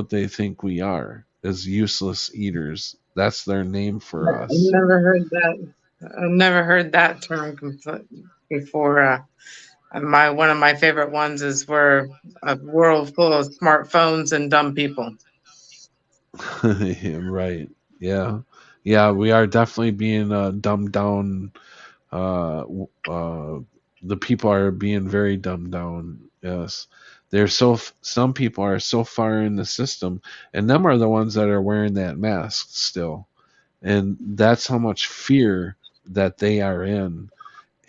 they think we are, as useless eaters. That's their name for I've us. never heard that. I've never heard that term before. One of my favorite ones is we're a world full of smartphones and dumb people. Right. Yeah. Yeah, we are definitely being dumbed down. The people are being very dumbed down. Yes. Some people are so far in the system, and them are the ones that are wearing that mask still. And that's how much fear that they are in.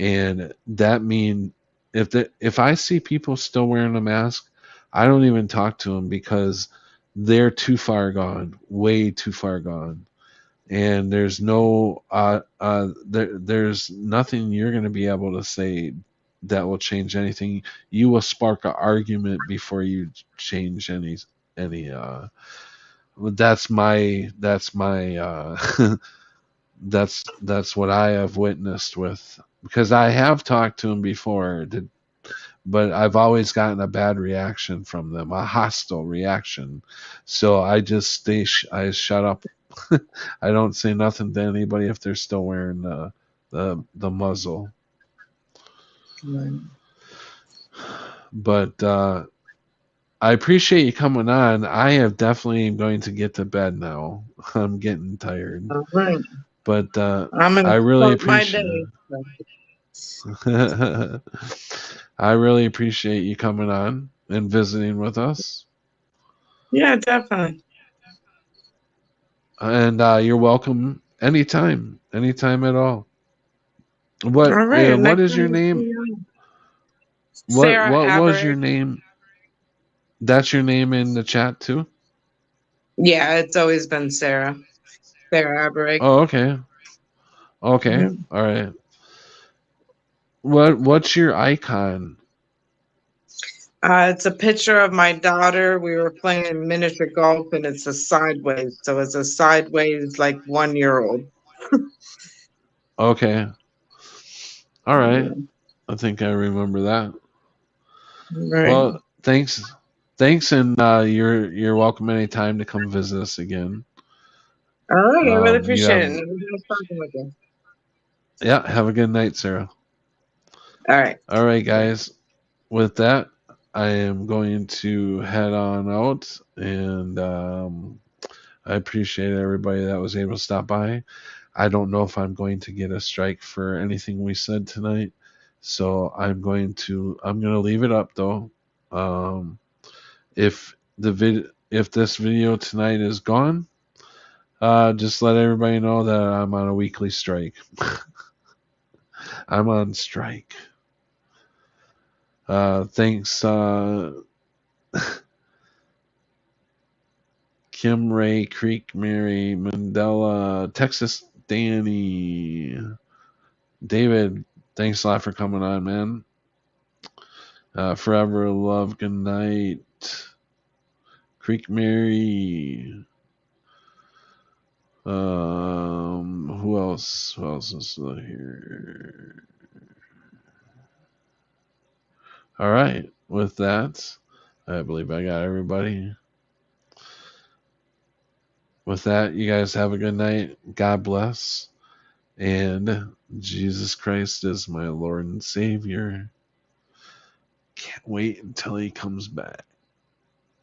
And that mean if I see people still wearing a mask, I don't even talk to them because they're too far gone, way too far gone. And there's no there's nothing you're going to be able to say that will change anything. You will spark an argument before you change any that's my that's what I have witnessed with, because I have talked to him before, but I've always gotten a bad reaction from them, a hostile reaction. So I just I shut up. I don't say nothing to anybody if they're still wearing the muzzle. Right. But I appreciate you coming on. I am definitely going to get to bed now. I'm getting tired. All right. But I'm gonna I really start my appreciate day. it. I really appreciate you coming on and visiting with us. Yeah, definitely. And you're welcome anytime at all. What All right. what Next is your time, name? Sarah What was your Aberg. name? That's your name in the chat too? Yeah, it's always been Sarah. Sarah Aberg. Oh, okay. Okay. Yeah. All right. What's your icon? It's a picture of my daughter. We were playing miniature golf, and it's a sideways. So it's a sideways, like 1-year-old. Okay. All right. Yeah. I think I remember that. Right. Well, thanks, and you're welcome anytime to come visit us again. All right. I really You appreciate it. have, It was nice talking with you. yeah. Have a good night, Sarah. All right. All right, guys. With that, I am going to head on out, and I appreciate everybody that was able to stop by. I don't know if I'm going to get a strike for anything we said tonight, so I'm going to leave it up though. If this video tonight is gone, just let everybody know that I'm on a weekly strike. I'm on strike. Thanks, Kim, Ray, Creek, Mary, Mandela, Texas, Danny, David. Thanks a lot for coming on, man. Forever Love, good night. Creek Mary. Who else? Who else is still here? All right. With that, I believe I got everybody. With that, you guys have a good night. God bless. And Jesus Christ is my Lord and Savior. Can't wait until he comes back.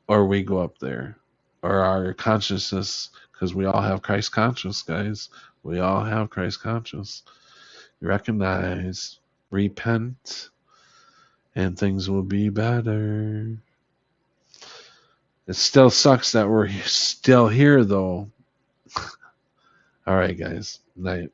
Or we go up there. Or our consciousness, because we all have Christ conscious, guys. We all have Christ conscious. Recognize, repent, and things will be better. It still sucks that we're still here, though. All right, guys. Night.